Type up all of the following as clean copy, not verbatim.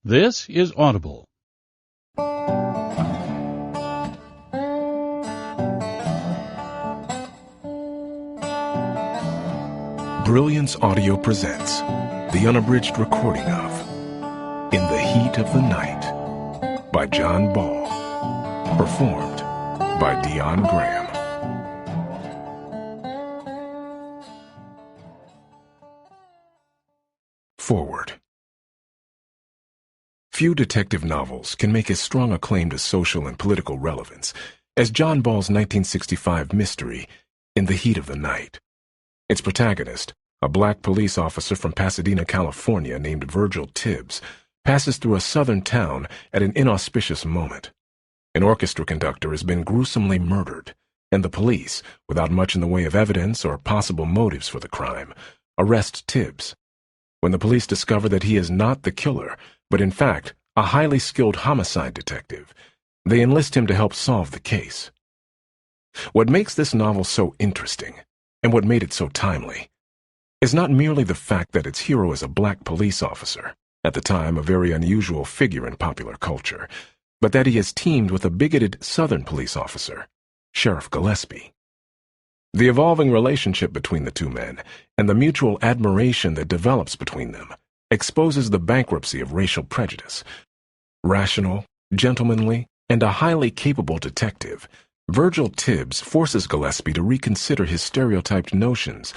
This is Audible. Brilliance Audio presents the unabridged recording of In the Heat of the Night by John Ball, performed by Dion Graham. Forward. Few detective novels can make as strong a claim to social and political relevance as John Ball's 1965 mystery, In the Heat of the Night. Its protagonist, a black police officer from Pasadena, California named Virgil Tibbs, passes through a southern town at an inauspicious moment. An orchestra conductor has been gruesomely murdered, and the police, without much in the way of evidence or possible motives for the crime, arrest Tibbs. When the police discover that he is not the killer, but in fact a highly skilled homicide detective, they enlist him to help solve the case. What makes this novel so interesting, and what made it so timely, is not merely the fact that its hero is a black police officer, at the time a very unusual figure in popular culture, but that he is teamed with a bigoted Southern police officer, Sheriff Gillespie. The evolving relationship between the two men, and the mutual admiration that develops between them, exposes the bankruptcy of racial prejudice. Rational, gentlemanly, and a highly capable detective, Virgil Tibbs forces Gillespie to reconsider his stereotyped notions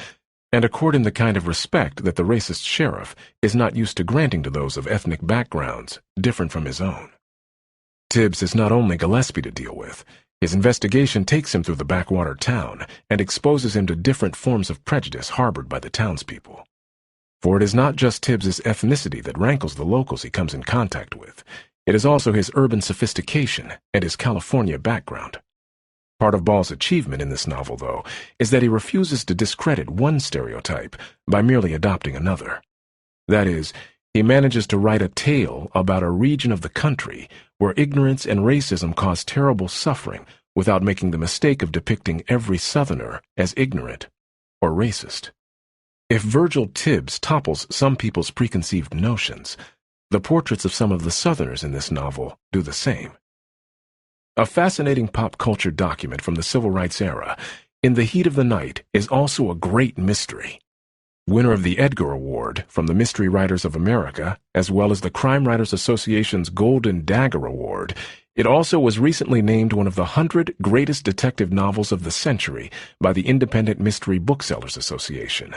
and accord him the kind of respect that the racist sheriff is not used to granting to those of ethnic backgrounds different from his own. Tibbs has not only Gillespie to deal with. His investigation takes him through the backwater town and exposes him to different forms of prejudice harbored by the townspeople. For it is not just Tibbs's ethnicity that rankles the locals he comes in contact with. It is also his urban sophistication and his California background. Part of Ball's achievement in this novel, though, is that he refuses to discredit one stereotype by merely adopting another. That is, he manages to write a tale about a region of the country where ignorance and racism cause terrible suffering without making the mistake of depicting every Southerner as ignorant or racist. If Virgil Tibbs topples some people's preconceived notions, the portraits of some of the Southerners in this novel do the same. A fascinating pop culture document from the Civil Rights era, In the Heat of the Night is also a great mystery. Winner of the Edgar Award from the Mystery Writers of America, as well as the Crime Writers Association's Golden Dagger Award, it also was recently named one of the 100 greatest detective novels of the century by the Independent Mystery Booksellers Association.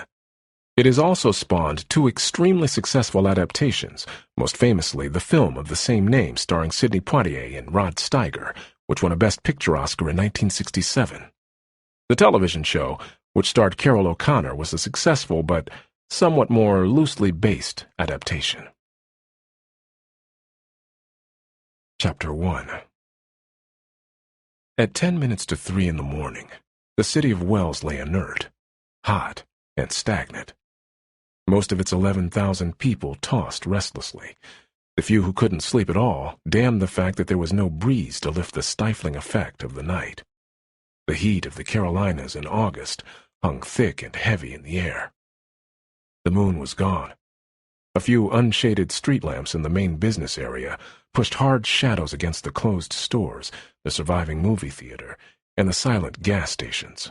It has also spawned two extremely successful adaptations, most famously the film of the same name starring Sidney Poitier and Rod Steiger, which won a Best Picture Oscar in 1967. The television show, which starred Carol O'Connor, was a successful but somewhat more loosely based adaptation. Chapter 1. At 10 minutes to 3 in the morning, the city of Wells lay inert, hot, and stagnant. Most of its 11,000 people tossed restlessly. The few who couldn't sleep at all damned the fact that there was no breeze to lift the stifling effect of the night. The heat of the Carolinas in August hung thick and heavy in the air. The moon was gone. A few unshaded street lamps in the main business area pushed hard shadows against the closed stores, the surviving movie theater, and the silent gas stations.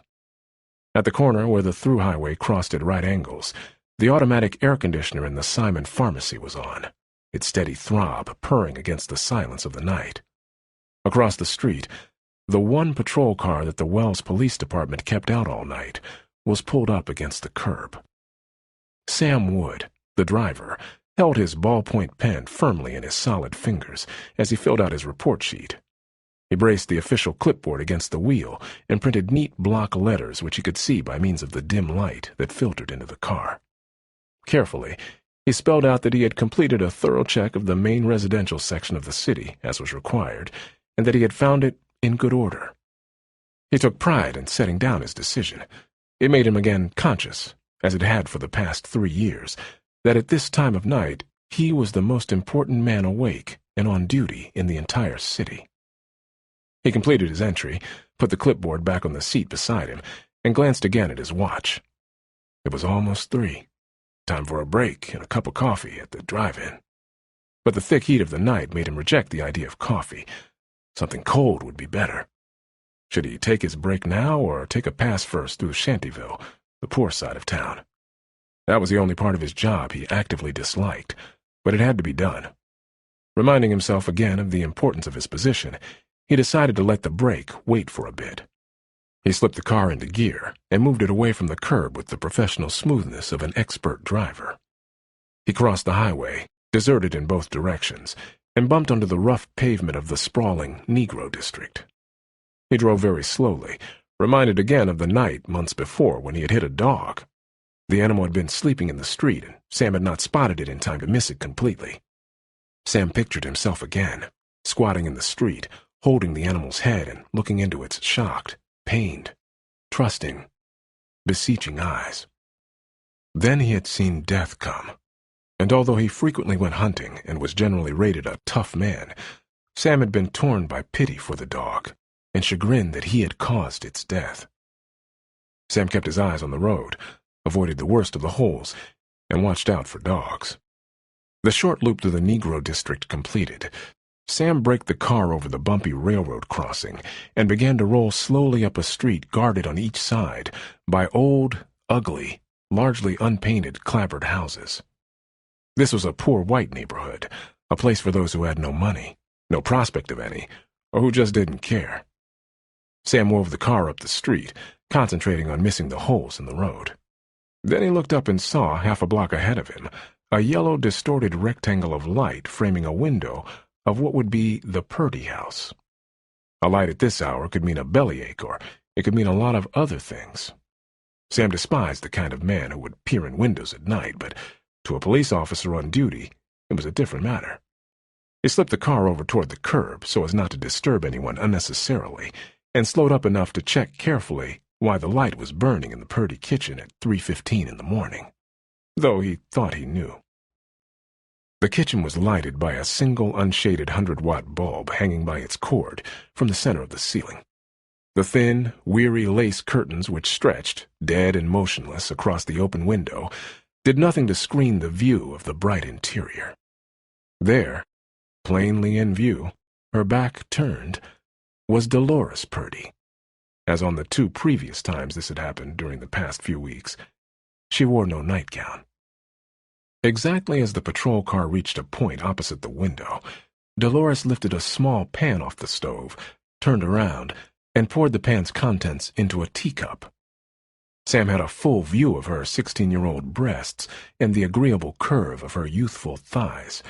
At the corner where the through highway crossed at right angles, the automatic air conditioner in the Simon Pharmacy was on, its steady throb purring against the silence of the night. Across the street, the one patrol car that the Wells Police Department kept out all night was pulled up against the curb. Sam Wood, the driver, held his ballpoint pen firmly in his solid fingers as he filled out his report sheet. He braced the official clipboard against the wheel and printed neat block letters which he could see by means of the dim light that filtered into the car. Carefully, he spelled out that he had completed a thorough check of the main residential section of the city, as was required, and that he had found it in good order. He took pride in setting down his decision. It made him again conscious, as it had for the past 3 years, that at this time of night he was the most important man awake and on duty in the entire city. He completed his entry, put the clipboard back on the seat beside him, and glanced again at his watch. It was almost 3. Time for a break and a cup of coffee at the drive-in. but the thick heat of the night made him reject the idea of coffee. Something cold would be better. Should he take his break now or take a pass first through Shantyville, the poor side of town? That was the only part of his job he actively disliked, but it had to be done. Reminding himself again of the importance of his position, he decided to let the break wait for a bit. He slipped the car into gear and moved it away from the curb with the professional smoothness of an expert driver. He crossed the highway, deserted in both directions, and bumped onto the rough pavement of the sprawling Negro district. He drove very slowly, reminded again of the night months before when he had hit a dog. The animal had been sleeping in the street, and Sam had not spotted it in time to miss it completely. Sam pictured himself again, squatting in the street, holding the animal's head and looking into its shocked, pained, trusting, beseeching eyes. Then he had seen death come, and although he frequently went hunting and was generally rated a tough man, Sam had been torn by pity for the dog and chagrin that he had caused its death. Sam kept his eyes on the road, avoided the worst of the holes, and watched out for dogs. The short loop to the Negro district completed, Sam braked the car over the bumpy railroad crossing and began to roll slowly up a street guarded on each side by old, ugly, largely unpainted clapboard houses. This was a poor white neighborhood, a place for those who had no money, no prospect of any, or who just didn't care. Sam wove the car up the street, concentrating on missing the holes in the road. Then he looked up and saw, half a block ahead of him, a yellow, distorted rectangle of light framing a window of what would be the Purdy house. A light at this hour could mean a bellyache, or it could mean a lot of other things. Sam despised the kind of man who would peer in windows at night, but to a police officer on duty, it was a different matter. He slipped the car over toward the curb so as not to disturb anyone unnecessarily, and slowed up enough to check carefully why the light was burning in the Purdy kitchen at 3:15 in the morning, though he thought he knew. The kitchen was lighted by a single unshaded 100-watt bulb hanging by its cord from the center of the ceiling. The thin, weary lace curtains which stretched, dead and motionless, across the open window did nothing to screen the view of the bright interior. There, plainly in view, her back turned, was Dolores Purdy. As on the 2 previous times this had happened during the past few weeks, she wore no nightgown. Exactly as the patrol car reached a point opposite the window, Dolores lifted a small pan off the stove, turned around, and poured the pan's contents into a teacup. Sam had a full view of her 16-year-old breasts and the agreeable curve of her youthful thighs.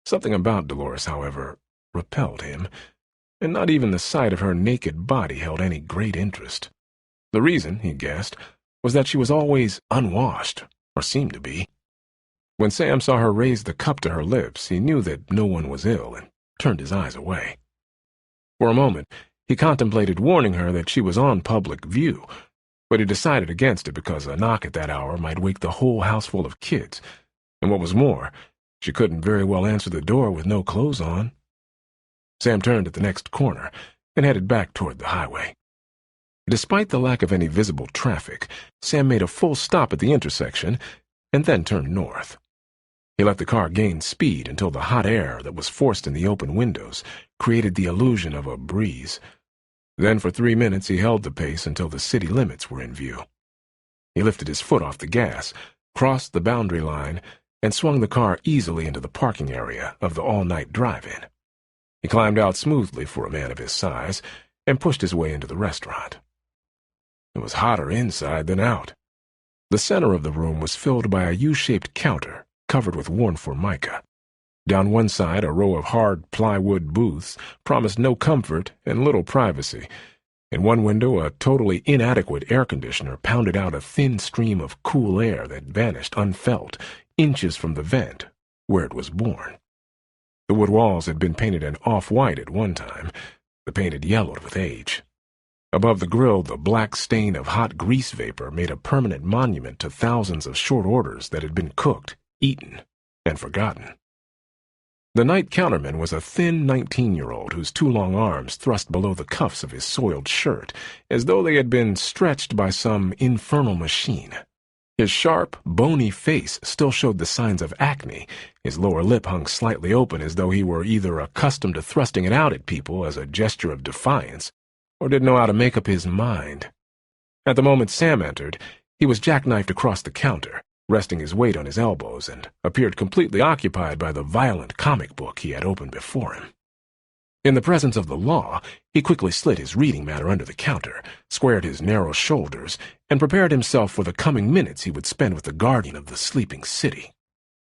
Something about Dolores, however, repelled him, and not even the sight of her naked body held any great interest. The reason, he guessed, was that she was always unwashed, or seemed to be. When Sam saw her raise the cup to her lips, he knew that no one was ill and turned his eyes away. For a moment, he contemplated warning her that she was on public view, but he decided against it because a knock at that hour might wake the whole house full of kids, and what was more, she couldn't very well answer the door with no clothes on. Sam turned at the next corner and headed back toward the highway. Despite the lack of any visible traffic, Sam made a full stop at the intersection and then turned north. He let the car gain speed until the hot air that was forced in the open windows created the illusion of a breeze. Then for 3 minutes he held the pace until the city limits were in view. He lifted his foot off the gas, crossed the boundary line, and swung the car easily into the parking area of the all-night drive-in. He climbed out smoothly for a man of his size and pushed his way into the restaurant. It was hotter inside than out. The center of the room was filled by a U-shaped counter covered with worn formica. Down one side, a row of hard plywood booths promised no comfort and little privacy. In one window, a totally inadequate air conditioner pounded out a thin stream of cool air that vanished unfelt, inches from the vent, where it was born. The wood walls had been painted an off-white at one time. The paint had yellowed with age. Above the grill, the black stain of hot grease vapor made a permanent monument to thousands of short orders that had been cooked, eaten, and forgotten. The night counterman was a thin 19-year-old whose 2 long arms thrust below the cuffs of his soiled shirt, as though they had been stretched by some infernal machine. His sharp, bony face still showed the signs of acne. His lower lip hung slightly open as though he were either accustomed to thrusting it out at people as a gesture of defiance, or didn't know how to make up his mind. At the moment Sam entered, he was jackknifed across the counter, resting his weight on his elbows, and appeared completely occupied by the violent comic book he had opened before him. In the presence of the law, he quickly slid his reading matter under the counter, squared his narrow shoulders, and prepared himself for the coming minutes he would spend with the guardian of the sleeping city.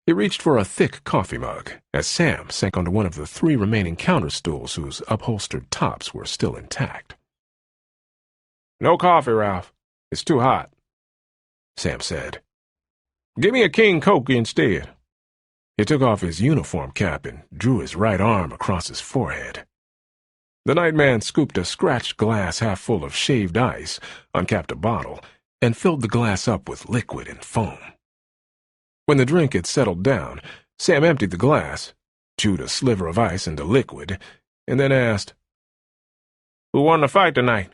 He reached for a thick coffee mug, as Sam sank onto one of the 3 remaining counter stools whose upholstered tops were still intact. "No coffee, Ralph. It's too hot," Sam said. "Give me a King Coke instead." He took off his uniform cap and drew his right arm across his forehead. The night man scooped a scratched glass half full of shaved ice, uncapped a bottle, and filled the glass up with liquid and foam. When the drink had settled down, Sam emptied the glass, chewed a sliver of ice into liquid, and then asked, "Who won the fight tonight?"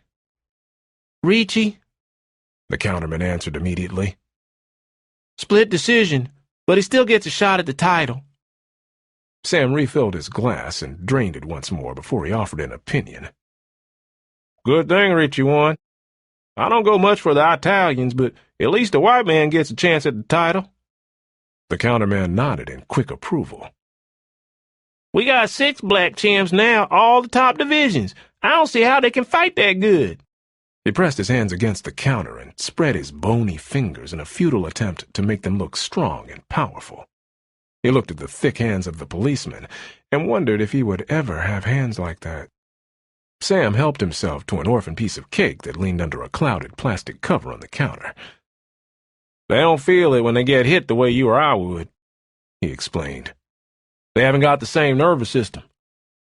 "Ricci," the counterman answered immediately. "Split decision, but he still gets a shot at the title." Sam refilled his glass and drained it once more before he offered an opinion. "Good thing Ricci won. I don't go much for the Italians, but at least a white man gets a chance at the title." The counterman nodded in quick approval. "We got 6 black champs now, all the top divisions. I don't see how they can fight that good." He pressed his hands against the counter and spread his bony fingers in a futile attempt to make them look strong and powerful. He looked at the thick hands of the policeman and wondered if he would ever have hands like that. Sam helped himself to an orphan piece of cake that leaned under a clouded plastic cover on the counter. "They don't feel it when they get hit the way you or I would," he explained. "They haven't got the same nervous system.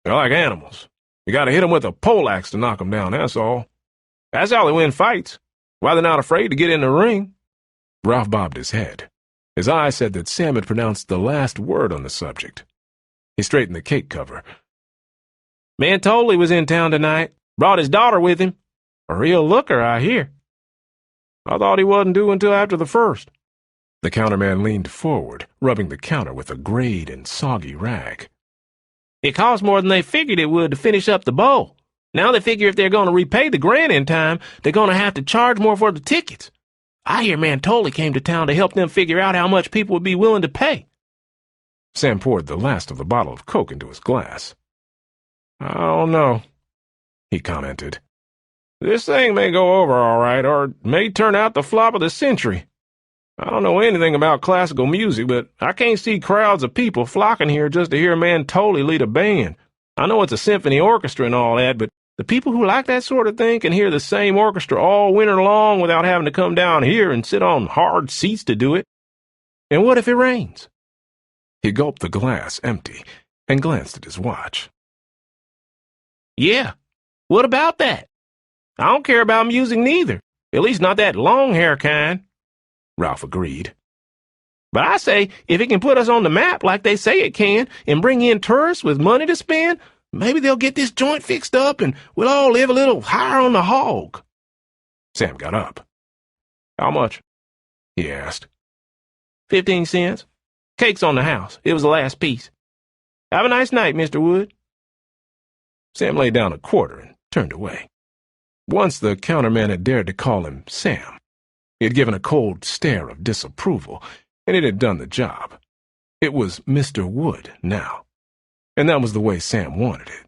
They're like animals. You gotta hit them with a poleaxe to knock them down, that's all. That's how they win fights. Why they're not afraid to get in the ring." Ralph bobbed his head. His eye said that Sam had pronounced the last word on the subject. He straightened the cake cover. "Mantoli was in town tonight. Brought his daughter with him. A real looker, I hear." "I thought he wasn't due until after the first." The counterman leaned forward, rubbing the counter with a grayed and soggy rag. "It cost more than they figured it would to finish up the bowl. Now they figure if they're going to repay the grant in time, they're going to have to charge more for the tickets. I hear Mantoli came to town to help them figure out how much people would be willing to pay." Sam poured the last of the bottle of Coke into his glass. "I don't know," he commented. "This thing may go over all right, or it may turn out the flop of the century. I don't know anything about classical music, but I can't see crowds of people flocking here just to hear Mantoli lead a band. I know it's a symphony orchestra and all that, but the people who like that sort of thing can hear the same orchestra all winter long without having to come down here and sit on hard seats to do it. And what if it rains?" He gulped the glass empty and glanced at his watch. "Yeah, what about that? I don't care about music neither, at least not that long hair kind," Ralph agreed. "But I say, if it can put us on the map like they say it can, and bring in tourists with money to spend, maybe they'll get this joint fixed up and we'll all live a little higher on the hog." Sam got up. "How much?" he asked. 15 cents. Cake's on the house. It was the last piece. Have a nice night, Mr. Wood." Sam laid down a quarter and turned away. Once the counterman had dared to call him Sam. He had given a cold stare of disapproval, and it had done the job. It was Mr. Wood now, and that was the way Sam wanted it.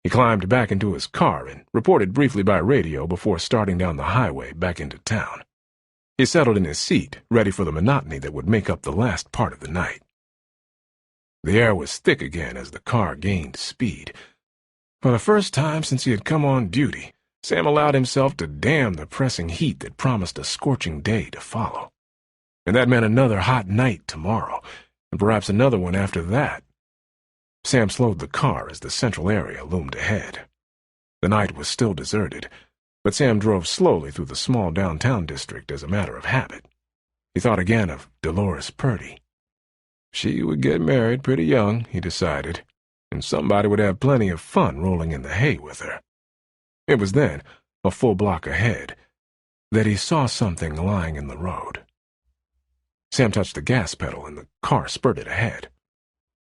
He climbed back into his car and reported briefly by radio before starting down the highway back into town. He settled in his seat, ready for the monotony that would make up the last part of the night. The air was thick again as the car gained speed. For the first time since he had come on duty, Sam allowed himself to damn the pressing heat that promised a scorching day to follow. And that meant another hot night tomorrow, and perhaps another one after that. Sam slowed the car as the central area loomed ahead. The night was still deserted, but Sam drove slowly through the small downtown district as a matter of habit. He thought again of Dolores Purdy. She would get married pretty young, he decided, and somebody would have plenty of fun rolling in the hay with her. It was then, a full block ahead, that he saw something lying in the road. Sam touched the gas pedal and the car spurted ahead.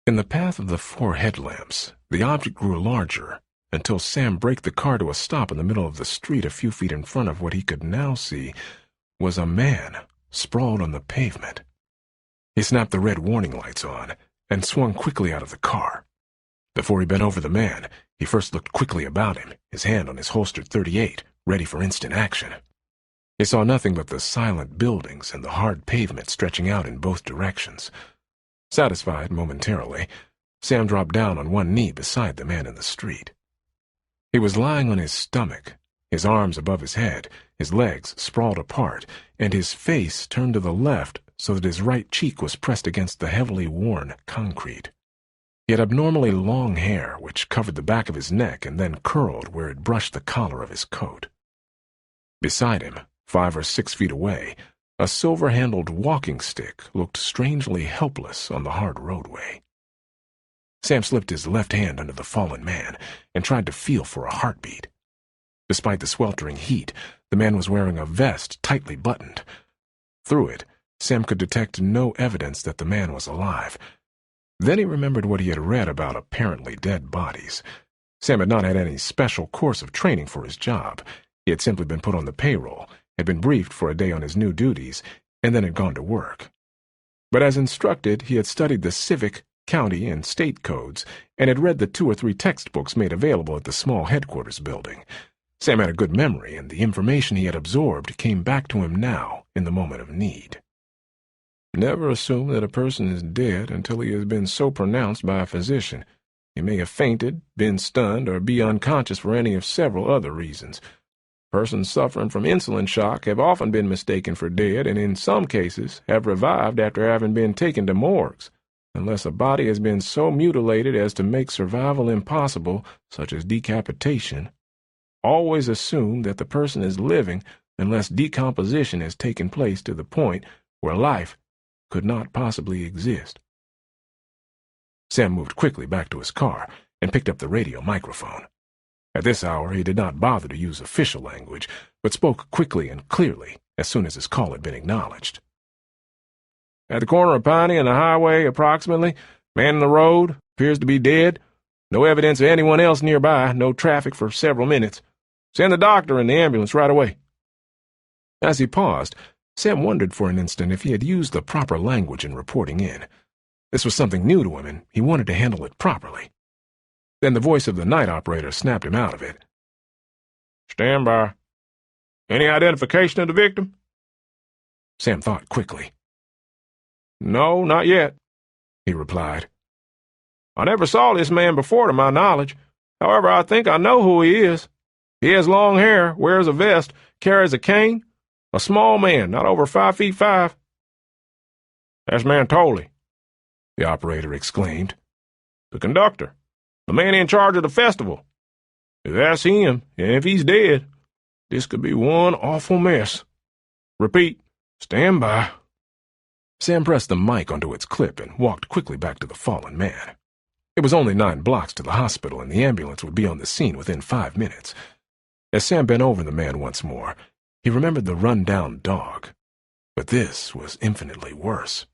In the path of the 4 headlamps, the object grew larger until Sam braked the car to a stop in the middle of the street a few feet in front of what he could now see was a man sprawled on the pavement. He snapped the red warning lights on and swung quickly out of the car. Before he bent over the man, he first looked quickly about him, his hand on his holstered .38, ready for instant action. He saw nothing but the silent buildings and the hard pavement stretching out in both directions. Satisfied momentarily, Sam dropped down on one knee beside the man in the street. He was lying on his stomach, his arms above his head, his legs sprawled apart, and his face turned to the left so that his right cheek was pressed against the heavily worn concrete. He had abnormally long hair, which covered the back of his neck and then curled where it brushed the collar of his coat. Beside him, 5 or 6 feet away, a silver-handled walking stick looked strangely helpless on the hard roadway. Sam slipped his left hand under the fallen man and tried to feel for a heartbeat. Despite the sweltering heat, the man was wearing a vest tightly buttoned. Through it, Sam could detect no evidence that the man was alive. Then he remembered what he had read about apparently dead bodies. Sam had not had any special course of training for his job. He had simply been put on the payroll, had been briefed for a day on his new duties, and then had gone to work. But as instructed, he had studied the civic, county, and state codes, and had read the 2 or 3 textbooks made available at the small headquarters building. Sam had a good memory, and the information he had absorbed came back to him now in the moment of need. Never assume that a person is dead until he has been so pronounced by a physician. He may have fainted, been stunned, or be unconscious for any of several other reasons. Persons suffering from insulin shock have often been mistaken for dead and in some cases have revived after having been taken to morgues, unless a body has been so mutilated as to make survival impossible, such as decapitation. Always assume that the person is living unless decomposition has taken place to the point where life could not possibly exist. Sam moved quickly back to his car and picked up the radio microphone. At this hour he did not bother to use official language, but spoke quickly and clearly as soon as his call had been acknowledged. At the corner of Piney and the highway, approximately. Man in the road, appears to be dead. No evidence of anyone else nearby, no traffic for several minutes. Send the doctor and the ambulance right away. As he paused, Sam wondered for an instant if he had used the proper language in reporting in. This was something new to him, and he wanted to handle it properly. Then the voice of the night operator snapped him out of it. Stand by. Any identification of the victim? Sam thought quickly. No, not yet, he replied. I never saw this man before to my knowledge. However, I think I know who he is. He has long hair, wears a vest, carries a cane. A small man, not over 5'5". That's Mantoli, the operator exclaimed. The conductor, the man in charge of the festival. If that's him, and if he's dead, this could be one awful mess. Repeat, stand by. Sam pressed the mic onto its clip and walked quickly back to the fallen man. It was only 9 blocks to the hospital, and the ambulance would be on the scene within 5 minutes. As Sam bent over the man once more, he remembered the run-down dog, but this was infinitely worse.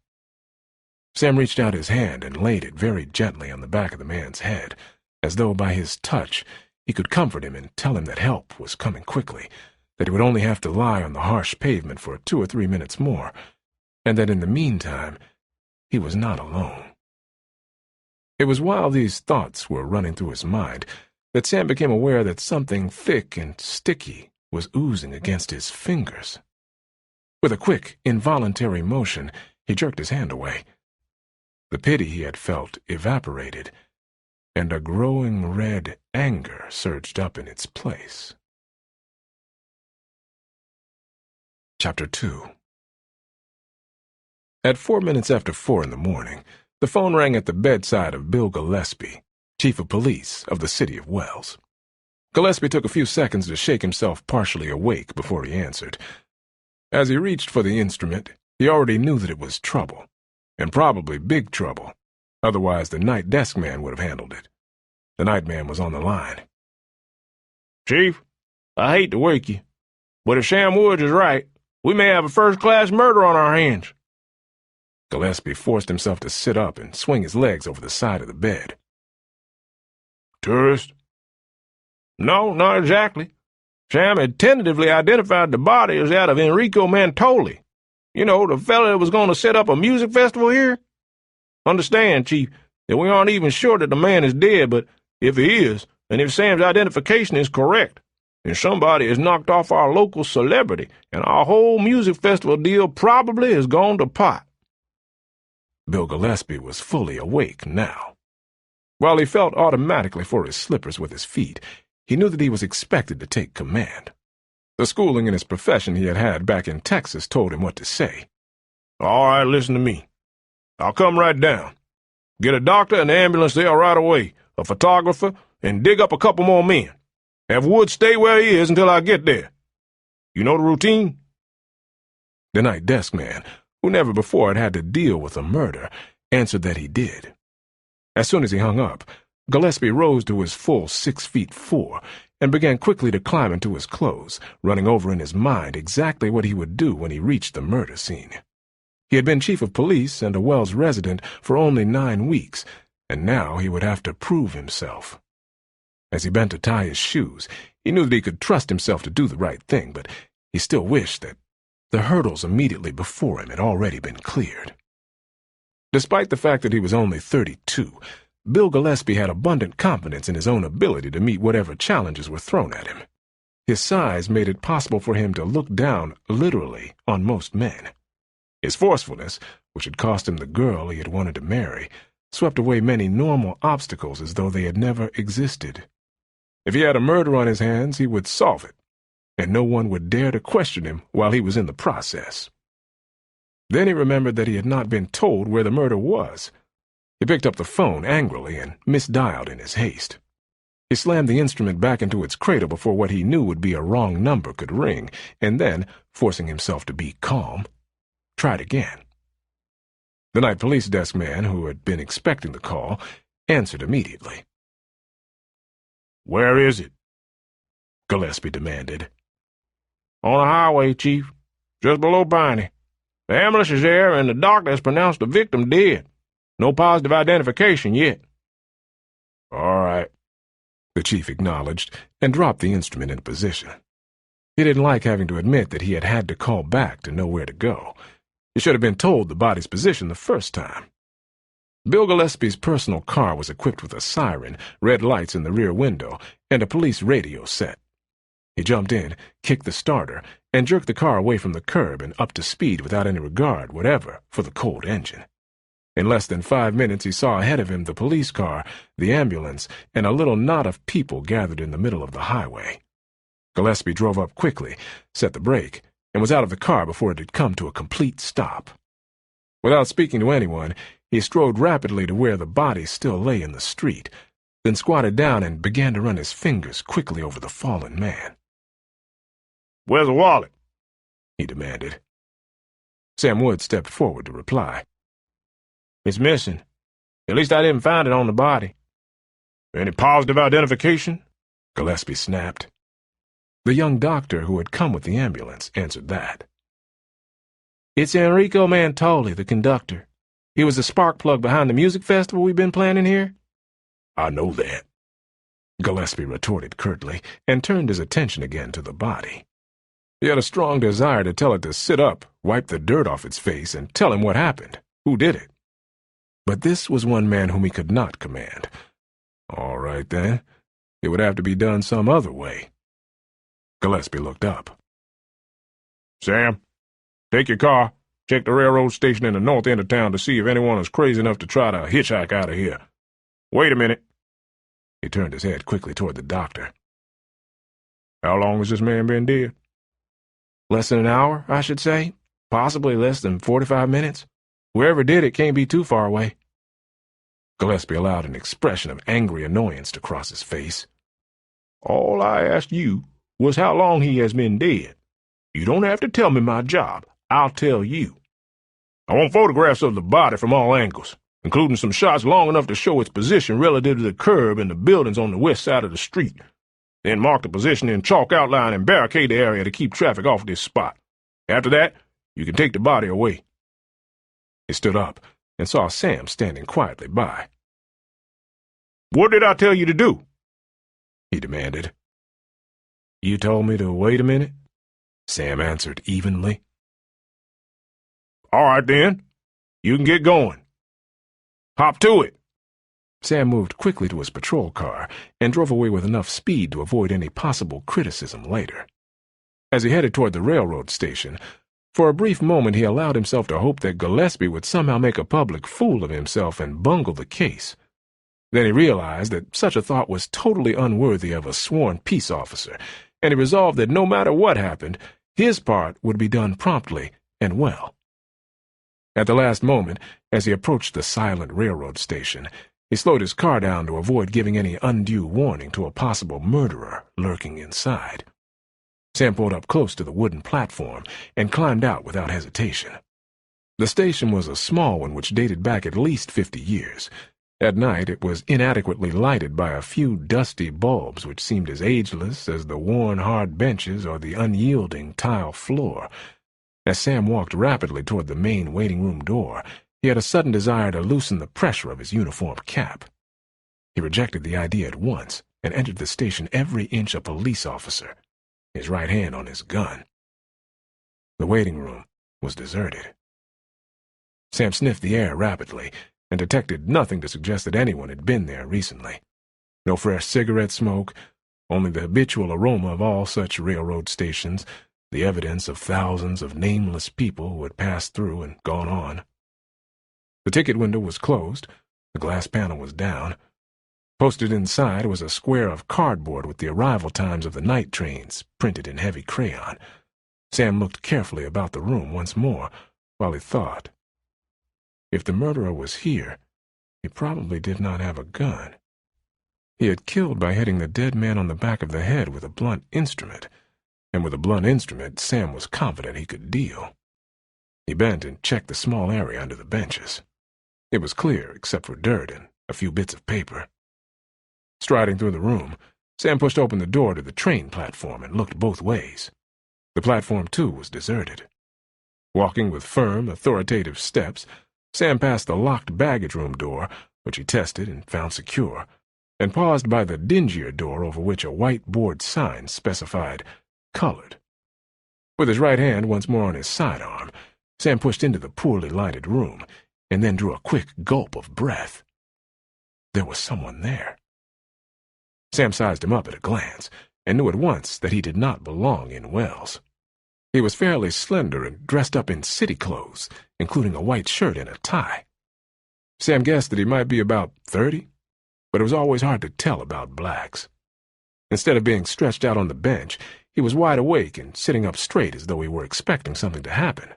Sam reached out his hand and laid it very gently on the back of the man's head, as though by his touch he could comfort him and tell him that help was coming quickly, that he would only have to lie on the harsh pavement for 2 or 3 minutes more, and that in the meantime he was not alone. It was while these thoughts were running through his mind that Sam became aware that something thick and sticky was oozing against his fingers. With a quick, involuntary motion, he jerked his hand away. The pity he had felt evaporated, and a growing red anger surged up in its place. Chapter 2. At 4 minutes after 4 in the morning, the phone rang at the bedside of Bill Gillespie, chief of police of the city of Wells. Gillespie took a few seconds to shake himself partially awake before he answered. As he reached for the instrument, he already knew that it was trouble, and probably big trouble. Otherwise, the night desk man would have handled it. The night man was on the line. Chief, I hate to wake you, but if Sam Woods is right, we may have a first-class murder on our hands. Gillespie forced himself to sit up and swing his legs over the side of the bed. Tourist? No, not exactly. Sam had tentatively identified the body as that of Enrico Mantoli. You know, the fella that was going to set up a music festival here? Understand, Chief, that we aren't even sure that the man is dead, but if he is, and if Sam's identification is correct, then somebody has knocked off our local celebrity, and our whole music festival deal probably has gone to pot. Bill Gillespie was fully awake now. While he felt automatically for his slippers with his feet, he knew that he was expected to take command. The schooling in his profession he had had back in Texas told him what to say. All right, listen to me. I'll come right down. Get a doctor and an ambulance there right away, a photographer, and dig up a couple more men. Have Wood stay where he is until I get there. You know the routine? The night desk man, who never before had had to deal with a murder, answered that he did. As soon as he hung up, Gillespie rose to his full 6'4" and began quickly to climb into his clothes, running over in his mind exactly what he would do when he reached the murder scene. He had been chief of police and a Wells resident for only 9 weeks, and now he would have to prove himself. As he bent to tie his shoes, he knew that he could trust himself to do the right thing, but he still wished that the hurdles immediately before him had already been cleared. Despite the fact that he was only 32, Bill Gillespie had abundant confidence in his own ability to meet whatever challenges were thrown at him. His size made it possible for him to look down, literally, on most men. His forcefulness, which had cost him the girl he had wanted to marry, swept away many normal obstacles as though they had never existed. If he had a murder on his hands, he would solve it, and no one would dare to question him while he was in the process. Then he remembered that he had not been told where the murder was. He picked up the phone angrily and misdialed in his haste. He slammed the instrument back into its cradle before what he knew would be a wrong number could ring, and then, forcing himself to be calm, tried again. The night police desk man, who had been expecting the call, answered immediately. "Where is it?" Gillespie demanded. "On the highway, Chief. Just below Piney. The ambulance is there, and the doctor has pronounced the victim dead. No positive identification yet." "All right," the chief acknowledged, and dropped the instrument into position. He didn't like having to admit that he had had to call back to know where to go. He should have been told the body's position the first time. Bill Gillespie's personal car was equipped with a siren, red lights in the rear window, and a police radio set. He jumped in, kicked the starter, and jerked the car away from the curb and up to speed without any regard whatever for the cold engine. In less than 5 minutes he saw ahead of him the police car, the ambulance, and a little knot of people gathered in the middle of the highway. Gillespie drove up quickly, set the brake, and was out of the car before it had come to a complete stop. Without speaking to anyone, he strode rapidly to where the body still lay in the street, then squatted down and began to run his fingers quickly over the fallen man. "Where's the wallet?" he demanded. Sam Wood stepped forward to reply. "It's missing. At least I didn't find it on the body." "Any positive identification?" Gillespie snapped. The young doctor who had come with the ambulance answered that. "It's Enrico Mantoli, the conductor. He was the spark plug behind the music festival we've been planning here." "I know that," Gillespie retorted curtly, and turned his attention again to the body. He had a strong desire to tell it to sit up, wipe the dirt off its face, and tell him what happened, who did it. But this was one man whom he could not command. All right, then. It would have to be done some other way. Gillespie looked up. "Sam, take your car, check the railroad station in the north end of town to see if anyone is crazy enough to try to hitchhike out of here. Wait a minute." He turned his head quickly toward the doctor. "How long has this man been dead?" "Less than an hour, I should say. Possibly less than 45 minutes. Whoever did it can't be too far away." Gillespie allowed an expression of angry annoyance to cross his face. "All I asked you was how long he has been dead. You don't have to tell me my job. I'll tell you. I want photographs of the body from all angles, including some shots long enough to show its position relative to the curb and the buildings on the west side of the street. Then mark the position in chalk outline and barricade the area to keep traffic off this spot. After that, you can take the body away." He stood up and saw Sam standing quietly by. "What did I tell you to do?" he demanded. "You told me to wait a minute," Sam answered evenly. "All right, then. You can get going. Hop to it." Sam moved quickly to his patrol car and drove away with enough speed to avoid any possible criticism later. As he headed toward the railroad station, for a brief moment he allowed himself to hope that Gillespie would somehow make a public fool of himself and bungle the case. Then he realized that such a thought was totally unworthy of a sworn peace officer, and he resolved that no matter what happened, his part would be done promptly and well. At the last moment, as he approached the silent railroad station, he slowed his car down to avoid giving any undue warning to a possible murderer lurking inside. Sam pulled up close to the wooden platform and climbed out without hesitation. The station was a small one which dated back at least 50 years. At night it was inadequately lighted by a few dusty bulbs which seemed as ageless as the worn hard benches or the unyielding tile floor. As Sam walked rapidly toward the main waiting room door, he had a sudden desire to loosen the pressure of his uniform cap. He rejected the idea at once and entered the station every inch a police officer, his right hand on his gun. The waiting room was deserted. Sam sniffed the air rapidly and detected nothing to suggest that anyone had been there recently. No fresh cigarette smoke, only the habitual aroma of all such railroad stations, the evidence of thousands of nameless people who had passed through and gone on. The ticket window was closed, the glass panel was down. Posted inside was a square of cardboard with the arrival times of the night trains printed in heavy crayon. Sam looked carefully about the room once more while he thought. If the murderer was here, he probably did not have a gun. He had killed by hitting the dead man on the back of the head with a blunt instrument, and with a blunt instrument Sam was confident he could deal. He bent and checked the small area under the benches. It was clear except for dirt and a few bits of paper. Striding through the room, Sam pushed open the door to the train platform and looked both ways. The platform, too, was deserted. Walking with firm, authoritative steps, Sam passed the locked baggage room door, which he tested and found secure, and paused by the dingier door over which a white board sign specified colored. With his right hand once more on his sidearm, Sam pushed into the poorly lighted room, and then drew a quick gulp of breath. There was someone there. Sam sized him up at a glance, and knew at once that he did not belong in Wells. He was fairly slender and dressed up in city clothes, including a white shirt and a tie. Sam guessed that he might be about 30, but it was always hard to tell about blacks. Instead of being stretched out on the bench, he was wide awake and sitting up straight as though he were expecting something to happen.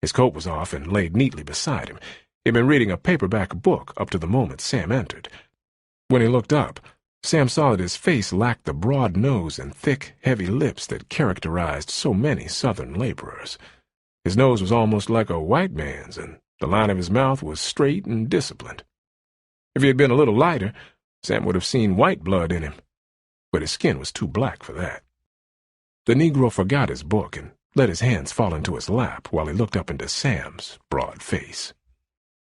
His coat was off and laid neatly beside him. He had been reading a paperback book up to the moment Sam entered. When he looked up, Sam saw that his face lacked the broad nose and thick, heavy lips that characterized so many Southern laborers. His nose was almost like a white man's, and the line of his mouth was straight and disciplined. If he had been a little lighter, Sam would have seen white blood in him, but his skin was too black for that. The Negro forgot his book and let his hands fall into his lap while he looked up into Sam's broad face.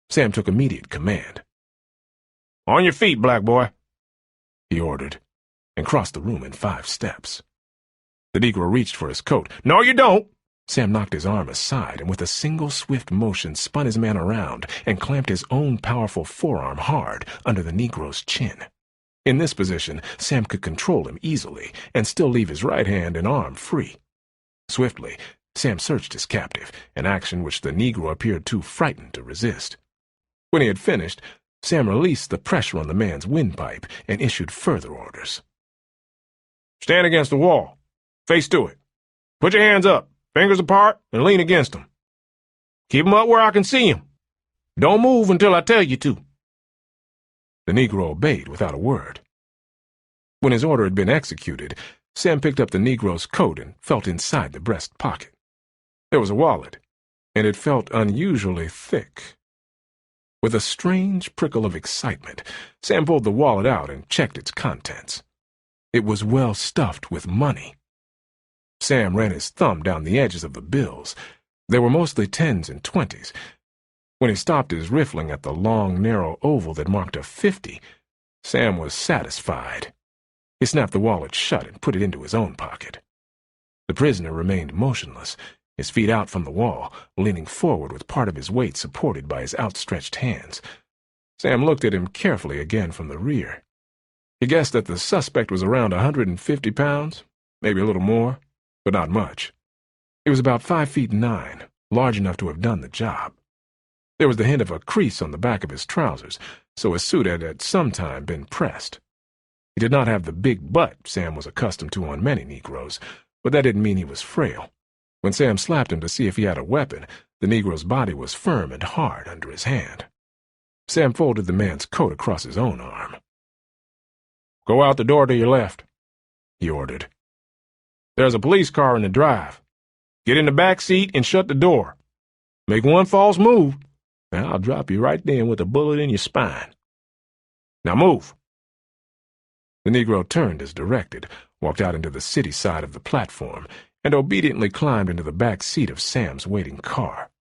Sam took immediate command. "On your feet, black boy," he ordered, and crossed the room in 5 steps. The Negro reached for his coat. "No, you don't!" Sam knocked his arm aside and with a single swift motion spun his man around and clamped his own powerful forearm hard under the Negro's chin. In this position, Sam could control him easily and still leave his right hand and arm free. Swiftly, Sam searched his captive, an action which the Negro appeared too frightened to resist. When he had finished, Sam released the pressure on the man's windpipe and issued further orders. "Stand against the wall. Face to it. Put your hands up, fingers apart, and lean against them. Keep 'em up where I can see 'em. Don't move until I tell you to." The Negro obeyed without a word. When his order had been executed, Sam picked up the Negro's coat and felt inside the breast pocket. There was a wallet, and it felt unusually thick. With a strange prickle of excitement, Sam pulled the wallet out and checked its contents. It was well stuffed with money. Sam ran his thumb down the edges of the bills. They were mostly 10s and 20s. When he stopped his riffling at the long, narrow oval that marked a 50, Sam was satisfied. He snapped the wallet shut and put it into his own pocket. The prisoner remained motionless, his feet out from the wall, leaning forward with part of his weight supported by his outstretched hands. Sam looked at him carefully again from the rear. He guessed that the suspect was around 150 pounds, maybe a little more, but not much. He was about 5'9", large enough to have done the job. There was the hint of a crease on the back of his trousers, so his suit had at some time been pressed. He did not have the big butt Sam was accustomed to on many Negroes, but that didn't mean he was frail. When Sam slapped him to see if he had a weapon, the Negro's body was firm and hard under his hand. Sam folded the man's coat across his own arm. "Go out the door to your left," he ordered. "There's a police car in the drive. Get in the back seat and shut the door. Make one false move, and I'll drop you right then with a bullet in your spine. Now move." The Negro turned as directed, walked out into the city side of the platform, and obediently climbed into the back seat of Sam's waiting car.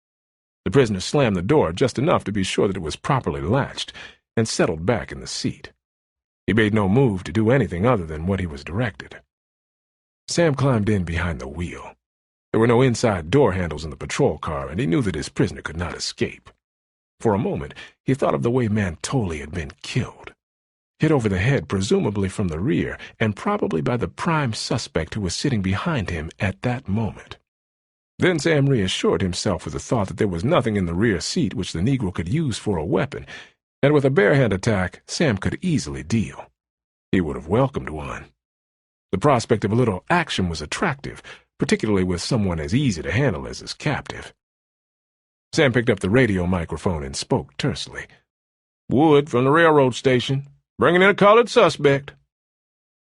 The prisoner slammed the door just enough to be sure that it was properly latched, and settled back in the seat. He made no move to do anything other than what he was directed. Sam climbed in behind the wheel. There were no inside door handles in the patrol car, and he knew that his prisoner could not escape. For a moment, he thought of the way Mantoli had been killed. Hit over the head, presumably from the rear, and probably by the prime suspect who was sitting behind him at that moment. Then Sam reassured himself with the thought that there was nothing in the rear seat which the Negro could use for a weapon, and with a bare-hand attack Sam could easily deal. He would have welcomed one. The prospect of a little action was attractive, particularly with someone as easy to handle as his captive. Sam picked up the radio microphone and spoke tersely. "Wood from the railroad station. Bringing in a colored suspect."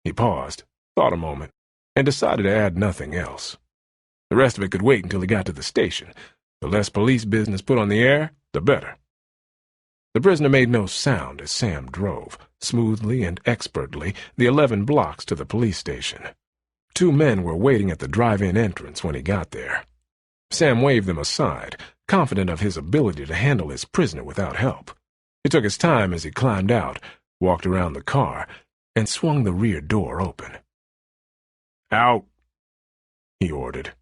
He paused, thought a moment, and decided to add nothing else. The rest of it could wait until he got to the station. The less police business put on the air, the better. The prisoner made no sound as Sam drove, smoothly and expertly, the 11 blocks to the police station. 2 men were waiting at the drive-in entrance when he got there. Sam waved them aside, confident of his ability to handle his prisoner without help. He took his time as he climbed out, walked around the car, and swung the rear door open. "Out," he ordered.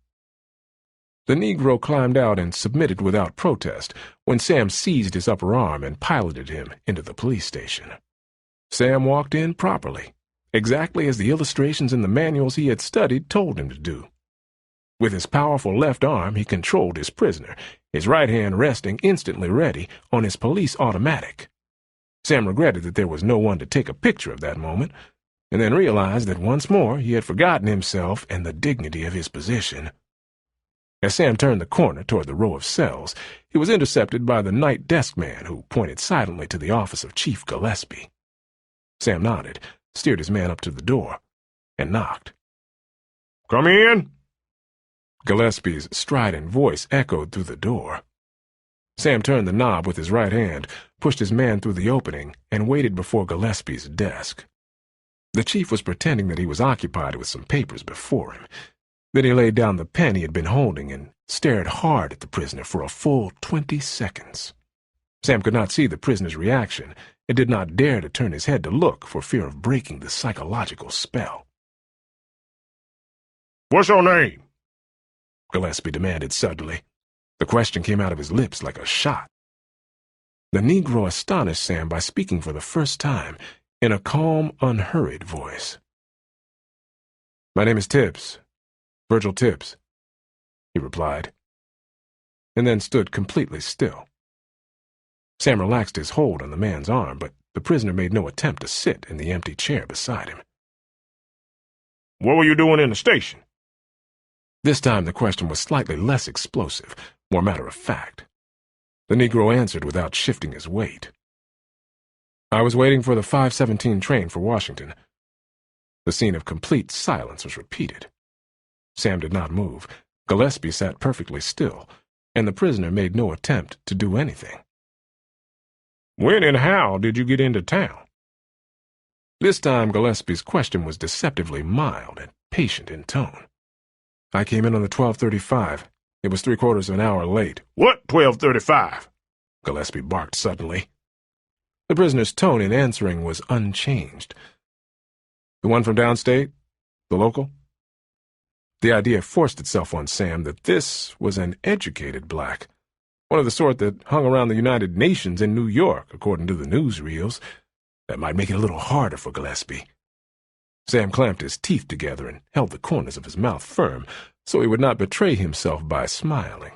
The Negro climbed out and submitted without protest when Sam seized his upper arm and piloted him into the police station. Sam walked in properly, exactly as the illustrations in the manuals he had studied told him to do. With his powerful left arm he controlled his prisoner, his right hand resting instantly ready on his police automatic. Sam regretted that there was no one to take a picture of that moment, and then realized that once more he had forgotten himself and the dignity of his position. As Sam turned the corner toward the row of cells, he was intercepted by the night desk man who pointed silently to the office of Chief Gillespie. Sam nodded, steered his man up to the door, and knocked. "Come in." Gillespie's strident voice echoed through the door. Sam turned the knob with his right hand, pushed his man through the opening, and waited before Gillespie's desk. The chief was pretending that he was occupied with some papers before him. Then he laid down the pen he had been holding and stared hard at the prisoner for a full 20 seconds. Sam could not see the prisoner's reaction and did not dare to turn his head to look for fear of breaking the psychological spell. "What's your name?" Gillespie demanded suddenly. The question came out of his lips like a shot. The Negro astonished Sam by speaking for the first time in a calm, unhurried voice. "My name is Tibbs, Virgil Tibbs," he replied, and then stood completely still. Sam relaxed his hold on the man's arm, but the prisoner made no attempt to sit in the empty chair beside him. "What were you doing in the station?" This time the question was slightly less explosive, more matter-of-fact. The Negro answered without shifting his weight. "I was waiting for the 5:17 train for Washington." The scene of complete silence was repeated. Sam did not move. Gillespie sat perfectly still, and the prisoner made no attempt to do anything. "When and how did you get into town?" This time Gillespie's question was deceptively mild and patient in tone. "I came in on the 12:35. It was 3/4 of an hour late." "What 12:35?" Gillespie barked suddenly. The prisoner's tone in answering was unchanged. The one from downstate? The local? The idea forced itself on Sam that this was an educated black, one of the sort that hung around the United Nations in New York, according to the newsreels. That might make it a little harder for Gillespie. Sam clamped his teeth together and held the corners of his mouth firm so he would not betray himself by smiling.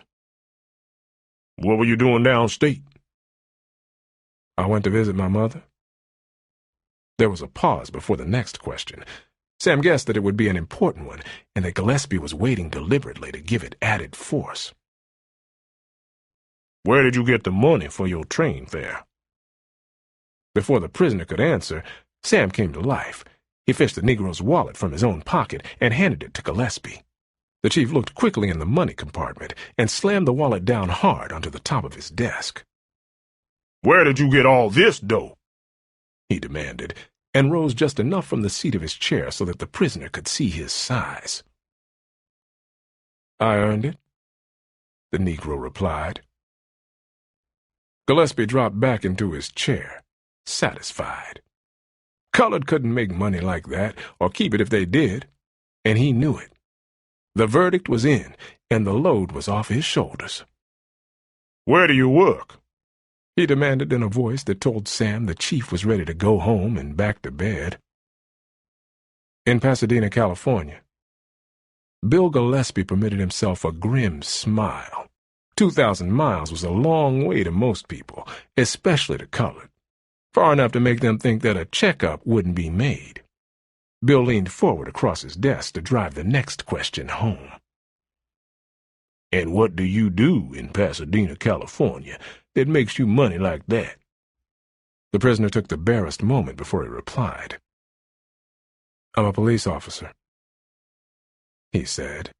What were you doing downstate? I went to visit my mother. There was a pause before the next question. Sam guessed that it would be an important one, and that Gillespie was waiting deliberately to give it added force. Where did you get the money for your train fare? Before the prisoner could answer, Sam came to life. He fished the Negro's wallet from his own pocket and handed it to Gillespie. The chief looked quickly in the money compartment and slammed the wallet down hard onto the top of his desk. Where did you get all this dough? He demanded, and rose just enough from the seat of his chair so that the prisoner could see his size. I earned it, the Negro replied. Gillespie dropped back into his chair, satisfied. Colored couldn't make money like that, or keep it if they did, and he knew it. The verdict was in, and the load was off his shoulders. Where do you work? He demanded in a voice that told Sam the chief was ready to go home and back to bed. In Pasadena, California. Bill Gillespie permitted himself a grim smile. 2,000 miles was a long way to most people, especially to colored. Far enough to make them think that a checkup wouldn't be made. Bill leaned forward across his desk to drive the next question home. And what do you do in Pasadena, California, that makes you money like that? The prisoner took the barest moment before he replied. I'm a police officer, he said.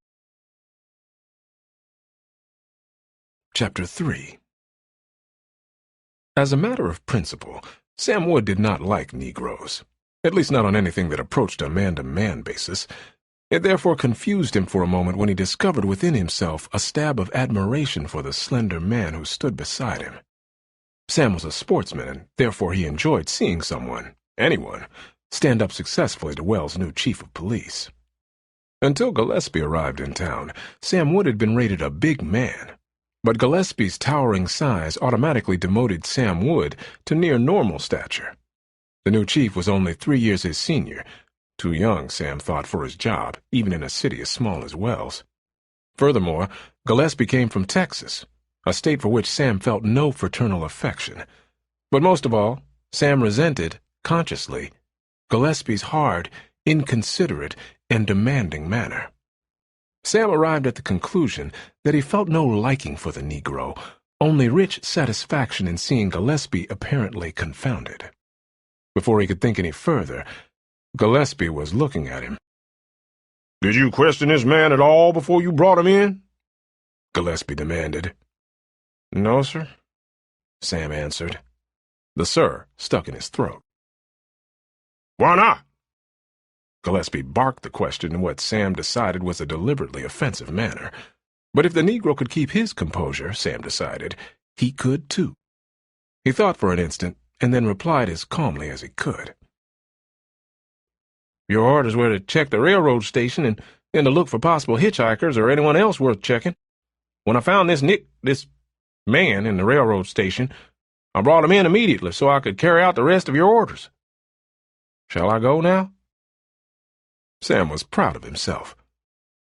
Chapter 3. As a matter of principle, Sam Wood did not like Negroes, at least not on anything that approached a man-to-man basis. It therefore confused him for a moment when he discovered within himself a stab of admiration for the slender man who stood beside him. Sam was a sportsman, and therefore he enjoyed seeing someone, anyone, stand up successfully to Wells' new chief of police. Until Gillespie arrived in town, Sam Wood had been rated a big man, but Gillespie's towering size automatically demoted Sam Wood to near normal stature. The new chief was only 3 years his senior, too young, Sam thought, for his job, even in a city as small as Wells. Furthermore, Gillespie came from Texas, a state for which Sam felt no fraternal affection. But most of all, Sam resented, consciously, Gillespie's hard, inconsiderate, and demanding manner. Sam arrived at the conclusion that he felt no liking for the Negro, only rich satisfaction in seeing Gillespie apparently confounded. Before he could think any further, Gillespie was looking at him. Did you question this man at all before you brought him in? Gillespie demanded. No, sir, Sam answered. The sir stuck in his throat. Why not? Gillespie barked the question in what Sam decided was a deliberately offensive manner. But if the Negro could keep his composure, Sam decided, he could too. He thought for an instant, and then replied as calmly as he could. Your orders were to check the railroad station and then to look for possible hitchhikers or anyone else worth checking. When I found this man in the railroad station, I brought him in immediately so I could carry out the rest of your orders. Shall I go now? Sam was proud of himself.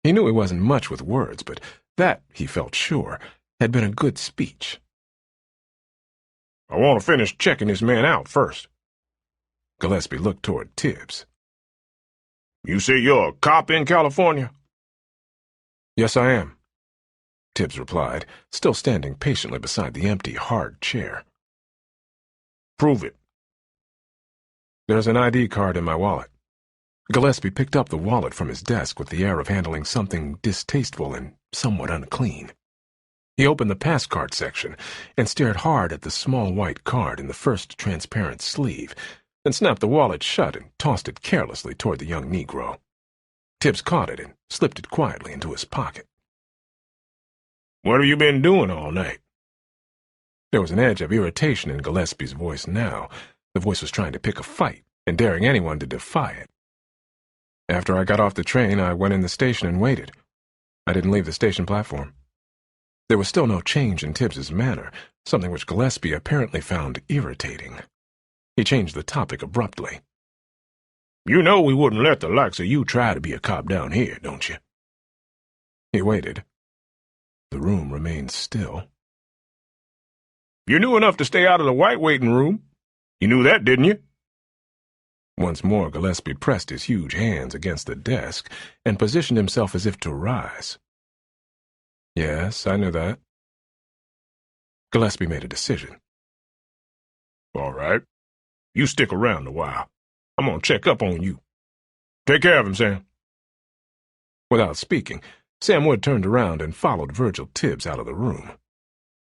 He knew he wasn't much with words, but that, he felt sure, had been a good speech. I want to finish checking this man out first. Gillespie looked toward Tibbs. You say you're a cop in California? Yes, I am, Tibbs replied, still standing patiently beside the empty, hard chair. Prove it. There's an ID card in my wallet. Gillespie picked up the wallet from his desk with the air of handling something distasteful and somewhat unclean. He opened the pass card section and stared hard at the small white card in the first transparent sleeve, then snapped the wallet shut and tossed it carelessly toward the young Negro. Tibbs caught it and slipped it quietly into his pocket. What have you been doing all night? There was an edge of irritation in Gillespie's voice now. The voice was trying to pick a fight and daring anyone to defy it. After I got off the train, I went in the station and waited. I didn't leave the station platform. There was still no change in Tibbs's manner, something which Gillespie apparently found irritating. He changed the topic abruptly. "You know we wouldn't let the likes of you try to be a cop down here, don't you?" He waited. The room remained still. "You knew enough to stay out of the white waiting room. You knew that, didn't you?" Once more Gillespie pressed his huge hands against the desk and positioned himself as if to rise. "Yes, I knew that." Gillespie made a decision. "All right. You stick around a while. I'm going to check up on you. Take care of him, Sam." Without speaking, Sam Wood turned around and followed Virgil Tibbs out of the room.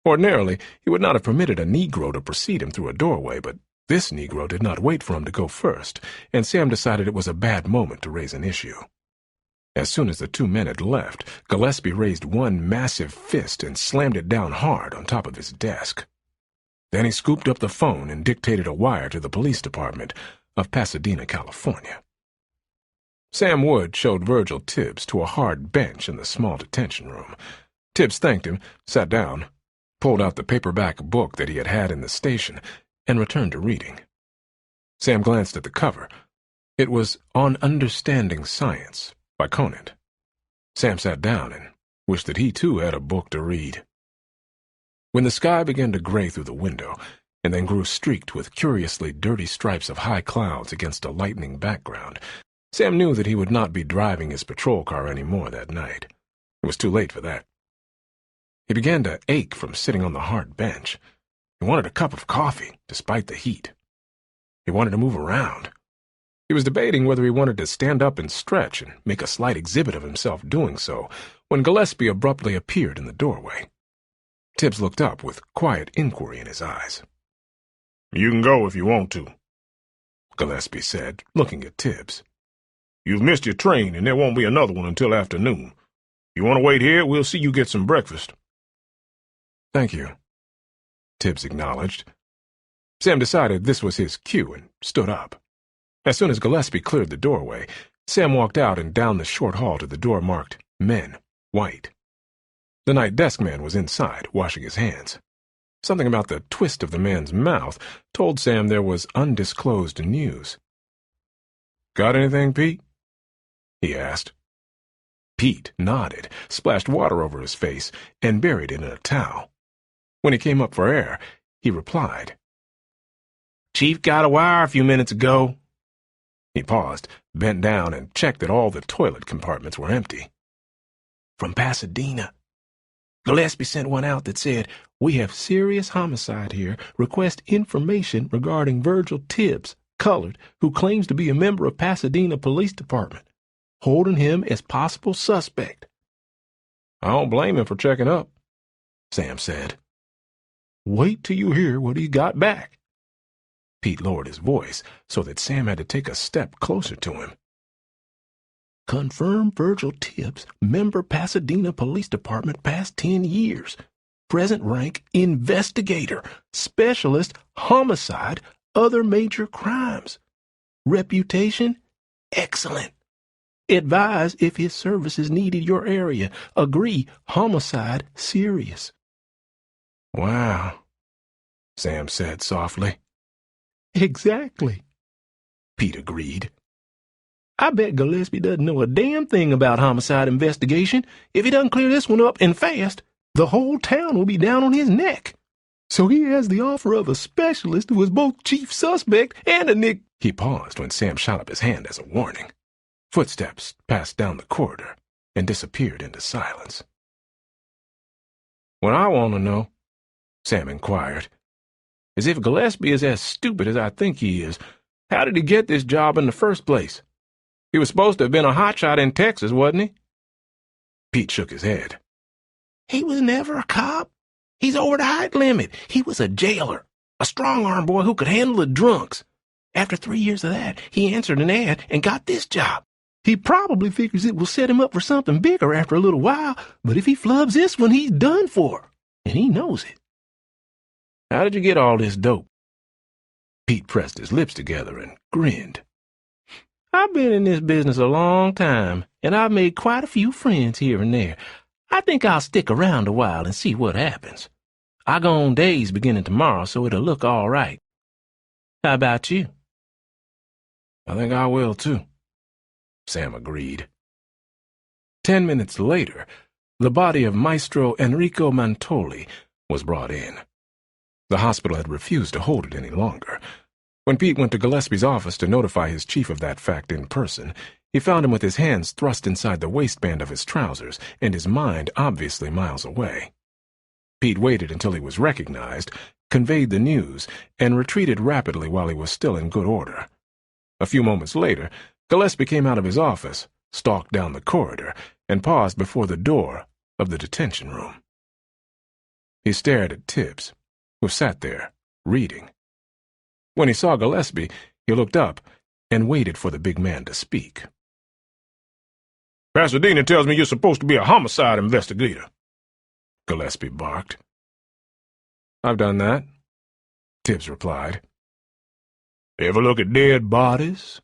Ordinarily, he would not have permitted a Negro to precede him through a doorway, but this Negro did not wait for him to go first, and Sam decided it was a bad moment to raise an issue. As soon as the two men had left, Gillespie raised one massive fist and slammed it down hard on top of his desk. Then he scooped up the phone and dictated a wire to the police department of Pasadena, California. Sam Wood showed Virgil Tibbs to a hard bench in the small detention room. Tibbs thanked him, sat down, pulled out the paperback book that he had had in the station, and returned to reading. Sam glanced at the cover. It was On Understanding Science by Conant. Sam sat down and wished that he too had a book to read. When the sky began to gray through the window, and then grew streaked with curiously dirty stripes of high clouds against a lightning background, Sam knew that he would not be driving his patrol car any more that night. It was too late for that. He began to ache from sitting on the hard bench. He wanted a cup of coffee, despite the heat. He wanted to move around. He was debating whether he wanted to stand up and stretch and make a slight exhibit of himself doing so, when Gillespie abruptly appeared in the doorway. Tibbs looked up with quiet inquiry in his eyes. "You can go if you want to," Gillespie said, looking at Tibbs. "You've missed your train, and there won't be another one until afternoon. You want to wait here? We'll see you get some breakfast." "Thank you," Tibbs acknowledged. Sam decided this was his cue and stood up. As soon as Gillespie cleared the doorway, Sam walked out and down the short hall to the door marked Men, White. The night desk man was inside, washing his hands. Something about the twist of the man's mouth told Sam there was undisclosed news. "Got anything, Pete?" he asked. Pete nodded, splashed water over his face, and buried it in a towel. When he came up for air, he replied, "Chief got a wire a few minutes ago." He paused, bent down, and checked that all the toilet compartments were empty. "From Pasadena. Gillespie sent one out that said, 'We have serious homicide here. Request information regarding Virgil Tibbs, colored, who claims to be a member of Pasadena Police Department. Holding him as possible suspect.'" "I don't blame him for checking up," Sam said. "Wait till you hear what he got back." Pete lowered his voice so that Sam had to take a step closer to him. "Confirm Virgil Tibbs, member Pasadena Police Department past 10 years. Present rank investigator, specialist, homicide, other major crimes. Reputation excellent. Advise if his service is needed your area. Agree, homicide serious." "Wow," Sam said softly. "Exactly," Pete agreed. "I bet Gillespie doesn't know a damn thing about homicide investigation. If he doesn't clear this one up and fast, the whole town will be down on his neck. So he has the offer of a specialist who is both chief suspect and a nick—" He paused when Sam shot up his hand as a warning. Footsteps passed down the corridor and disappeared into silence. "What I want to know," Sam inquired, "is if Gillespie is as stupid as I think he is, how did he get this job in the first place? He was supposed to have been a hotshot in Texas, wasn't he?" Pete shook his head. "He was never a cop. He's over the height limit. He was a jailer, a strong-arm boy who could handle the drunks. After 3 years of that, he answered an ad and got this job. He probably figures it will set him up for something bigger after a little while, but if he flubs this one, he's done for, and he knows it." How did you get all this dope?" Pete pressed his lips together and grinned. "I've been in this business a long time, and I've made quite a few friends here and there. I think I'll stick around a while and see what happens. I go on days beginning tomorrow, so it'll look all right. How about you?" "I think I will, too," Sam agreed. 10 minutes later, the body of Maestro Enrico Mantoli was brought in. The hospital had refused to hold it any longer. When Pete went to Gillespie's office to notify his chief of that fact in person, he found him with his hands thrust inside the waistband of his trousers and his mind obviously miles away. Pete waited until he was recognized, conveyed the news, and retreated rapidly while he was still in good order. A few moments later, Gillespie came out of his office, stalked down the corridor, and paused before the door of the detention room. He stared at Tibbs, who sat there, reading. When he saw Gillespie, he looked up and waited for the big man to speak. "Pasadena tells me you're supposed to be a homicide investigator," Gillespie barked. "I've done that," Tibbs replied. "Ever look at dead bodies?"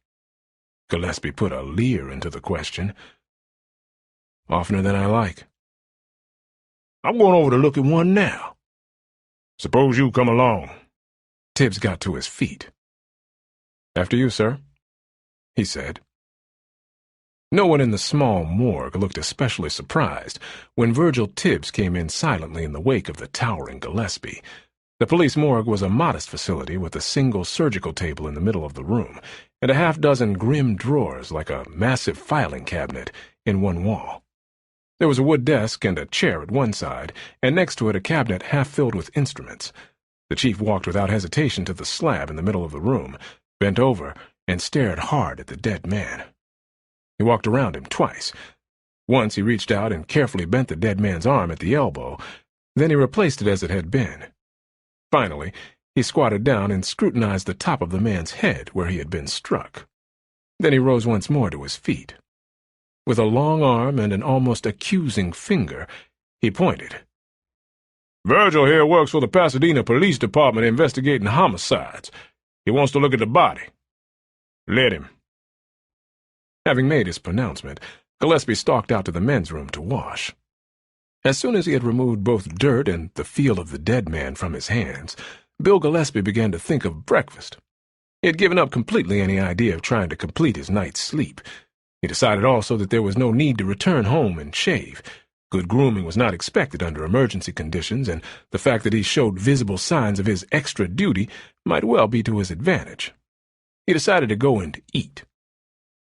Gillespie put a leer into the question. "Oftener than I like." "I'm going over to look at one now. Suppose you come along." Tibbs got to his feet. "After you, sir," he said. No one in the small morgue looked especially surprised when Virgil Tibbs came in silently in the wake of the towering Gillespie. The police morgue was a modest facility with a single surgical table in the middle of the room and a half-dozen grim drawers like a massive filing cabinet in one wall. There was a wood desk and a chair at one side, and next to it a cabinet half filled with instruments. The chief walked without hesitation to the slab in the middle of the room, bent over, and stared hard at the dead man. He walked around him twice. Once he reached out and carefully bent the dead man's arm at the elbow, then he replaced it as it had been. Finally, he squatted down and scrutinized the top of the man's head where he had been struck. Then he rose once more to his feet. With a long arm and an almost accusing finger, he pointed. "Virgil here works for the Pasadena Police Department investigating homicides. He wants to look at the body. Let him." Having made his pronouncement, Gillespie stalked out to the men's room to wash. As soon as he had removed both dirt and the feel of the dead man from his hands, Bill Gillespie began to think of breakfast. He had given up completely any idea of trying to complete his night's sleep. He decided also that there was no need to return home and shave. Good grooming was not expected under emergency conditions, and the fact that he showed visible signs of his extra duty might well be to his advantage. He decided to go and eat.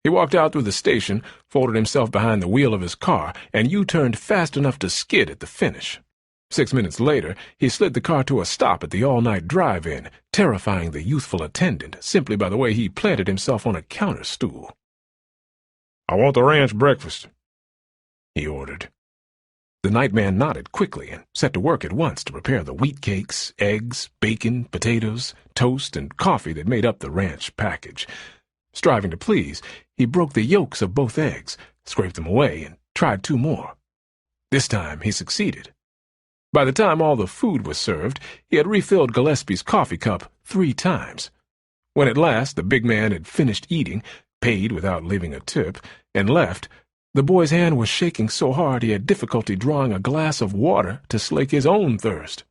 He walked out through the station, folded himself behind the wheel of his car, and U-turned fast enough to skid at the finish. 6 minutes later, he slid the car to a stop at the all-night drive-in, terrifying the youthful attendant simply by the way he planted himself on a counter stool. "I want the ranch breakfast," he ordered. The nightman nodded quickly and set to work at once to prepare the wheat cakes, eggs, bacon, potatoes, toast, and coffee that made up the ranch package. Striving to please, he broke the yolks of both eggs, scraped them away, and tried 2 more. This time he succeeded. By the time all the food was served, he had refilled Gillespie's coffee cup 3 times. When at last the big man had finished eating, paid without leaving a tip, and left, the boy's hand was shaking so hard he had difficulty drawing a glass of water to slake his own thirst.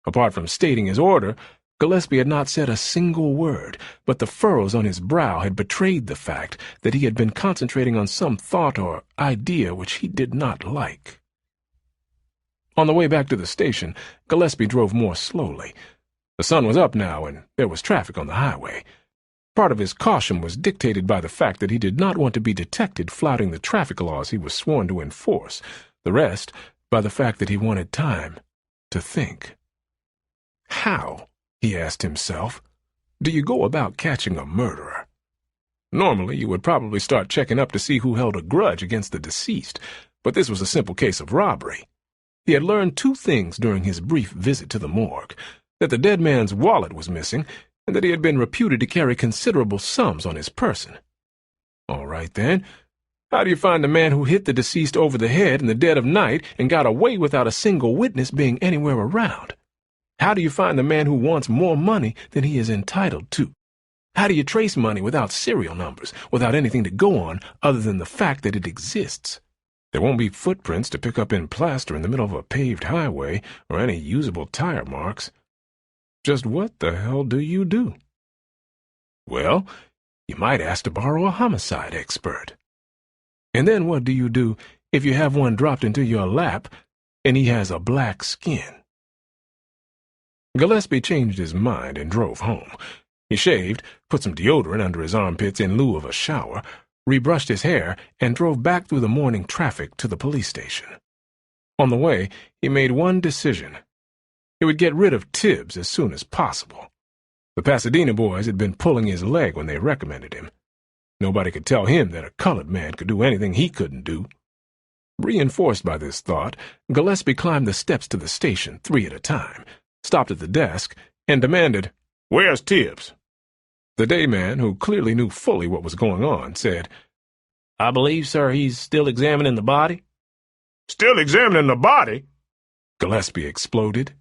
Apart from stating his order, Gillespie had not said a single word, but the furrows on his brow had betrayed the fact that he had been concentrating on some thought or idea which he did not like. On the way back to the station, Gillespie drove more slowly. The sun was up now, and there was traffic on the highway. Part of his caution was dictated by the fact that he did not want to be detected flouting the traffic laws he was sworn to enforce, the rest by the fact that he wanted time to think. How, he asked himself, do you go about catching a murderer? Normally, you would probably start checking up to see who held a grudge against the deceased, but this was a simple case of robbery. He had learned 2 things during his brief visit to the morgue, that the dead man's wallet was missing, and that he had been reputed to carry considerable sums on his person. All right, then. How do you find the man who hit the deceased over the head in the dead of night and got away without a single witness being anywhere around? How do you find the man who wants more money than he is entitled to? How do you trace money without serial numbers, without anything to go on other than the fact that it exists? There won't be footprints to pick up in plaster in the middle of a paved highway or any usable tire marks. Just what the hell do you do? Well, you might ask to borrow a homicide expert. And then what do you do if you have one dropped into your lap and he has a black skin? Gillespie changed his mind and drove home. He shaved, put some deodorant under his armpits in lieu of a shower, rebrushed his hair, and drove back through the morning traffic to the police station. On the way, he made one decision. He would get rid of Tibbs as soon as possible. The Pasadena boys had been pulling his leg when they recommended him. Nobody could tell him that a colored man could do anything he couldn't do. Reinforced by this thought, Gillespie climbed the steps to the station 3 at a time, stopped at the desk, and demanded, "Where's Tibbs?" The day man, who clearly knew fully what was going on, said, "I believe, sir, he's still examining the body." "Still examining the body?" Gillespie exploded.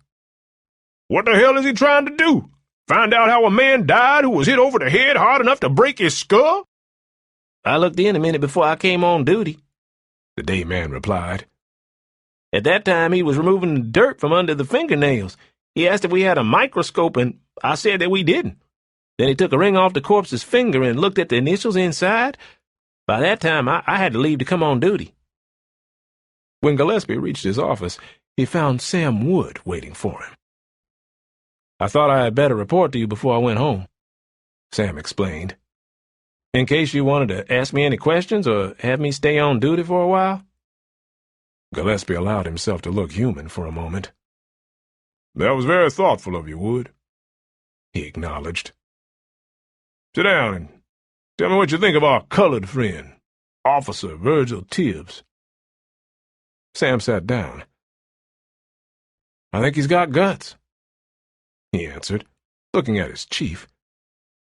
"What the hell is he trying to do? Find out how a man died who was hit over the head hard enough to break his skull?" "I looked in a minute before I came on duty," the day man replied. "At that time, he was removing the dirt from under the fingernails. He asked if we had a microscope, and I said that we didn't. Then he took a ring off the corpse's finger and looked at the initials inside. By that time, I had to leave to come on duty." When Gillespie reached his office, he found Sam Wood waiting for him. "I thought I had better report to you before I went home," Sam explained. "in case you wanted to ask me any questions or have me stay on duty for a while." Gillespie allowed himself to look human for a moment. "That was very thoughtful of you, Wood," he acknowledged. "Sit down and tell me what you think of our colored friend, Officer Virgil Tibbs." Sam sat down. "I think he's got guts," he answered, looking at his chief.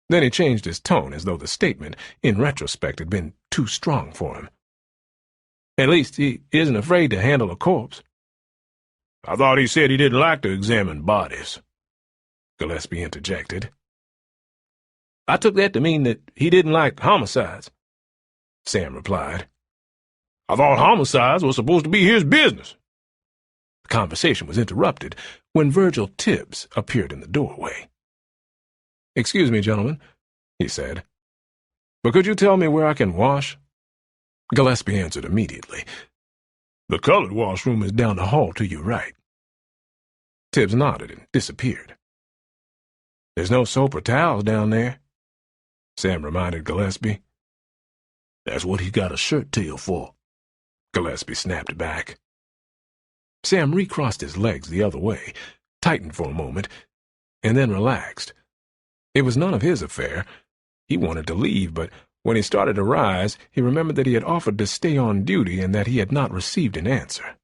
Then he changed his tone as though the statement, in retrospect, had been too strong for him. "At least he isn't afraid to handle a corpse." "I thought he said he didn't like to examine bodies," Gillespie interjected. "I took that to mean that he didn't like homicides," Sam replied. "I thought homicides were supposed to be his business." The conversation was interrupted when Virgil Tibbs appeared in the doorway. "Excuse me, gentlemen," he said, "but could you tell me where I can wash?" Gillespie answered immediately. "The colored washroom is down the hall to your right." Tibbs nodded and disappeared. "There's no soap or towels down there," Sam reminded Gillespie. "That's what he got a shirt tail for," Gillespie snapped back. Sam recrossed his legs the other way, tightened for a moment, and then relaxed. It was none of his affair. He wanted to leave, but when he started to rise, he remembered that he had offered to stay on duty and that he had not received an answer.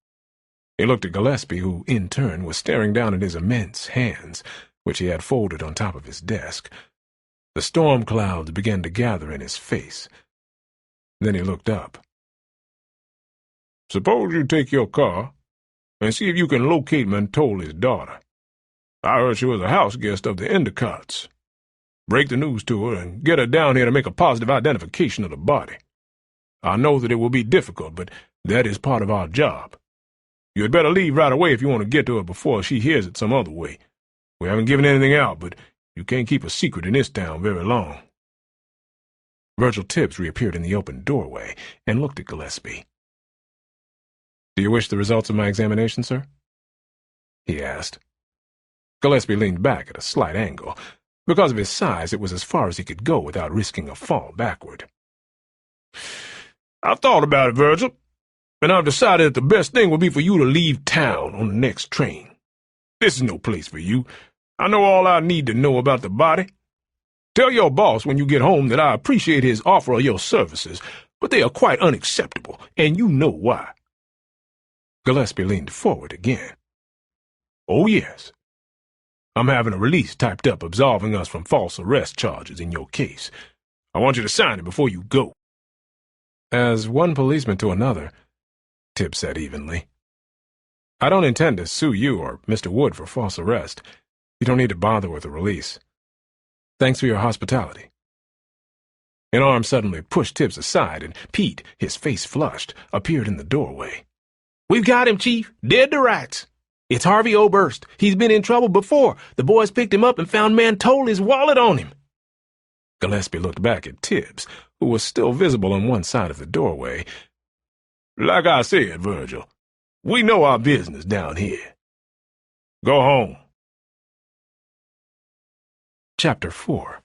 He looked at Gillespie, who, in turn, was staring down at his immense hands, which he had folded on top of his desk. The storm clouds began to gather in his face. Then he looked up. "Suppose you take your car and see if you can locate Mentoli's daughter. I heard she was a house guest of the Endicotts. Break the news to her and get her down here to make a positive identification of the body. I know that it will be difficult, but that is part of our job. You had better leave right away if you want to get to her before she hears it some other way. We haven't given anything out, but you can't keep a secret in this town very long." Virgil Tibbs reappeared in the open doorway and looked at Gillespie. "Do you wish the results of my examination, sir?" he asked. Gillespie leaned back at a slight angle. Because of his size, it was as far as he could go without risking a fall backward. "I've thought about it, Virgil, and I've decided that the best thing would be for you to leave town on the next train. This is no place for you. I know all I need to know about the body. Tell your boss when you get home that I appreciate his offer of your services, but they are quite unacceptable, and you know why." Gillespie leaned forward again. "Oh, yes. I'm having a release typed up absolving us from false arrest charges in your case. I want you to sign it before you go." "As one policeman to another," Tibbs said evenly. I don't intend to sue you or Mr. Wood for false arrest. You don't need to bother with a release. Thanks for your hospitality. An arm suddenly pushed Tibbs aside, and Pete, his face flushed, appeared in the doorway. We've got him, Chief. Dead to rights. It's Harvey Oberst. He's been in trouble before. The boys picked him up and found Mantoli's wallet on him. Gillespie looked back at Tibbs, who was still visible on one side of the doorway. Like I said, Virgil, we know our business down here. Go home. Chapter 4.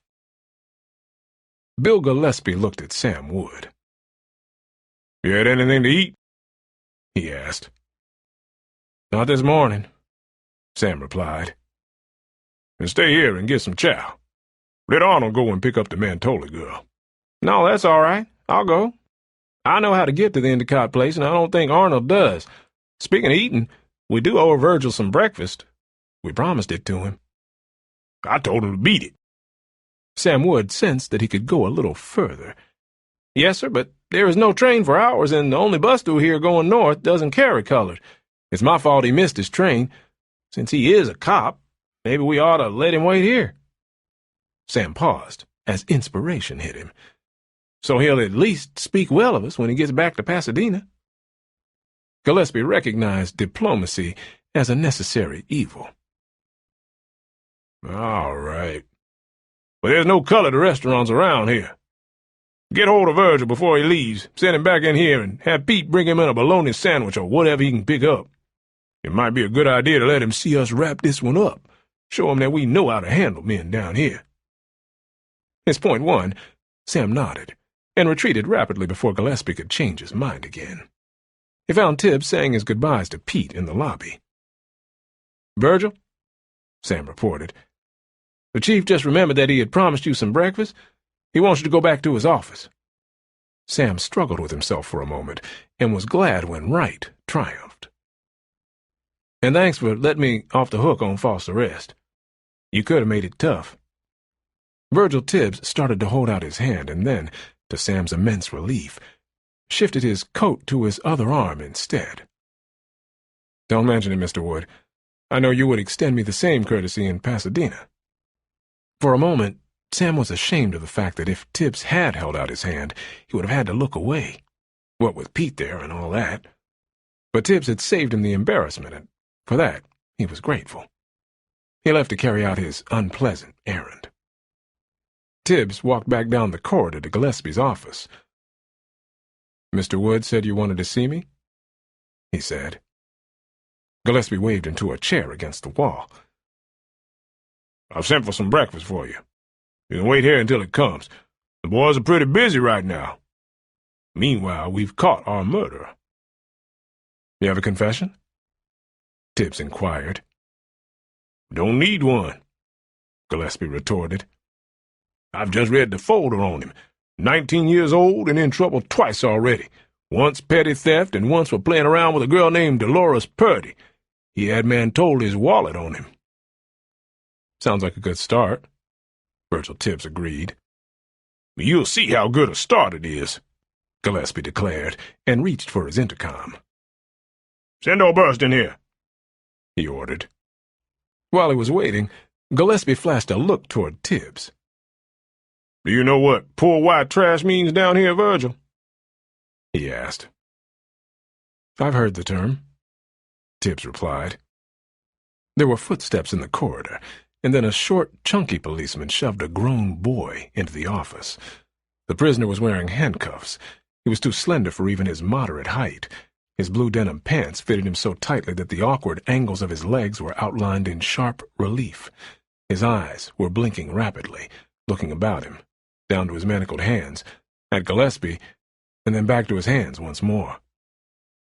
Bill Gillespie looked at Sam Wood. You had anything to eat? He asked. Not this morning, Sam replied. And stay here and get some chow. Let Arnold go and pick up the Mantoli girl. No, that's all right. I'll go. I know how to get to the Endicott place, and I don't think Arnold does. Speaking of eating, we do owe Virgil some breakfast. We promised it to him. I told him to beat it. Sam Wood sensed that he could go a little further. Yes, sir, but there is no train for hours, and the only bus through here going north doesn't carry colored. It's my fault he missed his train. Since he is a cop, maybe we ought to let him wait here. Sam paused as inspiration hit him. So he'll at least speak well of us when he gets back to Pasadena. Gillespie recognized diplomacy as a necessary evil. All right. But there's no colored restaurants around here. Get hold of Virgil before he leaves, send him back in here, and have Pete bring him in a bologna sandwich or whatever he can pick up. It might be a good idea to let him see us wrap this one up, show him that we know how to handle men down here. His point won, Sam nodded, and retreated rapidly before Gillespie could change his mind again. He found Tibbs saying his goodbyes to Pete in the lobby. Virgil, Sam reported, the chief just remembered that he had promised you some breakfast. He wants you to go back to his office. Sam struggled with himself for a moment, and was glad when right triumphed. And thanks for letting me off the hook on false arrest. You could have made it tough. Virgil Tibbs started to hold out his hand and then, to Sam's immense relief, shifted his coat to his other arm instead. Don't mention it, Mr. Wood. I know you would extend me the same courtesy in Pasadena. For a moment, Sam was ashamed of the fact that if Tibbs had held out his hand, he would have had to look away, what with Pete there and all that. But Tibbs had saved him the embarrassment, and for that he was grateful. He left to carry out his unpleasant errand. Tibbs walked back down the corridor to Gillespie's office. "Mr. Wood said you wanted to see me?" he said. Gillespie waved into a chair against the wall. "I've sent for some breakfast for you. You can wait here until it comes. The boys are pretty busy right now. Meanwhile, we've caught our murderer." "You have a confession?" Tibbs inquired. "Don't need one," Gillespie retorted. "I've just read the folder on him. 19 years old and in trouble twice already. Once petty theft and once for playing around with a girl named Dolores Purdy. He had Mantoli's wallet on him." "Sounds like a good start," Virgil Tibbs agreed. "You'll see how good a start it is," Gillespie declared, and reached for his intercom. "Send Oberst in here," he ordered. While he was waiting, Gillespie flashed a look toward Tibbs. "Do you know what poor white trash means down here, Virgil?" he asked. "I've heard the term," Tibbs replied. There were footsteps in the corridor, and then a short, chunky policeman shoved a grown boy into the office. The prisoner was wearing handcuffs. He was too slender for even his moderate height. His blue denim pants fitted him so tightly that the awkward angles of his legs were outlined in sharp relief. His eyes were blinking rapidly, looking about him, down to his manacled hands, at Gillespie, and then back to his hands once more.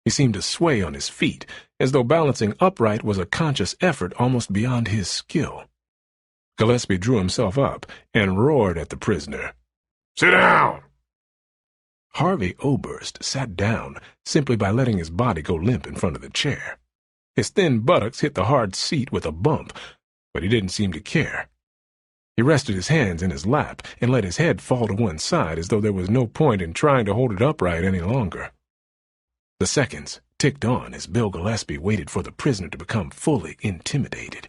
He seemed to sway on his feet, as though balancing upright was a conscious effort almost beyond his skill. Gillespie drew himself up and roared at the prisoner. "Sit down!" Harvey Oberst sat down simply by letting his body go limp in front of the chair. His thin buttocks hit the hard seat with a bump, but he didn't seem to care. He rested his hands in his lap and let his head fall to one side as though there was no point in trying to hold it upright any longer. The seconds ticked on as Bill Gillespie waited for the prisoner to become fully intimidated.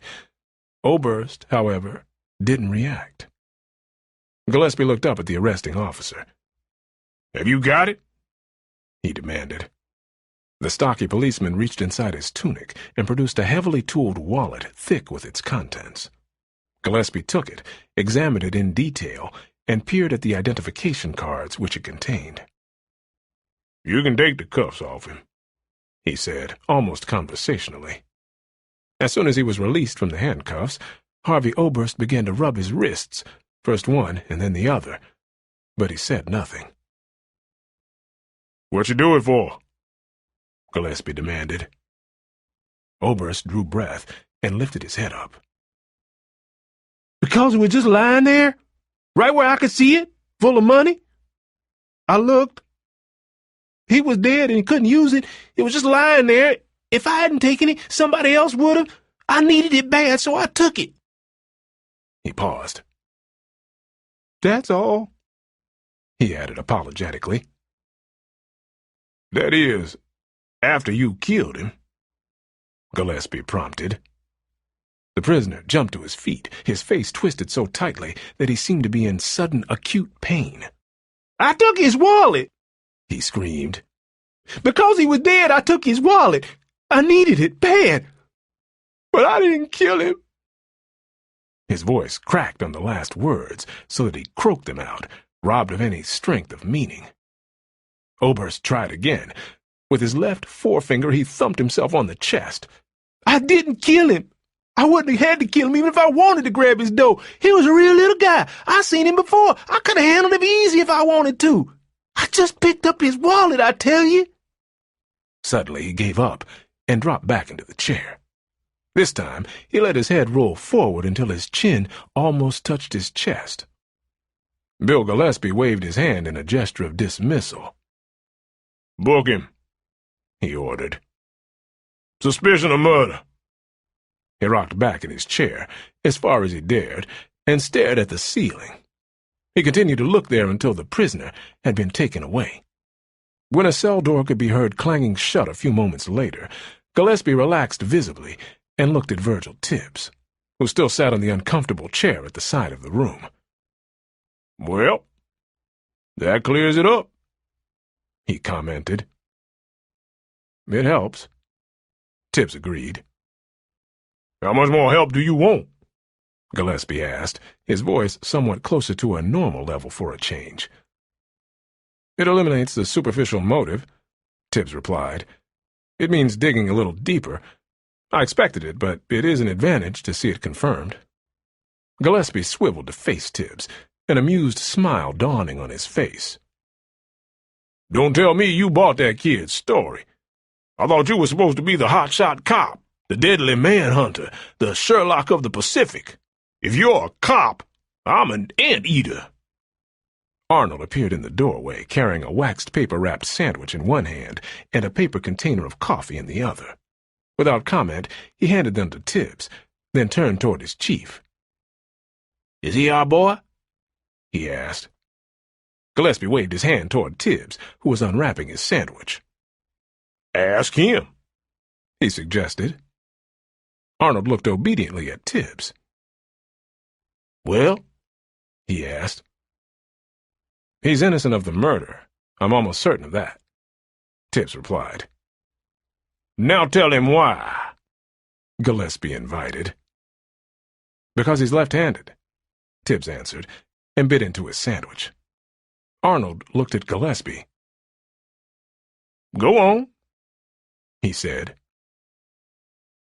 Oberst, however, didn't react. Gillespie looked up at the arresting officer. "Have you got it?" he demanded. The stocky policeman reached inside his tunic and produced a heavily tooled wallet thick with its contents. Gillespie took it, examined it in detail, and peered at the identification cards which it contained. "You can take the cuffs off him," he said, almost conversationally. As soon as he was released from the handcuffs, Harvey Oberst began to rub his wrists, first one and then the other, but he said nothing. "What you do it for?" Gillespie demanded. Oberst drew breath and lifted his head up. "Because he was just lying there, right where I could see it, full of money. I looked. He was dead and he couldn't use it. It was just lying there. If I hadn't taken it, somebody else would have. I needed it bad, so I took it." He paused. "That's all," he added apologetically. "That is, after you killed him," Gillespie prompted. The prisoner jumped to his feet, his face twisted so tightly that he seemed to be in sudden acute pain. "I took his wallet," he screamed. "Because he was dead, I took his wallet. I needed it bad. But I didn't kill him." His voice cracked on the last words so that he croaked them out, robbed of any strength of meaning. Oberst tried again. With his left forefinger, he thumped himself on the chest. "I didn't kill him. I wouldn't have had to kill him even if I wanted to grab his dough. He was a real little guy. I seen him before. I could have handled him easy if I wanted to. I just picked up his wallet, I tell you." Suddenly he gave up and dropped back into the chair. This time he let his head roll forward until his chin almost touched his chest. Bill Gillespie waved his hand in a gesture of dismissal. "Book him," he ordered. "Suspicion of murder." He rocked back in his chair, as far as he dared, and stared at the ceiling. He continued to look there until the prisoner had been taken away. When a cell door could be heard clanging shut a few moments later, Gillespie relaxed visibly and looked at Virgil Tibbs, who still sat on the uncomfortable chair at the side of the room. "Well, that clears it up," he commented. "It helps," Tibbs agreed. "How much more help do you want?" Gillespie asked, his voice somewhat closer to a normal level for a change. "It eliminates the superficial motive," Tibbs replied. "It means digging a little deeper. I expected it, but it is an advantage to see it confirmed." Gillespie swiveled to face Tibbs, an amused smile dawning on his face. "Don't tell me you bought that kid's story. I thought you were supposed to be the hotshot cop, the deadly manhunter, the Sherlock of the Pacific. If you're a cop, I'm an anteater." Arnold appeared in the doorway, carrying a waxed paper-wrapped sandwich in one hand and a paper container of coffee in the other. Without comment, he handed them to Tibbs, then turned toward his chief. "Is he our boy?" he asked. Gillespie waved his hand toward Tibbs, who was unwrapping his sandwich. "Ask him," he suggested. Arnold looked obediently at Tibbs. "Well?" he asked. "He's innocent of the murder. I'm almost certain of that," Tibbs replied. "Now tell him why," Gillespie invited. "Because he's left-handed," Tibbs answered, and bit into his sandwich. Arnold looked at Gillespie. "Go on," he said.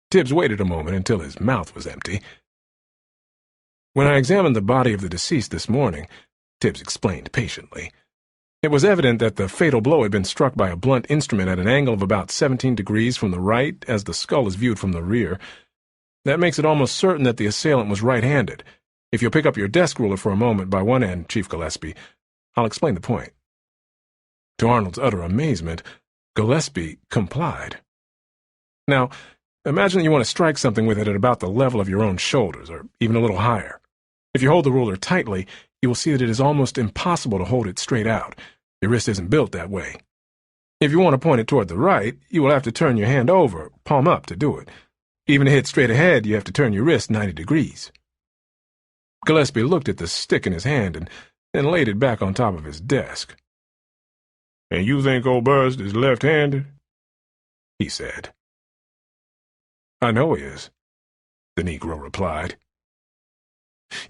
Tibbs waited a moment until his mouth was empty. "When I examined the body of the deceased this morning," Tibbs explained patiently, "it was evident that the fatal blow had been struck by a blunt instrument at an angle of about 17 degrees from the right as the skull is viewed from the rear. That makes it almost certain that the assailant was right-handed. If you'll pick up your desk ruler for a moment by one end, Chief Gillespie, I'll explain the point." To Arnold's utter amazement, Gillespie complied. "Now, imagine that you want to strike something with it at about the level of your own shoulders, or even a little higher. If you hold the ruler tightly, you will see that it is almost impossible to hold it straight out. Your wrist isn't built that way. If you want to point it toward the right, you will have to turn your hand over, palm up, to do it. Even to hit straight ahead, you have to turn your wrist 90 degrees. Gillespie looked at the stick in his hand and then laid it back on top of his desk. "And you think old Burst is left-handed?" he said. "I know he is," the Negro replied.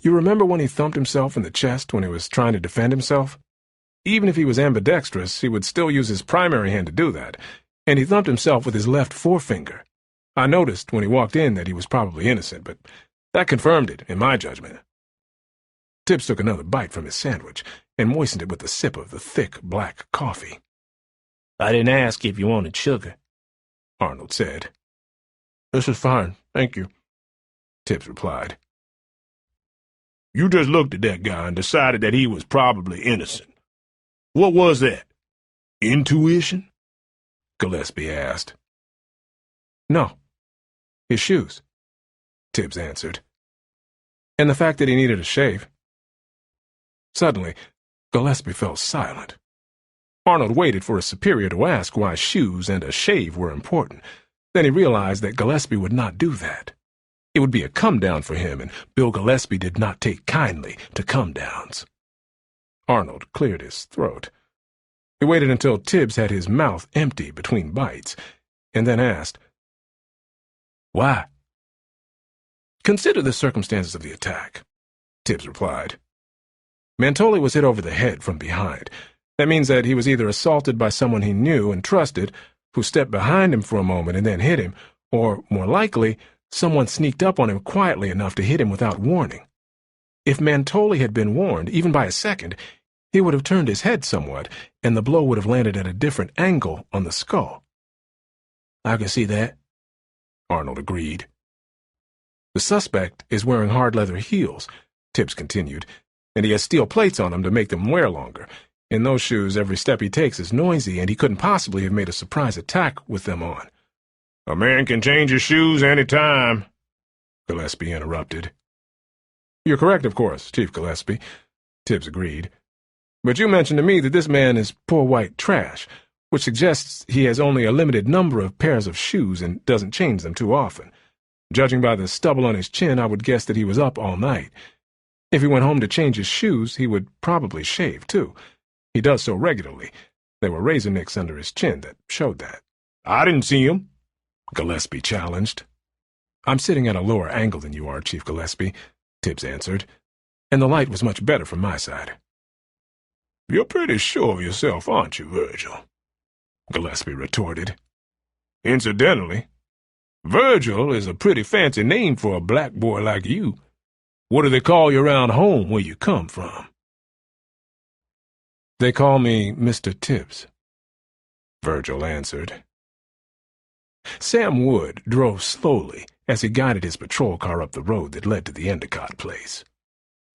"You remember when he thumped himself in the chest when he was trying to defend himself? Even if he was ambidextrous, he would still use his primary hand to do that, and he thumped himself with his left forefinger. I noticed when he walked in that he was probably innocent, but that confirmed it, in my judgment." Tibbs took another bite from his sandwich and moistened it with a sip of the thick, black coffee. "I didn't ask if you wanted sugar," Arnold said. "This is fine, thank you," Tibbs replied. "You just looked at that guy and decided that he was probably innocent. What was that? Intuition?" Gillespie asked. "No, his shoes," Tibbs answered. "And the fact that he needed a shave." Suddenly, Gillespie fell silent. Arnold waited for his superior to ask why shoes and a shave were important. Then he realized that Gillespie would not do that. It would be a come-down for him, and Bill Gillespie did not take kindly to come-downs. Arnold cleared his throat. He waited until Tibbs had his mouth empty between bites, and then asked, "Why?" "Consider the circumstances of the attack," Tibbs replied. "Mantoli was hit over the head from behind. That means that he was either assaulted by someone he knew and trusted, who stepped behind him for a moment and then hit him, or, more likely, someone sneaked up on him quietly enough to hit him without warning. If Mantoli had been warned, even by a second, he would have turned his head somewhat, and the blow would have landed at a different angle on the skull." "I can see that," Arnold agreed. "The suspect is wearing hard leather heels," Tibbs continued, "and he has steel plates on them to make them wear longer. In those shoes, every step he takes is noisy, and he couldn't possibly have made a surprise attack with them on." "A man can change his shoes any time," Gillespie interrupted. "You're correct, of course, Chief Gillespie," Tibbs agreed. "But you mentioned to me that this man is poor white trash, which suggests he has only a limited number of pairs of shoes and doesn't change them too often. Judging by the stubble on his chin, I would guess that he was up all night. If he went home to change his shoes, he would probably shave, too. He does so regularly. There were razor nicks under his chin that showed that." "I didn't see him," Gillespie challenged. "I'm sitting at a lower angle than you are, Chief Gillespie," Tibbs answered, "and the light was much better from my side." "You're pretty sure of yourself, aren't you, Virgil?" Gillespie retorted. "Incidentally, Virgil is a pretty fancy name for a black boy like you. What do they call you around home where you come from?" "They call me Mr. Tibbs," Virgil answered. Sam Wood drove slowly as he guided his patrol car up the road that led to the Endicott place.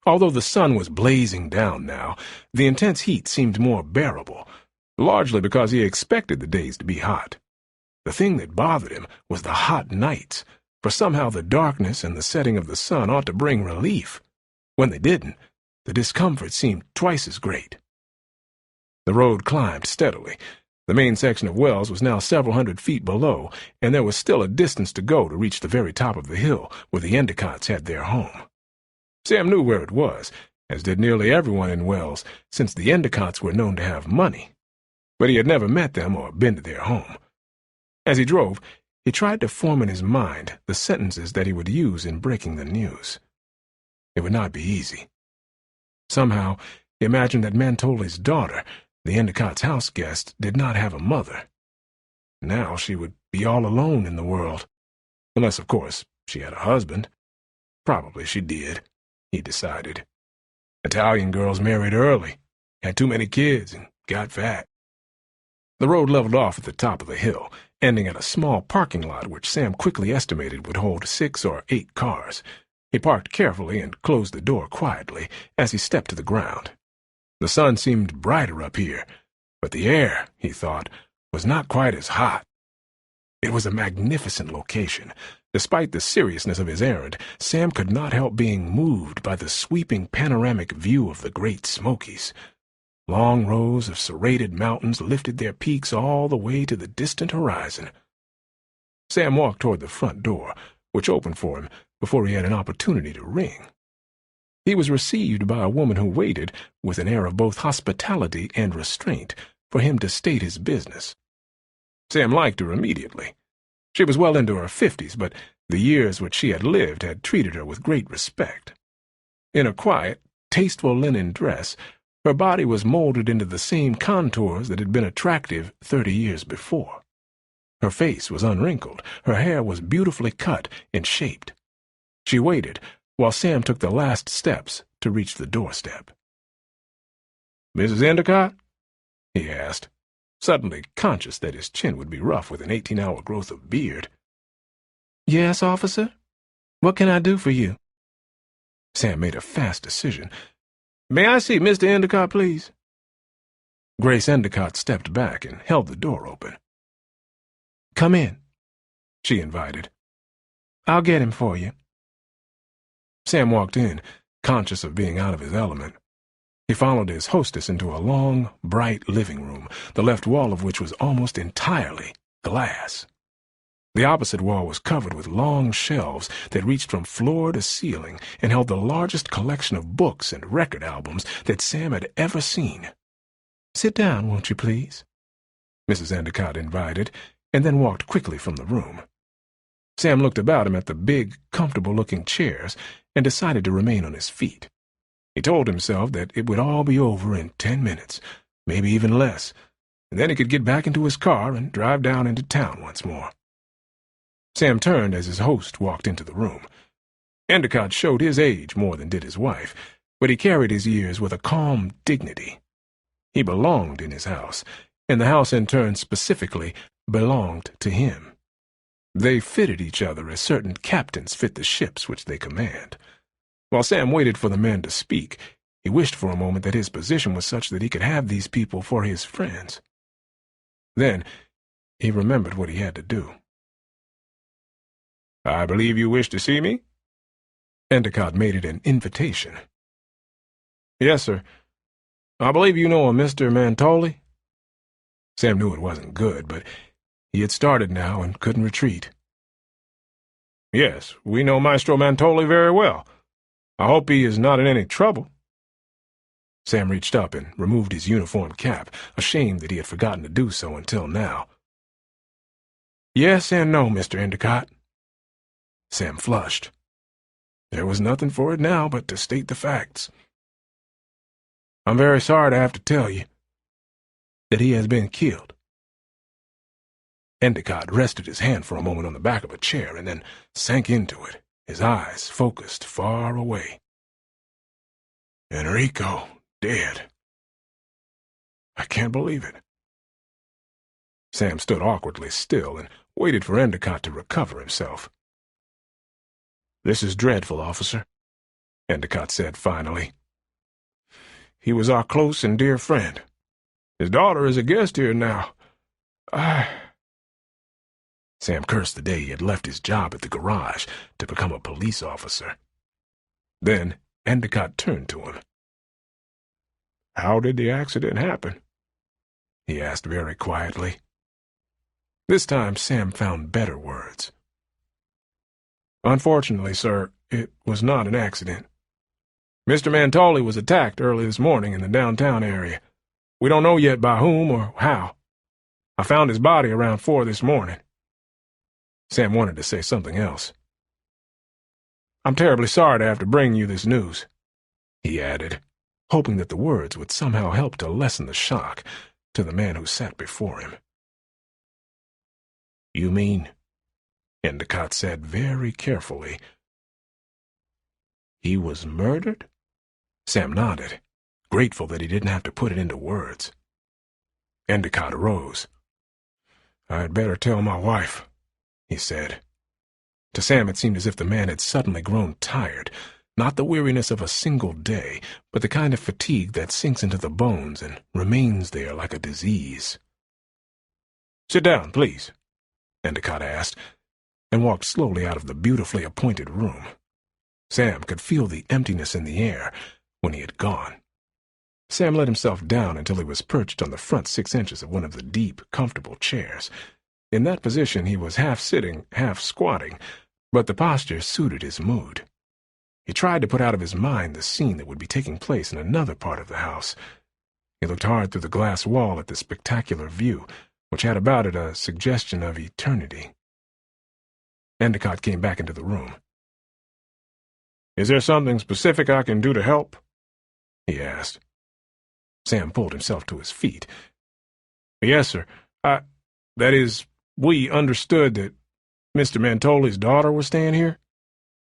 Although the sun was blazing down now, the intense heat seemed more bearable, largely because he expected the days to be hot. The thing that bothered him was the hot nights, for somehow the darkness and the setting of the sun ought to bring relief. When they didn't, the discomfort seemed twice as great. The road climbed steadily. The main section of Wells was now several hundred feet below, and there was still a distance to go to reach the very top of the hill where the Endicotts had their home. Sam knew where it was, as did nearly everyone in Wells, since the Endicotts were known to have money. But he had never met them or been to their home. As he drove, he tried to form in his mind the sentences that he would use in breaking the news. It would not be easy. Somehow, he imagined that Mantoli's daughter, the Endicott's house guest, did not have a mother. Now she would be all alone in the world. Unless, of course, she had a husband. Probably she did, he decided. Italian girls married early, had too many kids, and got fat. The road leveled off at the top of the hill, ending at a small parking lot which Sam quickly estimated would hold 6 or 8 cars. He parked carefully and closed the door quietly as he stepped to the ground. The sun seemed brighter up here, but the air, he thought, was not quite as hot. It was a magnificent location. Despite the seriousness of his errand, Sam could not help being moved by the sweeping panoramic view of the Great Smokies. Long rows of serrated mountains lifted their peaks all the way to the distant horizon. Sam walked toward the front door, which opened for him before he had an opportunity to ring. He was received by a woman who waited, with an air of both hospitality and restraint, for him to state his business. Sam liked her immediately. She was well into her 50s, but the years which she had lived had treated her with great respect. In a quiet, tasteful linen dress, her body was molded into the same contours that had been attractive 30 years before. Her face was unwrinkled, her hair was beautifully cut and shaped. She waited, while Sam took the last steps to reach the doorstep. "Mrs. Endicott?" he asked, suddenly conscious that his chin would be rough with an 18-hour growth of beard. "Yes, officer? What can I do for you?" Sam made a fast decision. "May I see Mr. Endicott, please?" Grace Endicott stepped back and held the door open. "Come in," she invited. "I'll get him for you." Sam walked in, conscious of being out of his element. He followed his hostess into a long, bright living room, the left wall of which was almost entirely glass. The opposite wall was covered with long shelves that reached from floor to ceiling and held the largest collection of books and record albums that Sam had ever seen. "Sit down, won't you, please?" Mrs. Endicott invited, and then walked quickly from the room. Sam looked about him at the big, comfortable-looking chairs and decided to remain on his feet. He told himself that it would all be over in 10 minutes, maybe even less, and then he could get back into his car and drive down into town once more. Sam turned as his host walked into the room. Endicott showed his age more than did his wife, but he carried his years with a calm dignity. He belonged in his house, and the house in turn specifically belonged to him. They fitted each other as certain captains fit the ships which they command. While Sam waited for the men to speak, he wished for a moment that his position was such that he could have these people for his friends. Then he remembered what he had to do. "I believe you wish to see me?" Endicott made it an invitation. "Yes, sir. I believe you know a Mr. Mantoli?" Sam knew it wasn't good, but he had started now and couldn't retreat. "Yes, we know Maestro Mantoli very well. I hope he is not in any trouble." Sam reached up and removed his uniform cap, ashamed that he had forgotten to do so until now. "Yes and no, Mr. Endicott." Sam flushed. There was nothing for it now but to state the facts. "I'm very sorry to have to tell you that he has been killed." Endicott rested his hand for a moment on the back of a chair and then sank into it, his eyes focused far away. "Enrico, dead. I can't believe it." Sam stood awkwardly still and waited for Endicott to recover himself. "This is dreadful, officer," Endicott said finally. "He was our close and dear friend. His daughter is a guest here now. Sam cursed the day he had left his job at the garage to become a police officer. Then Endicott turned to him. "How did the accident happen?" he asked very quietly. This time Sam found better words. "Unfortunately, sir, it was not an accident. Mr. Mantoli was attacked early this morning in the downtown area. We don't know yet by whom or how. I found his body around 4 this morning." Sam wanted to say something else. "I'm terribly sorry to have to bring you this news," he added, hoping that the words would somehow help to lessen the shock to the man who sat before him. "You mean," Endicott said very carefully, "he was murdered?" Sam nodded, grateful that he didn't have to put it into words. Endicott arose. "I'd better tell my wife," he said. To Sam it seemed as if the man had suddenly grown tired, not the weariness of a single day, but the kind of fatigue that sinks into the bones and remains there like a disease. "Sit down, please," Endicott asked, and walked slowly out of the beautifully appointed room. Sam could feel the emptiness in the air when he had gone. Sam let himself down until he was perched on the front 6 inches of one of the deep, comfortable chairs. In that position he was half sitting, half squatting, but the posture suited his mood. He tried to put out of his mind the scene that would be taking place in another part of the house. He looked hard through the glass wall at the spectacular view, which had about it a suggestion of eternity. Endicott came back into the room. "Is there something specific I can do to help?" he asked. Sam pulled himself to his feet. "Yes, sir. That is, we understood that Mr. Mantoli's daughter was staying here.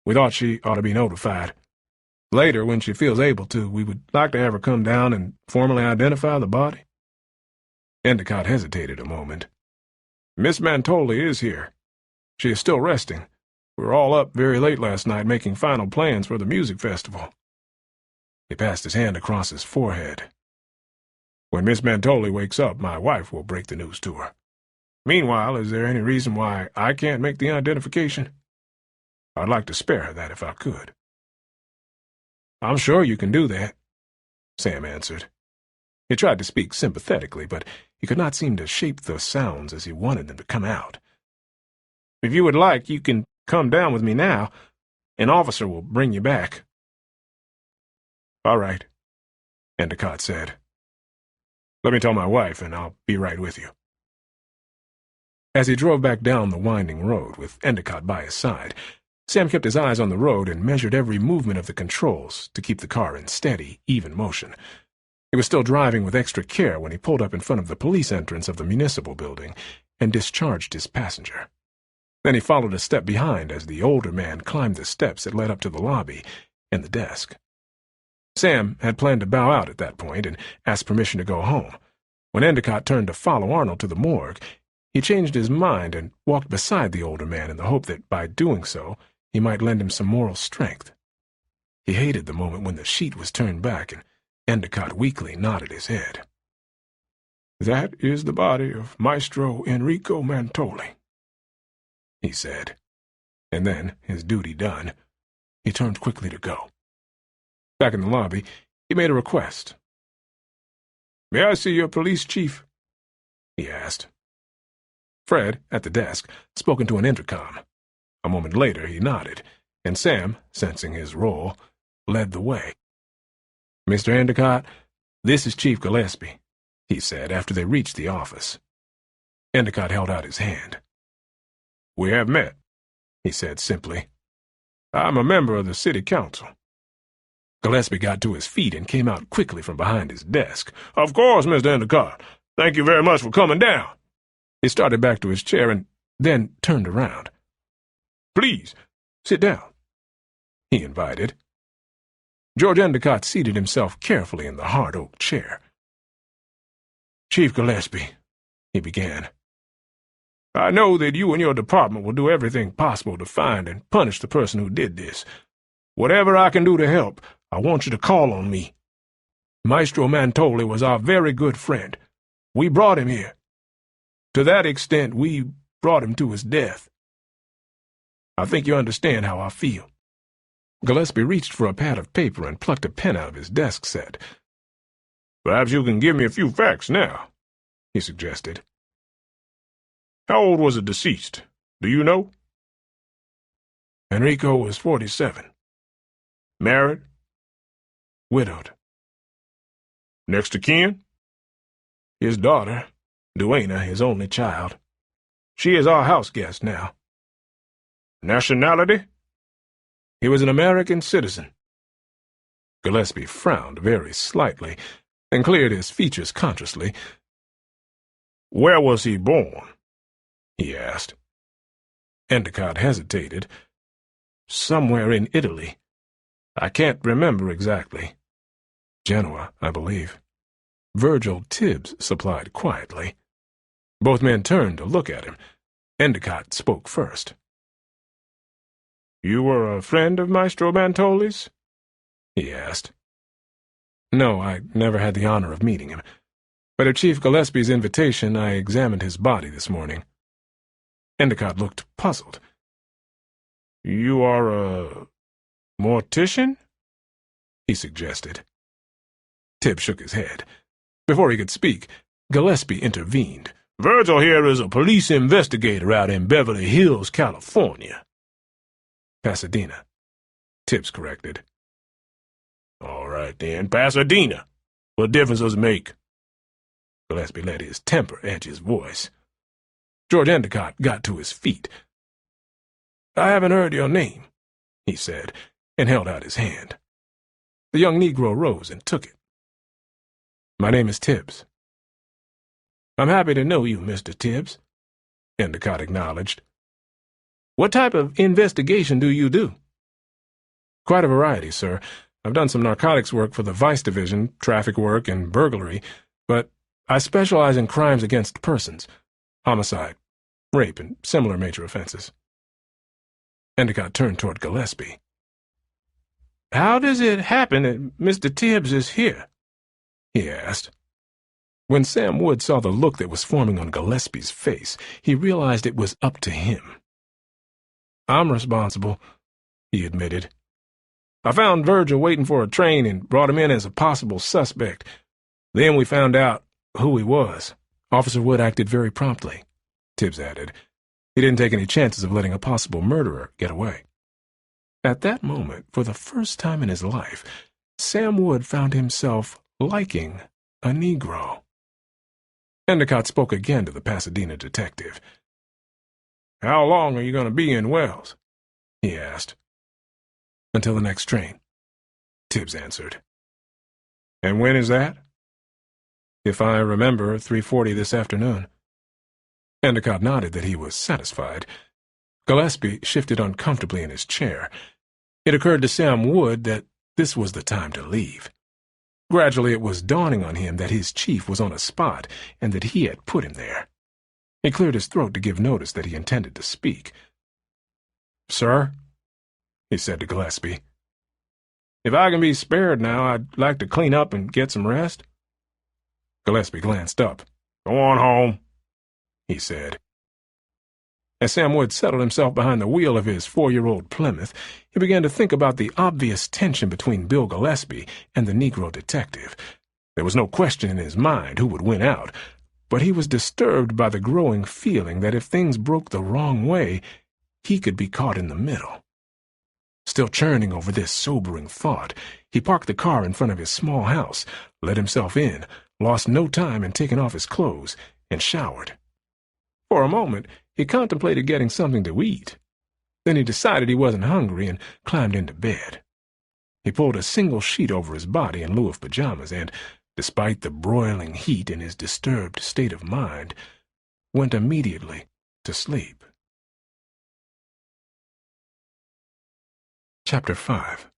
We thought she ought to be notified. Later, when she feels able to, we would like to have her come down and formally identify the body." Endicott hesitated a moment. "Miss Mantoli is here. She is still resting. We were all up very late last night making final plans for the music festival." He passed his hand across his forehead. "When Miss Mantoli wakes up, my wife will break the news to her. Meanwhile, is there any reason why I can't make the identification? I'd like to spare her that if I could." "I'm sure you can do that," Sam answered. He tried to speak sympathetically, but he could not seem to shape the sounds as he wanted them to come out. "If you would like, you can come down with me now. An officer will bring you back." "All right," Endicott said. "Let me tell my wife, and I'll be right with you." As he drove back down the winding road, with Endicott by his side, Sam kept his eyes on the road and measured every movement of the controls to keep the car in steady, even motion. He was still driving with extra care when he pulled up in front of the police entrance of the municipal building and discharged his passenger. Then he followed a step behind as the older man climbed the steps that led up to the lobby and the desk. Sam had planned to bow out at that point and ask permission to go home. When Endicott turned to follow Arnold to the morgue, he changed his mind and walked beside the older man in the hope that by doing so he might lend him some moral strength. He hated the moment when the sheet was turned back and Endicott weakly nodded his head. "That is the body of Maestro Enrico Mantoli," he said, and then, his duty done, he turned quickly to go. Back in the lobby, he made a request. "May I see your police chief?" he asked. Fred, at the desk, spoke into an intercom. A moment later he nodded, and Sam, sensing his role, led the way. "Mr. Endicott, this is Chief Gillespie," he said after they reached the office. Endicott held out his hand. "We have met," he said simply. "I'm a member of the city council." Gillespie got to his feet and came out quickly from behind his desk. "Of course, Mr. Endicott. Thank you very much for coming down." He started back to his chair and then turned around. "Please, sit down," he invited. George Endicott seated himself carefully in the hard oak chair. "Chief Gillespie," he began, "I know that you and your department will do everything possible to find and punish the person who did this. Whatever I can do to help, I want you to call on me. Maestro Mantoli was our very good friend. We brought him here. To that extent, we brought him to his death. I think you understand how I feel." Gillespie reached for a pad of paper and plucked a pen out of his desk set. "Perhaps you can give me a few facts now," he suggested. "How old was the deceased? Do you know?" "Enrico was 47. Married?" "Widowed." "Next to kin?" "His daughter, Duana, his only child. She is our house guest now." "Nationality?" "He was an American citizen." Gillespie frowned very slightly and cleared his features consciously. "Where was he born?" he asked. Endicott hesitated. "Somewhere in Italy. I can't remember exactly. Genoa, I believe." Virgil Tibbs supplied quietly. Both men turned to look at him. Endicott spoke first. "You were a friend of Maestro Mantoli's?" he asked. "No, I never had the honor of meeting him. But at Chief Gillespie's invitation, I examined his body this morning." Endicott looked puzzled. "You are a mortician?" he suggested. Tibbs shook his head. Before he could speak, Gillespie intervened. Virgil here is a police investigator out in Beverly Hills, California. Pasadena, Tibbs corrected. All right, then, Pasadena. What difference does it make? Gillespie let his temper edge his voice. George Endicott got to his feet. "I haven't heard your name," he said, and held out his hand. The young Negro rose and took it. "My name is Tibbs." "I'm happy to know you, Mr. Tibbs," Endicott acknowledged. "What type of investigation do you do?" "Quite a variety, sir. I've done some narcotics work for the Vice Division, traffic work, and burglary, but I specialize in crimes against persons, homicide, rape, and similar major offenses." Endicott turned toward Gillespie. "How does it happen that Mr. Tibbs is here?" he asked. When Sam Wood saw the look that was forming on Gillespie's face, he realized it was up to him. "I'm responsible," he admitted. "I found Virgil waiting for a train and brought him in as a possible suspect. Then we found out who he was." Officer Wood acted very promptly, Tibbs added. He didn't take any chances of letting a possible murderer get away. At that moment, for the first time in his life, Sam Wood found himself liking a Negro. Endicott spoke again to the Pasadena detective. "How long are you going to be in Wells?" he asked. "Until the next train," Tibbs answered. "And when is that?" "If I remember, 3:40 this afternoon." Endicott nodded that he was satisfied. Gillespie shifted uncomfortably in his chair. It occurred to Sam Wood that this was the time to leave. Gradually it was dawning on him that his chief was on a spot and that he had put him there. He cleared his throat to give notice that he intended to speak. "Sir," he said to Gillespie, "if I can be spared now, I'd like to clean up and get some rest." Gillespie glanced up. "Go on home," he said. As Sam Wood settled himself behind the wheel of his 4-year-old Plymouth, he began to think about the obvious tension between Bill Gillespie and the Negro detective. There was no question in his mind who would win out, but he was disturbed by the growing feeling that if things broke the wrong way, he could be caught in the middle. Still churning over this sobering thought, he parked the car in front of his small house, let himself in, lost no time in taking off his clothes, and showered. For a moment, he contemplated getting something to eat. Then he decided he wasn't hungry and climbed into bed. He pulled a single sheet over his body in lieu of pajamas and, despite the broiling heat in his disturbed state of mind, went immediately to sleep. Chapter 5.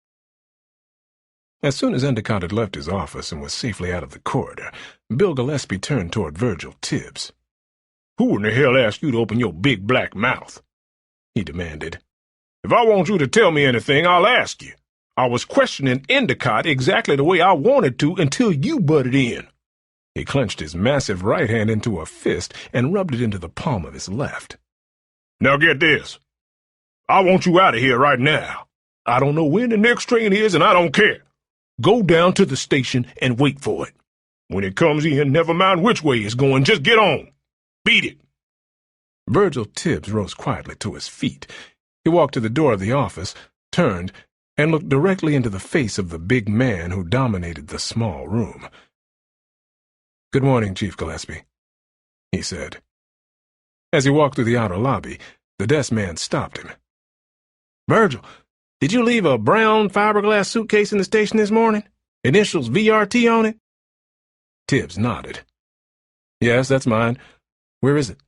As soon as Endicott had left his office and was safely out of the corridor, Bill Gillespie turned toward Virgil Tibbs. "Who in the hell asked you to open your big black mouth?" he demanded. "If I want you to tell me anything, I'll ask you. I was questioning Endicott exactly the way I wanted to until you butted in." He clenched his massive right hand into a fist and rubbed it into the palm of his left. "Now get this. I want you out of here right now. I don't know when the next train is, and I don't care. Go down to the station and wait for it. When it comes in, never mind which way it's going, just get on. Beat it." Virgil Tibbs rose quietly to his feet. He walked to the door of the office, turned, and looked directly into the face of the big man who dominated the small room. "Good morning, Chief Gillespie," he said. As he walked through the outer lobby, the desk man stopped him. "Virgil, did you leave a brown fiberglass suitcase in the station this morning? Initials VRT on it?" Tibbs nodded. "Yes, that's mine. Where is it?"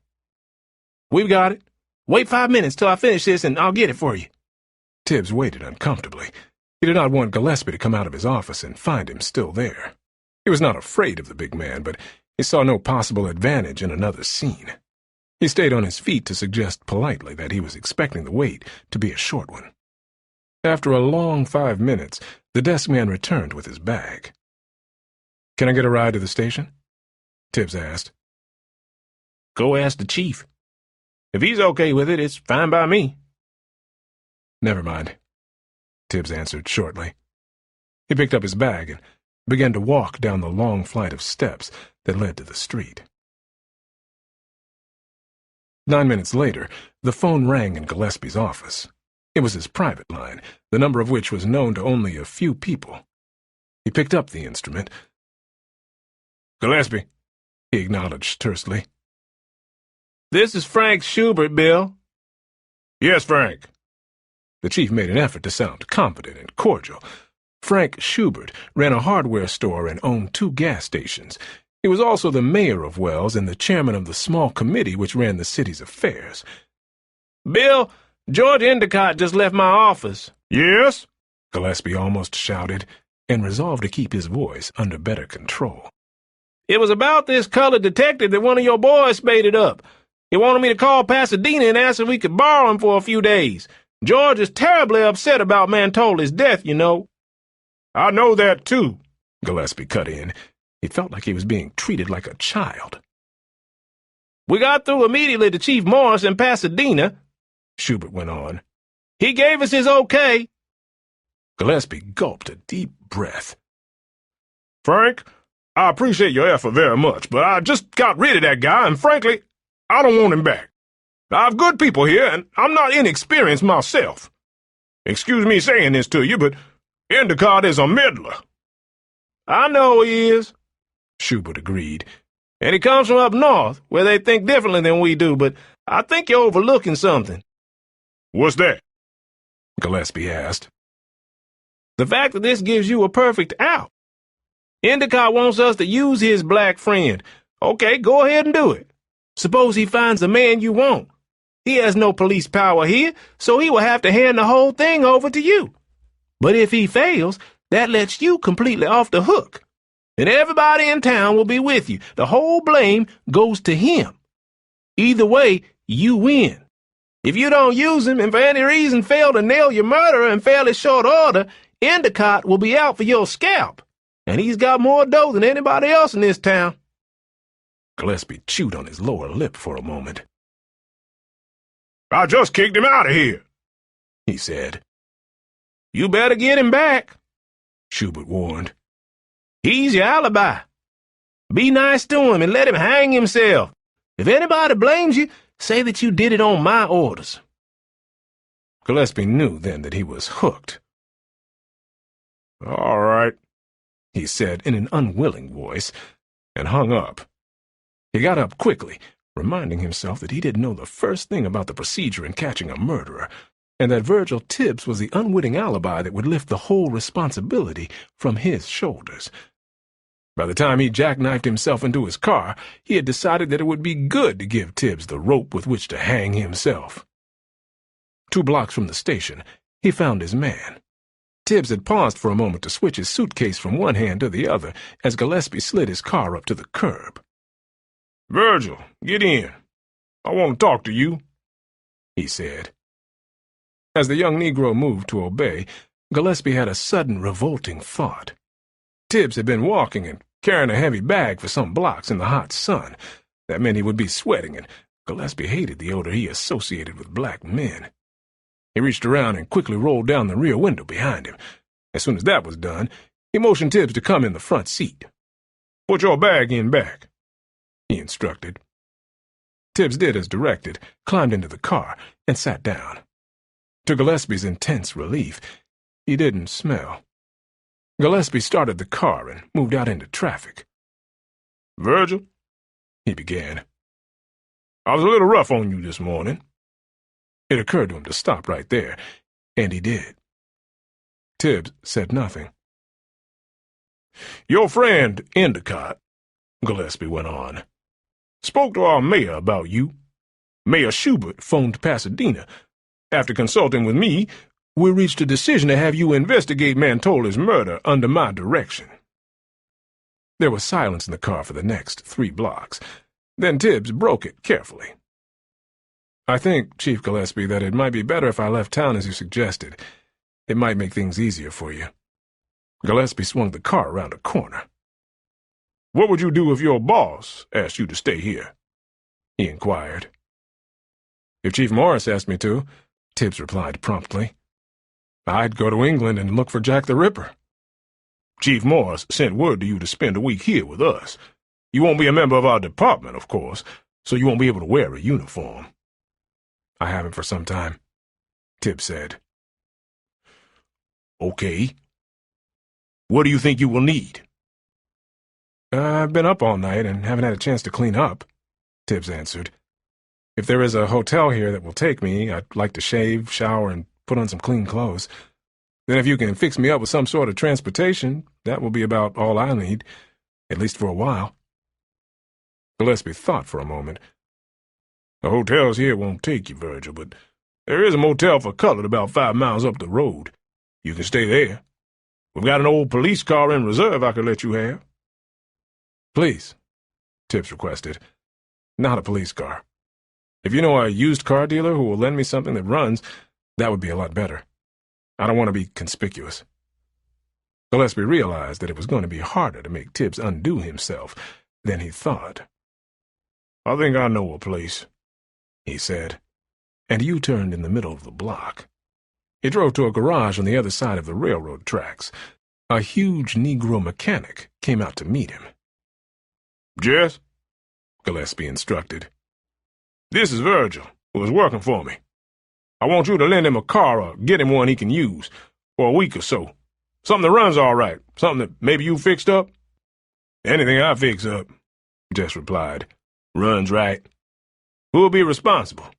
"We've got it. Wait 5 minutes till I finish this and I'll get it for you." Tibbs waited uncomfortably. He did not want Gillespie to come out of his office and find him still there. He was not afraid of the big man, but he saw no possible advantage in another scene. He stayed on his feet to suggest politely that he was expecting the wait to be a short one. After a long 5 minutes, the desk man returned with his bag. "Can I get a ride to the station?" Tibbs asked. "Go ask the chief. If he's okay with it, it's fine by me." "Never mind," Tibbs answered shortly. He picked up his bag and began to walk down the long flight of steps that led to the street. 9 minutes later, the phone rang in Gillespie's office. It was his private line, the number of which was known to only a few people. He picked up the instrument. "Gillespie," he acknowledged tersely. "This is Frank Schubert, Bill." "Yes, Frank." The chief made an effort to sound confident and cordial. Frank Schubert ran a hardware store and owned 2 gas stations. He was also the mayor of Wells and the chairman of the small committee which ran the city's affairs. "Bill, George Endicott just left my office." "Yes?" Gillespie almost shouted, and resolved to keep his voice under better control. "It was about this colored detective that one of your boys spaded up. He wanted me to call Pasadena and ask if we could borrow him for a few days. George is terribly upset about Mantoli's death, you know." "I know that, too," Gillespie cut in. He felt like he was being treated like a child. "We got through immediately to Chief Morris in Pasadena," Schubert went on. "He gave us his okay." Gillespie gulped a deep breath. "Frank, I appreciate your effort very much, but I just got rid of that guy, and frankly, I don't want him back. I've good people here, and I'm not inexperienced myself. Excuse me saying this to you, but Endicott is a meddler." "I know he is," Schubert agreed. "and he comes from up north, where they think differently than we do, but I think you're overlooking something." "What's that?" Gillespie asked. "The fact that this gives you a perfect out. Endicott wants us to use his black friend. Okay, go ahead and do it. Suppose he finds the man you want. He has no police power here, so he will have to hand the whole thing over to you. But if he fails, that lets you completely off the hook. And everybody in town will be with you. The whole blame goes to him. Either way, you win. If you don't use him and for any reason fail to nail your murderer in fairly short order, Endicott will be out for your scalp. And he's got more dough than anybody else in this town." Gillespie chewed on his lower lip for a moment. "I just kicked him out of here," he said. "You better get him back," Schubert warned. "He's your alibi. Be nice to him and let him hang himself. If anybody blames you, say that you did it on my orders." Gillespie knew then that he was hooked. "All right," he said in an unwilling voice, and hung up. He got up quickly, reminding himself that he didn't know the first thing about the procedure in catching a murderer, and that Virgil Tibbs was the unwitting alibi that would lift the whole responsibility from his shoulders. By the time he jackknifed himself into his car, he had decided that it would be good to give Tibbs the rope with which to hang himself. 2 blocks from the station, he found his man. Tibbs had paused for a moment to switch his suitcase from one hand to the other as Gillespie slid his car up to the curb. "Virgil, get in. I want to talk to you," he said. As the young Negro moved to obey, Gillespie had a sudden revolting thought. Tibbs had been walking and carrying a heavy bag for some blocks in the hot sun. That meant he would be sweating, and Gillespie hated the odor he associated with black men. He reached around and quickly rolled down the rear window behind him. As soon as that was done, he motioned Tibbs to come in the front seat. "Put your bag in back," he instructed. Tibbs did as directed, climbed into the car, and sat down. To Gillespie's intense relief, he didn't smell. Gillespie started the car and moved out into traffic. "Virgil," he began, "I was a little rough on you this morning." It occurred to him to stop right there, and he did. Tibbs said nothing. "Your friend Endicott," Gillespie went on, "spoke to our mayor about you. Mayor Schubert phoned Pasadena. After consulting with me, we reached a decision to have you investigate Mantoli's murder under my direction." There was silence in the car for the next 3 blocks. Then Tibbs broke it carefully. "I think, Chief Gillespie, that it might be better if I left town as you suggested. It might make things easier for you." Gillespie swung the car around a corner. "What would you do if your boss asked you to stay here?" he inquired. "If Chief Morris asked me to," Tibbs replied promptly, "I'd go to England and look for Jack the Ripper." Chief Morris sent word to you to spend a week here with us. You won't be a member of our department, of course, so you won't be able to wear a uniform." "I haven't for some time," Tibbs said. "Okay. What do you think you will need?" "I've been up all night and haven't had a chance to clean up," Tibbs answered. "If there is a hotel here that will take me, I'd like to shave, shower, and put on some clean clothes. Then if you can fix me up with some sort of transportation, that will be about all I'll need, at least for a while." Gillespie thought for a moment. "The hotels here won't take you, Virgil, but there is a motel for colored about 5 miles up the road. You can stay there. We've got an old police car in reserve I could let you have." "Please," Tibbs requested. "Not a police car. If you know a used car dealer who will lend me something that runs, that would be a lot better. I don't want to be conspicuous." Gillespie realized that it was going to be harder to make Tibbs undo himself than he thought. "I think I know a place," he said, and U-turned in the middle of the block. He drove to a garage on the other side of the railroad tracks. A huge Negro mechanic came out to meet him. "Jess," Gillespie instructed. "This is Virgil, who is working for me. I want you to lend him a car or get him one he can use for a week or so. Something that runs all right, something that maybe you fixed up." "Anything I fix up," Jess replied. "Runs right. Who'll be responsible?"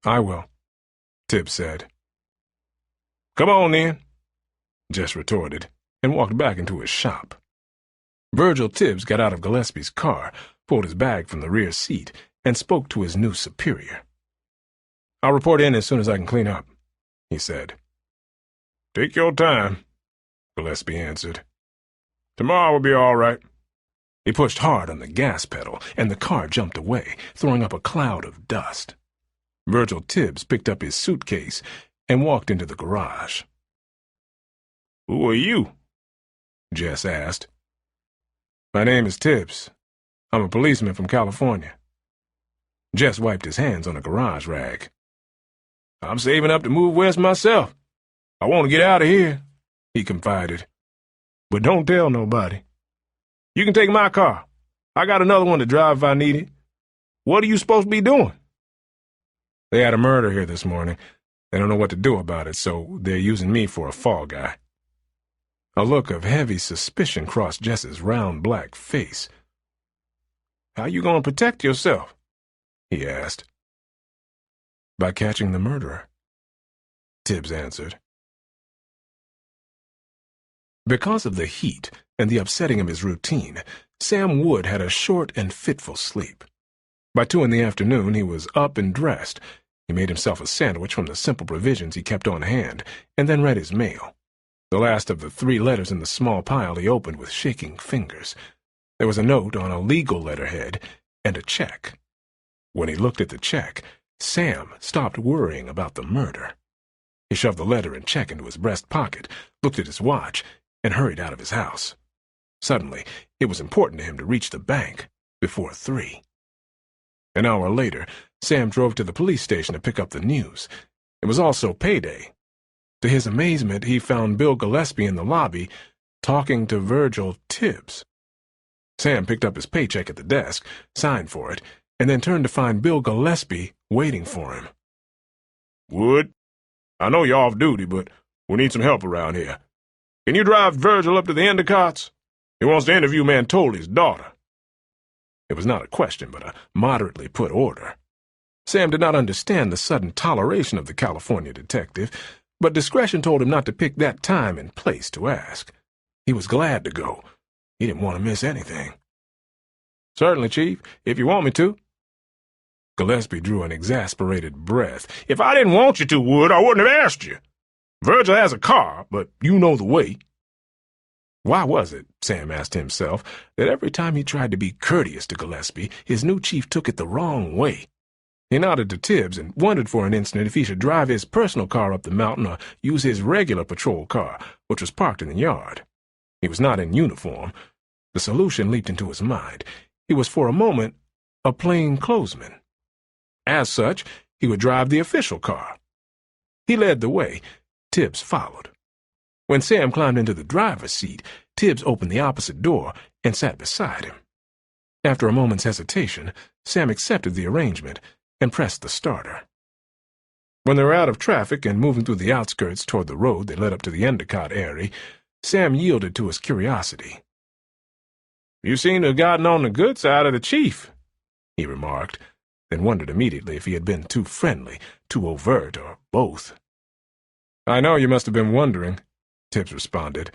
"I will," Tibbs said. "Come on, then," Jess retorted, and walked back into his shop. Virgil Tibbs got out of Gillespie's car, pulled his bag from the rear seat, and spoke to his new superior. "I'll report in as soon as I can clean up," he said. "Take your time," Gillespie answered. "Tomorrow will be all right." He pushed hard on the gas pedal, and the car jumped away, throwing up a cloud of dust. Virgil Tibbs picked up his suitcase and walked into the garage. "Who are you?" Jess asked. "My name is Tibbs. I'm a policeman from California." Jess wiped his hands on a garage rag. "I'm saving up to move west myself. I want to get out of here," he confided. "But don't tell nobody. You can take my car. I got another one to drive if I need it. What are you supposed to be doing?" "They had a murder here this morning. They don't know what to do about it, so they're using me for a fall guy." A look of heavy suspicion crossed Jess's round black face. "How you going to protect yourself?" he asked. "By catching the murderer," Tibbs answered. Because of the heat and the upsetting of his routine, Sam Wood had a short and fitful sleep. By 2 in the afternoon, he was up and dressed. He made himself a sandwich from the simple provisions he kept on hand, and then read his mail. The last of the 3 letters in the small pile he opened with shaking fingers. There was a note on a legal letterhead and a check. When he looked at the check, Sam stopped worrying about the murder. He shoved the letter and check into his breast pocket, looked at his watch, and hurried out of his house. Suddenly, it was important to him to reach the bank before 3. An hour later, Sam drove to the police station to pick up the news. It was also payday. To his amazement, he found Bill Gillespie in the lobby, talking to Virgil Tibbs. Sam picked up his paycheck at the desk, signed for it, and then turned to find Bill Gillespie waiting for him. "Wood, I know you're off duty, but we need some help around here. Can you drive Virgil up to the Endicott's? He wants to interview Mantoli's daughter." It was not a question, but a moderately put order. Sam did not understand the sudden toleration of the California detective, but discretion told him not to pick that time and place to ask. He was glad to go. He didn't want to miss anything. "Certainly, Chief, if you want me to." Gillespie drew an exasperated breath. "If I didn't want you to, Wood, I wouldn't have asked you. Virgil has a car, but you know the way." Why was it, Sam asked himself, that every time he tried to be courteous to Gillespie, his new chief took it the wrong way? He nodded to Tibbs and wondered for an instant if he should drive his personal car up the mountain or use his regular patrol car, which was parked in the yard. He was not in uniform. The solution leaped into his mind. He was for a moment a plainclothesman. As such, he would drive the official car. He led the way. Tibbs followed. When Sam climbed into the driver's seat, Tibbs opened the opposite door and sat beside him. After a moment's hesitation, Sam accepted the arrangement and pressed the starter. When they were out of traffic and moving through the outskirts toward the road that led up to the Endicott area, Sam yielded to his curiosity. "You seem to have gotten on the good side of the chief," he remarked, then wondered immediately if he had been too friendly, too overt, or both. "I know you must have been wondering," Tibbs responded.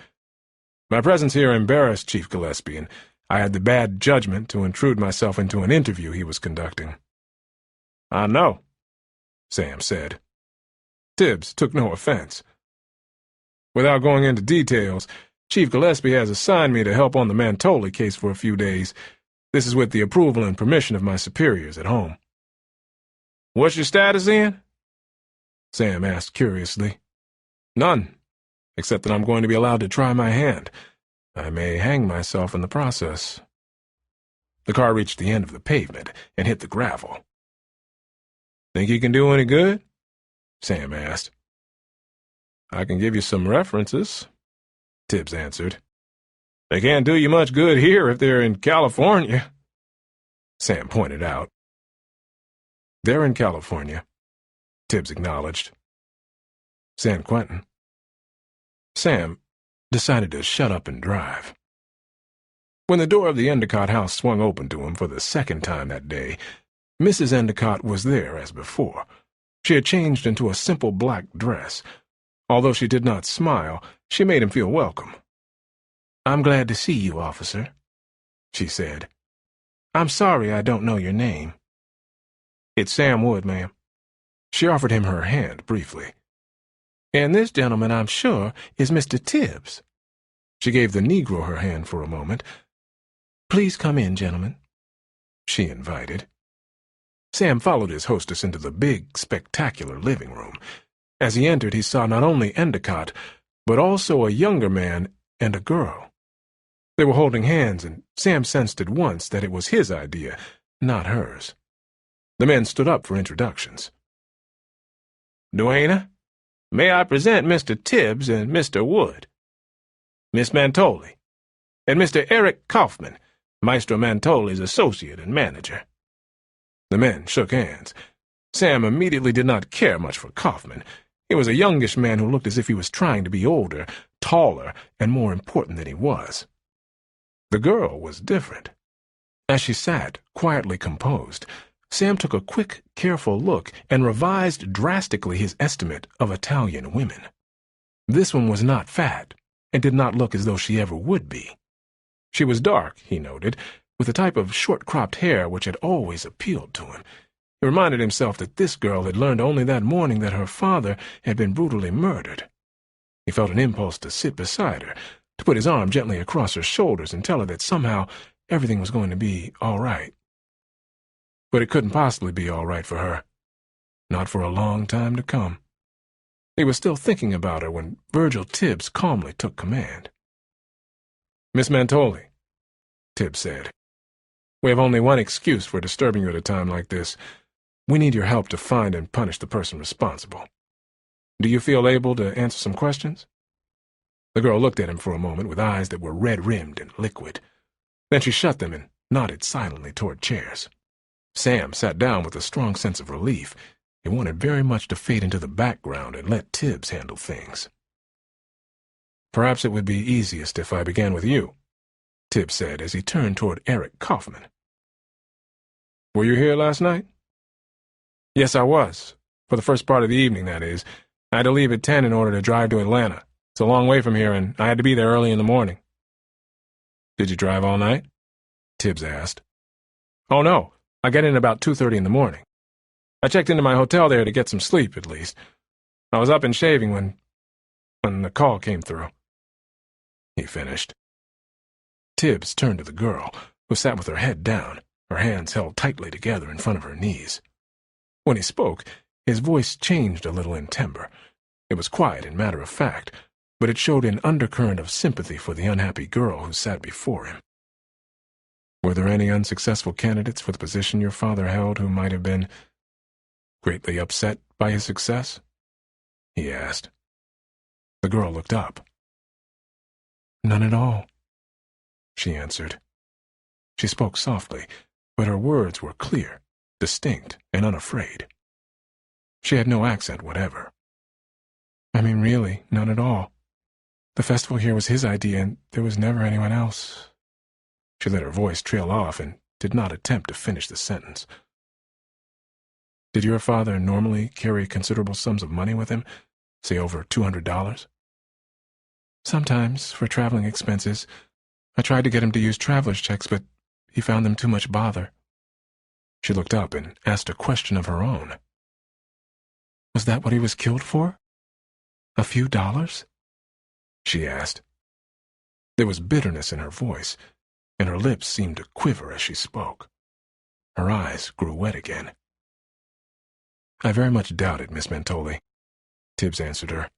"My presence here embarrassed Chief Gillespie, and I had the bad judgment to intrude myself into an interview he was conducting." "I know," Sam said. Tibbs took no offense. "Without going into details, Chief Gillespie has assigned me to help on the Mantoli case for a few days. This is with the approval and permission of my superiors at home." "What's your status in?" Sam asked curiously. "None, except that I'm going to be allowed to try my hand. I may hang myself in the process." The car reached the end of the pavement and hit the gravel. "Think you can do any good?" Sam asked. "I can give you some references," Tibbs answered. "They can't do you much good here if they're in California," Sam pointed out. "They're in California," Tibbs acknowledged. "San Quentin." Sam decided to shut up and drive. When the door of the Endicott house swung open to him for the second time that day, Mrs. Endicott was there as before. She had changed into a simple black dress. Although she did not smile, she made him feel welcome. "I'm glad to see you, officer," she said. "I'm sorry I don't know your name." "It's Sam Wood, ma'am." She offered him her hand briefly. "And this gentleman, I'm sure, is Mr. Tibbs." She gave the Negro her hand for a moment. "Please come in, gentlemen," she invited. Sam followed his hostess into the big, spectacular living room. As he entered, he saw not only Endicott, but also a younger man and a girl. They were holding hands, and Sam sensed at once that it was his idea, not hers. The men stood up for introductions. "Duana, may I present Mr. Tibbs and Mr. Wood? Miss Mantoli, and Mr. Eric Kaufman, Maestro Mantoli's associate and manager." The men shook hands. Sam immediately did not care much for Kaufman. He was a youngish man who looked as if he was trying to be older, taller, and more important than he was. The girl was different. As she sat, quietly composed, Sam took a quick, careful look and revised drastically his estimate of Italian women. This one was not fat, and did not look as though she ever would be. She was dark, he noted, with a type of short-cropped hair which had always appealed to him. He reminded himself that this girl had learned only that morning that her father had been brutally murdered. He felt an impulse to sit beside her, to put his arm gently across her shoulders and tell her that somehow everything was going to be all right. But it couldn't possibly be all right for her. Not for a long time to come. He was still thinking about her when Virgil Tibbs calmly took command. "Miss Mantoli," Tibbs said, "we have only one excuse for disturbing you at a time like this. We need your help to find and punish the person responsible. Do you feel able to answer some questions?" The girl looked at him for a moment with eyes that were red-rimmed and liquid. Then she shut them and nodded silently toward chairs. Sam sat down with a strong sense of relief. He wanted very much to fade into the background and let Tibbs handle things. "Perhaps it would be easiest if I began with you," Tibbs said as he turned toward Eric Kaufman. "Were you here last night?" "Yes, I was. For the first part of the evening, that is. I had to leave at 10 in order to drive to Atlanta. It's a long way from here, and I had to be there early in the morning." "Did you drive all night?" Tibbs asked. "Oh, no. I got in about 2:30 in the morning. I checked into my hotel there to get some sleep, at least. I was up and shaving when the call came through," he finished. Tibbs turned to the girl, who sat with her head down, her hands held tightly together in front of her knees. When he spoke, his voice changed a little in timbre. It was quiet and matter-of-fact, but it showed an undercurrent of sympathy for the unhappy girl who sat before him. "Were there any unsuccessful candidates for the position your father held who might have been greatly upset by his success?" he asked. The girl looked up. "None at all," she answered. She spoke softly, but her words were clear, distinct, and unafraid. She had no accent whatever. I mean, really, none at all. The festival here was his idea, and there was never anyone else. She let her voice trail off and did not attempt to finish the sentence. Did your father normally carry considerable sums of money with him, say over $200? Sometimes, for traveling expenses. I tried to get him to use traveler's checks, but he found them too much bother. She looked up and asked a question of her own. Was that what he was killed for? A few dollars? She asked. There was bitterness in her voice, and her lips seemed to quiver as she spoke. Her eyes grew wet again. I very much doubt it, Miss Mentoli, Tibbs answered her.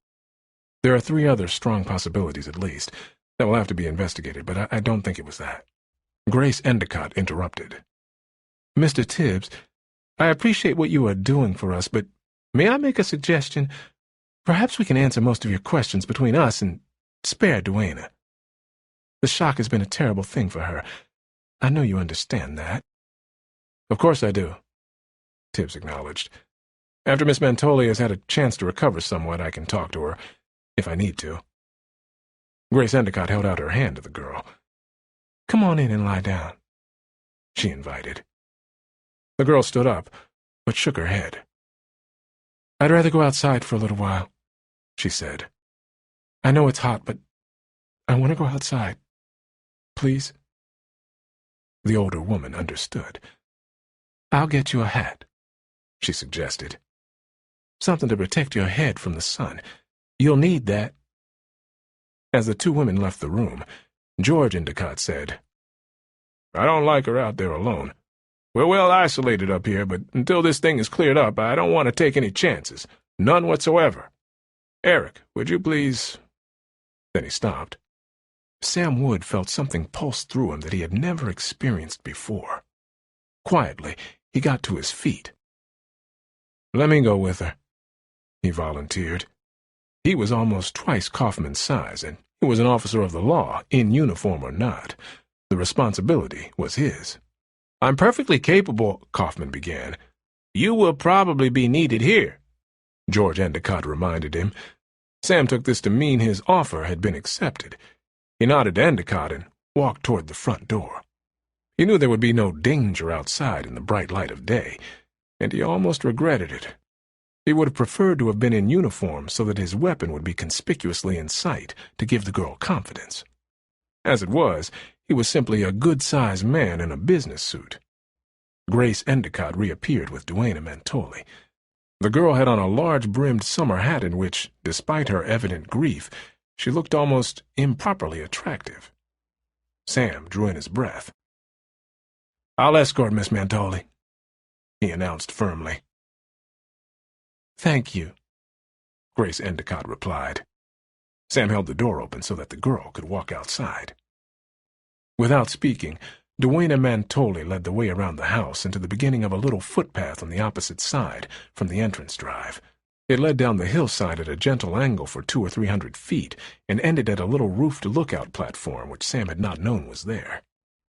There are 3 other strong possibilities at least that will have to be investigated, but I don't think it was that. Grace Endicott interrupted. Mr. Tibbs, I appreciate what you are doing for us, but may I make a suggestion? Perhaps we can answer most of your questions between us and spare Duana. The shock has been a terrible thing for her. I know you understand that. Of course I do, Tibbs acknowledged. After Miss Mentoli has had a chance to recover somewhat, I can talk to her, if I need to. Grace Endicott held out her hand to the girl. Come on in and lie down, she invited. The girl stood up, but shook her head. I'd rather go outside for a little while, she said. I know it's hot, but I want to go outside. Please? The older woman understood. I'll get you a hat, she suggested. Something to protect your head from the sun. You'll need that. As the 2 women left the room, George Endicott said, I don't like her out there alone. We're well isolated up here, but until this thing is cleared up, I don't want to take any chances. None whatsoever. Eric, would you please— Then he stopped. Sam Wood felt something pulse through him that he had never experienced before. Quietly, he got to his feet. Let me go with her, he volunteered. He was almost twice Kaufman's size, and he was an officer of the law, in uniform or not. The responsibility was his. I'm perfectly capable, Kaufman began. You will probably be needed here, George Endicott reminded him. Sam took this to mean his offer had been accepted. He nodded to Endicott and walked toward the front door. He knew there would be no danger outside in the bright light of day, and he almost regretted it. He would have preferred to have been in uniform so that his weapon would be conspicuously in sight to give the girl confidence. As it was, he was simply a good-sized man in a business suit. Grace Endicott reappeared with Duana Mentoli. The girl had on a large-brimmed summer hat in which, despite her evident grief, she looked almost improperly attractive. Sam drew in his breath. I'll escort Miss Mentoli, he announced firmly. Thank you, Grace Endicott replied. Sam held the door open so that the girl could walk outside. Without speaking, Duana Mentoli led the way around the house and to the beginning of a little footpath on the opposite side from the entrance drive. It led down the hillside at a gentle angle for 200 or 300 feet and ended at a little roofed lookout platform which Sam had not known was there.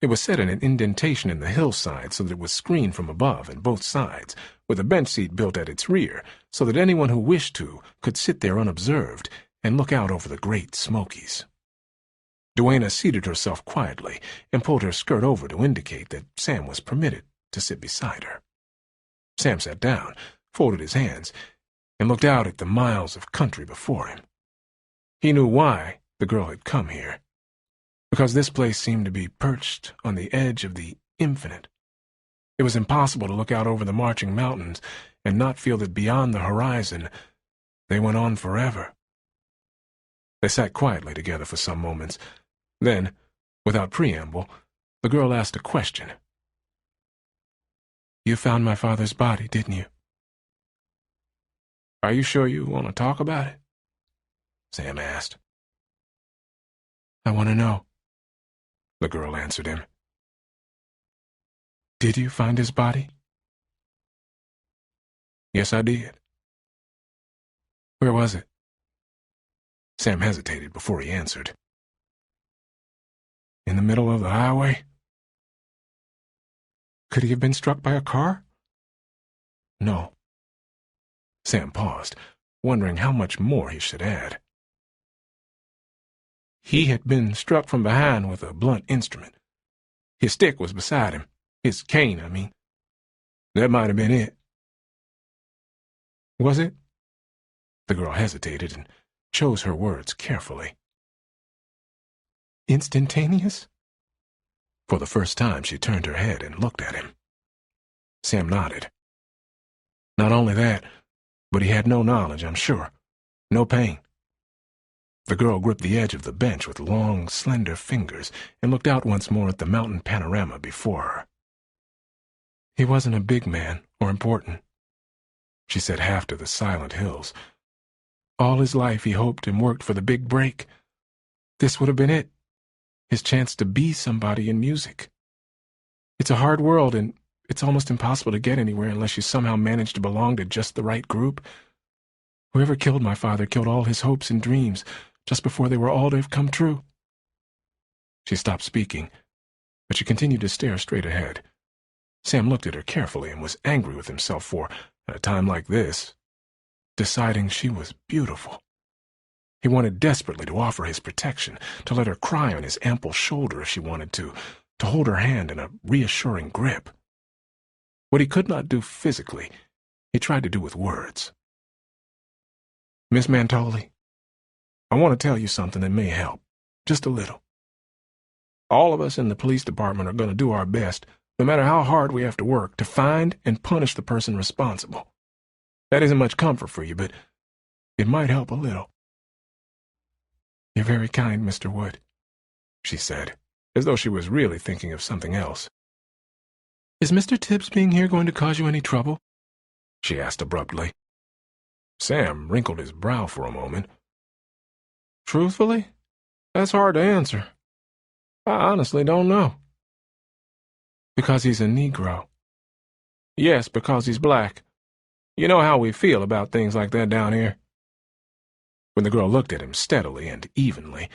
It was set in an indentation in the hillside so that it was screened from above and both sides, with a bench seat built at its rear so that anyone who wished to could sit there unobserved and look out over the Great Smokies. Duana seated herself quietly and pulled her skirt over to indicate that Sam was permitted to sit beside her. Sam sat down, folded his hands, and looked out at the miles of country before him. He knew why the girl had come here, because this place seemed to be perched on the edge of the infinite. It was impossible to look out over the marching mountains and not feel that beyond the horizon they went on forever. They sat quietly together for some moments. Then, without preamble, the girl asked a question. You found my father's body, didn't you? Are you sure you want to talk about it? Sam asked. I want to know, the girl answered him. Did you find his body? Yes, I did. Where was it? Sam hesitated before he answered. In the middle of the highway? Could he have been struck by a car? No. Sam paused, wondering how much more he should add. He had been struck from behind with a blunt instrument. His stick was beside him. His cane, I mean. That might have been it. Was it? The girl hesitated and chose her words carefully. Instantaneous? For the first time, she turned her head and looked at him. Sam nodded. Not only that, but he had no knowledge, I'm sure. No pain. The girl gripped the edge of the bench with long, slender fingers and looked out once more at the mountain panorama before her. He wasn't a big man or important, she said, half to the silent hills. All his life he hoped and worked for the big break. This would have been it, his chance to be somebody in music. It's a hard world, and it's almost impossible to get anywhere unless you somehow manage to belong to just the right group. Whoever killed my father killed all his hopes and dreams just before they were all to have come true. She stopped speaking, but she continued to stare straight ahead. Sam looked at her carefully and was angry with himself for, at a time like this, deciding she was beautiful. He wanted desperately to offer his protection, to let her cry on his ample shoulder if she wanted to hold her hand in a reassuring grip. What he could not do physically, he tried to do with words. Miss Mantoli, I want to tell you something that may help, just a little. All of us in the police department are going to do our best, no matter how hard we have to work, to find and punish the person responsible. That isn't much comfort for you, but it might help a little. You're very kind, Mr. Wood, she said, as though she was really thinking of something else. Is Mr. Tibbs being here going to cause you any trouble? She asked abruptly. Sam wrinkled his brow for a moment. Truthfully, that's hard to answer. I honestly don't know. Because he's a Negro. Yes, because he's black. You know how we feel about things like that down here. When the girl looked at him steadily and evenly,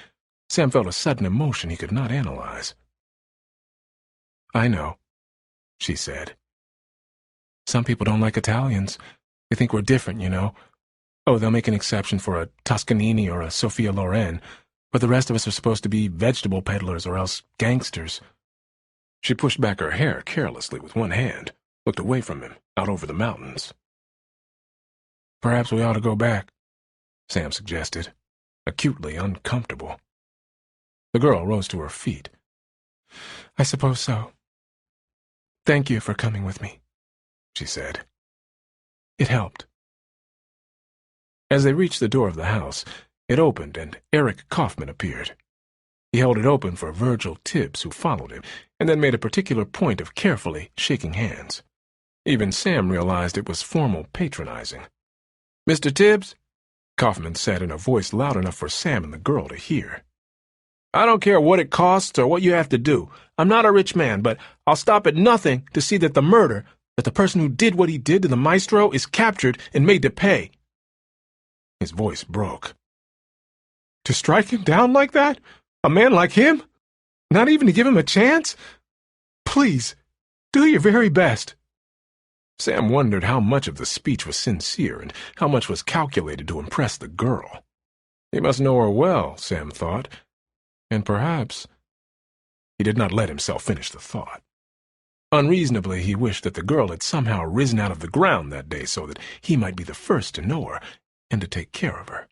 Sam felt a sudden emotion he could not analyze. I know, she said. Some people don't like Italians. They think we're different, you know. Oh, they'll make an exception for a Toscanini or a Sophia Loren, but the rest of us are supposed to be vegetable peddlers or else gangsters. She pushed back her hair carelessly with one hand, looked away from him, out over the mountains. Perhaps we ought to go back, Sam suggested, acutely uncomfortable. The girl rose to her feet. I suppose so. Thank you for coming with me, she said. It helped. As they reached the door of the house, it opened and Eric Kaufman appeared. He held it open for Virgil Tibbs, who followed him, and then made a particular point of carefully shaking hands. Even Sam realized it was formal patronizing. Mr. Tibbs, Kaufman said in a voice loud enough for Sam and the girl to hear. I don't care what it costs or what you have to do. I'm not a rich man, but I'll stop at nothing to see that the person who did what he did to the maestro is captured and made to pay. His voice broke. To strike him down like that? A man like him? Not even to give him a chance? Please, do your very best. Sam wondered how much of the speech was sincere and how much was calculated to impress the girl. He must know her well, Sam thought, and perhaps... He did not let himself finish the thought. Unreasonably, he wished that the girl had somehow risen out of the ground that day so that he might be the first to know her and to take care of her.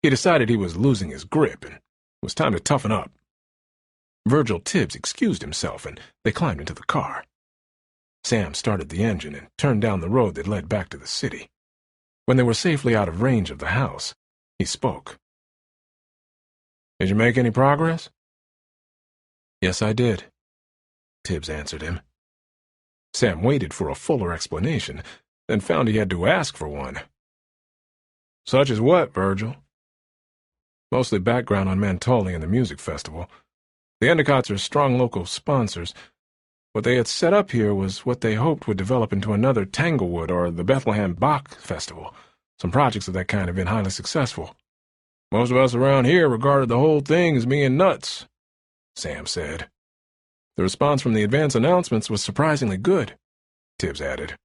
He decided he was losing his grip and it was time to toughen up. Virgil Tibbs excused himself and they climbed into the car. Sam started the engine and turned down the road that led back to the city. When they were safely out of range of the house, he spoke. Did you make any progress? Yes, I did, Tibbs answered him. Sam waited for a fuller explanation, then found he had to ask for one. Such as what, Virgil? Mostly background on Mantoli and the music festival. The Endicotts are strong local sponsors. What they had set up here was what they hoped would develop into another Tanglewood or the Bethlehem Bach Festival. Some projects of that kind have been highly successful. Most of us around here regarded the whole thing as being nuts. Sam said. The response from the advance announcements was surprisingly good, Tibbs added.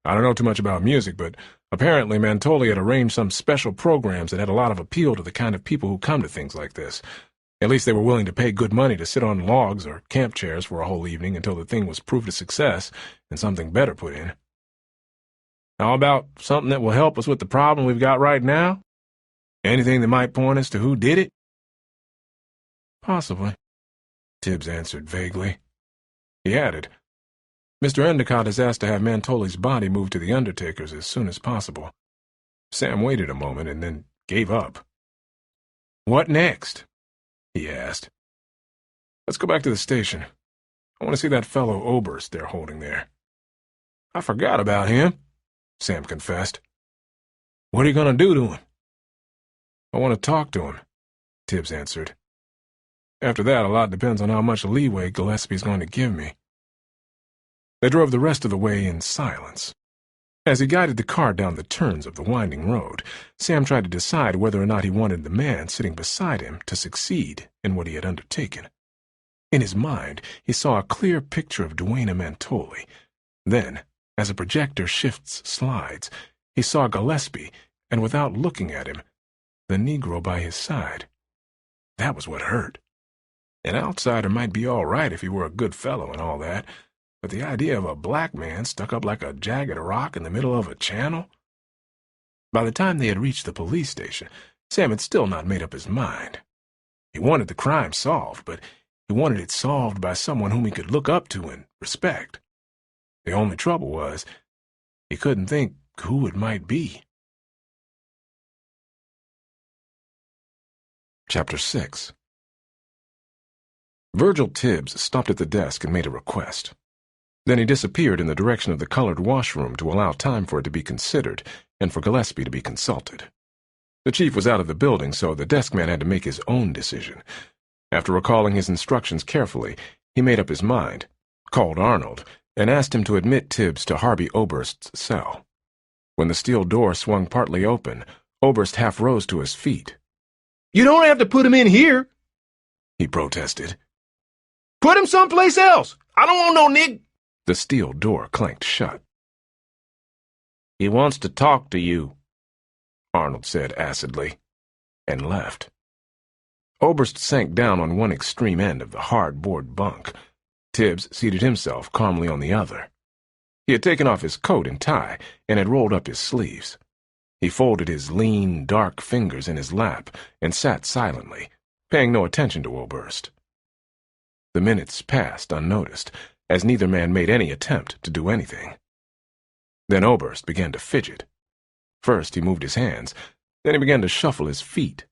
I don't know too much about music, but apparently Mantoli had arranged some special programs that had a lot of appeal to the kind of people who come to things like this. At least they were willing to pay good money to sit on logs or camp chairs for a whole evening until the thing was proved a success and something better put in. How about something that will help us with the problem we've got right now? Anything that might point us to who did it? Possibly, Tibbs answered vaguely. He added, Mr. Endicott has asked to have Mantoli's body moved to the undertaker's as soon as possible. Sam waited a moment and then gave up. What next? He asked. Let's go back to the station. I want to see that fellow Oberst they're holding there. I forgot about him, Sam confessed. What are you going to do to him? I want to talk to him, Tibbs answered. After that, a lot depends on how much leeway Gillespie's going to give me. They drove the rest of the way in silence. As he guided the car down the turns of the winding road, Sam tried to decide whether or not he wanted the man sitting beside him to succeed in what he had undertaken. In his mind, he saw a clear picture of Duana Mantoli. Then, as a projector shifts slides, he saw Gillespie, and without looking at him, the Negro by his side. That was what hurt. An outsider might be all right if he were a good fellow and all that, but the idea of a black man stuck up like a jagged rock in the middle of a channel? By the time they had reached the police station, Sam had still not made up his mind. He wanted the crime solved, but he wanted it solved by someone whom he could look up to and respect. The only trouble was, he couldn't think who it might be. Chapter 6. Virgil Tibbs stopped at the desk and made a request. Then he disappeared in the direction of the colored washroom to allow time for it to be considered and for Gillespie to be consulted. The chief was out of the building, so the desk man had to make his own decision. After recalling his instructions carefully, he made up his mind, called Arnold, and asked him to admit Tibbs to Harvey Oberst's cell. When the steel door swung partly open, Oberst half rose to his feet. You don't have to put him in here, he protested. Put him someplace else. I don't want no nig... The steel door clanked shut. He wants to talk to you, Arnold said acidly, and left. Oberst sank down on one extreme end of the hard board bunk. Tibbs seated himself calmly on the other. He had taken off his coat and tie and had rolled up his sleeves. He folded his lean, dark fingers in his lap and sat silently, paying no attention to Oberst. The minutes passed unnoticed, as neither man made any attempt to do anything. Then Oberst began to fidget. First he moved his hands, then he began to shuffle his feet.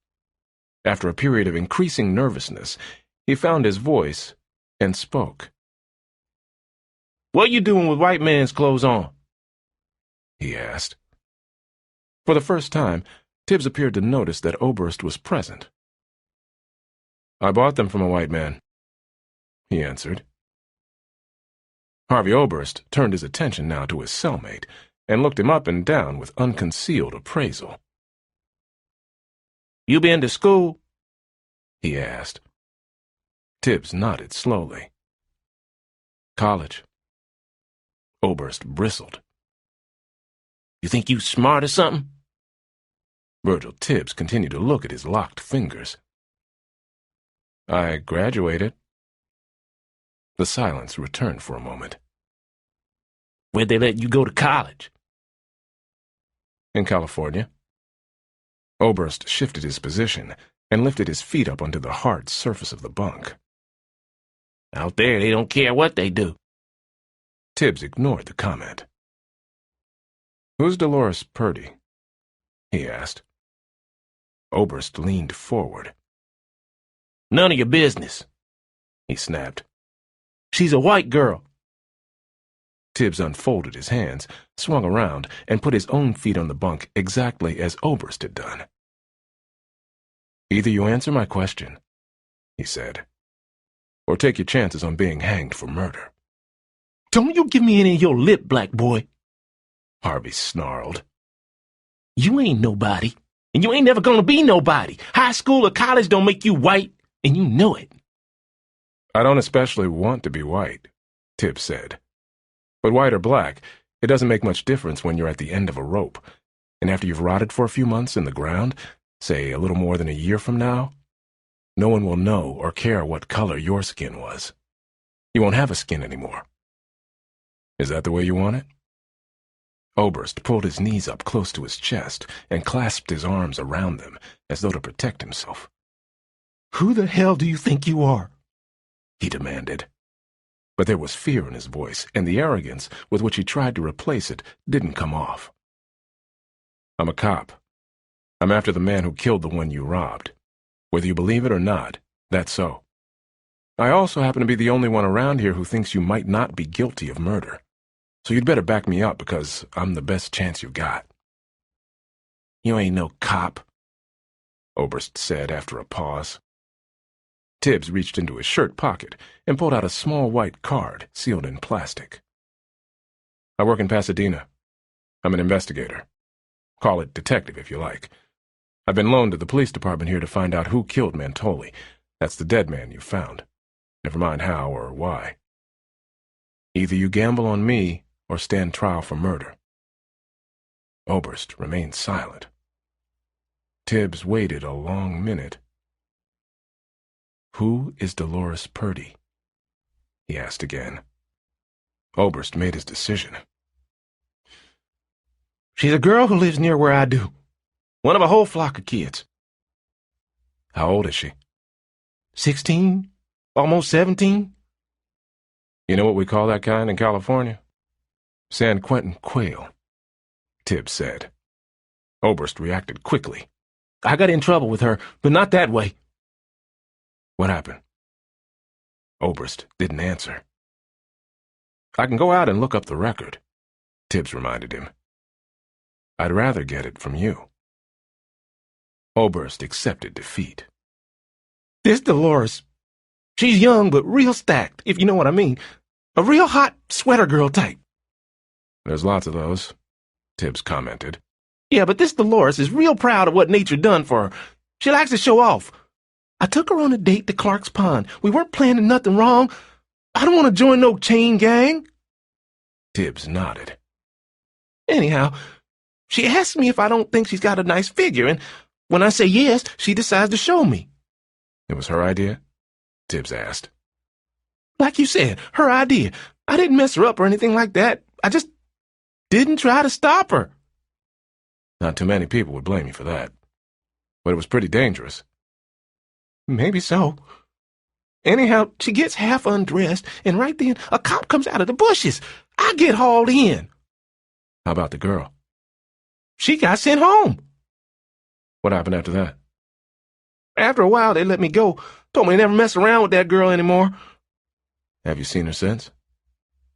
After a period of increasing nervousness, he found his voice and spoke. What you doing with white man's clothes on? He asked. For the first time, Tibbs appeared to notice that Oberst was present. I bought them from a white man, he answered. Harvey Oberst turned his attention now to his cellmate and looked him up and down with unconcealed appraisal. You been to school? He asked. Tibbs nodded slowly. College. Oberst bristled. You think you smart or something? Virgil Tibbs continued to look at his locked fingers. I graduated. The silence returned for a moment. Where'd they let you go to college? In California. Oberst shifted his position and lifted his feet up onto the hard surface of the bunk. Out there, they don't care what they do. Tibbs ignored the comment. Who's Dolores Purdy? He asked. Oberst leaned forward. None of your business, he snapped. She's a white girl. Tibbs unfolded his hands, swung around, and put his own feet on the bunk exactly as Oberst had done. Either you answer my question, he said, or take your chances on being hanged for murder. Don't you give me any of your lip, black boy, Harvey snarled. You ain't nobody, and you ain't never gonna be nobody. High school or college don't make you white, and you know it. I don't especially want to be white, Tibbs said. But white or black, it doesn't make much difference when you're at the end of a rope. And after you've rotted for a few months in the ground, say a little more than a year from now, no one will know or care what color your skin was. You won't have a skin anymore. Is that the way you want it? Oberst pulled his knees up close to his chest and clasped his arms around them as though to protect himself. Who the hell do you think you are? He demanded. But there was fear in his voice, and the arrogance with which he tried to replace it didn't come off. I'm a cop. I'm after the man who killed the one you robbed. Whether you believe it or not, that's so. I also happen to be the only one around here who thinks you might not be guilty of murder. So you'd better back me up because I'm the best chance you've got. You ain't no cop, Oberst said after a pause. Tibbs reached into his shirt pocket and pulled out a small white card sealed in plastic. I work in Pasadena. I'm an investigator. Call it detective if you like. I've been loaned to the police department here to find out who killed Mantoli. That's the dead man you found. Never mind how or why. Either you gamble on me or stand trial for murder. Oberst remained silent. Tibbs waited a long minute. Who is Dolores Purdy? He asked again. Oberst made his decision. She's a girl who lives near where I do. One of a whole flock of kids. How old is she? 16, almost 17. You know what we call that kind in California? San Quentin quail, Tibbs said. Oberst reacted quickly. I got in trouble with her, but not that way. What happened? Oberst didn't answer. I can go out and look up the record, Tibbs reminded him. I'd rather get it from you. Oberst accepted defeat. This Dolores, she's young but real stacked, if you know what I mean. A real hot sweater girl type. There's lots of those, Tibbs commented. Yeah, but this Dolores is real proud of what nature done for her. She likes to show off. I took her on a date to Clark's Pond. We weren't planning nothing wrong. I don't want to join no chain gang. Tibbs nodded. Anyhow, she asked me if I don't think she's got a nice figure, and when I say yes, she decides to show me. It was her idea? Tibbs asked. Like you said, her idea. I didn't mess her up or anything like that. I just didn't try to stop her. Not too many people would blame you for that. But it was pretty dangerous. Maybe so. Anyhow, she gets half undressed, and right then a cop comes out of the bushes. I get hauled in. How about the girl? She got sent home. What happened after that? After a while, they let me go. Told me to never mess around with that girl anymore. Have you seen her since?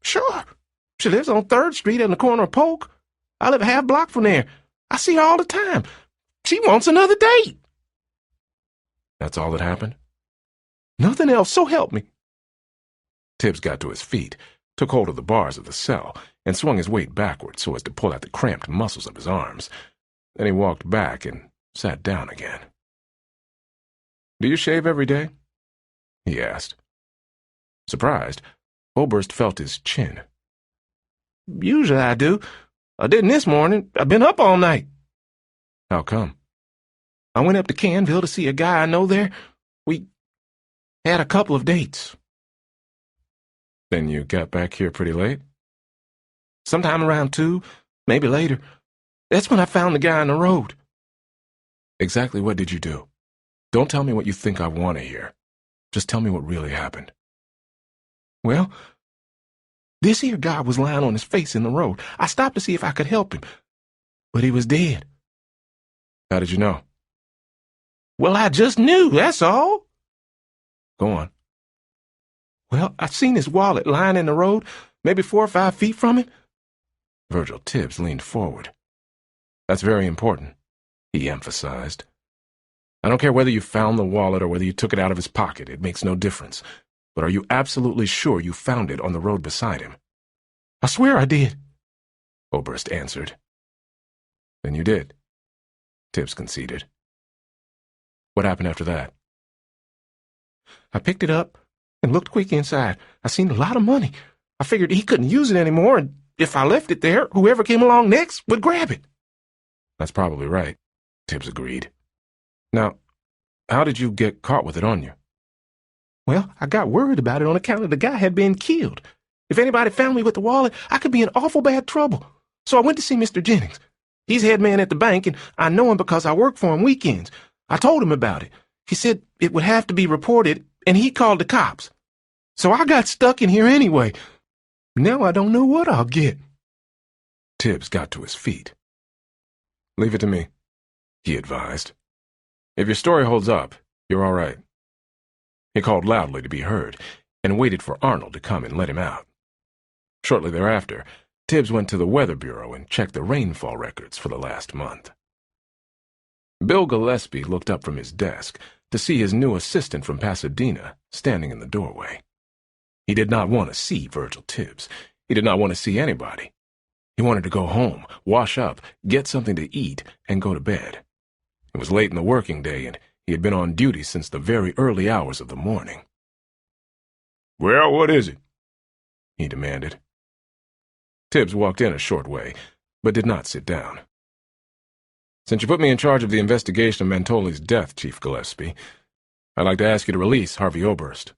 Sure. She lives on 3rd Street in the corner of Polk. I live a half block from there. I see her all the time. She wants another date. That's all that happened? Nothing else, so help me. Tibbs got to his feet, took hold of the bars of the cell, and swung his weight backward so as to pull out the cramped muscles of his arms. Then he walked back and sat down again. Do you shave every day? He asked. Surprised, Oberst felt his chin. Usually I do. I didn't this morning. I've been up all night. How come? I went up to Canville to see a guy I know there. We had a couple of dates. Then you got back here pretty late? Sometime around 2, maybe later. That's when I found the guy on the road. Exactly what did you do? Don't tell me what you think I want to hear. Just tell me what really happened. Well, this here guy was lying on his face in the road. I stopped to see if I could help him, but he was dead. How did you know? Well, I just knew, that's all. Go on. Well, I seen his wallet lying in the road, maybe 4 or 5 feet from him. Virgil Tibbs leaned forward. That's very important, he emphasized. I don't care whether you found the wallet or whether you took it out of his pocket. It makes no difference. But are you absolutely sure you found it on the road beside him? I swear I did, Oberst answered. Then you did, Tibbs conceded. What happened after that? I picked it up, and looked quick inside. I seen a lot of money. I figured he couldn't use it anymore, and if I left it there, whoever came along next would grab it. That's probably right, Tibbs agreed. Now, how did you get caught with it on you? Well, I got worried about it on account of the guy had been killed. If anybody found me with the wallet, I could be in awful bad trouble. So I went to see Mr. Jennings. He's head man at the bank, and I know him because I work for him weekends. I told him about it. He said it would have to be reported, and he called the cops. So I got stuck in here anyway. Now I don't know what I'll get. Tibbs got to his feet. Leave it to me, he advised. If your story holds up, you're all right. He called loudly to be heard, and waited for Arnold to come and let him out. Shortly thereafter, Tibbs went to the Weather Bureau and checked the rainfall records for the last month. Bill Gillespie looked up from his desk to see his new assistant from Pasadena standing in the doorway. He did not want to see Virgil Tibbs. He did not want to see anybody. He wanted to go home, wash up, get something to eat, and go to bed. It was late in the working day, and he had been on duty since the very early hours of the morning. "Well, what is it?" he demanded. Tibbs walked in a short way, but did not sit down. "Since you put me in charge of the investigation of Mantoli's death, Chief Gillespie, I'd like to ask you to release Harvey Oberst."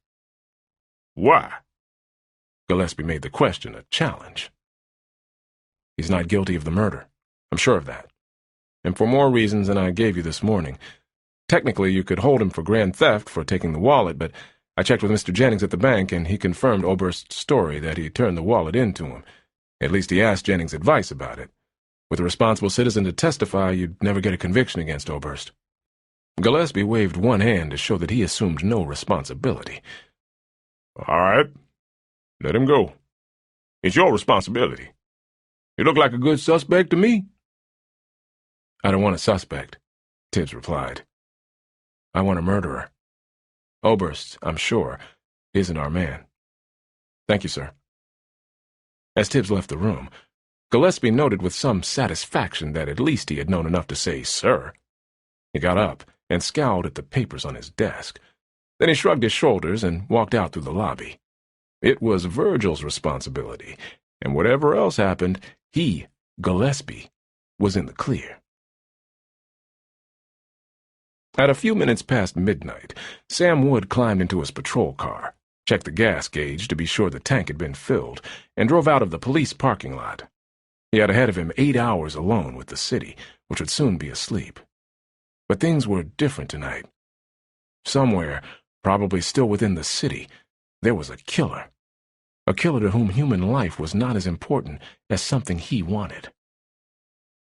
"Why?" Gillespie made the question a challenge. "He's not guilty of the murder. I'm sure of that. And for more reasons than I gave you this morning. Technically, you could hold him for grand theft for taking the wallet, but I checked with Mr. Jennings at the bank, and he confirmed Oberst's story that he turned the wallet into him. At least he asked Jennings' advice about it. With a responsible citizen to testify, you'd never get a conviction against Oberst." Gillespie waved one hand to show that he assumed no responsibility. "All right. Let him go. It's your responsibility. You look like a good suspect to me." "I don't want a suspect," Tibbs replied. "I want a murderer. Oberst, I'm sure, isn't our man. Thank you, sir." As Tibbs left the room, Gillespie noted with some satisfaction that at least he had known enough to say, "Sir." He got up and scowled at the papers on his desk. Then he shrugged his shoulders and walked out through the lobby. It was Virgil's responsibility, and whatever else happened, he, Gillespie, was in the clear. At a few minutes past midnight, Sam Wood climbed into his patrol car, checked the gas gauge to be sure the tank had been filled, and drove out of the police parking lot. He had ahead of him 8 hours alone with the city, which would soon be asleep. But things were different tonight. Somewhere, probably still within the city, there was a killer. A killer to whom human life was not as important as something he wanted.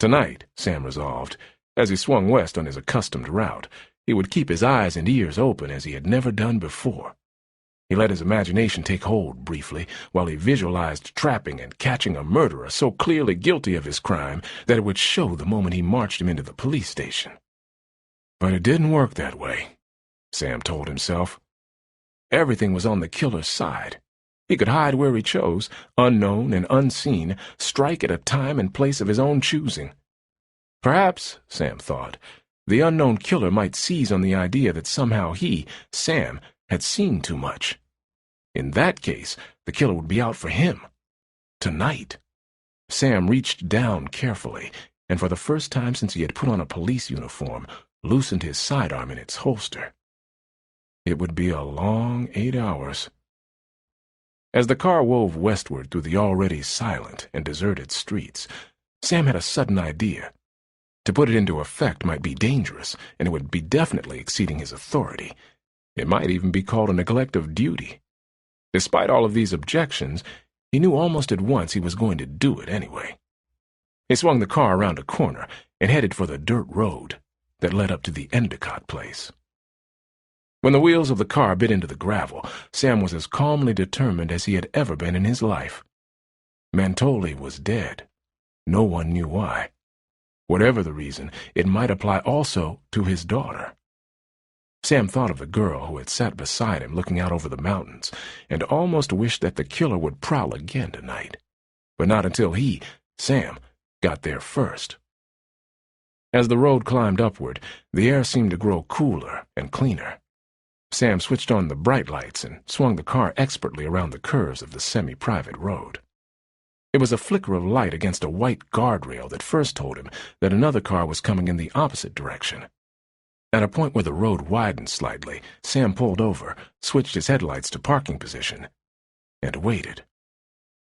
Tonight, Sam resolved, as he swung west on his accustomed route, he would keep his eyes and ears open as he had never done before. He let his imagination take hold briefly while he visualized trapping and catching a murderer so clearly guilty of his crime that it would show the moment he marched him into the police station. But it didn't work that way, Sam told himself. Everything was on the killer's side. He could hide where he chose, unknown and unseen, strike at a time and place of his own choosing. Perhaps, Sam thought, the unknown killer might seize on the idea that somehow he, Sam, had seen too much. In that case, the killer would be out for him. Tonight. Sam reached down carefully, and for the first time since he had put on a police uniform, loosened his sidearm in its holster. It would be a long 8 hours. As the car wove westward through the already silent and deserted streets, Sam had a sudden idea. To put it into effect might be dangerous, and it would be definitely exceeding his authority. It might even be called a neglect of duty. Despite all of these objections, he knew almost at once he was going to do it anyway. He swung the car around a corner and headed for the dirt road that led up to the Endicott place. When the wheels of the car bit into the gravel, Sam was as calmly determined as he had ever been in his life. Mantoli was dead. No one knew why. Whatever the reason, it might apply also to his daughter. Sam thought of the girl who had sat beside him looking out over the mountains, and almost wished that the killer would prowl again tonight. But not until he, Sam, got there first. As the road climbed upward, the air seemed to grow cooler and cleaner. Sam switched on the bright lights and swung the car expertly around the curves of the semi-private road. It was a flicker of light against a white guardrail that first told him that another car was coming in the opposite direction. At a point where the road widened slightly, Sam pulled over, switched his headlights to parking position, and waited.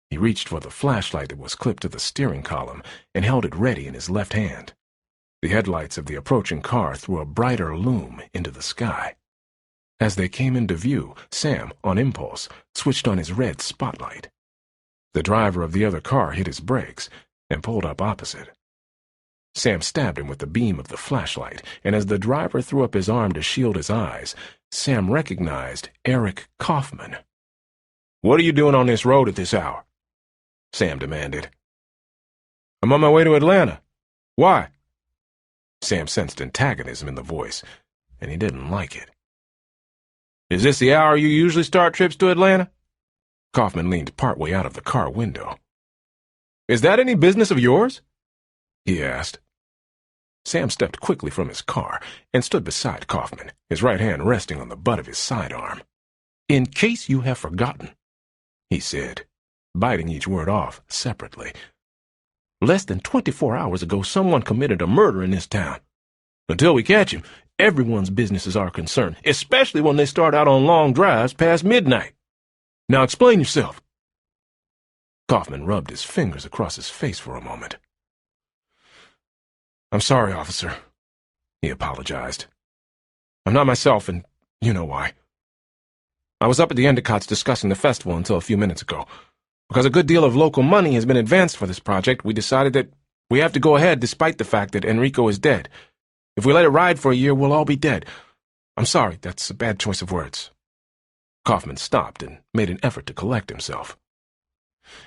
He reached for the flashlight that was clipped to the steering column and held it ready in his left hand. The headlights of the approaching car threw a brighter loom into the sky. As they came into view, Sam, on impulse, switched on his red spotlight. The driver of the other car hit his brakes and pulled up opposite. Sam stabbed him with the beam of the flashlight, and as the driver threw up his arm to shield his eyes, Sam recognized Eric Kaufman. "What are you doing on this road at this hour?" Sam demanded. "I'm on my way to Atlanta. Why?" Sam sensed antagonism in the voice, and he didn't like it. "Is this the hour you usually start trips to Atlanta?" Kaufman leaned partway out of the car window. "Is that any business of yours?" he asked. Sam stepped quickly from his car and stood beside Kaufman, his right hand resting on the butt of his sidearm. "In case you have forgotten," he said, biting each word off separately. "Less than 24 hours ago, someone committed a murder in this town. Until we catch him, everyone's businesses are concerned, especially when they start out on long drives past midnight. Now explain yourself." Kaufman rubbed his fingers across his face for a moment. "I'm sorry, officer," he apologized. "I'm not myself, and you know why. I was up at the Endicotts discussing the festival until a few minutes ago. Because a good deal of local money has been advanced for this project, we decided that we have to go ahead despite the fact that Enrico is dead. If we let it ride for a year, we'll all be dead. I'm sorry, that's a bad choice of words." Kaufman stopped and made an effort to collect himself.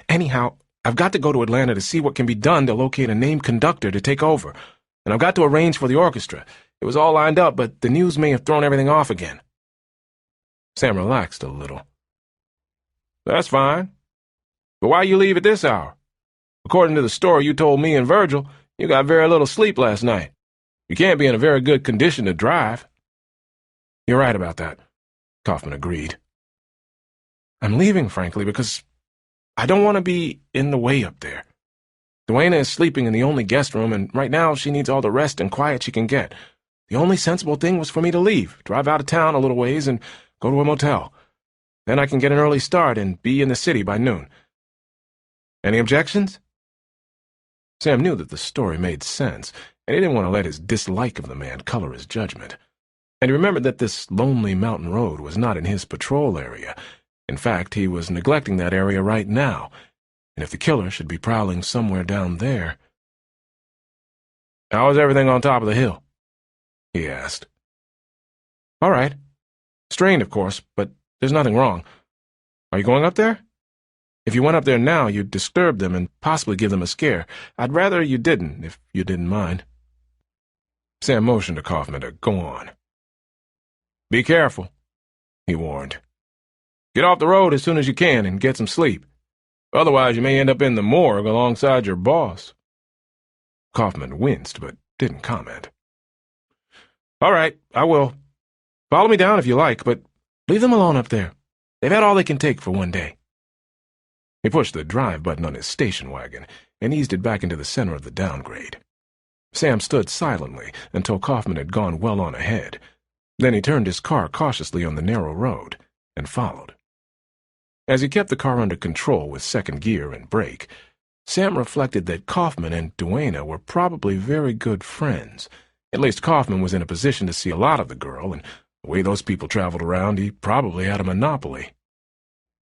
"Anyhow, I've got to go to Atlanta to see what can be done to locate a named conductor to take over, and I've got to arrange for the orchestra. It was all lined up, but the news may have thrown everything off again." Sam relaxed a little. "That's fine. But why you leave at this hour? According to the story you told me and Virgil, you got very little sleep last night. You can't be in a very good condition to drive." "You're right about that," Kaufman agreed. "I'm leaving, frankly, because I don't want to be in the way up there. Duana is sleeping in the only guest room, and right now she needs all the rest and quiet she can get. The only sensible thing was for me to leave, drive out of town a little ways, and go to a motel. Then I can get an early start and be in the city by noon. Any objections?" Sam knew that the story made sense, and he didn't want to let his dislike of the man color his judgment. And he remembered that this lonely mountain road was not in his patrol area. In fact, he was neglecting that area right now, and if the killer should be prowling somewhere down there— "How is everything on top of the hill?" he asked. "All right. Strained, of course, but there's nothing wrong. Are you going up there? If you went up there now, you'd disturb them and possibly give them a scare. I'd rather you didn't, if you didn't mind." Sam motioned to Kaufman to go on. "Be careful," he warned. "Get off the road as soon as you can and get some sleep. Otherwise, you may end up in the morgue alongside your boss." Kaufman winced, but didn't comment. "All right, I will. Follow me down if you like, but leave them alone up there. They've had all they can take for one day." He pushed the drive button on his station wagon and eased it back into the center of the downgrade. Sam stood silently until Kaufman had gone well on ahead. Then he turned his car cautiously on the narrow road and followed. As he kept the car under control with second gear and brake, Sam reflected that Kaufman and Duana were probably very good friends. At least Kaufman was in a position to see a lot of the girl, and the way those people traveled around, he probably had a monopoly.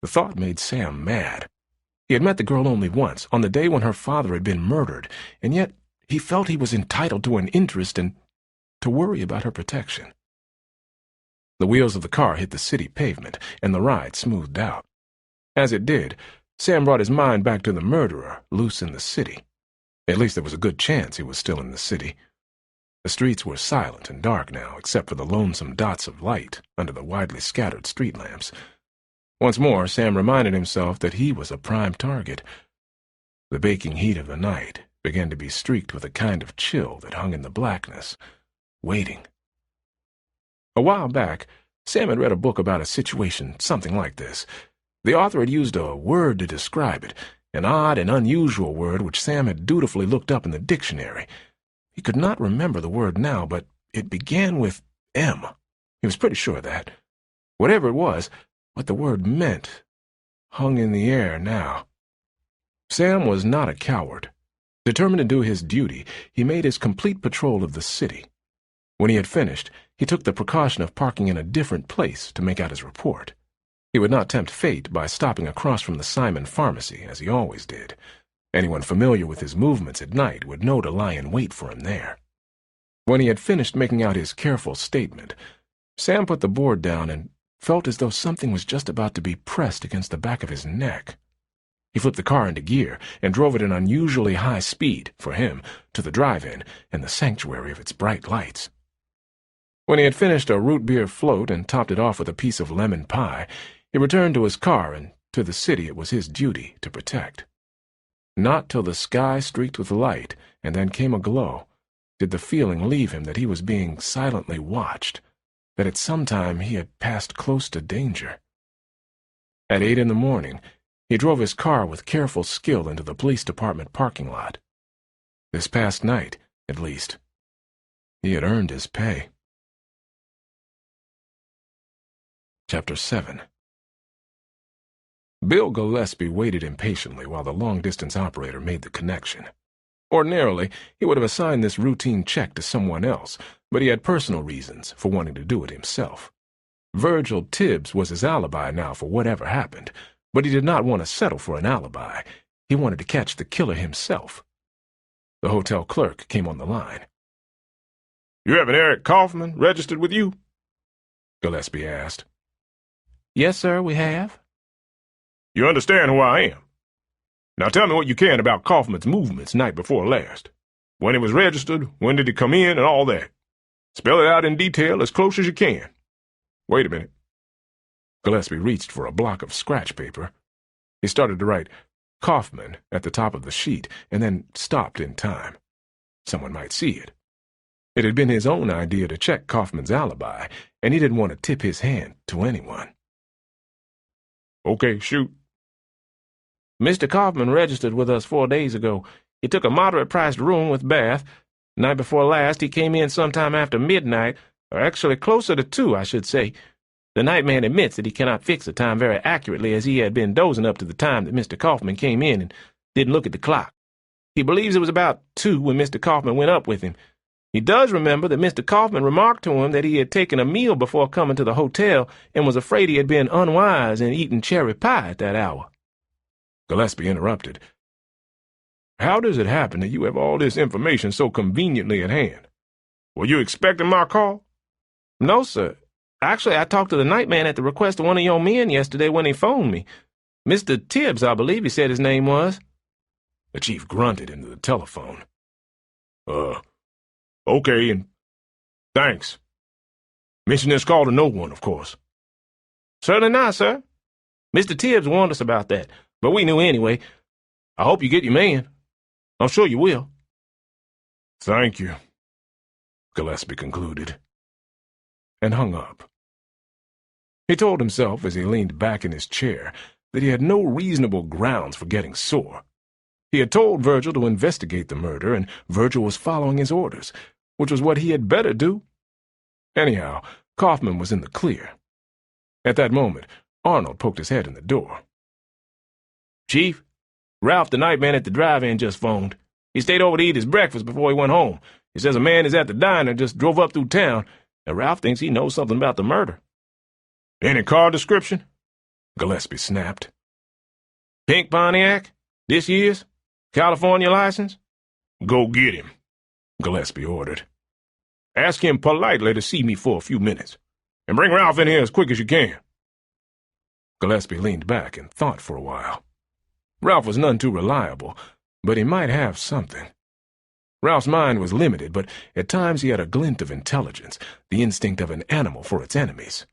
The thought made Sam mad. He had met the girl only once, on the day when her father had been murdered, and yet he felt he was entitled to an interest and to worry about her protection. The wheels of the car hit the city pavement, and the ride smoothed out. As it did, Sam brought his mind back to the murderer, loose in the city. At least there was a good chance he was still in the city. The streets were silent and dark now, except for the lonesome dots of light under the widely scattered street lamps. Once more, Sam reminded himself that he was a prime target. The baking heat of the night began to be streaked with a kind of chill that hung in the blackness, waiting. A while back, Sam had read a book about a situation something like this. The author had used a word to describe it, an odd and unusual word which Sam had dutifully looked up in the dictionary. He could not remember the word now, but it began with M. He was pretty sure of that. Whatever it was, what the word meant hung in the air now. Sam was not a coward. Determined to do his duty, he made his complete patrol of the city. When he had finished, he took the precaution of parking in a different place to make out his report. He would not tempt fate by stopping across from the Simon Pharmacy, as he always did. Anyone familiar with his movements at night would know to lie in wait for him there. When he had finished making out his careful statement, Sam put the board down and felt as though something was just about to be pressed against the back of his neck. He flipped the car into gear and drove at an unusually high speed, for him, to the drive-in and the sanctuary of its bright lights. When he had finished a root beer float and topped it off with a piece of lemon pie, he returned to his car and to the city it was his duty to protect. Not till the sky streaked with light and then came a glow did the feeling leave him that he was being silently watched, that at some time he had passed close to danger. At 8 in the morning, he drove his car with careful skill into the police department parking lot. This past night, at least, he had earned his pay. Chapter 7. Bill Gillespie waited impatiently while the long-distance operator made the connection. Ordinarily, he would have assigned this routine check to someone else, but he had personal reasons for wanting to do it himself. Virgil Tibbs was his alibi now for whatever happened, but he did not want to settle for an alibi. He wanted to catch the killer himself. The hotel clerk came on the line. "You have an Eric Kaufman registered with you?" Gillespie asked. Yes, sir, we have. "You understand who I am. Now tell me what you can about Kaufman's movements night before last. When he was registered, when did he come in, and all that. Spell it out in detail as close as you can. Wait a minute." Gillespie reached for a block of scratch paper. He started to write Kaufman at the top of the sheet, and then stopped in time. Someone might see it. It had been his own idea to check Kaufman's alibi, and he didn't want to tip his hand to anyone. "Okay, shoot." Mr. Kaufman registered with us 4 days ago. He took a moderate-priced room with bath. Night before last, he came in sometime after midnight, or actually closer to 2, I should say. The night man admits that he cannot fix the time very accurately, as he had been dozing up to the time that Mr. Kaufman came in and didn't look at the clock. He believes it was about 2 when Mr. Kaufman went up with him. He does remember that Mr. Kaufman remarked to him that he had taken a meal before coming to the hotel and was afraid he had been unwise in eating cherry pie at that hour. Gillespie interrupted. "How does it happen that you have all this information so conveniently at hand? Were you expecting my call?" No, sir. Actually, I talked to the night man at the request of one of your men yesterday when he phoned me. Mr. Tibbs, I believe he said his name was. The chief grunted into the telephone. Okay, and thanks. Mention this call to no one, of course." Certainly not, sir. Mr. Tibbs warned us about that, but we knew anyway. I hope you get your man. I'm sure you will. "Thank you," Gillespie concluded, and hung up. He told himself as he leaned back in his chair that he had no reasonable grounds for getting sore. He had told Virgil to investigate the murder, and Virgil was following his orders, which was what he had better do. Anyhow, Kaufman was in the clear. At that moment, Arnold poked his head in the door. "Chief, Ralph, the night man at the drive-in, just phoned. He stayed over to eat his breakfast before he went home. He says a man is at the diner, just drove up through town, and Ralph thinks he knows something about the murder." "Any car description?" Gillespie snapped. "Pink Pontiac? This year's? California license?" "Go get him," Gillespie ordered. "Ask him politely to see me for a few minutes, and bring Ralph in here as quick as you can." Gillespie leaned back and thought for a while. Ralph was none too reliable, but he might have something. Ralph's mind was limited, but at times he had a glint of intelligence, the instinct of an animal for its enemies.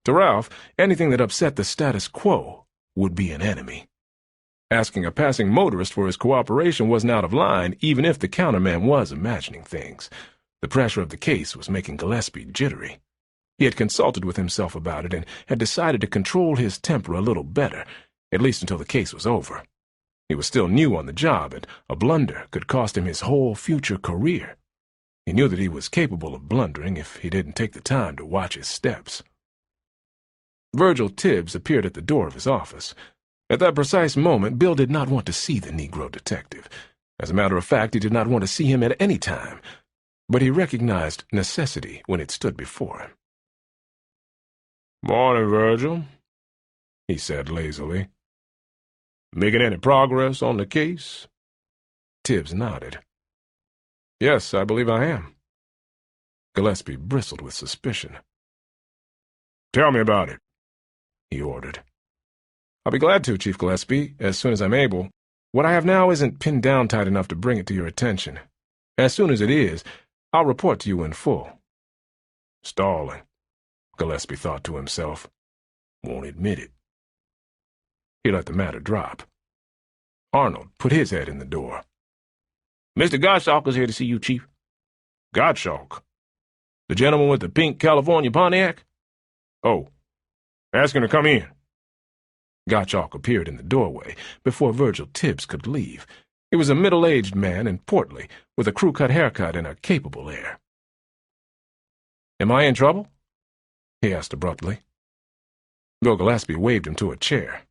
To Ralph, anything that upset the status quo would be an enemy. Asking a passing motorist for his cooperation wasn't out of line, even if the counterman was imagining things. The pressure of the case was making Gillespie jittery. He had consulted with himself about it and had decided to control his temper a little better, at least until the case was over. He was still new on the job, and a blunder could cost him his whole future career. He knew that he was capable of blundering if he didn't take the time to watch his steps. Virgil Tibbs appeared at the door of his office. At that precise moment, Bill did not want to see the Negro detective. As a matter of fact, he did not want to see him at any time, but he recognized necessity when it stood before him. "Morning, Virgil," he said lazily. "Making any progress on the case?" Tibbs nodded. "Yes, I believe I am." Gillespie bristled with suspicion. "Tell me about it," he ordered. "I'll be glad to, Chief Gillespie, as soon as I'm able. What I have now isn't pinned down tight enough to bring it to your attention. As soon as it is, I'll report to you in full." Stalling, Gillespie thought to himself. Won't admit it. He let the matter drop. Arnold put his head in the door. "Mr. Gottschalk is here to see you, Chief." Gottschalk? "The gentleman with the pink California Pontiac?" Oh, ask him to come in." Gottschalk appeared in the doorway before Virgil Tibbs could leave. He was a middle-aged man and portly, with a crew-cut haircut and a capable air. "Am I in trouble?" he asked abruptly. Bill Gillespie waved him to a chair.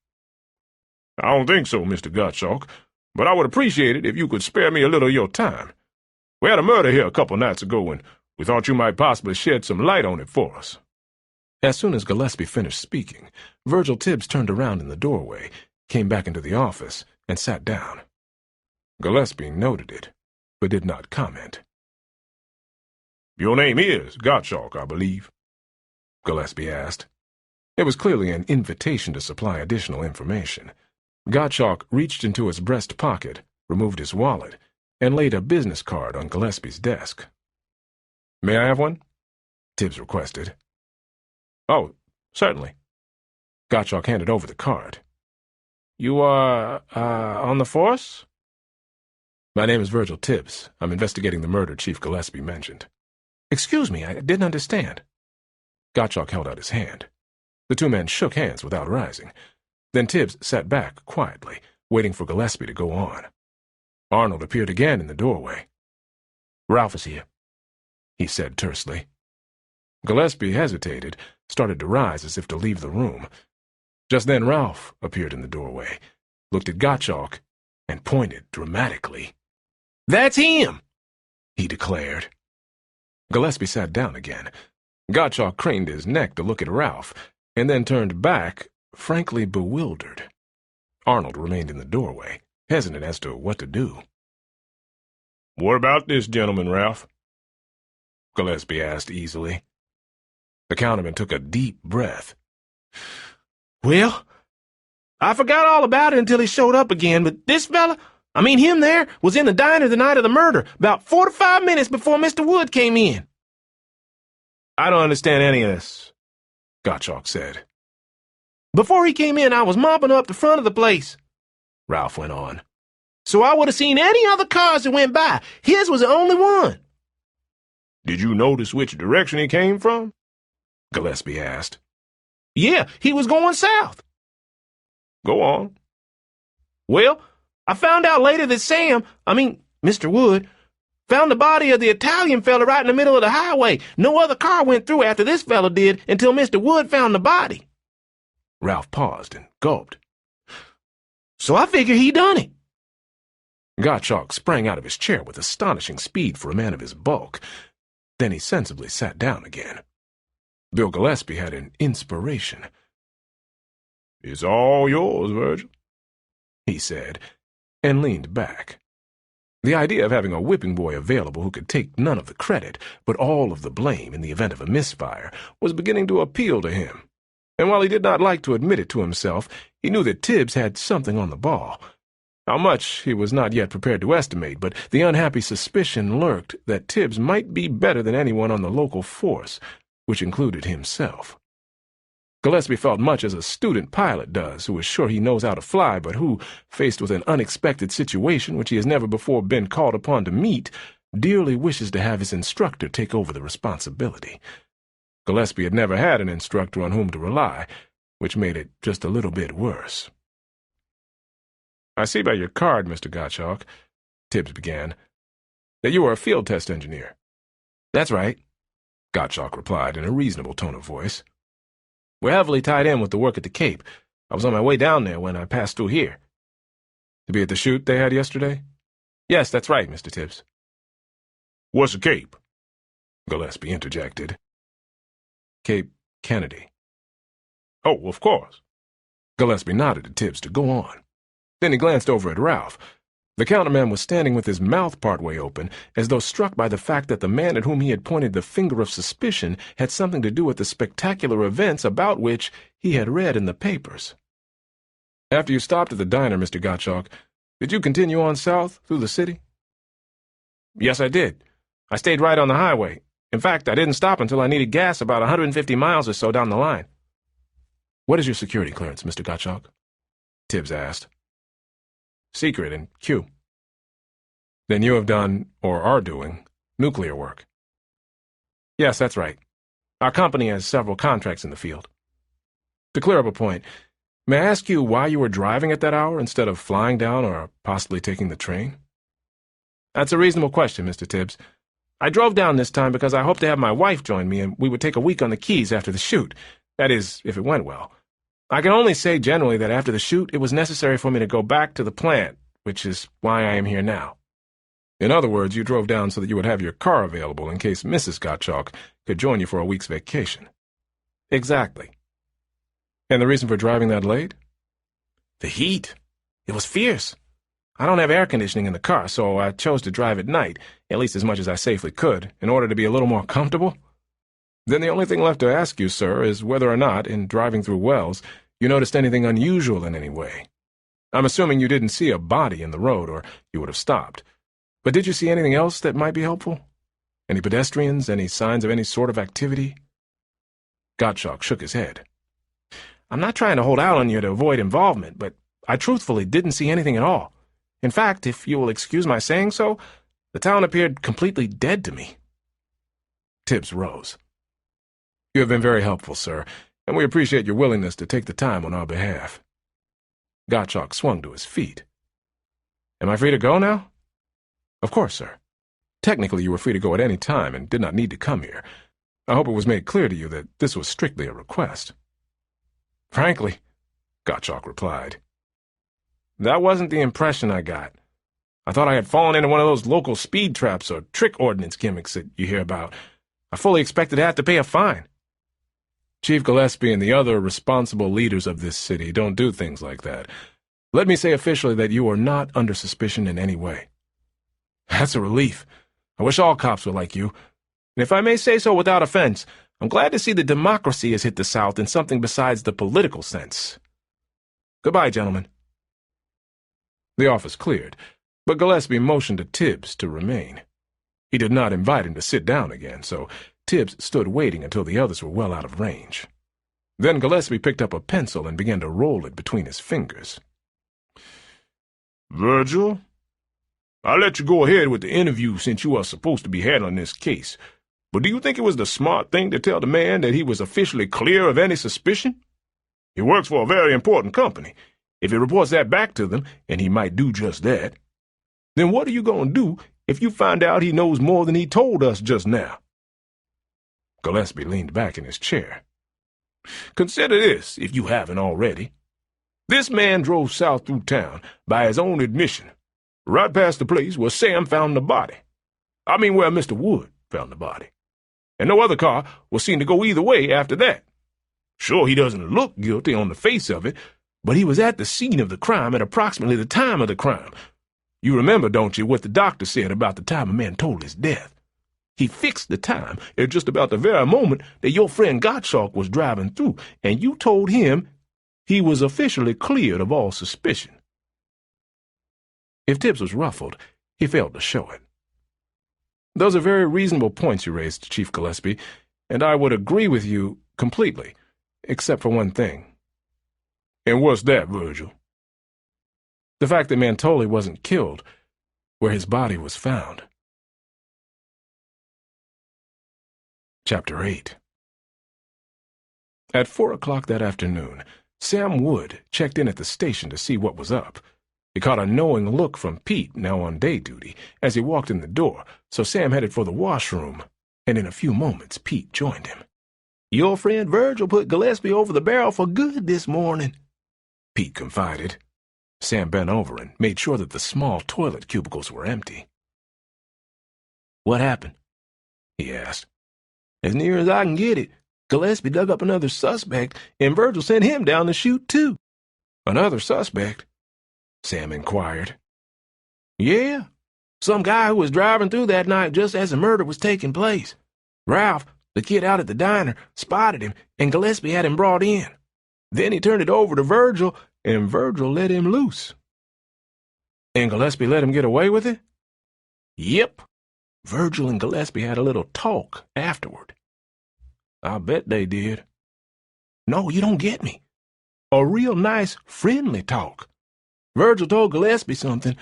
"I don't think so, Mr. Gottschalk, but I would appreciate it if you could spare me a little of your time. We had a murder here a couple nights ago, and we thought you might possibly shed some light on it for us." As soon as Gillespie finished speaking, Virgil Tibbs turned around in the doorway, came back into the office, and sat down. Gillespie noted it, but did not comment. "Your name is Gottschalk, I believe?" Gillespie asked. It was clearly an invitation to supply additional information. Gottschalk reached into his breast pocket, removed his wallet, and laid a business card on Gillespie's desk. "May I have one?" Tibbs requested. "Oh, certainly." Gottschalk handed over the card. "You are, on the force?" "My name is Virgil Tibbs. I'm investigating the murder Chief Gillespie mentioned." "Excuse me, I didn't understand." Gottschalk held out his hand. The two men shook hands without rising. Then Tibbs sat back quietly, waiting for Gillespie to go on. Arnold appeared again in the doorway. "Ralph is here," he said tersely. Gillespie hesitated, started to rise as if to leave the room. Just then Ralph appeared in the doorway, looked at Gottschalk, and pointed dramatically. "That's him!" he declared. Gillespie sat down again. Gottschalk craned his neck to look at Ralph, and then turned back, frankly bewildered. Arnold remained in the doorway, hesitant as to what to do. "What about this gentleman, Ralph?" Gillespie asked easily. The counterman took a deep breath. "Well, I forgot all about it until he showed up again, but this fella, him there, was in the diner the night of the murder, about 4 to 5 minutes before Mr. Wood came in." "I don't understand any of this," Gottschalk said. "Before he came in, I was mopping up the front of the place," Ralph went on. "So I would have seen any other cars that went by. His was the only one." "Did you notice which direction he came from?" Gillespie asked. "Yeah, he was going south." "Go on." "Well, I found out later that Mr. Wood, found the body of the Italian fella right in the middle of the highway. No other car went through after this fella did until Mr. Wood found the body." Ralph paused and gulped. "So I figure he done it." Gottschalk sprang out of his chair with astonishing speed for a man of his bulk. Then he sensibly sat down again. Bill Gillespie had an inspiration. "It's all yours, Virgil," he said, and leaned back. The idea of having a whipping boy available who could take none of the credit, but all of the blame in the event of a misfire, was beginning to appeal to him. And while he did not like to admit it to himself, he knew that Tibbs had something on the ball. How much he was not yet prepared to estimate, but the unhappy suspicion lurked that Tibbs might be better than anyone on the local force, which included himself. Gillespie felt much as a student pilot does, who is sure he knows how to fly, but who, faced with an unexpected situation which he has never before been called upon to meet, dearly wishes to have his instructor take over the responsibility. Gillespie had never had an instructor on whom to rely, which made it just a little bit worse. "I see by your card, Mr. Gottschalk," Tibbs began, "that you are a field test engineer." "That's right," Gottschalk replied in a reasonable tone of voice. "We're heavily tied in with the work at the Cape. I was on my way down there when I passed through here." "To be at the shoot they had yesterday?" "Yes, that's right, Mr. Tibbs." "What's the Cape?" Gillespie interjected. "Cape Kennedy." "Oh, of course." Gillespie nodded to Tibbs to go on. Then he glanced over at Ralph. The counterman was standing with his mouth partway open, as though struck by the fact that the man at whom he had pointed the finger of suspicion had something to do with the spectacular events about which he had read in the papers. "After you stopped at the diner, Mr. Gottschalk, did you continue on south through the city?" "Yes, I did. I stayed right on the highway. In fact, I didn't stop until I needed gas about 150 miles or so down the line." "What is your security clearance, Mr. Gottschalk?" Tibbs asked. "Secret and Q." "Then you have done, or are doing, nuclear work." "Yes, that's right. Our company has several contracts in the field." "To clear up a point, may I ask you why you were driving at that hour instead of flying down or possibly taking the train?" "That's a reasonable question, Mr. Tibbs. I drove down this time because I hoped to have my wife join me and we would take a week on the Keys after the shoot. That is, if it went well. I can only say generally that after the shoot it was necessary for me to go back to the plant, which is why I am here now." "In other words, you drove down so that you would have your car available in case Mrs. Gottschalk could join you for a week's vacation." "Exactly." "And the reason for driving that late?" "The heat. It was fierce. I don't have air conditioning in the car, so I chose to drive at night, at least as much as I safely could, in order to be a little more comfortable." "Then the only thing left to ask you, sir, is whether or not, in driving through Wells, you noticed anything unusual in any way. I'm assuming you didn't see a body in the road, or you would have stopped. But did you see anything else that might be helpful? Any pedestrians, any signs of any sort of activity?" Gottschalk shook his head. "I'm not trying to hold out on you to avoid involvement, but I truthfully didn't see anything at all. In fact, if you will excuse my saying so, the town appeared completely dead to me." Tibbs rose. "You have been very helpful, sir, and we appreciate your willingness to take the time on our behalf." Gottschalk swung to his feet. "Am I free to go now?" "Of course, sir. Technically, you were free to go at any time and did not need to come here. I hope it was made clear to you that this was strictly a request." "Frankly," Gottschalk replied, "that wasn't the impression I got. I thought I had fallen into one of those local speed traps or trick ordnance gimmicks that you hear about. I fully expected to have to pay a fine." "Chief Gillespie and the other responsible leaders of this city don't do things like that. Let me say officially that you are not under suspicion in any way." "That's a relief. I wish all cops were like you. And if I may say so without offense, I'm glad to see that democracy has hit the South in something besides the political sense. Goodbye, gentlemen." The office cleared, but Gillespie motioned to Tibbs to remain. He did not invite him to sit down again, so Tibbs stood waiting until the others were well out of range. Then Gillespie picked up a pencil and began to roll it between his fingers. "Virgil, I'll let you go ahead with the interview since you are supposed to be handling this case. But do you think it was the smart thing to tell the man that he was officially clear of any suspicion? He works for a very important company. If he reports that back to them, and he might do just that, then what are you going to do if you find out he knows more than he told us just now?" Gillespie leaned back in his chair. "Consider this, if you haven't already. This man drove south through town, by his own admission, right past the place where Sam found the body. I mean where Mr. Wood found the body. And no other car was seen to go either way after that. Sure, he doesn't look guilty on the face of it, but he was at the scene of the crime at approximately the time of the crime. You remember, don't you, what the doctor said about the time a man told his death? He fixed the time at just about the very moment that your friend Gottschalk was driving through, and you told him he was officially cleared of all suspicion." If Tibbs was ruffled, he failed to show it. "Those are very reasonable points you raised, Chief Gillespie, and I would agree with you completely, except for one thing." "And what's that, Virgil?" "The fact that Mantoli wasn't killed where his body was found." Chapter 8 At 4 o'clock that afternoon, Sam Wood checked in at the station to see what was up. He caught a knowing look from Pete, now on day duty, as he walked in the door, so Sam headed for the washroom, and in a few moments Pete joined him. "Your friend Virgil put Gillespie over the barrel for good this morning," Pete confided. Sam bent over and made sure that the small toilet cubicles were empty. "What happened?" he asked. "As near as I can get it, Gillespie dug up another suspect, and Virgil sent him down the chute, too." "Another suspect?" Sam inquired. "Yeah, some guy who was driving through that night just as the murder was taking place. Ralph, the kid out at the diner, spotted him, and Gillespie had him brought in. Then he turned it over to Virgil, and Virgil let him loose." "And Gillespie let him get away with it?" "Yep. Virgil and Gillespie had a little talk afterward." "I bet they did." "No, you don't get me. A real nice, friendly talk. Virgil told Gillespie something.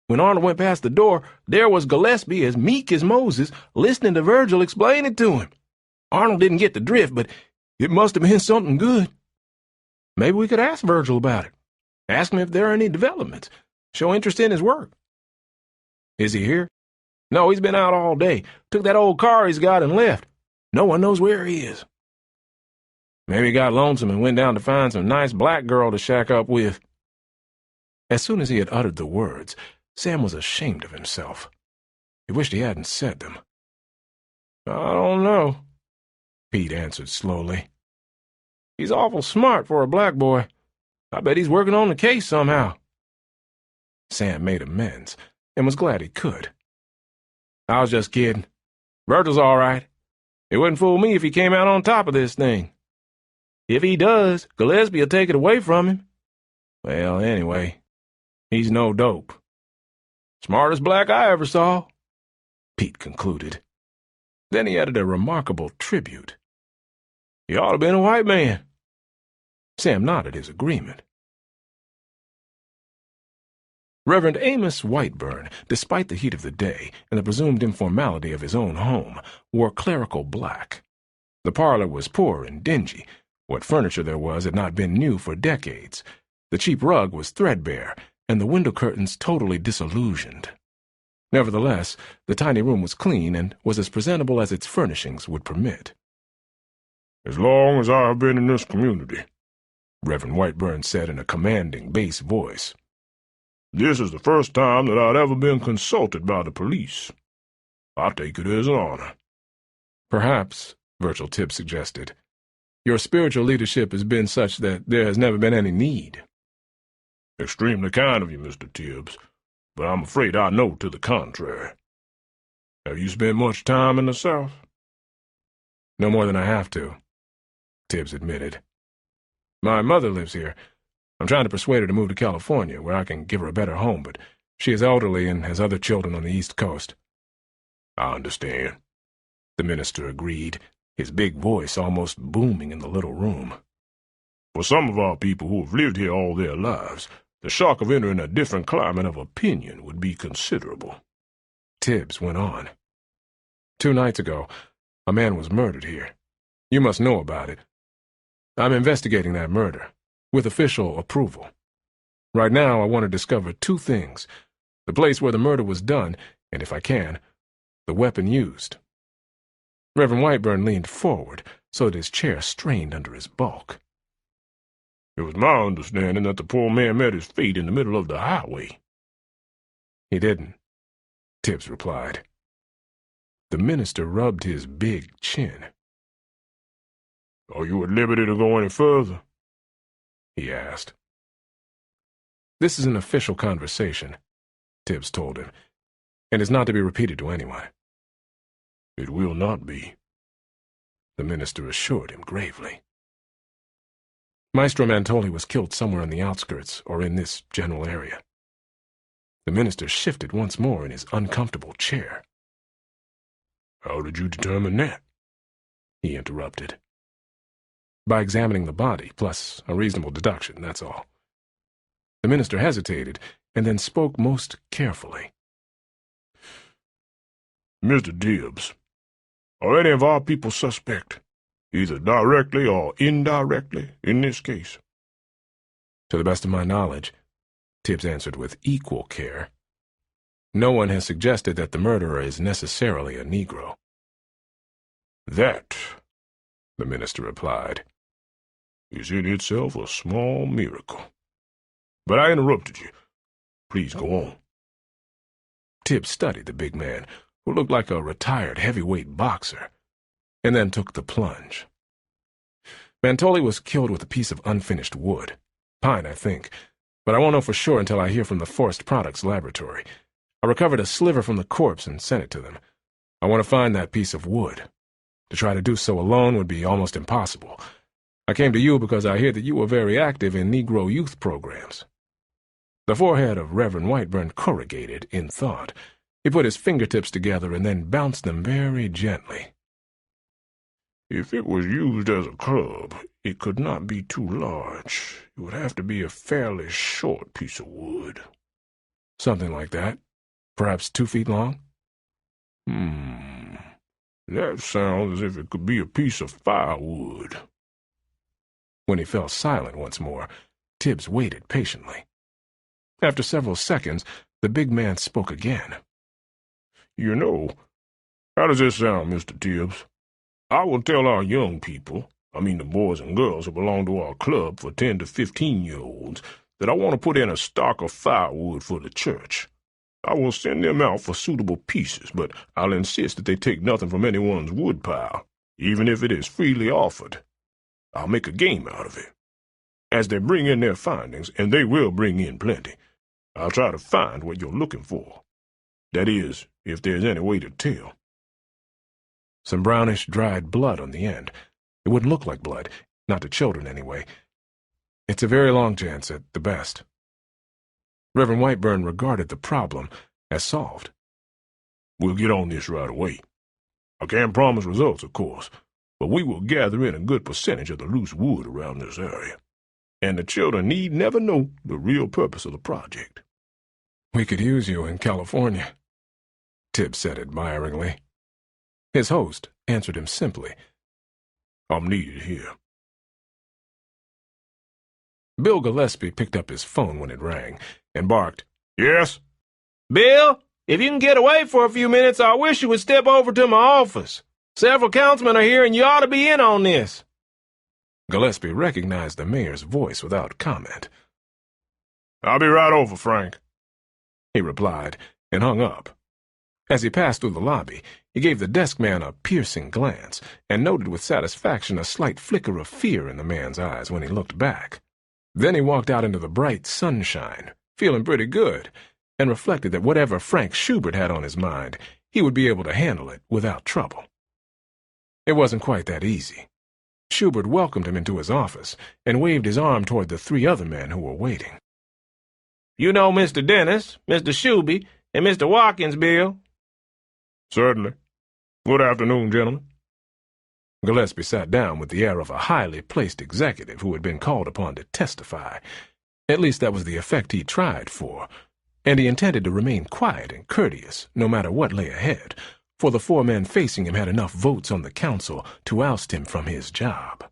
When Arnold went past the door, there was Gillespie as meek as Moses, listening to Virgil explain it to him. Arnold didn't get the drift, but it must have been something good. Maybe we could ask Virgil about it. Ask him if there are any developments. Show interest in his work." "Is he here?" "No, he's been out all day. Took that old car he's got and left. No one knows where he is." "Maybe he got lonesome and went down to find some nice black girl to shack up with." As soon as he had uttered the words, Sam was ashamed of himself. He wished he hadn't said them. "I don't know," Pete answered slowly. "He's awful smart for a black boy. I bet he's working on the case somehow." Sam made amends, and was glad he could. "I was just kidding. Virgil's all right. It wouldn't fool me if he came out on top of this thing. If he does, Gillespie will take it away from him. Well, anyway, he's no dope. Smartest black I ever saw," Pete concluded. Then he added a remarkable tribute. "He ought to have been a white man." Sam nodded his agreement. Reverend Amos Whiteburn, despite the heat of the day and the presumed informality of his own home, wore clerical black. The parlor was poor and dingy. What furniture there was had not been new for decades. The cheap rug was threadbare, and the window curtains totally disillusioned. Nevertheless, the tiny room was clean and was as presentable as its furnishings would permit. "As long as I have been in this community," Reverend Whiteburn said in a commanding bass voice, "this is the first time that I'd ever been consulted by the police. I take it as an honor." "Perhaps," Virgil Tibbs suggested, "your spiritual leadership has been such that there has never been any need." "Extremely kind of you, Mr. Tibbs, but I'm afraid I know to the contrary. Have you spent much time in the South?" "No more than I have to," Tibbs admitted. "My mother lives here. I'm trying to persuade her to move to California, where I can give her a better home, but she is elderly and has other children on the East Coast." "I understand," the minister agreed, his big voice almost booming in the little room. "For some of our people who have lived here all their lives, the shock of entering a different climate of opinion would be considerable." Tibbs went on. 2 nights ago, a man was murdered here. You must know about it. I'm investigating that murder, with official approval. Right now, I want to discover 2 things: the place where the murder was done, and if I can, the weapon used. Reverend Whiteburn leaned forward so that his chair strained under his bulk. "It was my understanding that the poor man met his fate in the middle of the highway." "He didn't," Tibbs replied. The minister rubbed his big chin. "Are you at liberty to go any further?" he asked. "This is an official conversation," Tibbs told him, "and is not to be repeated to anyone." "It will not be," the minister assured him gravely. Maestro Mantoli was killed somewhere on the outskirts or in this general area. The minister shifted once more in his uncomfortable chair. "How did you determine that?" he interrupted. "By examining the body, plus a reasonable deduction, that's all." The minister hesitated, and then spoke most carefully. "Mr. Tibbs, are any of our people suspect? either directly or indirectly in this case? To the best of my knowledge, Tibbs answered with equal care. No one has suggested that the murderer is necessarily a Negro. That, the minister replied, is in itself a small miracle. But I interrupted you. Please go on. Tibbs studied the big man, who looked like a retired heavyweight boxer, and then took the plunge. Mantoli was killed with a piece of unfinished wood. Pine, I think, but I won't know for sure until I hear from the Forest Products Laboratory. I recovered a sliver from the corpse and sent it to them. I want to find that piece of wood. To try to do so alone would be almost impossible. I came to you because I hear that you were very active in Negro youth programs. The forehead of Reverend Whiteburn corrugated in thought. He put his fingertips together and then bounced them very gently. If it was used as a club, it could not be too large. It would have to be a fairly short piece of wood. Something like that. Perhaps 2 feet long? That sounds as if it could be a piece of firewood. When he fell silent once more, Tibbs waited patiently. After several seconds, the big man spoke again. You know, how does this sound, Mr. Tibbs? I will tell our young people, I mean the boys and girls who belong to our club for 10 to 15-year-olds, that I want to put in a stock of firewood for the church. I will send them out for suitable pieces, but I'll insist that they take nothing from anyone's woodpile, even if it is freely offered. I'll make a game out of it. As they bring in their findings, and they will bring in plenty, I'll try to find what you're looking for. That is, if there's any way to tell. Some brownish, dried blood on the end. It wouldn't look like blood, not to children anyway. It's a very long chance at the best. Reverend Whiteburn regarded the problem as solved. We'll get on this right away. I can't promise results, of course, but we will gather in a good percentage of the loose wood around this area, and the children need never know the real purpose of the project. We could use you in California, Tibbs said admiringly. His host answered him simply. I'm needed here. Bill Gillespie picked up his phone when it rang and barked, Yes? Bill, if you can get away for a few minutes, I wish you would step over to my office. Several councilmen are here, and you ought to be in on this. Gillespie recognized the mayor's voice without comment. I'll be right over, Frank, he replied, and hung up. As he passed through the lobby, he gave the desk man a piercing glance, and noted with satisfaction a slight flicker of fear in the man's eyes when he looked back. Then he walked out into the bright sunshine, feeling pretty good, and reflected that whatever Frank Schubert had on his mind, he would be able to handle it without trouble. It wasn't quite that easy. Schubert welcomed him into his office and waved his arm toward the 3 other men who were waiting. You know Mr. Dennis, Mr. Shuby, and Mr. Watkins, Bill. Certainly. Good afternoon, gentlemen. Gillespie sat down with the air of a highly placed executive who had been called upon to testify. At least that was the effect he tried for, and he intended to remain quiet and courteous no matter what lay ahead, for the 4 men facing him had enough votes on the council to oust him from his job.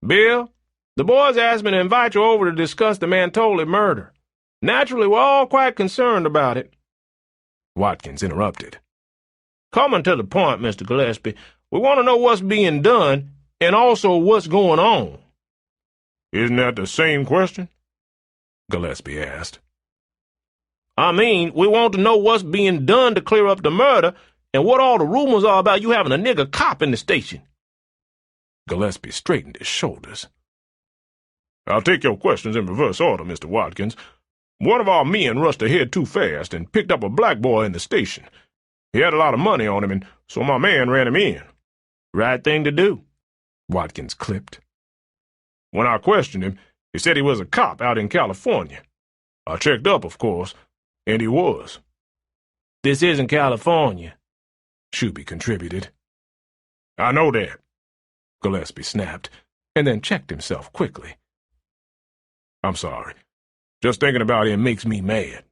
Bill, the boys asked me to invite you over to discuss the Mantoli murder. Naturally, we're all quite concerned about it. Watkins interrupted. Coming to the point, Mr. Gillespie, we want to know what's being done and also what's going on. Isn't that the same question? Gillespie asked. I mean, we want to know what's being done to clear up the murder and what all the rumors are about you having a nigger cop in the station. Gillespie straightened his shoulders. I'll take your questions in reverse order, Mr. Watkins. One of our men rushed ahead too fast and picked up a black boy in the station. He had a lot of money on him, and so my man ran him in. Right thing to do, Watkins clipped. When I questioned him, he said he was a cop out in California. I checked up, of course, and he was. This isn't California, Shuby contributed. I know that, Gillespie snapped, and then checked himself quickly. I'm sorry. Just thinking about him makes me mad.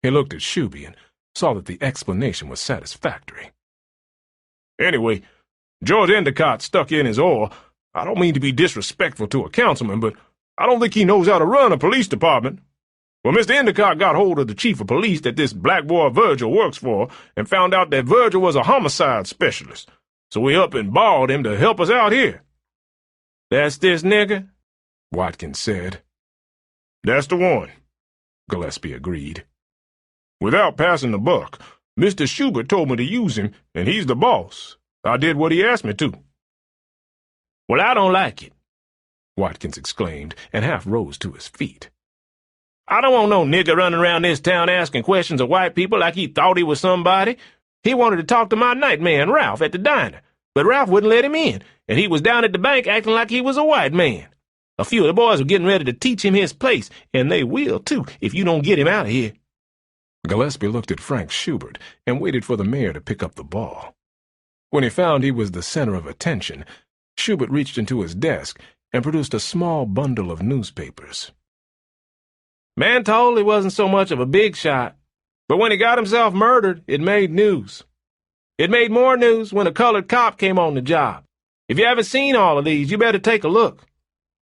He looked at Shuby and saw that the explanation was satisfactory. Anyway, George Endicott stuck in his oar. I don't mean to be disrespectful to a councilman, but I don't think he knows how to run a police department. Well, Mr. Endicott got hold of the chief of police that this black boy Virgil works for and found out that Virgil was a homicide specialist. So we up and borrowed him to help us out here. That's this nigger? Watkins said. That's the one, Gillespie agreed. Without passing the buck, Mr. Schubert told me to use him, and he's the boss. I did what he asked me to. Well, I don't like it, Watkins exclaimed, and half rose to his feet. I don't want no nigger running around this town asking questions of white people like he thought he was somebody. He wanted to talk to my night man, Ralph, at the diner, but Ralph wouldn't let him in, and he was down at the bank acting like he was a white man. A few of the boys were getting ready to teach him his place, and they will, too, if you don't get him out of here. Gillespie looked at Frank Schubert and waited for the mayor to pick up the ball. When he found he was the center of attention, Schubert reached into his desk and produced a small bundle of newspapers. Man told he wasn't so much of a big shot, but when he got himself murdered, it made news. It made more news when a colored cop came on the job. If you haven't seen all of these, you better take a look.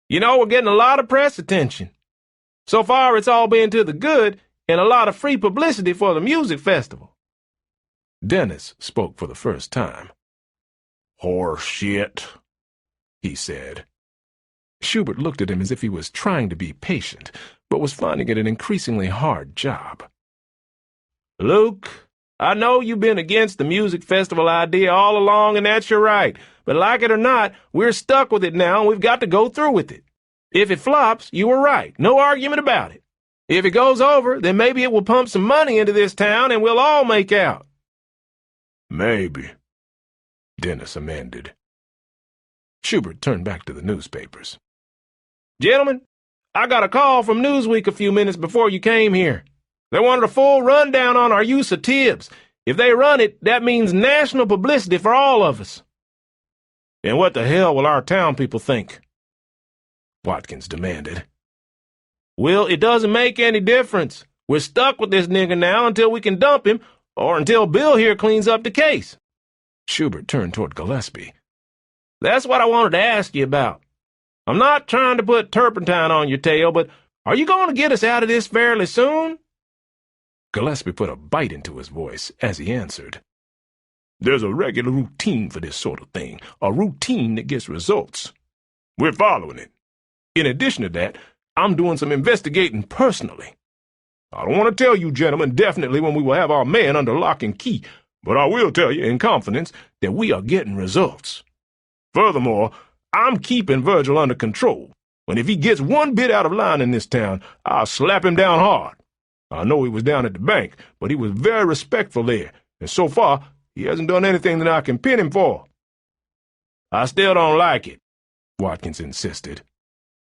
You know, we're getting a lot of press attention. So far, it's all been to the good and a lot of free publicity for the music festival. Dennis spoke for the first time. Horse shit, he said. Schubert looked at him as if he was trying to be patient, but was finding it an increasingly hard job. Luke, I know you've been against the music festival idea all along, and that's your right. But like it or not, we're stuck with it now, and we've got to go through with it. If it flops, you were right. No argument about it. If it goes over, then maybe it will pump some money into this town, and we'll all make out. Maybe, Dennis amended. Schubert turned back to the newspapers. Gentlemen, I got a call from Newsweek a few minutes before you came here. They wanted a full rundown on our use of Tibbs. If they run it, that means national publicity for all of us. And what the hell will our town people think? Watkins demanded. Well, it doesn't make any difference. We're stuck with this nigger now until we can dump him, or until Bill here cleans up the case. Schubert turned toward Gillespie. That's what I wanted to ask you about. I'm not trying to put turpentine on your tail, but are you going to get us out of this fairly soon? Gillespie put a bite into his voice as he answered. There's a regular routine for this sort of thing, a routine that gets results. We're following it. In addition to that, I'm doing some investigating personally. I don't want to tell you gentlemen definitely when we will have our man under lock and key, but I will tell you in confidence that we are getting results. Furthermore, I'm keeping Virgil under control, and if he gets one bit out of line in this town, I'll slap him down hard. I know he was down at the bank, but he was very respectful there, and so far, he hasn't done anything that I can pin him for. I still don't like it, Watkins insisted.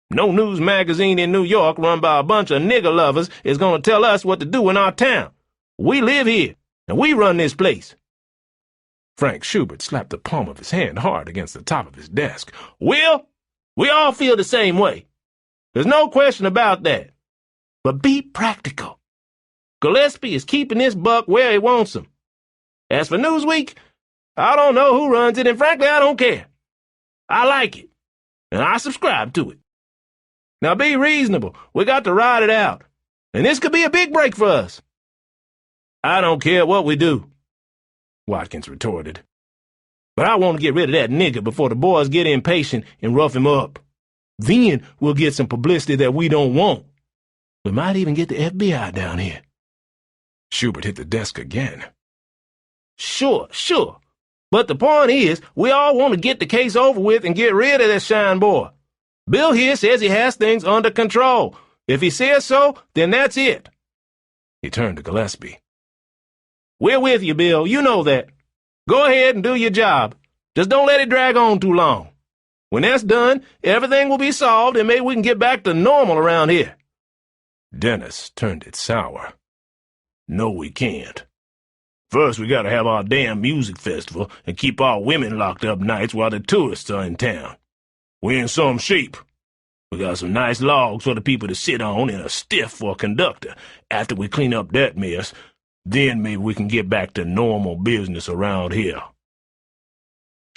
No news magazine in New York run by a bunch of nigger lovers is going to tell us what to do in our town. We live here, and we run this place. Frank Schubert slapped the palm of his hand hard against the top of his desk. Will, we all feel the same way. There's no question about that. But be practical. Gillespie is keeping this buck where he wants him. As for Newsweek, I don't know who runs it, and frankly, I don't care. I like it, and I subscribe to it. Now be reasonable. We got to ride it out, and this could be a big break for us. I don't care what we do, Watkins retorted. But I want to get rid of that nigger before the boys get impatient and rough him up. Then we'll get some publicity that we don't want. We might even get the FBI down here. Schubert hit the desk again. Sure. But the point is, we all want to get the case over with and get rid of that shine boy. Bill here says he has things under control. If he says so, then that's it. He turned to Gillespie. We're with you, Bill. You know that. Go ahead and do your job. Just don't let it drag on too long. When that's done, everything will be solved and maybe we can get back to normal around here. Dennis turned it sour. No, we can't. First, we gotta have our damn music festival and keep our women locked up nights while the tourists are in town. We're in some shape. We got some nice logs for the people to sit on and a stiff for a conductor. After we clean up that mess, then maybe we can get back to normal business around here.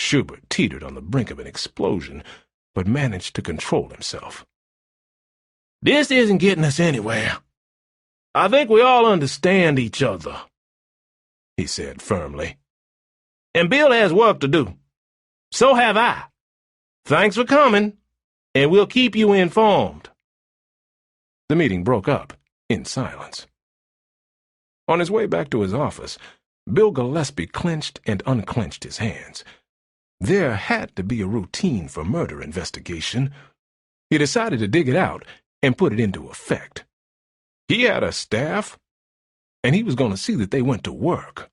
Schubert teetered on the brink of an explosion, but managed to control himself. This isn't getting us anywhere. I think we all understand each other, he said firmly. And Bill has work to do. So have I. Thanks for coming, and we'll keep you informed. The meeting broke up in silence. On his way back to his office, Bill Gillespie clenched and unclenched his hands. There had to be a routine for murder investigation. He decided to dig it out and put it into effect. He had a staff, and he was going to see that they went to work.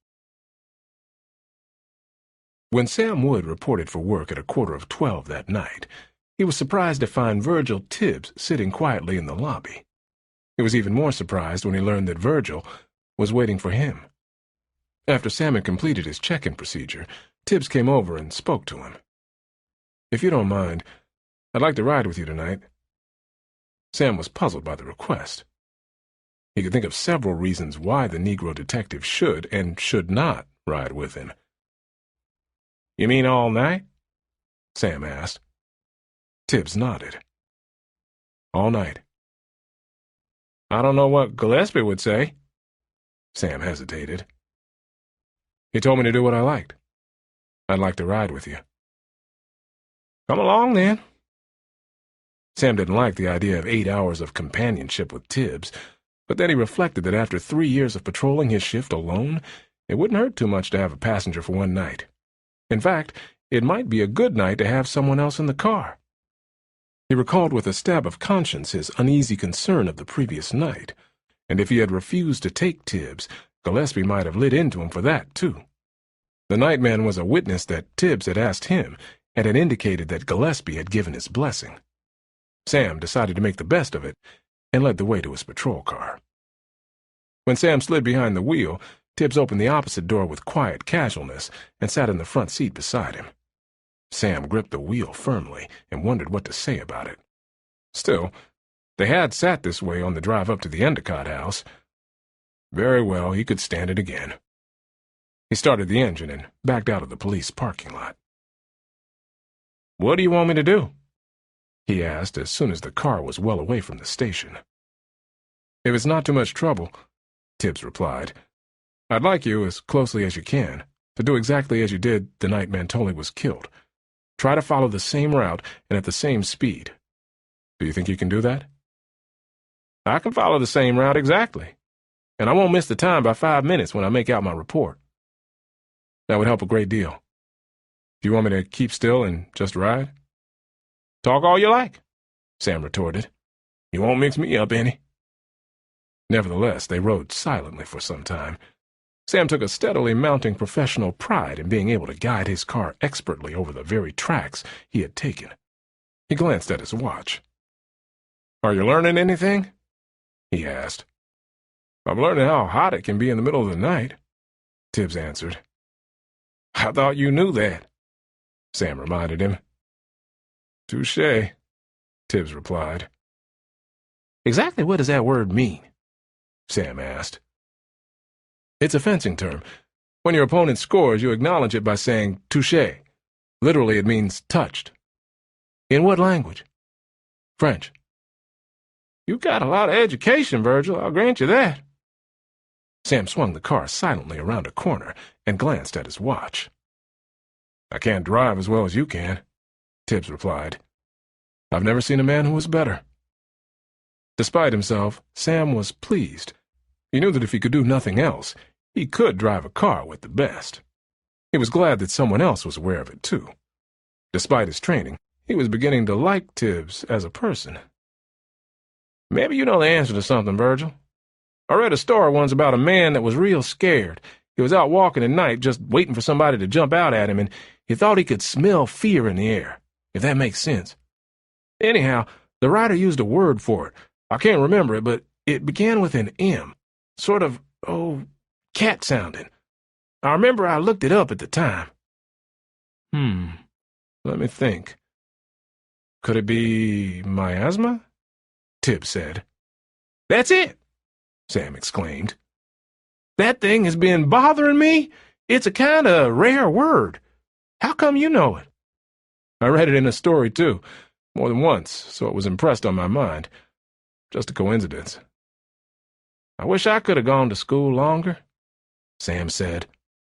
When Sam Wood reported for work at 11:45 that night, he was surprised to find Virgil Tibbs sitting quietly in the lobby. He was even more surprised when he learned that Virgil was waiting for him. After Sam had completed his check-in procedure, Tibbs came over and spoke to him. "If you don't mind, I'd like to ride with you tonight." Sam was puzzled by the request. He could think of several reasons why the Negro detective should and should not ride with him. You mean all night? Sam asked. Tibbs nodded. "All night." I don't know what Gillespie would say. Sam hesitated. "He told me to do what I liked. I'd like to ride with you." Come along, then. Sam didn't like the idea of 8 hours of companionship with Tibbs, but then he reflected that after 3 years of patrolling his shift alone, it wouldn't hurt too much to have a passenger for one night. In fact, it might be a good night to have someone else in the car. He recalled with a stab of conscience his uneasy concern of the previous night, and if he had refused to take Tibbs, Gillespie might have lit into him for that, too. The nightman was a witness that Tibbs had asked him and had indicated that Gillespie had given his blessing. Sam decided to make the best of it and led the way to his patrol car. When Sam slid behind the wheel, Tibbs opened the opposite door with quiet casualness and sat in the front seat beside him. Sam gripped the wheel firmly and wondered what to say about it. Still, they had sat this way on the drive up to the Endicott house. Very well, he could stand it again. He started the engine and backed out of the police parking lot. "What do you want me to do?" he asked as soon as the car was well away from the station. "If it's not too much trouble," Tibbs replied, "I'd like you, as closely as you can, to do exactly as you did the night Mantoli was killed. Try to follow the same route and at the same speed. Do you think you can do that?" "I can follow the same route exactly, and I won't miss the time by 5 minutes when I make out my report." "That would help a great deal. Do you want me to keep still and just ride?" "Talk all you like," Sam retorted. "You won't mix me up any." Nevertheless, they rode silently for some time. Sam took a steadily mounting professional pride in being able to guide his car expertly over the very tracks he had taken. He glanced at his watch. "Are you learning anything?" he asked. "I'm learning how hot it can be in the middle of the night," Tibbs answered. "I thought you knew that," Sam reminded him. "Touché," Tibbs replied. "Exactly what does that word mean?" Sam asked. "It's a fencing term. When your opponent scores, you acknowledge it by saying touché. Literally, it means touched." "In what language?" "French." "You've got a lot of education, Virgil, I'll grant you that." Sam swung the car silently around a corner and glanced at his watch. "I can't drive as well as you can," Tibbs replied. "I've never seen a man who was better." Despite himself, Sam was pleased. He knew that if he could do nothing else, he could drive a car with the best. He was glad that someone else was aware of it, too. Despite his training, he was beginning to like Tibbs as a person. "Maybe you know the answer to something, Virgil. I read a story once about a man that was real scared. He was out walking at night just waiting for somebody to jump out at him, and he thought he could smell fear in the air, if that makes sense. Anyhow, the writer used a word for it. I can't remember it, but it began with an M. Sort of, cat-sounding. I remember I looked it up at the time." Let me think. Could it be miasma?" Tibbs said. "That's it!" Sam exclaimed. "That thing has been bothering me. It's a kind of rare word. How come you know it? I read it in a story, too, more than once, so it was impressed on my mind. Just a coincidence. I wish I could have gone to school longer, Sam said,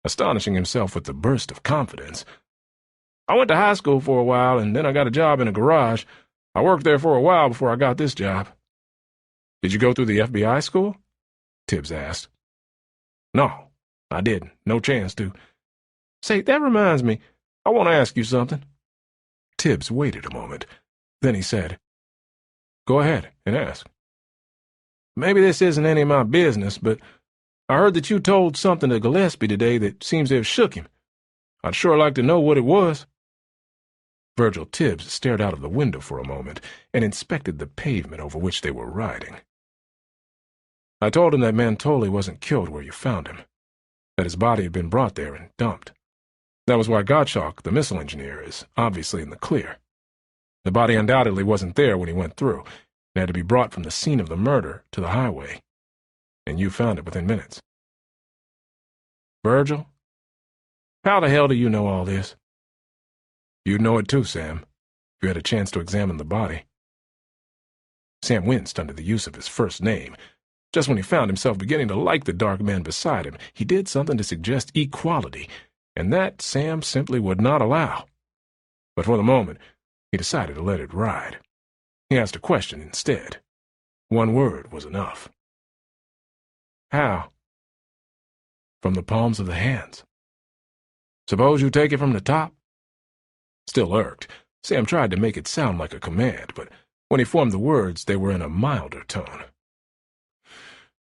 astonishing himself with the burst of confidence. I went to high school for a while, and then I got a job in a garage. I worked there for a while before I got this job. Did you go through the FBI school? Tibbs asked. No, I didn't. No chance to. Say, that reminds me. I want to ask you something. Tibbs waited a moment. Then he said, "Go ahead and ask." Maybe this isn't any of my business, but I heard that you told something to Gillespie today that seems to have shook him. I'd sure like to know what it was. Virgil Tibbs stared out of the window for a moment and inspected the pavement over which they were riding. I told him that Mantoli wasn't killed where you found him, that his body had been brought there and dumped. That was why Gottschalk, the missile engineer, is obviously in the clear. The body undoubtedly wasn't there when he went through. It had to be brought from the scene of the murder to the highway, and you found it within minutes. Virgil, how the hell do you know all this? You'd know it too, Sam, if you had a chance to examine the body. Sam winced under the use of his first name. Just when he found himself beginning to like the dark man beside him, he did something to suggest equality, and that Sam simply would not allow. But for the moment, he decided to let it ride. He asked a question instead. One word was enough. How? From the palms of the hands. Suppose you take it from the top? Still irked, Sam tried to make it sound like a command, but when he formed the words, they were in a milder tone.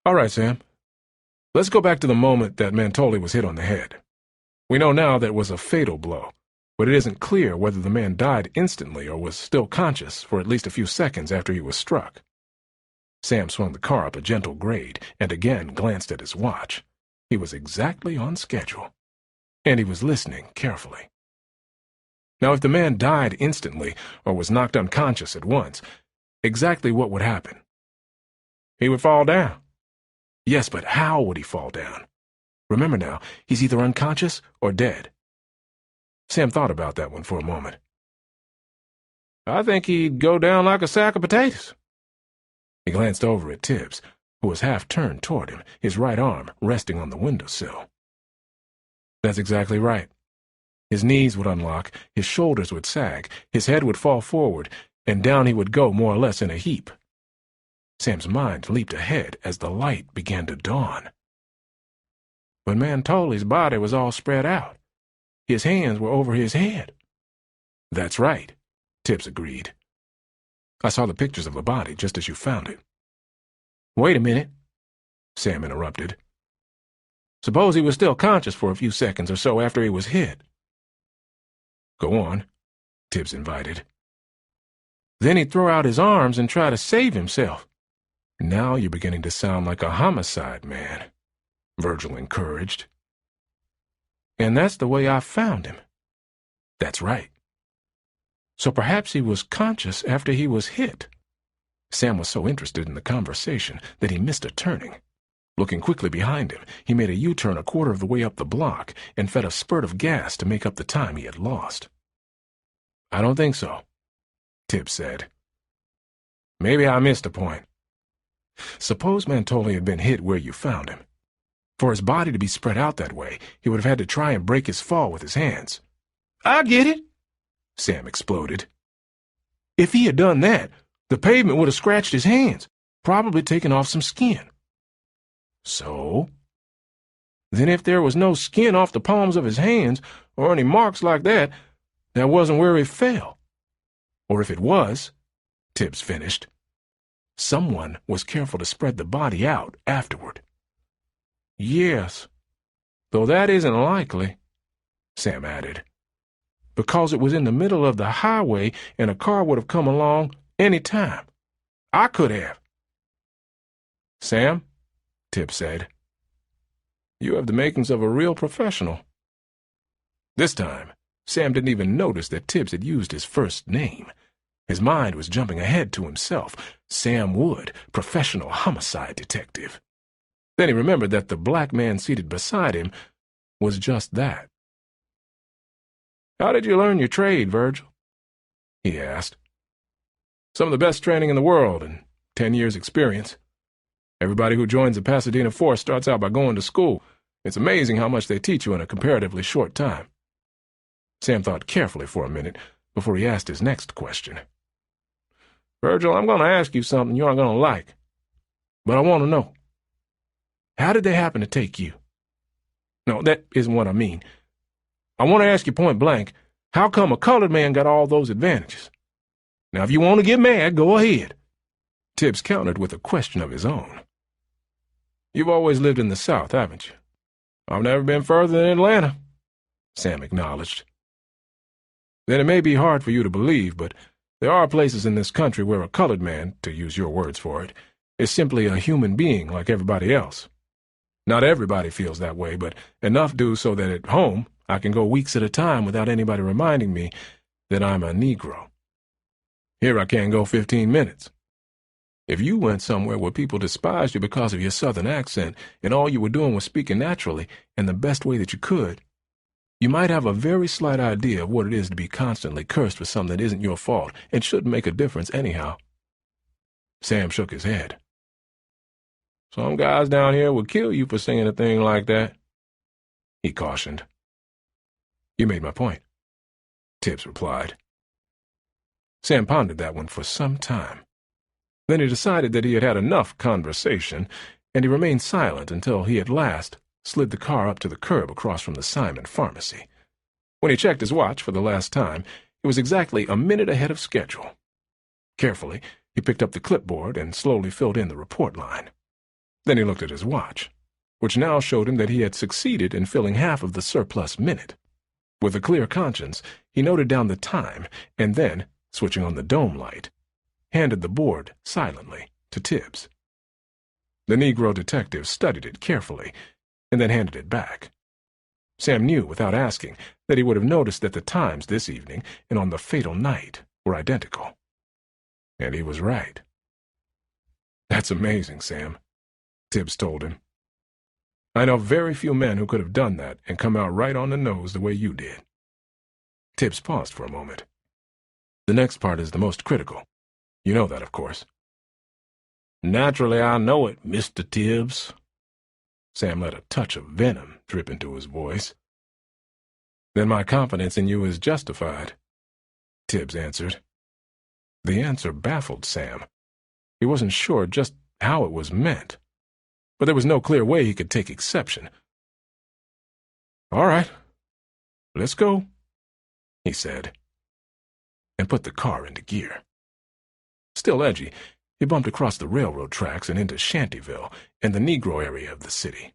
All right, Sam. Let's go back to the moment that Mantoli was hit on the head. We know now that it was a fatal blow, but it isn't clear whether the man died instantly or was still conscious for at least a few seconds after he was struck. Sam swung the car up a gentle grade and again glanced at his watch. He was exactly on schedule, and he was listening carefully. Now, if the man died instantly or was knocked unconscious at once, exactly what would happen? He would fall down. Yes, but how would he fall down? Remember now, he's either unconscious or dead. Sam thought about that one for a moment. I think he'd go down like a sack of potatoes. He glanced over at Tibbs, who was half turned toward him, his right arm resting on the windowsill. That's exactly right. His knees would unlock, his shoulders would sag, his head would fall forward, and down he would go more or less in a heap. Sam's mind leaped ahead as the light began to dawn. But Mantoli's body was all spread out. His hands were over his head. That's right, Tibbs agreed. I saw the pictures of the body just as you found it. Wait a minute, Sam interrupted. Suppose he was still conscious for a few seconds or so after he was hit. Go on, Tibbs invited. Then he'd throw out his arms and try to save himself. Now you're beginning to sound like a homicide man, Virgil encouraged. And that's the way I found him. That's right. So perhaps he was conscious after he was hit. Sam was so interested in the conversation that he missed a turning. Looking quickly behind him, he made a U-turn a quarter of the way up the block and fed a spurt of gas to make up the time he had lost. I don't think so, Tibbs said. Maybe I missed a point. Suppose Mantoli had been hit where you found him. For his body to be spread out that way, he would have had to try and break his fall with his hands. I get it, Sam exploded. If he had done that, the pavement would have scratched his hands, probably taken off some skin. So? Then if there was no skin off the palms of his hands, or any marks like that, that wasn't where he fell. Or if it was, Tibbs finished, someone was careful to spread the body out afterward. Yes, though that isn't likely, Sam added, because it was in the middle of the highway and a car would have come along any time. I could have. Sam, Tibbs said, you have the makings of a real professional. This time, Sam didn't even notice that Tibbs had used his first name. His mind was jumping ahead to himself. Sam Wood, professional homicide detective. Then he remembered that the black man seated beside him was just that. "How did you learn your trade, Virgil?" he asked. "Some of the best training in the world and 10 years' experience. Everybody who joins the Pasadena Force starts out by going to school. It's amazing how much they teach you in a comparatively short time." Sam thought carefully for a minute before he asked his next question. "Virgil, I'm going to ask you something you aren't going to like, but I want to know. How did they happen to take you? No, that isn't what I mean. I want to ask you point blank, how come a colored man got all those advantages? Now, if you want to get mad, go ahead." Tibbs countered with a question of his own. "You've always lived in the South, haven't you?" "I've never been further than Atlanta," Sam acknowledged. "Then it may be hard for you to believe, but there are places in this country where a colored man, to use your words for it, is simply a human being like everybody else. Not everybody feels that way, but enough do so that at home I can go weeks at a time without anybody reminding me that I'm a Negro. Here I can't go 15 minutes. If you went somewhere where people despised you because of your Southern accent and all you were doing was speaking naturally and the best way that you could, you might have a very slight idea of what it is to be constantly cursed for something that isn't your fault and shouldn't make a difference anyhow." Sam shook his head. "Some guys down here would kill you for singing a thing like that," he cautioned. "You made my point," Tibbs replied. Sam pondered that one for some time. Then he decided that he had had enough conversation, and he remained silent until he at last slid the car up to the curb across from the Simon Pharmacy. When he checked his watch for the last time, it was exactly a minute ahead of schedule. Carefully, he picked up the clipboard and slowly filled in the report line. Then he looked at his watch, which now showed him that he had succeeded in filling half of the surplus minute. With a clear conscience, he noted down the time and then, switching on the dome light, handed the board silently to Tibbs. The Negro detective studied it carefully and then handed it back. Sam knew, without asking, that he would have noticed that the times this evening and on the fatal night were identical. And he was right. "That's amazing, Sam," Tibbs told him. "I know very few men who could have done that and come out right on the nose the way you did." Tibbs paused for a moment. "The next part is the most critical. You know that, of course." "Naturally, I know it, Mr. Tibbs." Sam let a touch of venom drip into his voice. "Then my confidence in you is justified," Tibbs answered. The answer baffled Sam. He wasn't sure just how it was meant, but there was no clear way he could take exception. "All right, let's go," he said, and put the car into gear. Still edgy, he bumped across the railroad tracks and into Shantyville and the Negro area of the city.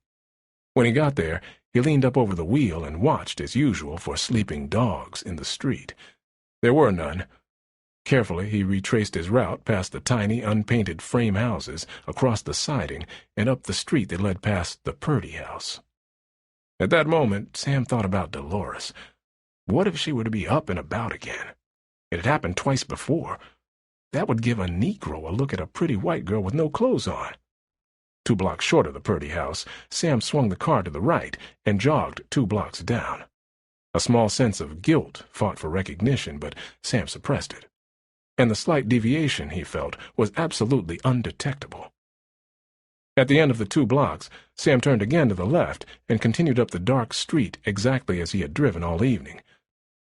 When he got there, he leaned up over the wheel and watched, as usual, for sleeping dogs in the street. There were none. Carefully, he retraced his route past the tiny, unpainted frame houses, across the siding, and up the street that led past the Purdy house. At that moment, Sam thought about Dolores. What if she were to be up and about again? It had happened twice before. That would give a Negro a look at a pretty white girl with no clothes on. 2 blocks short of the Purdy house, Sam swung the car to the right and jogged 2 blocks down. A small sense of guilt fought for recognition, but Sam suppressed it. And the slight deviation, he felt, was absolutely undetectable. At the end of the 2 blocks, Sam turned again to the left and continued up the dark street exactly as he had driven all evening.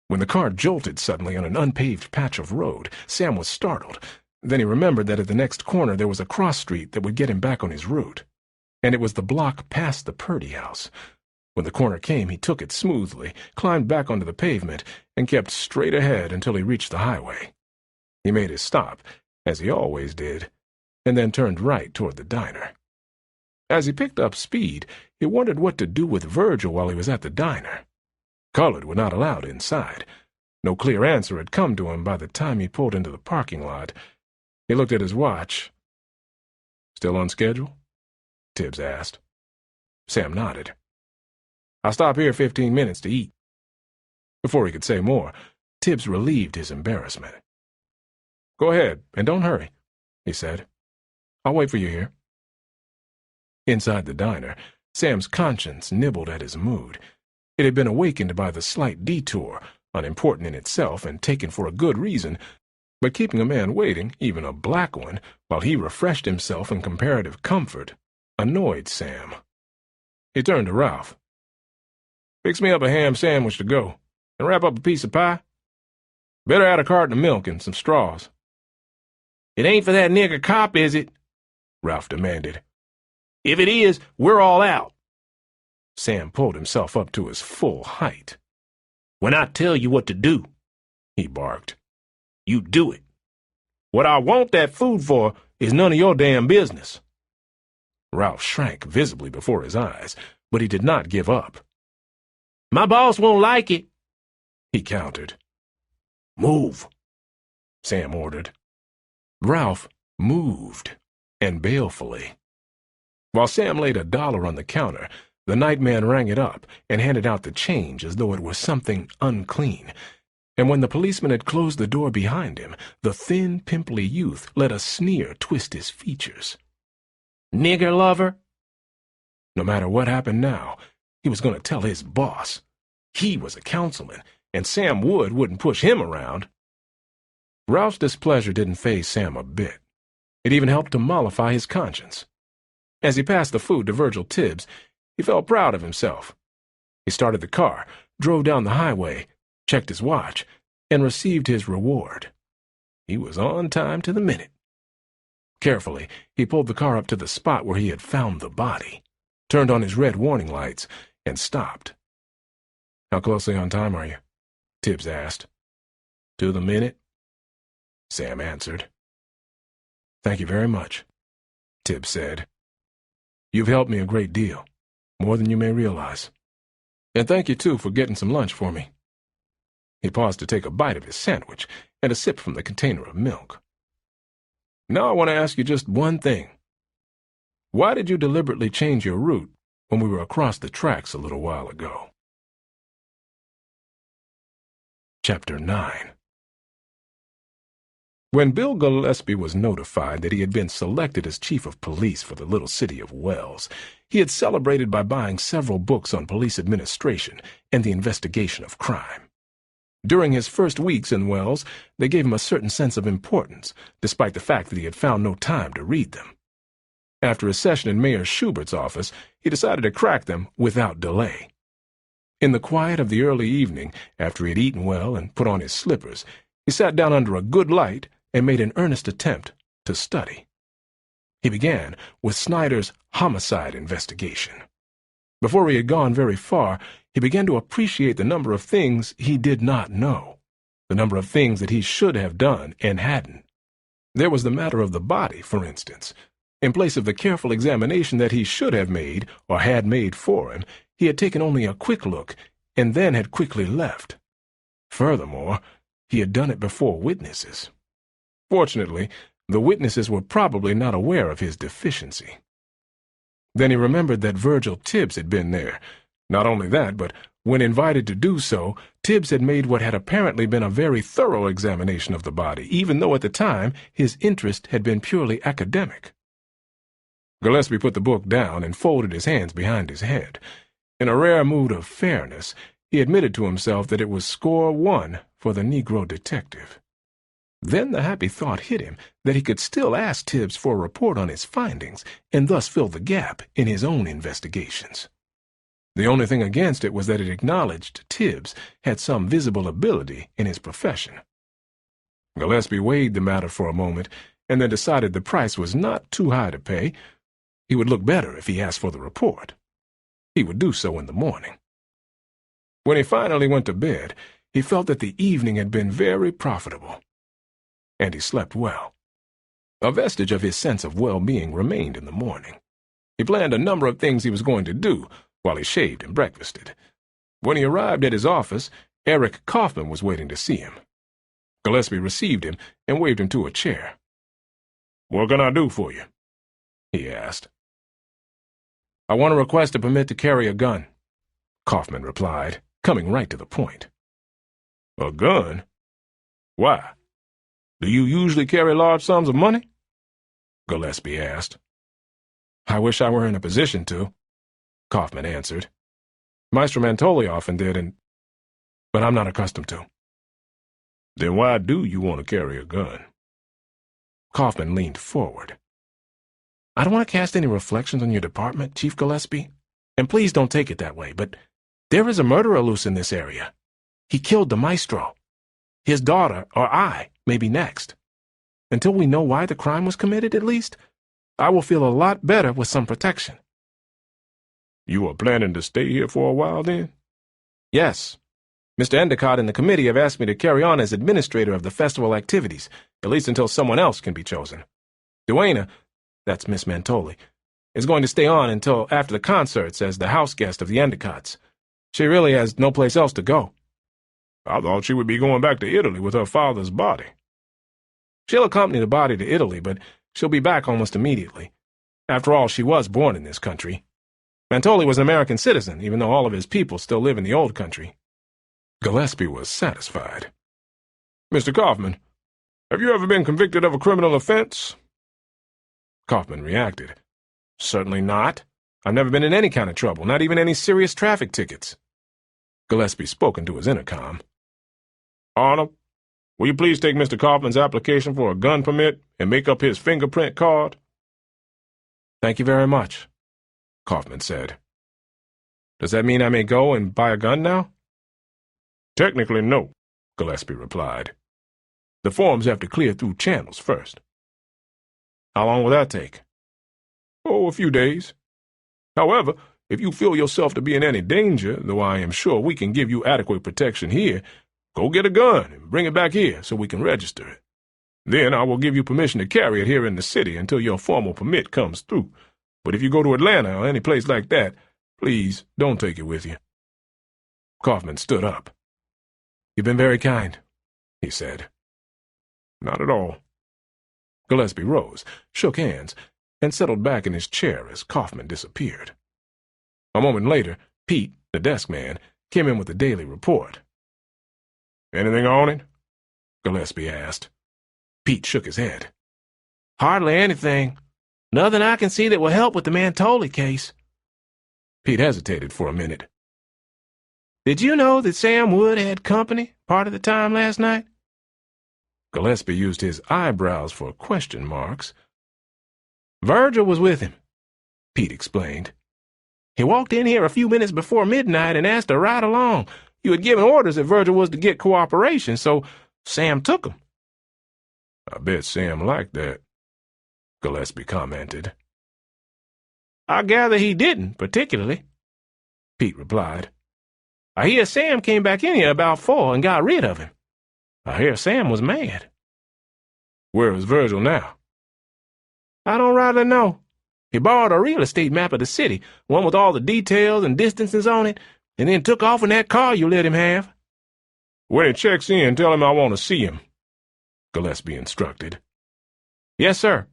When the car jolted suddenly on an unpaved patch of road, Sam was startled. Then he remembered that at the next corner there was a cross street that would get him back on his route. And it was the block past the Purdy house. When the corner came, he took it smoothly, climbed back onto the pavement, and kept straight ahead until he reached the highway. He made his stop, as he always did, and then turned right toward the diner. As he picked up speed, he wondered what to do with Virgil while he was at the diner. Colored were not allowed inside. No clear answer had come to him by the time he pulled into the parking lot. He looked at his watch. "Still on schedule?" Tibbs asked. Sam nodded. "I'll stop here 15 minutes to eat." Before he could say more, Tibbs relieved his embarrassment. "Go ahead, and don't hurry," he said. "I'll wait for you here." Inside the diner, Sam's conscience nibbled at his mood. It had been awakened by the slight detour, unimportant in itself and taken for a good reason, but keeping a man waiting, even a black one, while he refreshed himself in comparative comfort, annoyed Sam. He turned to Ralph. "Fix me up a ham sandwich to go, and wrap up a piece of pie. Better add a carton of milk and some straws." "It ain't for that nigger cop, is it?" Ralph demanded. "If it is, we're all out." Sam pulled himself up to his full height. "When I tell you what to do," he barked, "you do it. What I want that food for is none of your damn business." Ralph shrank visibly before his eyes, but he did not give up. "My boss won't like it," he countered. "Move," Sam ordered. Ralph moved, and balefully. While Sam laid $1 on the counter, the night man rang it up and handed out the change as though it were something unclean, and when the policeman had closed the door behind him, the thin, pimply youth let a sneer twist his features. "Nigger lover." No matter what happened now, he was going to tell his boss. He was a councilman, and Sam Wood wouldn't push him around. Ralph's displeasure didn't faze Sam a bit. It even helped to mollify his conscience. As he passed the food to Virgil Tibbs, he felt proud of himself. He started the car, drove down the highway, checked his watch, and received his reward. He was on time to the minute. Carefully, he pulled the car up to the spot where he had found the body, turned on his red warning lights, and stopped. "How closely on time are you?" Tibbs asked. "To the minute," Sam answered. "Thank you very much," Tibbs said. "You've helped me a great deal, more than you may realize. And thank you, too, for getting some lunch for me." He paused to take a bite of his sandwich and a sip from the container of milk. "Now I want to ask you just one thing. Why did you deliberately change your route when we were across the tracks a little while ago?" Chapter 9. When Bill Gillespie was notified that he had been selected as chief of police for the little city of Wells, he had celebrated by buying several books on police administration and the investigation of crime. During his first weeks in Wells, they gave him a certain sense of importance, despite the fact that he had found no time to read them. After a session in Mayor Schubert's office, he decided to crack them without delay. In the quiet of the early evening, after he had eaten well and put on his slippers, he sat down under a good light and made an earnest attempt to study. He began with Snyder's homicide investigation. Before he had gone very far, he began to appreciate the number of things he did not know, the number of things that he should have done and hadn't. There was the matter of the body, for instance. In place of the careful examination that he should have made or had made for him, he had taken only a quick look and then had quickly left. Furthermore, he had done it before witnesses. Fortunately, the witnesses were probably not aware of his deficiency. Then he remembered that Virgil Tibbs had been there. Not only that, but when invited to do so, Tibbs had made what had apparently been a very thorough examination of the body, even though at the time his interest had been purely academic. Gillespie put the book down and folded his hands behind his head. In a rare mood of fairness, he admitted to himself that it was score one for the Negro detective. Then the happy thought hit him that he could still ask Tibbs for a report on his findings and thus fill the gap in his own investigations. The only thing against it was that it acknowledged Tibbs had some visible ability in his profession. Gillespie weighed the matter for a moment and then decided the price was not too high to pay. He would look better if he asked for the report. He would do so in the morning. When he finally went to bed, he felt that the evening had been very profitable. And he slept well. A vestige of his sense of well-being remained in the morning. He planned a number of things he was going to do while he shaved and breakfasted. When he arrived at his office, Eric Kaufman was waiting to see him. Gillespie received him and waved him to a chair. "What can I do for you?" he asked. "I want to request a permit to carry a gun," Kaufman replied, coming right to the point. "A gun? Why? Do you usually carry large sums of money?" Gillespie asked. "I wish I were in a position to," Kaufman answered. "Maestro Mantoli often did, and but I'm not accustomed to. Then why do you want to carry a gun? Kaufman leaned forward. I don't want to cast any reflections on your department, Chief Gillespie, and please don't take it that way, but there is a murderer loose in this area. He killed the maestro. His daughter, or I, may be next. Until we know why the crime was committed, at least, I will feel a lot better with some protection. You are planning to stay here for a while, then? Yes. Mr. Endicott and the committee have asked me to carry on as administrator of the festival activities, at least until someone else can be chosen. Duana, that's Miss Mantoli, is going to stay on until after the concerts as the house guest of the Endicotts. She really has no place else to go. I thought she would be going back to Italy with her father's body. She'll accompany the body to Italy, but she'll be back almost immediately. After all, she was born in this country. Mantoli was an American citizen, even though all of his people still live in the old country. Gillespie was satisfied. Mr. Kaufman, have you ever been convicted of a criminal offense? Kaufman reacted. Certainly not. I've never been in any kind of trouble, not even any serious traffic tickets. Gillespie spoke into his intercom. Arnold, will you please take Mr. Kaufman's application for a gun permit and make up his fingerprint card? Thank you very much, Kaufman said. Does that mean I may go and buy a gun now? Technically, no, Gillespie replied. The forms have to clear through channels first. How long will that take? Oh, a few days. However, if you feel yourself to be in any danger, though I am sure we can give you adequate protection here, go get a gun and bring it back here so we can register it. Then I will give you permission to carry it here in the city until your formal permit comes through. But if you go to Atlanta or any place like that, please don't take it with you. Kaufman stood up. You've been very kind, he said. Not at all. Gillespie rose, shook hands, and settled back in his chair as Kaufman disappeared. A moment later, Pete, the desk man, came in with the daily report. Anything on it? Gillespie asked. Pete shook his head. Hardly anything. Nothing I can see that will help with the Mantoli case. Pete hesitated for a minute. Did you know that Sam Wood had company part of the time last night? Gillespie used his eyebrows for question marks. Virgil was with him, Pete explained. He walked in here a few minutes before midnight and asked to ride along. You had given orders that Virgil was to get cooperation, so Sam took him. I bet Sam liked that, Gillespie commented. I gather he didn't, particularly, Pete replied. I hear Sam came back in here about 4 and got rid of him. I hear Sam was mad. Where is Virgil now? I don't rightly know. He borrowed a real estate map of the city, one with all the details and distances on it, and then took off in that car you let him have. When he checks in, tell him I want to see him, Gillespie instructed. Yes, sir.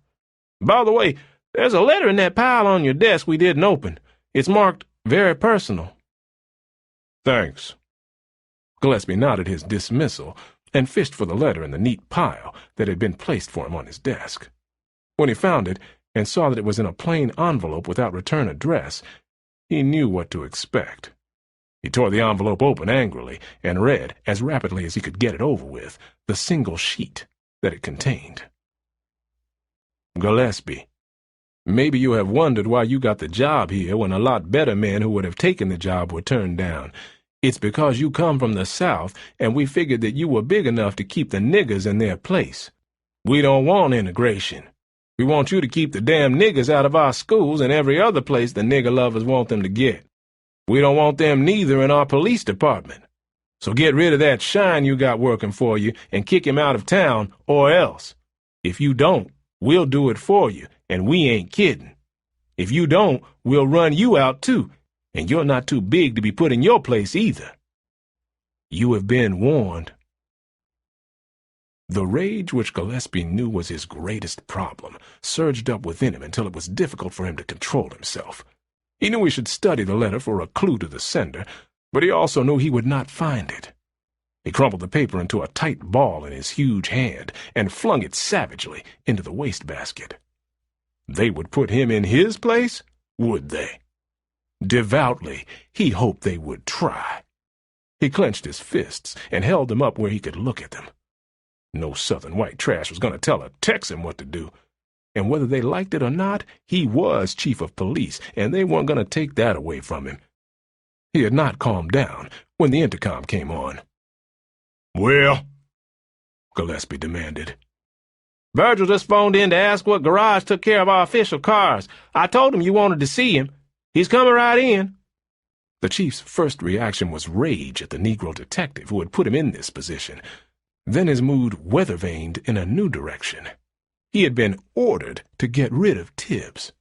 By the way, there's a letter in that pile on your desk we didn't open. It's marked very personal. Thanks. Gillespie nodded his dismissal and fished for the letter in the neat pile that had been placed for him on his desk. When he found it and saw that it was in a plain envelope without return address, he knew what to expect. He tore the envelope open angrily and read, as rapidly as he could get it over with, the single sheet that it contained. Gillespie, maybe you have wondered why you got the job here when a lot better men who would have taken the job were turned down. It's because you come from the South, and we figured that you were big enough to keep the niggers in their place. We don't want integration. We want you to keep the damn niggers out of our schools and every other place the nigger lovers want them to get. We don't want them neither in our police department. So get rid of that shine you got working for you and kick him out of town, or else. If you don't, we'll do it for you, and we ain't kidding. If you don't, we'll run you out too, and you're not too big to be put in your place either. You have been warned. The rage which Gillespie knew was his greatest problem surged up within him until it was difficult for him to control himself. He knew he should study the letter for a clue to the sender, but he also knew he would not find it. He crumpled the paper into a tight ball in his huge hand and flung it savagely into the wastebasket. They would put him in his place, would they? Devoutly, he hoped they would try. He clenched his fists and held them up where he could look at them. No Southern white trash was going to tell a Texan what to do. And whether they liked it or not, he was chief of police, and they weren't going to take that away from him. He had not calmed down when the intercom came on. "Well?" Gillespie demanded. Virgil just phoned in to ask what garage took care of our official cars. I told him you wanted to see him. He's coming right in. The chief's first reaction was rage at the Negro detective who had put him in this position. Then his mood weather-vaned in a new direction. He had been ordered to get rid of Tibbs.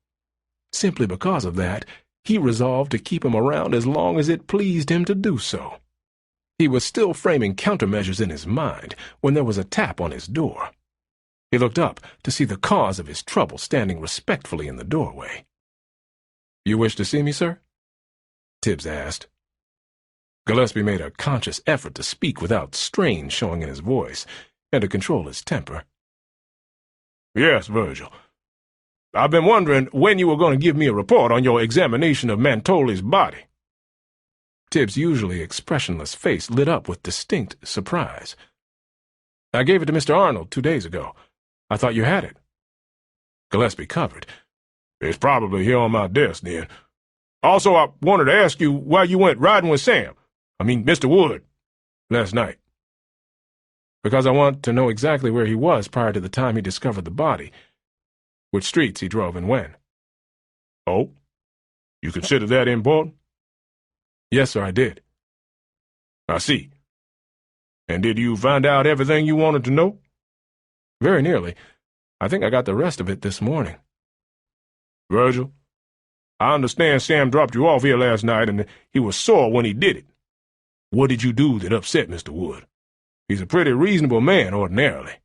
Simply because of that, he resolved to keep him around as long as it pleased him to do so. He was still framing countermeasures in his mind when there was a tap on his door. He looked up to see the cause of his trouble standing respectfully in the doorway. "You wish to see me, sir?" Tibbs asked. Gillespie made a conscious effort to speak without strain showing in his voice, and to control his temper. "Yes, Virgil. I've been wondering when you were going to give me a report on your examination of Mantoli's body." Tibbs' usually expressionless face lit up with distinct surprise. "I gave it to Mr. Arnold 2 days ago. I thought you had it." Gillespie covered. "It's probably here on my desk, then. Also, I wanted to ask you why you went riding with Mr. Wood, last night." "Because I want to know exactly where he was prior to the time he discovered the body, which streets he drove and when." "Oh? You consider that important?" "Yes, sir, I did." "I see. And did you find out everything you wanted to know?" "Very nearly. I think I got the rest of it this morning." "Virgil, I understand Sam dropped you off here last night and he was sore when he did it. What did you do that upset Mr. Wood? He's a pretty reasonable man ordinarily."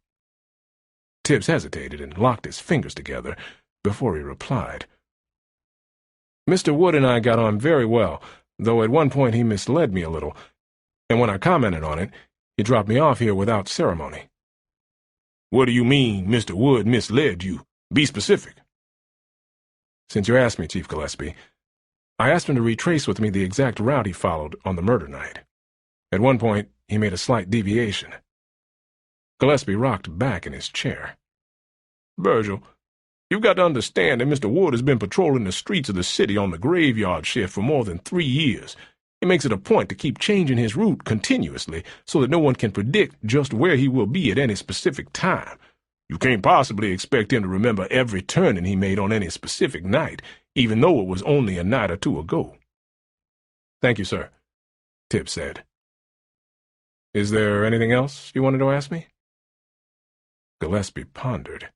Tibbs hesitated and locked his fingers together before he replied. "Mr. Wood and I got on very well, though at one point he misled me a little, and when I commented on it, he dropped me off here without ceremony." "What do you mean Mr. Wood misled you? Be specific." "Since you asked me, Chief Gillespie, I asked him to retrace with me the exact route he followed on the murder night. At one point, he made a slight deviation." Gillespie rocked back in his chair. "Virgil, you've got to understand that Mr. Wood has been patrolling the streets of the city on the graveyard shift for more than 3 years. He makes it a point to keep changing his route continuously so that no one can predict just where he will be at any specific time. You can't possibly expect him to remember every turning he made on any specific night, even though it was only a night or two ago." "Thank you, sir," Tibbs said. "Is there anything else you wanted to ask me?" Gillespie pondered.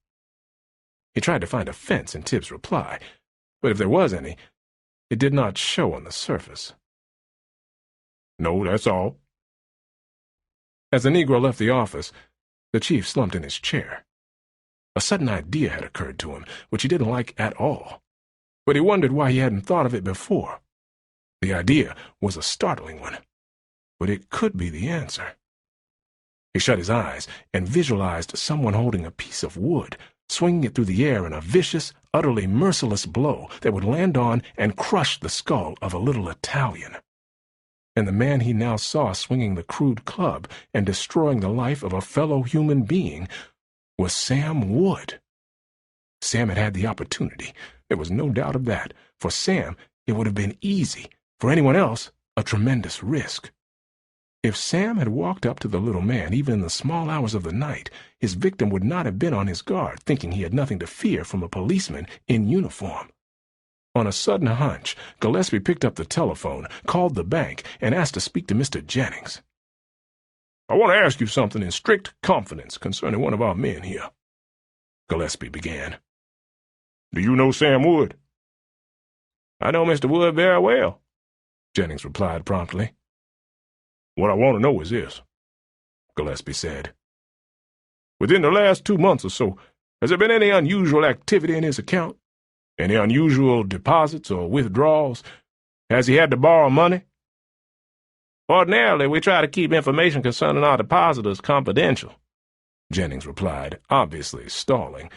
He tried to find offense in Tibbs' reply, but if there was any, it did not show on the surface. "No, that's all." As the Negro left the office, the chief slumped in his chair. A sudden idea had occurred to him, which he didn't like at all, but he wondered why he hadn't thought of it before. The idea was a startling one, but it could be the answer. He shut his eyes and visualized someone holding a piece of wood, swinging it through the air in a vicious, utterly merciless blow that would land on and crush the skull of a little Italian. And the man he now saw swinging the crude club and destroying the life of a fellow human being was Sam Wood. Sam had had the opportunity. There was no doubt of that. For Sam, it would have been easy. For anyone else, a tremendous risk. If Sam had walked up to the little man, even in the small hours of the night, his victim would not have been on his guard, thinking he had nothing to fear from a policeman in uniform. On a sudden hunch, Gillespie picked up the telephone, called the bank, and asked to speak to Mr. Jennings. "I want to ask you something in strict confidence concerning one of our men here," Gillespie began. "Do you know Sam Wood?" "I know Mr. Wood very well," Jennings replied promptly. "What I want to know is this," Gillespie said. "Within the last 2 months or so, has there been any unusual activity in his account? Any unusual deposits or withdrawals? Has he had to borrow money?" "Ordinarily, we try to keep information concerning our depositors confidential," Jennings replied, obviously stalling.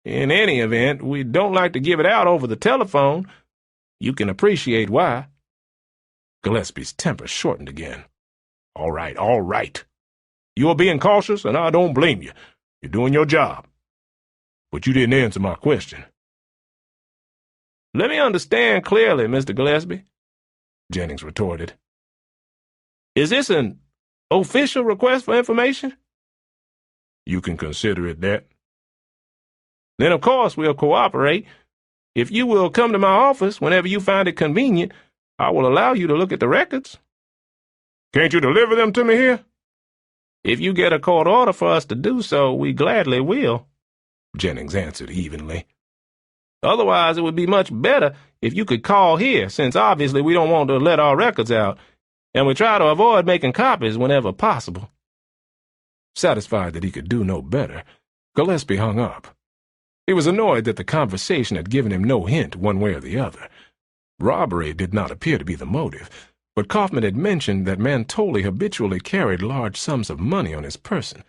"In any event, we don't like to give it out over the telephone. You can appreciate why." Gillespie's temper shortened again. All right. You are being cautious, and I don't blame you. You're doing your job. But you didn't answer my question. Let me understand clearly, Mr. Gillespie, Jennings retorted. Is this an official request for information? You can consider it that. Then of course we'll cooperate. If you will come to my office whenever you find it convenient, I will allow you to look at the records. Can't you deliver them to me here? If you get a court order for us to do so, we gladly will, Jennings answered evenly. Otherwise, it would be much better if you could call here, since obviously we don't want to let our records out, and we try to avoid making copies whenever possible. Satisfied that he could do no better, Gillespie hung up. He was annoyed that the conversation had given him no hint one way or the other. Robbery did not appear to be the motive, but Kaufman had mentioned that Mantoli habitually carried large sums of money on his person.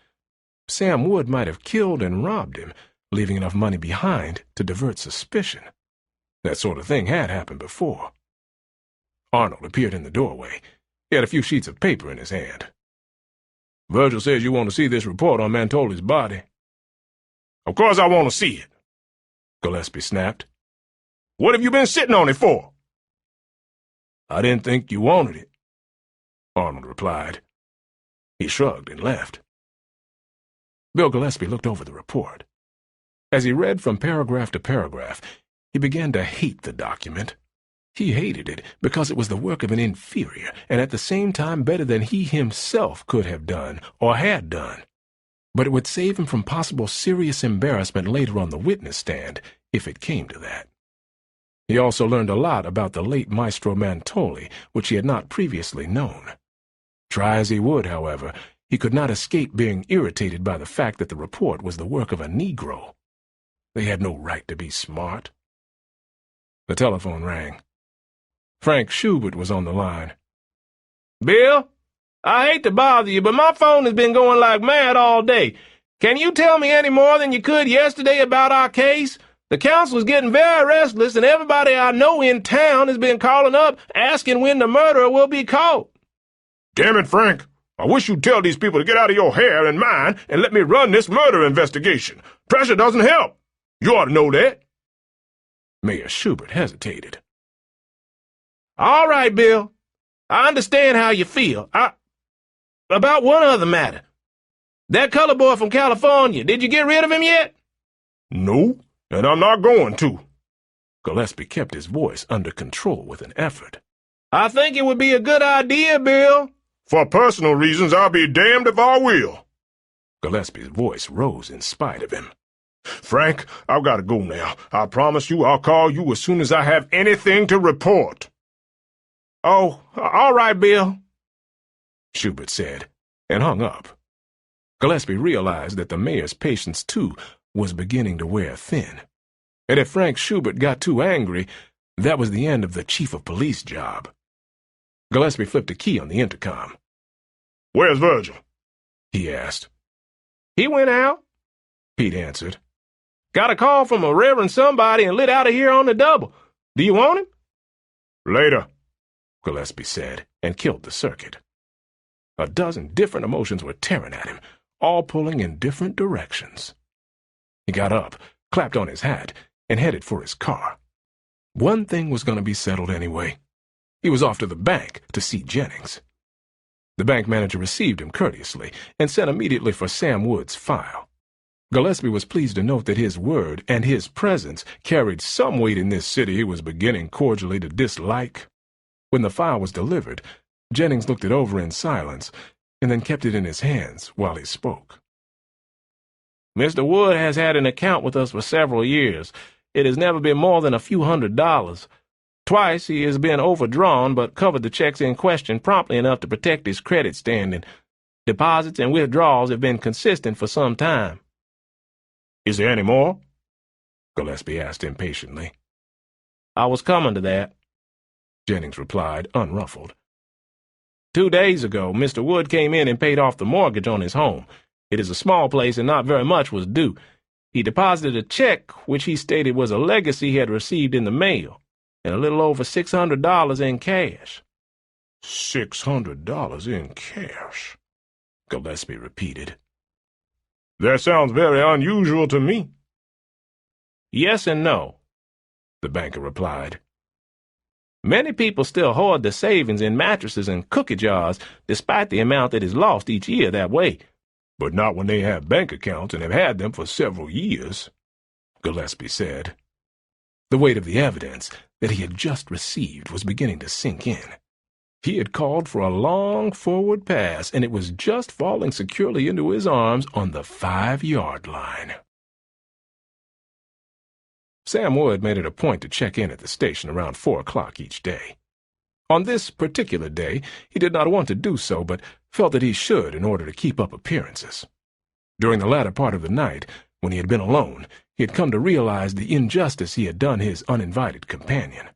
Sam Wood might have killed and robbed him, leaving enough money behind to divert suspicion. That sort of thing had happened before. Arnold appeared in the doorway. He had a few sheets of paper in his hand. Virgil says you want to see this report on Mantoli's body. Of course I want to see it, Gillespie snapped. What have you been sitting on it for? I didn't think you wanted it, Arnold replied. He shrugged and left. Bill Gillespie looked over the report. As he read from paragraph to paragraph, he began to hate the document. He hated it because it was the work of an inferior, and at the same time better than he himself could have done or had done. But it would save him from possible serious embarrassment later on the witness stand, if it came to that. He also learned a lot about the late Maestro Mantoli, which he had not previously known. Try as he would, however, he could not escape being irritated by the fact that the report was the work of a Negro. They had no right to be smart. The telephone rang. Frank Schubert was on the line. Bill, I hate to bother you, but my phone has been going like mad all day. Can you tell me any more than you could yesterday about our case? The council is getting very restless, and everybody I know in town has been calling up asking when the murderer will be caught. Damn it, Frank. I wish you'd tell these people to get out of your hair and mine and let me run this murder investigation. Pressure doesn't help. You ought to know that. Mayor Schubert hesitated. All right, Bill. I understand how you feel. About one other matter. That colored boy from California, did you get rid of him yet? No, and I'm not going to. Gillespie kept his voice under control with an effort. I think it would be a good idea, Bill. For personal reasons, I'll be damned if I will. Gillespie's voice rose in spite of him. Frank, I've got to go now. I promise you I'll call you as soon as I have anything to report. Oh, all right, Bill, Schubert said, and hung up. Gillespie realized that the mayor's patience, too, was beginning to wear thin. And if Frank Schubert got too angry, that was the end of the chief of police job. Gillespie flipped a key on the intercom. Where's Virgil? He asked. He went out, Pete answered. Got a call from a reverend somebody and lit out of here on the double. Do you want him? Later, Gillespie said, and killed the circuit. A dozen different emotions were tearing at him, all pulling in different directions. He got up, clapped on his hat, and headed for his car. One thing was going to be settled anyway. He was off to the bank to see Jennings. The bank manager received him courteously and sent immediately for Sam Wood's file. Gillespie was pleased to note that his word and his presence carried some weight in this city he was beginning cordially to dislike. When the file was delivered, Jennings looked it over in silence and then kept it in his hands while he spoke. Mr. Wood has had an account with us for several years. It has never been more than a few $100s. Twice he has been overdrawn, but covered the checks in question promptly enough to protect his credit standing. Deposits and withdrawals have been consistent for some time. Is there any more? Gillespie asked impatiently. I was coming to that, Jennings replied, unruffled. 2 days ago, Mr. Wood came in and paid off the mortgage on his home. It is a small place and not very much was due. He deposited a check which he stated was a legacy he had received in the mail, and a little over $600 in cash. $600 in cash, Gillespie repeated. That sounds very unusual to me. Yes and no, the banker replied. Many people still hoard their savings in mattresses and cookie jars, despite the amount that is lost each year that way. But not when they have bank accounts and have had them for several years, Gillespie said. The weight of the evidence that he had just received was beginning to sink in. He had called for a long forward pass, and it was just falling securely into his arms on the 5-yard line. Sam Wood made it a point to check in at the station around 4 o'clock each day. On this particular day, he did not want to do so, but felt that he should in order to keep up appearances. During the latter part of the night, when he had been alone, he had come to realize the injustice he had done his uninvited companion.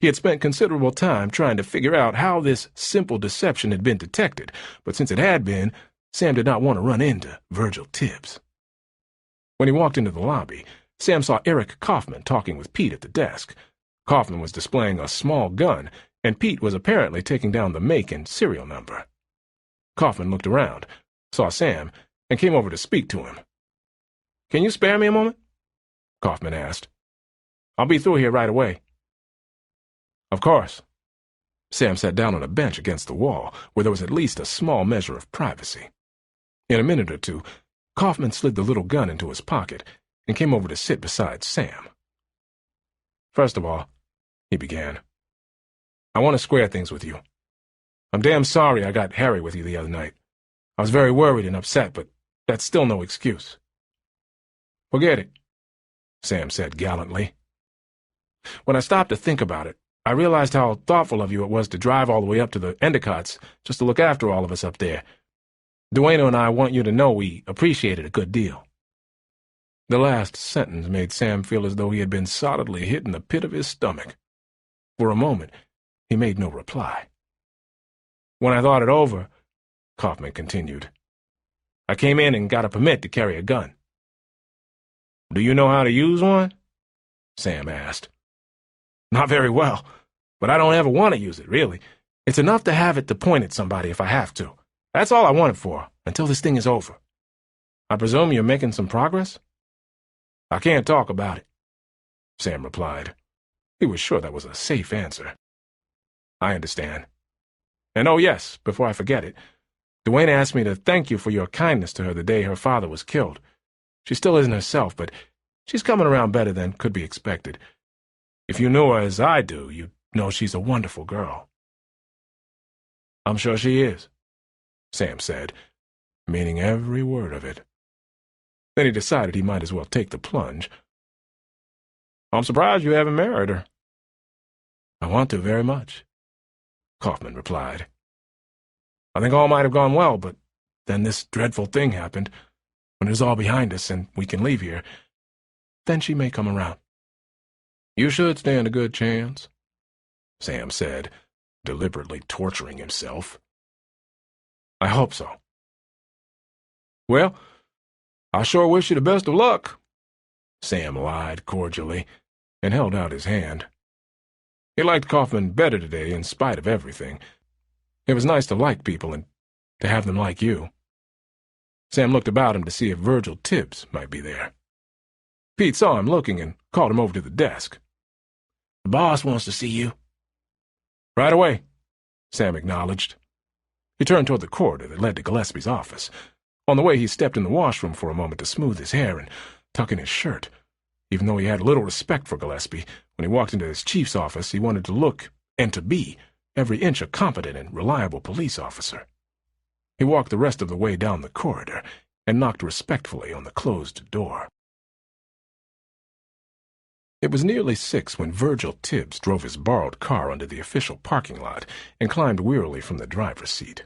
He had spent considerable time trying to figure out how this simple deception had been detected, but since it had been, Sam did not want to run into Virgil Tibbs. When he walked into the lobby, Sam saw Eric Kaufman talking with Pete at the desk. Kaufman was displaying a small gun, and Pete was apparently taking down the make and serial number. Kaufman looked around, saw Sam, and came over to speak to him. "Can you spare me a moment?" Kaufman asked. "I'll be through here right away." "Of course." Sam sat down on a bench against the wall, where there was at least a small measure of privacy. In a minute or two, Kaufman slid the little gun into his pocket and came over to sit beside Sam. "First of all," he began, "I want to square things with you. I'm damn sorry I got hairy with you the other night. I was very worried and upset, but that's still no excuse." "Forget it," Sam said gallantly. "When I stopped to think about it, I realized how thoughtful of you it was to drive all the way up to the Endicott's just to look after all of us up there. Dueno and I want you to know we appreciate it a good deal." The last sentence made Sam feel as though he had been solidly hit in the pit of his stomach. For a moment, he made no reply. "When I thought it over," Kaufman continued, "I came in and got a permit to carry a gun." "Do you know how to use one?" Sam asked. "Not very well, but I don't ever want to use it, really. It's enough to have it to point at somebody if I have to. That's all I want it for, until this thing is over. I presume you're making some progress?" "I can't talk about it," Sam replied. He was sure that was a safe answer. "I understand. And oh yes, before I forget it, Duane asked me to thank you for your kindness to her the day her father was killed. She still isn't herself, but she's coming around better than could be expected. If you knew her as I do, you'd know she's a wonderful girl." "I'm sure she is," Sam said, meaning every word of it. Then he decided he might as well take the plunge. "I'm surprised you haven't married her." "I want to very much," Kaufman replied. "I think all might have gone well, but then this dreadful thing happened. When it is all behind us and we can leave here, then she may come around." "You should stand a good chance," Sam said, deliberately torturing himself. "I hope so." "Well, I sure wish you the best of luck," Sam lied cordially, and held out his hand. He liked Kaufman better today in spite of everything. It was nice to like people and to have them like you. Sam looked about him to see if Virgil Tibbs might be there. Pete saw him looking and called him over to the desk. "The boss wants to see you." "Right away," Sam acknowledged. He turned toward the corridor that led to Gillespie's office. On the way, he stepped in the washroom for a moment to smooth his hair and tuck in his shirt. Even though he had little respect for Gillespie, when he walked into his chief's office, he wanted to look, and to be, every inch a competent and reliable police officer. He walked the rest of the way down the corridor and knocked respectfully on the closed door. It was nearly 6 when Virgil Tibbs drove his borrowed car onto the official parking lot and climbed wearily from the driver's seat.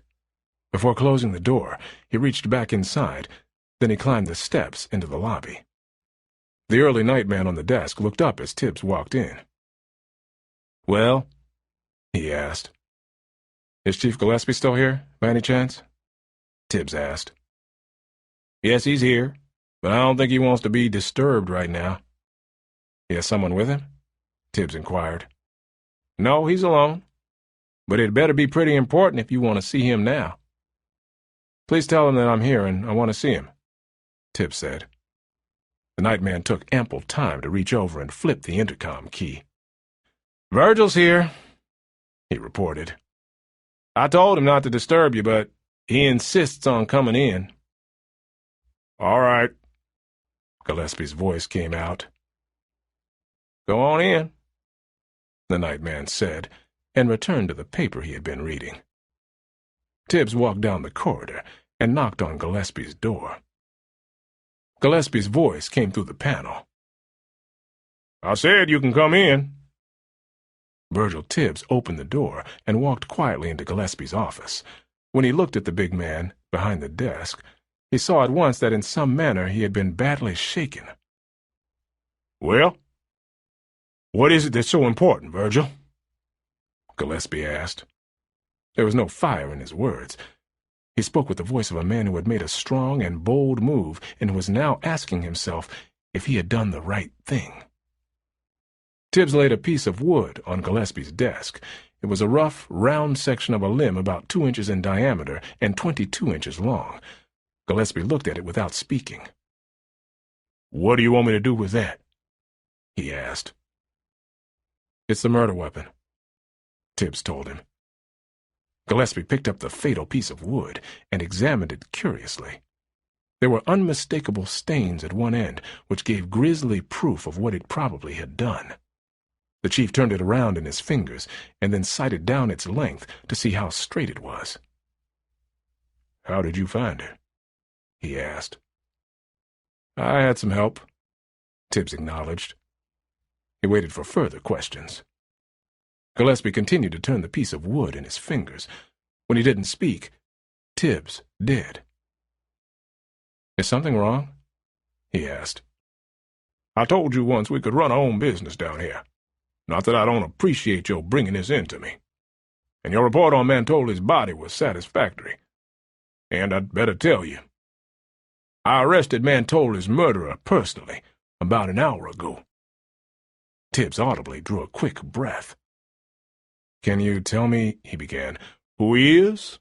Before closing the door, he reached back inside, then he climbed the steps into the lobby. The early night man on the desk looked up as Tibbs walked in. "Well?" he asked. "Is Chief Gillespie still here, by any chance?" Tibbs asked. "Yes, he's here, but I don't think he wants to be disturbed right now." "He has someone with him?" Tibbs inquired. "No, he's alone." But it better be pretty important if you want to see him now. Please tell him that I'm here and I want to see him, Tibbs said. The night man took ample time to reach over and flip the intercom key. Virgil's here, he reported. I told him not to disturb you, but he insists on coming in. All right, Gillespie's voice came out. Go on in, the night man said, and returned to the paper he had been reading. Tibbs walked down the corridor and knocked on Gillespie's door. Gillespie's voice came through the panel. I said you can come in. Virgil Tibbs opened the door and walked quietly into Gillespie's office. When he looked at the big man behind the desk, he saw at once that in some manner he had been badly shaken. Well, what is it that's so important, Virgil? Gillespie asked. There was no fire in his words. He spoke with the voice of a man who had made a strong and bold move and was now asking himself if he had done the right thing. Tibbs laid a piece of wood on Gillespie's desk. It was a rough, round section of a limb about 2 inches in diameter and 22 inches long. Gillespie looked at it without speaking. What do you want me to do with that? He asked. It's the murder weapon, Tibbs told him. Gillespie picked up the fatal piece of wood and examined it curiously. There were unmistakable stains at one end, which gave grisly proof of what it probably had done. The chief turned it around in his fingers and then sighted down its length to see how straight it was. How did you find it? He asked. I had some help, Tibbs acknowledged. He waited for further questions. Gillespie continued to turn the piece of wood in his fingers. When he didn't speak, Tibbs did. Is something wrong? He asked. I told you once we could run our own business down here. Not that I don't appreciate your bringing this in to me. And your report on Mantoli's body was satisfactory. And I'd better tell you. I arrested Mantoli's murderer personally about an hour ago. Tibbs audibly drew a quick breath. Can you tell me, he began. Who he is?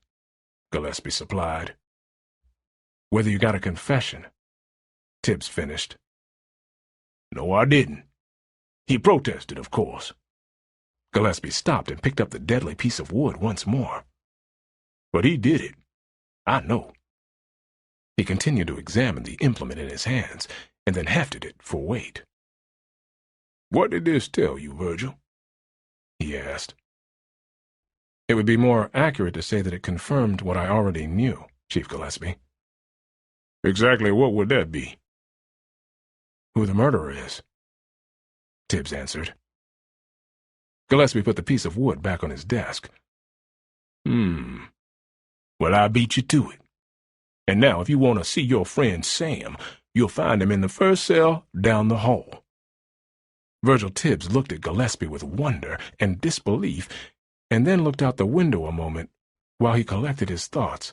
Gillespie supplied. Whether you got a confession, Tibbs finished. No, I didn't. He protested, of course. Gillespie stopped and picked up the deadly piece of wood once more. But he did it. I know. He continued to examine the implement in his hands, and then hefted it for weight. What did this tell you, Virgil? He asked. It would be more accurate to say that it confirmed what I already knew, Chief Gillespie. Exactly what would that be? Who the murderer is, Tibbs answered. Gillespie put the piece of wood back on his desk. Well, I beat you to it. And now, if you want to see your friend Sam, you'll find him in the first cell down the hall. Virgil Tibbs looked at Gillespie with wonder and disbelief, and then looked out the window a moment while he collected his thoughts.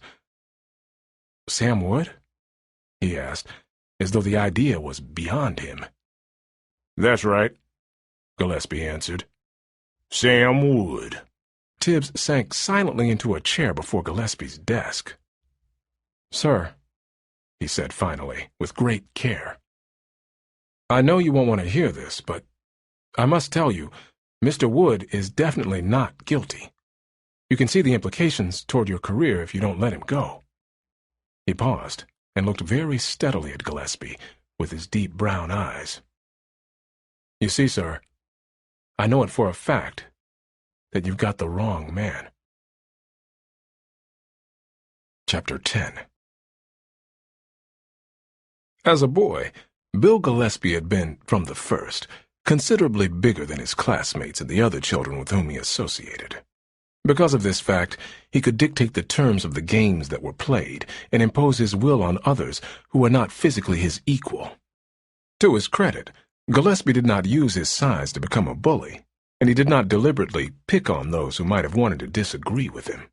Sam Wood? He asked, as though the idea was beyond him. That's right, Gillespie answered. Sam Wood. Tibbs sank silently into a chair before Gillespie's desk. Sir, he said finally, with great care. I know you won't want to hear this, but I must tell you, Mr. Wood is definitely not guilty. You can see the implications toward your career if you don't let him go. He paused and looked very steadily at Gillespie with his deep brown eyes. You see, sir, I know it for a fact that you've got the wrong man. Chapter 10. As a boy, Bill Gillespie had been, from the first, considerably bigger than his classmates and the other children with whom he associated. Because of this fact, he could dictate the terms of the games that were played and impose his will on others who were not physically his equal. To his credit, Gillespie did not use his size to become a bully, and he did not deliberately pick on those who might have wanted to disagree with him.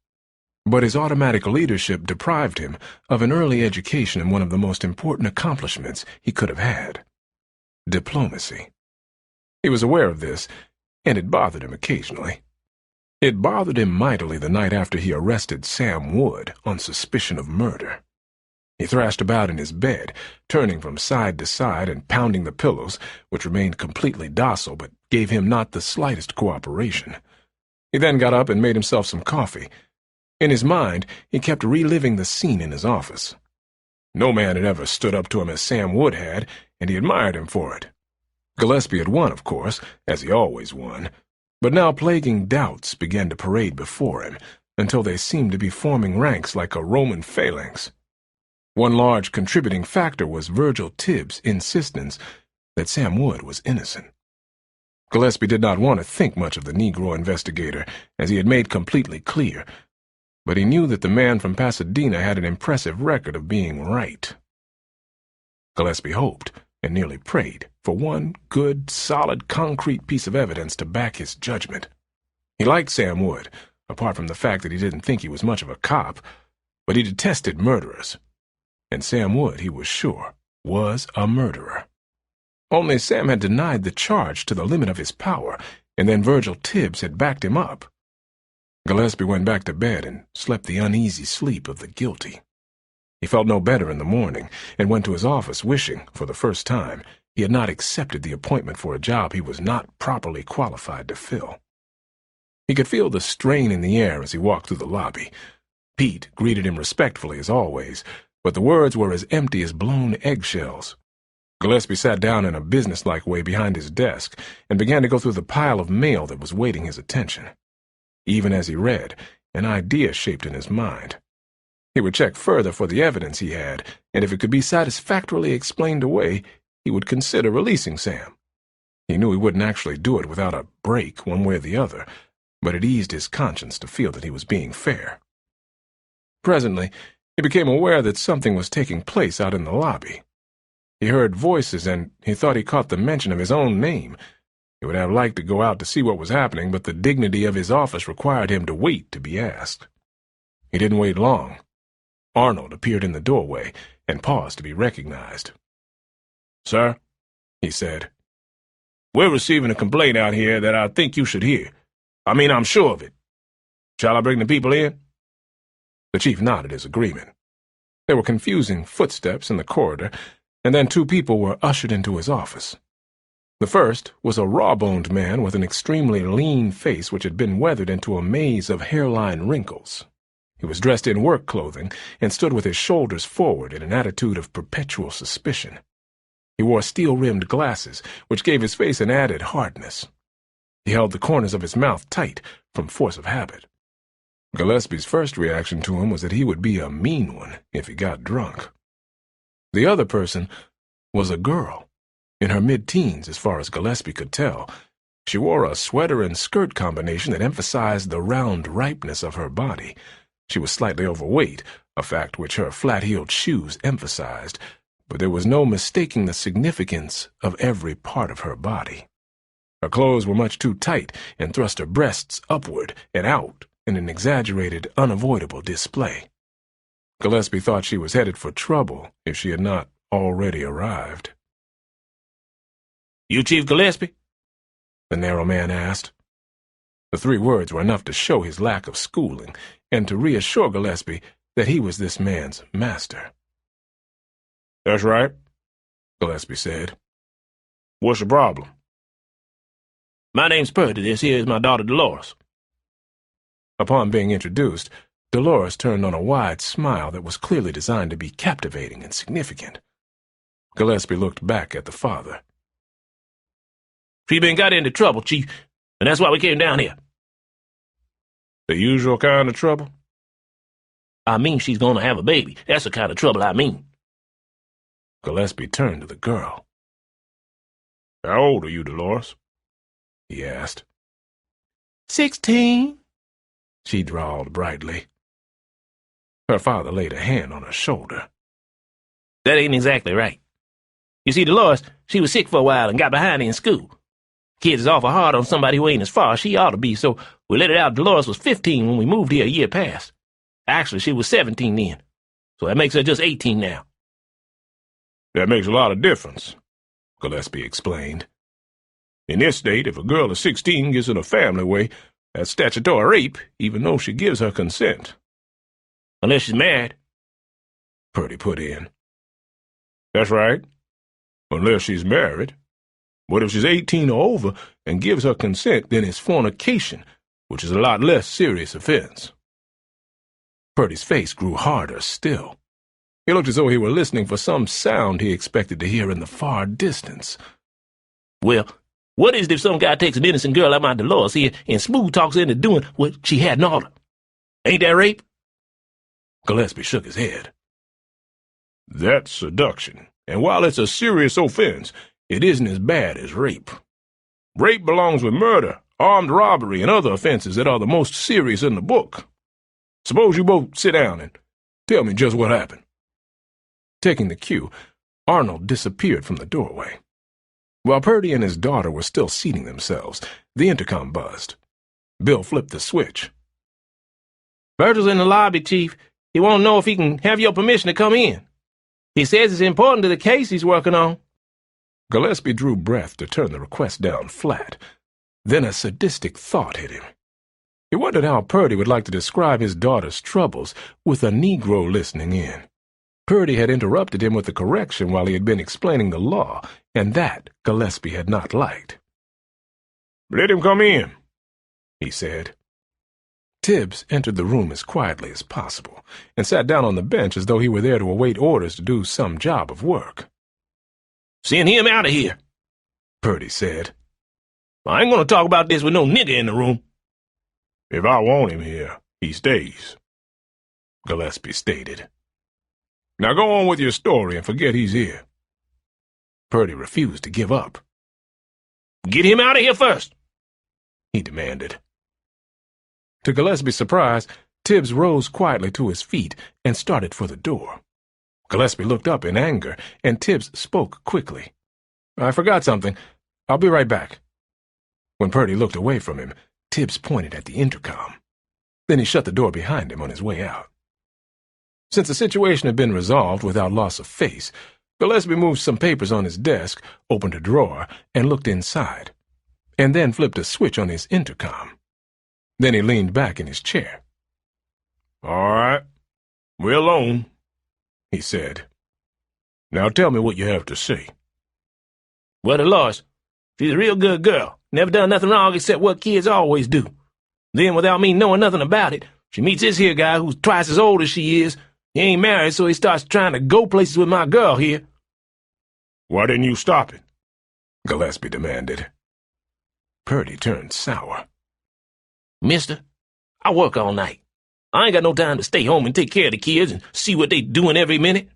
But his automatic leadership deprived him of an early education in one of the most important accomplishments he could have had: diplomacy. He was aware of this, and it bothered him occasionally. It bothered him mightily the night after he arrested Sam Wood on suspicion of murder. He thrashed about in his bed, turning from side to side and pounding the pillows, which remained completely docile but gave him not the slightest cooperation. He then got up and made himself some coffee. In his mind, he kept reliving the scene in his office. No man had ever stood up to him as Sam Wood had, and he admired him for it. Gillespie had won, of course, as he always won, but now plaguing doubts began to parade before him, until they seemed to be forming ranks like a Roman phalanx. One large contributing factor was Virgil Tibbs' insistence that Sam Wood was innocent. Gillespie did not want to think much of the Negro investigator, as he had made completely clear, but he knew that the man from Pasadena had an impressive record of being right. Gillespie hoped, and nearly prayed, for one good, solid, concrete piece of evidence to back his judgment. He liked Sam Wood, apart from the fact that he didn't think he was much of a cop, but he detested murderers. And Sam Wood, he was sure, was a murderer. Only Sam had denied the charge to the limit of his power, and then Virgil Tibbs had backed him up. Gillespie went back to bed and slept the uneasy sleep of the guilty. He felt no better in the morning, and went to his office wishing, for the first time, he had not accepted the appointment for a job he was not properly qualified to fill. He could feel the strain in the air as he walked through the lobby. Pete greeted him respectfully as always, but the words were as empty as blown eggshells. Gillespie sat down in a businesslike way behind his desk and began to go through the pile of mail that was waiting his attention. Even as he read, an idea shaped in his mind. He would check further for the evidence he had, and if it could be satisfactorily explained away, he would consider releasing Sam. He knew he wouldn't actually do it without a break one way or the other, but it eased his conscience to feel that he was being fair. Presently, he became aware that something was taking place out in the lobby. He heard voices, and he thought he caught the mention of his own name. He would have liked to go out to see what was happening, but the dignity of his office required him to wait to be asked. He didn't wait long. Arnold appeared in the doorway and paused to be recognized. "Sir," he said, "we're receiving a complaint out here that I think you should hear. I'm sure of it. Shall I bring the people in?" The chief nodded his agreement. There were confusing footsteps in the corridor, and then two people were ushered into his office. The first was a raw-boned man with an extremely lean face which had been weathered into a maze of hairline wrinkles. He was dressed in work clothing and stood with his shoulders forward in an attitude of perpetual suspicion. He wore steel-rimmed glasses, which gave his face an added hardness. He held the corners of his mouth tight from force of habit. Gillespie's first reaction to him was that he would be a mean one if he got drunk. The other person was a girl, in her mid-teens as far as Gillespie could tell. She wore a sweater and skirt combination that emphasized the round ripeness of her body. She was slightly overweight, a fact which her flat-heeled shoes emphasized, but there was no mistaking the significance of every part of her body. Her clothes were much too tight and thrust her breasts upward and out in an exaggerated, unavoidable display. Gillespie thought she was headed for trouble if she had not already arrived. "You Chief Gillespie?" the narrow man asked. The three words were enough to show his lack of schooling and to reassure Gillespie that he was this man's master. "That's right," Gillespie said. "What's the problem?" "My name's Purdy. This here is my daughter Dolores." Upon being introduced, Dolores turned on a wide smile that was clearly designed to be captivating and significant. Gillespie looked back at the father. "She been got into trouble, Chief, and that's why we came down here." "The usual kind of trouble?" "I mean she's gonna have a baby. That's the kind of trouble I mean." Gillespie turned to the girl. "How old are you, Dolores?" he asked. 16. She drawled brightly. Her father laid a hand on her shoulder. "That ain't exactly right. You see, Dolores, she was sick for a while and got behind in school. Kids is awful hard on somebody who ain't as far as she ought to be, so we let it out Dolores was 15 when we moved here a year past. Actually, she was 17 then, so that makes her just 18 now." "That makes a lot of difference," Gillespie explained. "In this state, if a girl of 16 gets in a family way, That's statutory rape, even though she gives her consent. Unless she's married. Purdy put in. That's right. Unless she's married. But if she's 18 or over and gives her consent, then it's fornication, which is a lot less serious offense. Purdy's face grew harder still. He looked as though he were listening for some sound he expected to hear in the far distance. Well, what is it if some guy takes an innocent girl like my Dolores here and smooth talks her into doing what she hadn't oughta? Ain't that rape? Gillespie shook his head. That's seduction, and while it's a serious offense, it isn't as bad as rape. Rape belongs with murder, armed robbery, and other offenses that are the most serious in the book. Suppose you both sit down and tell me just what happened. Taking the cue, Arnold disappeared from the doorway. While Purdy and his daughter were still seating themselves, the intercom buzzed. Bill flipped the switch. Virgil's in the lobby, Chief. He won't know if he can have your permission to come in. He says it's important to the case he's working on. Gillespie drew breath to turn the request down flat. Then a sadistic thought hit him. He wondered how Purdy would like to describe his daughter's troubles with a Negro listening in. Purdy had interrupted him with a correction while he had been explaining the law, and that Gillespie had not liked. "Let him come in," he said. Tibbs entered the room as quietly as possible, and sat down on the bench as though he were there to await orders to do some job of work. "Send him out of here," Purdy said. "I ain't gonna talk about this with no nigger in the room." "If I want him here, he stays," Gillespie stated. "Now go on with your story and forget he's here." Purdy refused to give up. "Get him out of here first," he demanded. To Gillespie's surprise, Tibbs rose quietly to his feet and started for the door. Gillespie looked up in anger, and Tibbs spoke quickly. "I forgot something. I'll be right back." When Purdy looked away from him, Tibbs pointed at the intercom. Then he shut the door behind him on his way out. Since the situation had been resolved without loss of face, Gillespie moved some papers on his desk, opened a drawer, and looked inside, and then flipped a switch on his intercom. Then he leaned back in his chair. "All right, we're alone," he said. "Now tell me what you have to say." "Well, Dolores, she's a real good girl. Never done nothing wrong except what kids always do. Then, without me knowing nothing about it, she meets this here guy who's twice as old as she is. He ain't married, so he starts trying to go places with my girl here." "Why didn't you stop it?" Gillespie demanded. Purdy turned sour. "Mister, I work all night. I ain't got no time to stay home and take care of the kids and see what they doing every minute.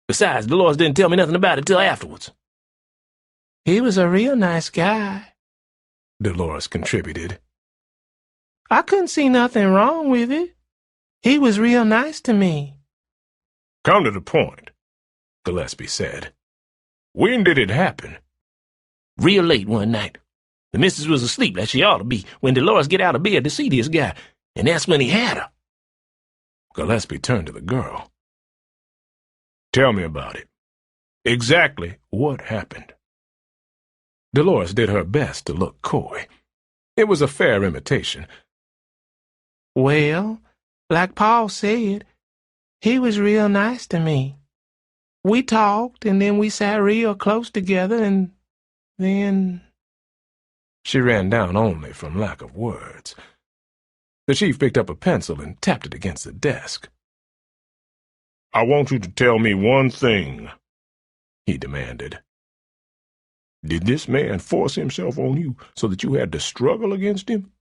Besides, Dolores didn't tell me nothing about it till afterwards." "He was a real nice guy," Dolores contributed. "I couldn't see nothing wrong with it. He was real nice to me." "Come to the point," Gillespie said. "When did it happen?" "Real late one night. The missus was asleep like she ought to be when Dolores get out of bed to see this guy, and that's when he had her." Gillespie turned to the girl. "Tell me about it. Exactly what happened." Dolores did her best to look coy. It was a fair imitation. "Well, like Paul said, he was real nice to me. We talked, and then we sat real close together, and then—" She ran down only from lack of words. The chief picked up a pencil and tapped it against the desk. "I want you to tell me one thing," he demanded. "Did this man force himself on you so that you had to struggle against him?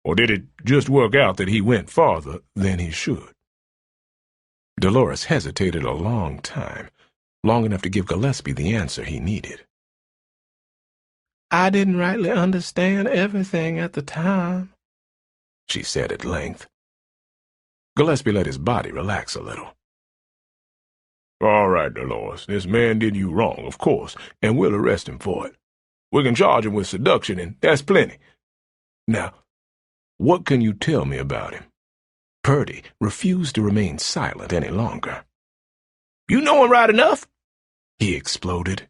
Or did it just work out that he went farther than he should?" Dolores hesitated a long time, long enough to give Gillespie the answer he needed. "I didn't rightly understand everything at the time," she said at length. Gillespie let his body relax a little. "All right, Dolores, this man did you wrong, of course, and we'll arrest him for it. We can charge him with seduction, and that's plenty. Now, what can you tell me about him?" Purdy refused to remain silent any longer. "You know him right enough," he exploded.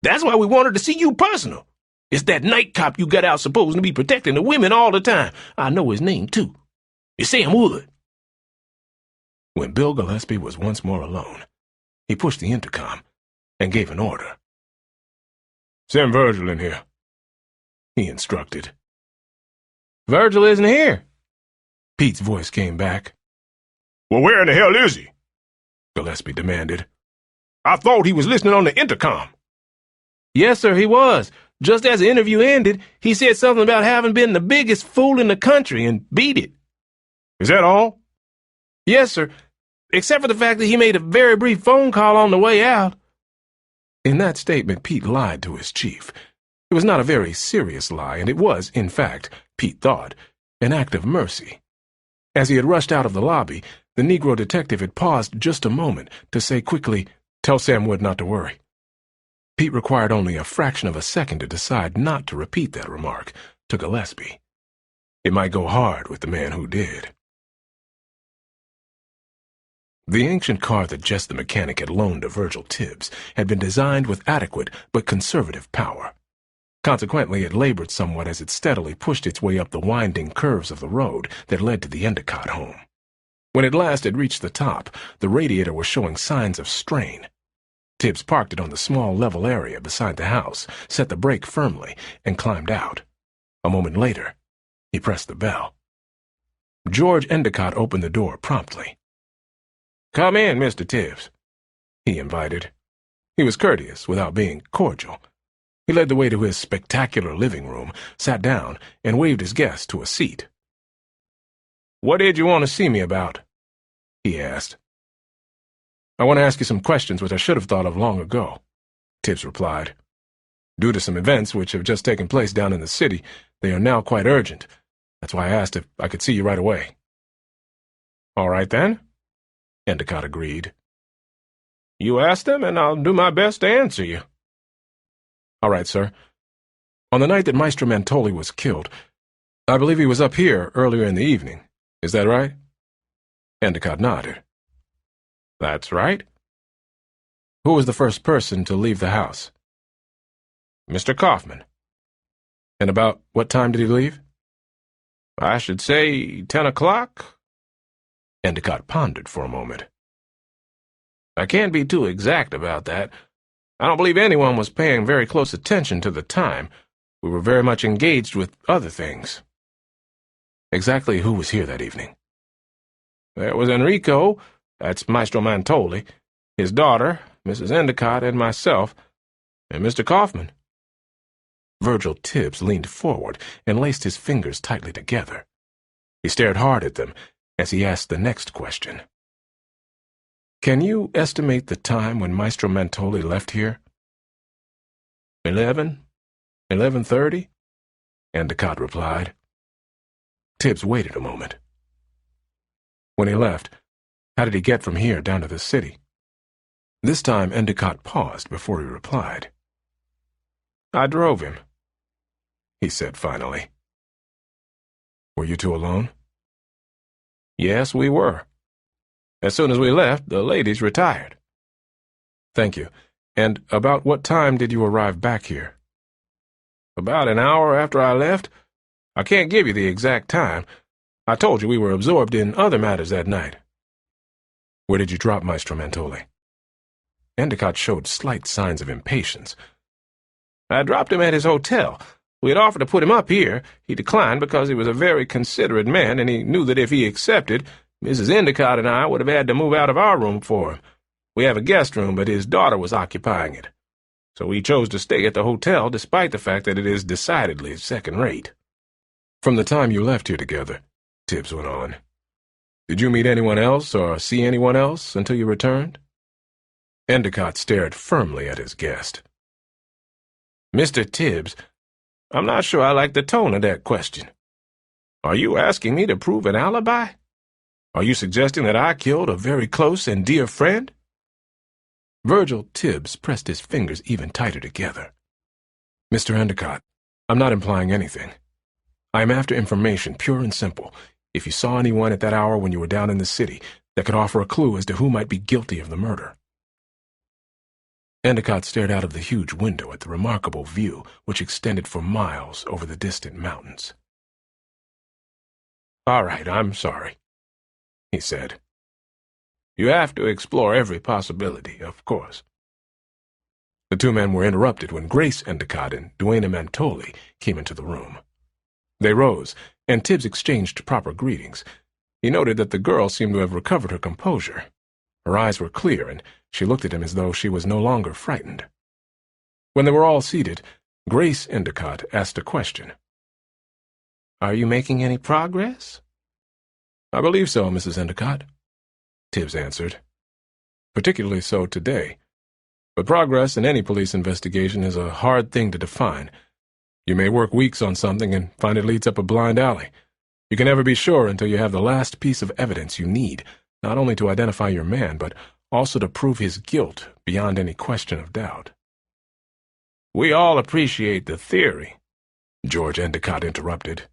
"That's why we wanted to see you personal. It's that night cop you got out supposing to be protecting the women all the time. I know his name, too. It's Sam Wood. When Bill Gillespie was once more alone, he pushed the intercom and gave an order. "Send Virgil in here," he instructed. "Virgil isn't here." Pete's voice came back. "Well, where in the hell is he?" Gillespie demanded. "I thought he was listening on the intercom." "Yes, sir, he was. Just as the interview ended, he said something about having been the biggest fool in the country and beat it." "Is that all?" "Yes, sir, except for the fact that he made a very brief phone call on the way out." In that statement, Pete lied to his chief. It was not a very serious lie, and it was, in fact, Pete thought, an act of mercy. As he had rushed out of the lobby, the Negro detective had paused just a moment to say quickly, "Tell Sam Wood not to worry." Pete required only a fraction of a second to decide not to repeat that remark to Gillespie. It might go hard with the man who did. The ancient car that Jess the mechanic had loaned to Virgil Tibbs had been designed with adequate but conservative power. Consequently, it labored somewhat as it steadily pushed its way up the winding curves of the road that led to the Endicott home. When at last it reached the top, the radiator was showing signs of strain. Tibbs parked it on the small level area beside the house, set the brake firmly, and climbed out. A moment later, he pressed the bell. George Endicott opened the door promptly. "Come in, Mr. Tibbs," he invited. He was courteous without being cordial. He led the way to his spectacular living room, sat down, and waved his guest to a seat. "What did you want to see me about?" he asked. "I want to ask you some questions which I should have thought of long ago," Tibbs replied. "Due to some events which have just taken place down in the city, they are now quite urgent. That's why I asked if I could see you right away." "All right, then," Endicott agreed. "You asked them, and I'll do my best to answer you." "All right, sir. On the night that Maestro Mantoli was killed, I believe he was up here earlier in the evening. Is that right?" Endicott nodded. "That's right." "Who was the first person to leave the house?" "Mr. Kaufman." "And about what time did he leave?" "I should say 10 o'clock. Endicott pondered for a moment. "I can't be too exact about that. I don't believe anyone was paying very close attention to the time. We were very much engaged with other things." "Exactly who was here that evening?" "There was Enrico, that's Maestro Mantoli, his daughter, Mrs. Endicott, and myself, and Mr. Kaufman." Virgil Tibbs leaned forward and laced his fingers tightly together. He stared hard at them as he asked the next question. "Can you estimate the time when Maestro Mantoli left here?" 11:30, Endicott replied. Tibbs waited a moment. "When he left, how did he get from here down to the city?" This time Endicott paused before he replied. "I drove him," he said finally. "Were you two alone?" "Yes, we were. As soon as we left, the ladies retired." "Thank you. And about what time did you arrive back here?" "About an hour after I left. I can't give you the exact time. I told you we were absorbed in other matters that night." "Where did you drop Maestro Mantoli?" Endicott showed slight signs of impatience. "I dropped him at his hotel. We had offered to put him up here. He declined because he was a very considerate man, and he knew that if he accepted, Mrs. Endicott and I would have had to move out of our room for him. We have a guest room, but his daughter was occupying it. So he chose to stay at the hotel, despite the fact that it is decidedly second-rate." "From the time you left here together," Tibbs went on, "did you meet anyone else or see anyone else until you returned?" Endicott stared firmly at his guest. "Mr. Tibbs, I'm not sure I like the tone of that question. Are you asking me to prove an alibi? Are you suggesting that I killed a very close and dear friend?" Virgil Tibbs pressed his fingers even tighter together. "Mr. Endicott, I'm not implying anything. I am after information, pure and simple. If you saw anyone at that hour when you were down in the city that could offer a clue as to who might be guilty of the murder." Endicott stared out of the huge window at the remarkable view which extended for miles over the distant mountains. "All right, I'm sorry," he said. "You have to explore every possibility, of course." The two men were interrupted when Grace Endicott and Duane Mantoli came into the room. They rose, and Tibbs exchanged proper greetings. He noted that the girl seemed to have recovered her composure. Her eyes were clear, and she looked at him as though she was no longer frightened. When they were all seated, Grace Endicott asked a question. "Are you making any progress?" "I believe so, Mrs. Endicott," Tibbs answered. "Particularly so today. But progress in any police investigation is a hard thing to define. You may work weeks on something and find it leads up a blind alley. You can never be sure until you have the last piece of evidence you need, not only to identify your man, but also to prove his guilt beyond any question of doubt." "We all appreciate the theory," George Endicott interrupted.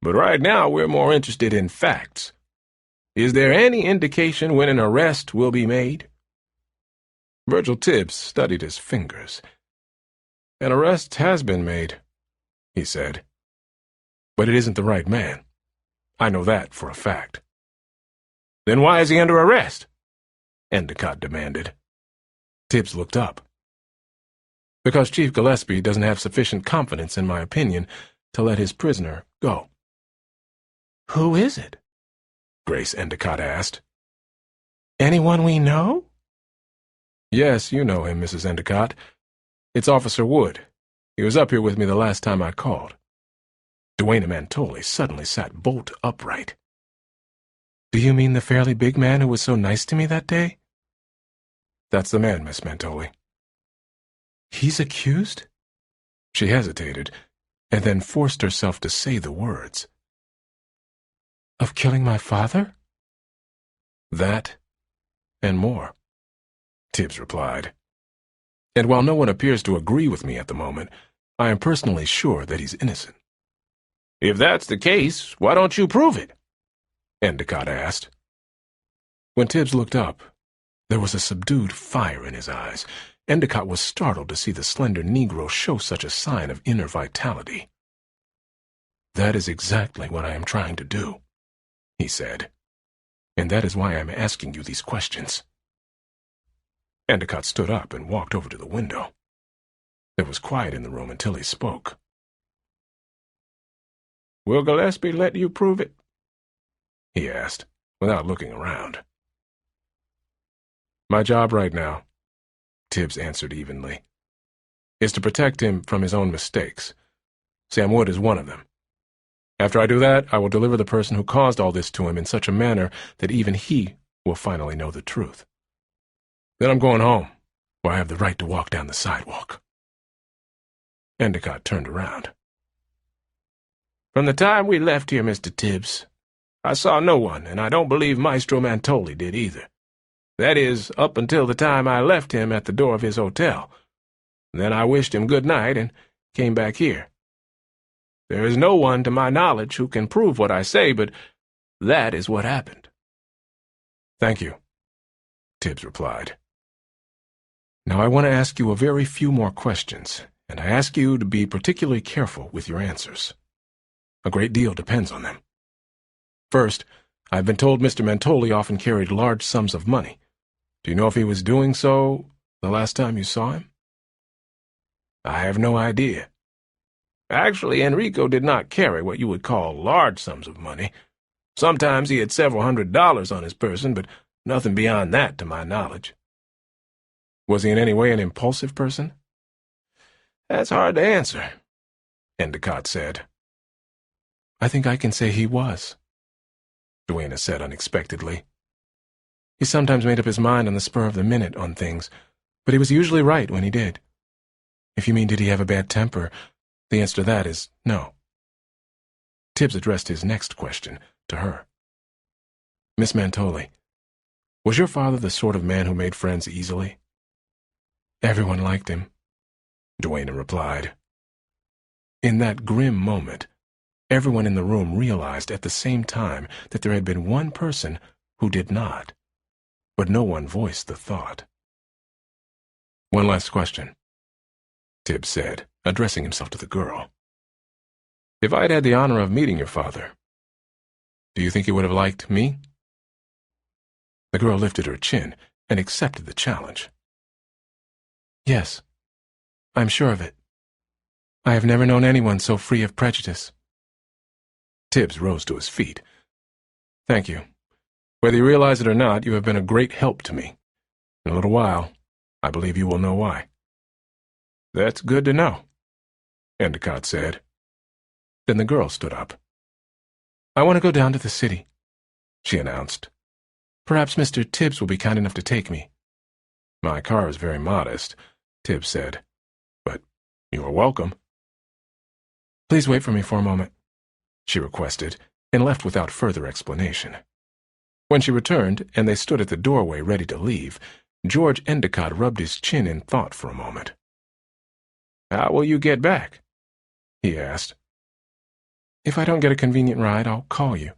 "but right now we're more interested in facts. Is there any indication when an arrest will be made?" Virgil Tibbs studied his fingers. "An arrest has been made," he said. "But it isn't the right man. I know that for a fact." "Then why is he under arrest?" Endicott demanded. Tibbs looked up. "Because Chief Gillespie doesn't have sufficient confidence in my opinion to let his prisoner go." "Who is it?" Grace Endicott asked. "Anyone we know?" "Yes, you know him, Mrs. Endicott. It's Officer Wood. He was up here with me the last time I called." Duane Mantoli suddenly sat bolt upright. "Do you mean the fairly big man who was so nice to me that day?" "That's the man, Miss Mantoli." "He's accused?" She hesitated, and then forced herself to say the words. "Of killing my father?" "That, and more," Tibbs replied. "And while no one appears to agree with me at the moment, I am personally sure that he's innocent." "If that's the case, why don't you prove it?" Endicott asked. When Tibbs looked up, there was a subdued fire in his eyes. Endicott was startled to see the slender Negro show such a sign of inner vitality. "That is exactly what I am trying to do," he said. "And that is why I am asking you these questions." Endicott stood up and walked over to the window. There was quiet in the room until he spoke. "Will Gillespie let you prove it?" he asked, without looking around. "My job right now," Tibbs answered evenly, "is to protect him from his own mistakes. Sam Wood is one of them. After I do that, I will deliver the person who caused all this to him in such a manner that even he will finally know the truth. Then I'm going home, where I have the right to walk down the sidewalk." Endicott turned around. "From the time we left here, Mr. Tibbs, I saw no one, and I don't believe Maestro Mantoli did either. That is, up until the time I left him at the door of his hotel. Then I wished him good night and came back here. There is no one, to my knowledge, who can prove what I say, but that is what happened." "Thank you," Tibbs replied. "Now I want to ask you a very few more questions, and I ask you to be particularly careful with your answers. A great deal depends on them. First, I've been told Mr. Mantoli often carried large sums of money. Do you know if he was doing so the last time you saw him?" "I have no idea. Actually, Enrico did not carry what you would call large sums of money. Sometimes he had several $100s on his person, but nothing beyond that to my knowledge." "Was he in any way an impulsive person?" "That's hard to answer," Endicott said. "I think I can say he was," Duane said unexpectedly. "He sometimes made up his mind on the spur of the minute on things, but he was usually right when he did. If you mean did he have a bad temper, the answer to that is no." Tibbs addressed his next question to her. "Miss Mantoli, was your father the sort of man who made friends easily?" "Everyone liked him," Duane replied. In that grim moment, everyone in the room realized at the same time that there had been one person who did not, but no one voiced the thought. One last question, Tibbs said, addressing himself to the girl. If I had had the honor of meeting your father, do you think he would have liked me? The girl lifted her chin and accepted the challenge. Yes, I'm sure of it. I have never known anyone so free of prejudice. Tibbs rose to his feet. Thank you. Whether you realize it or not, you have been a great help to me. In a little while, I believe you will know why. That's good to know, Endicott said. Then the girl stood up. I want to go down to the city, she announced. Perhaps Mr. Tibbs will be kind enough to take me. My car is very modest, Tibbs said, but you are welcome. Please wait for me for a moment, she requested, and left without further explanation. When she returned, and they stood at the doorway ready to leave, George Endicott rubbed his chin in thought for a moment. How will you get back? He asked. If I don't get a convenient ride, I'll call you,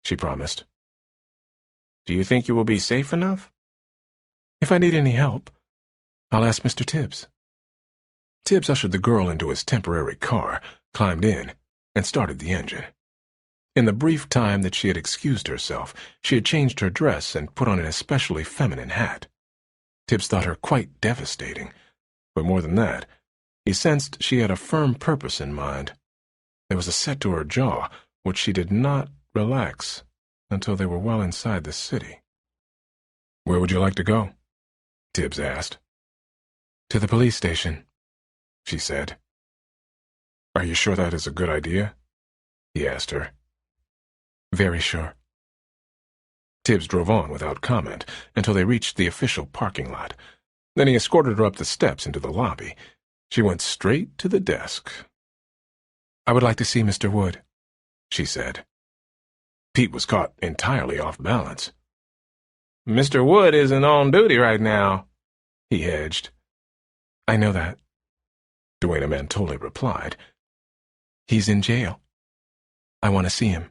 she promised. Do you think you will be safe enough? If I need any help, I'll ask Mr. Tibbs. Tibbs ushered the girl into his temporary car, climbed in, and started the engine. In the brief time that she had excused herself, she had changed her dress and put on an especially feminine hat. Tibbs thought her quite devastating, but more than that, he sensed she had a firm purpose in mind. There was a set to her jaw, which she did not relax until they were well inside the city. Where would you like to go? Tibbs asked. To the police station, she said. Are you sure that is a good idea? He asked her. Very sure. Tibbs drove on without comment until they reached the official parking lot. Then he escorted her up the steps into the lobby. She went straight to the desk. I would like to see Mr. Wood, she said. Pete was caught entirely off balance. Mr. Wood isn't on duty right now, he hedged. I know that, Duana Mantoli replied. He's in jail. I want to see him.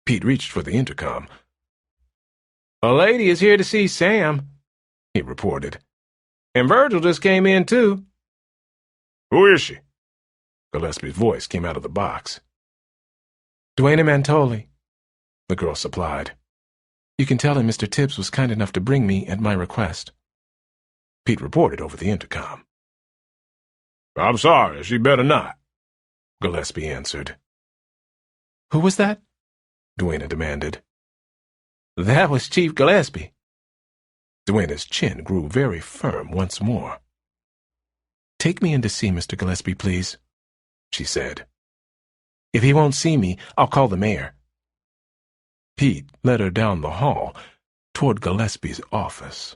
Pete reached for the intercom. A lady is here to see Sam, he reported. And Virgil just came in, too. Who is she? Gillespie's voice came out of the box. Duana Mantoli, the girl supplied. You can tell him Mr. Tibbs was kind enough to bring me at my request. Pete reported over the intercom. I'm sorry, she better not, Gillespie answered. Who was that? Duana demanded. That was Chief Gillespie. Duana's chin grew very firm once more. Take me in to see Mr. Gillespie, please, she said. If he won't see me, I'll call the mayor. Pete led her down the hall toward Gillespie's office.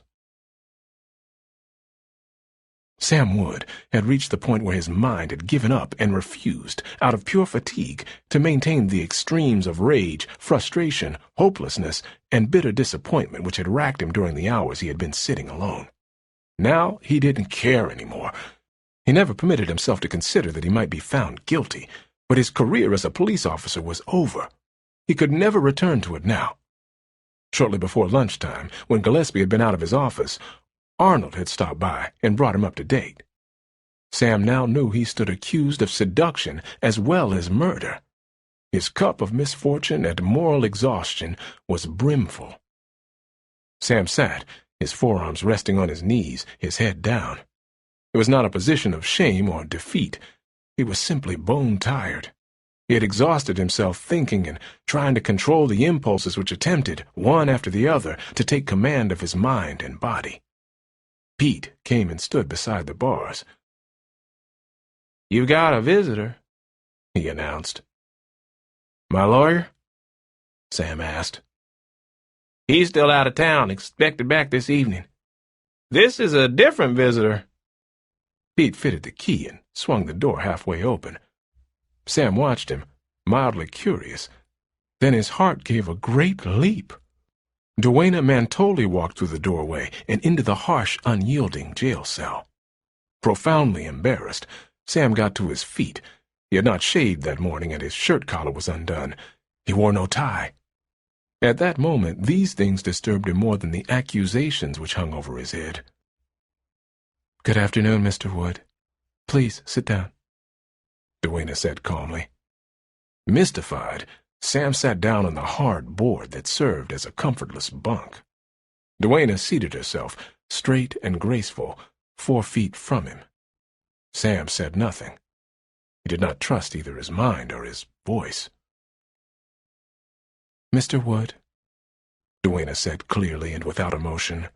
Sam Wood had reached the point where his mind had given up and refused, out of pure fatigue, to maintain the extremes of rage, frustration, hopelessness, and bitter disappointment which had racked him during the hours he had been sitting alone. Now he didn't care anymore. He never permitted himself to consider that he might be found guilty, but his career as a police officer was over. He could never return to it now. Shortly before lunchtime, when Gillespie had been out of his office, Arnold had stopped by and brought him up to date. Sam now knew he stood accused of seduction as well as murder. His cup of misfortune and moral exhaustion was brimful. Sam sat, his forearms resting on his knees, his head down. It was not a position of shame or defeat. He was simply bone-tired. He had exhausted himself thinking and trying to control the impulses which attempted, one after the other, to take command of his mind and body. Pete came and stood beside the bars. You've got a visitor, he announced. My lawyer? Sam asked. He's still out of town, expected back this evening. This is a different visitor. Pete fitted the key and swung the door halfway open. Sam watched him, mildly curious. Then his heart gave a great leap. Duana Mantoli walked through the doorway and into the harsh, unyielding jail cell. Profoundly embarrassed, Sam got to his feet. He had not shaved that morning, and his shirt collar was undone. He wore no tie. At that moment, these things disturbed him more than the accusations which hung over his head. Good afternoon, Mr. Wood. Please, sit down, Duana said calmly. Mystified, Sam sat down on the hard board that served as a comfortless bunk. Duana seated herself, straight and graceful, 4 feet from him. Sam said nothing. He did not trust either his mind or his voice. Mr. Wood, Duana said clearly and without emotion,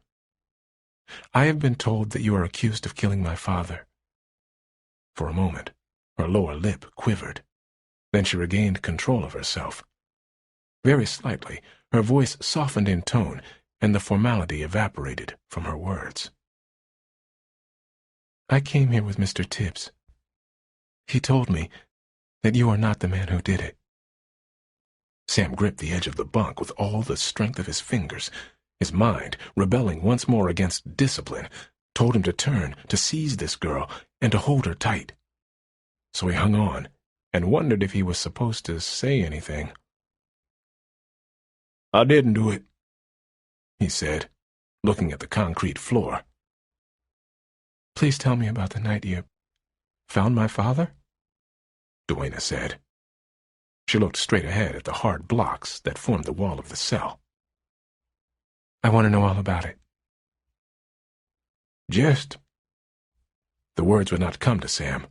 I have been told that you are accused of killing my father. For a moment, her lower lip quivered. Then she regained control of herself. Very slightly, her voice softened in tone, and the formality evaporated from her words. I came here with Mr. Tibbs. He told me that you are not the man who did it. Sam gripped the edge of the bunk with all the strength of his fingers. His mind, rebelling once more against discipline, told him to turn, to seize this girl, and to hold her tight. So he hung on, and wondered if he was supposed to say anything. I didn't do it, he said, looking at the concrete floor. Please tell me about the night you found my father, Duana said. She looked straight ahead at the hard blocks that formed the wall of the cell. I want to know all about it. Just. The words would not come to Sam.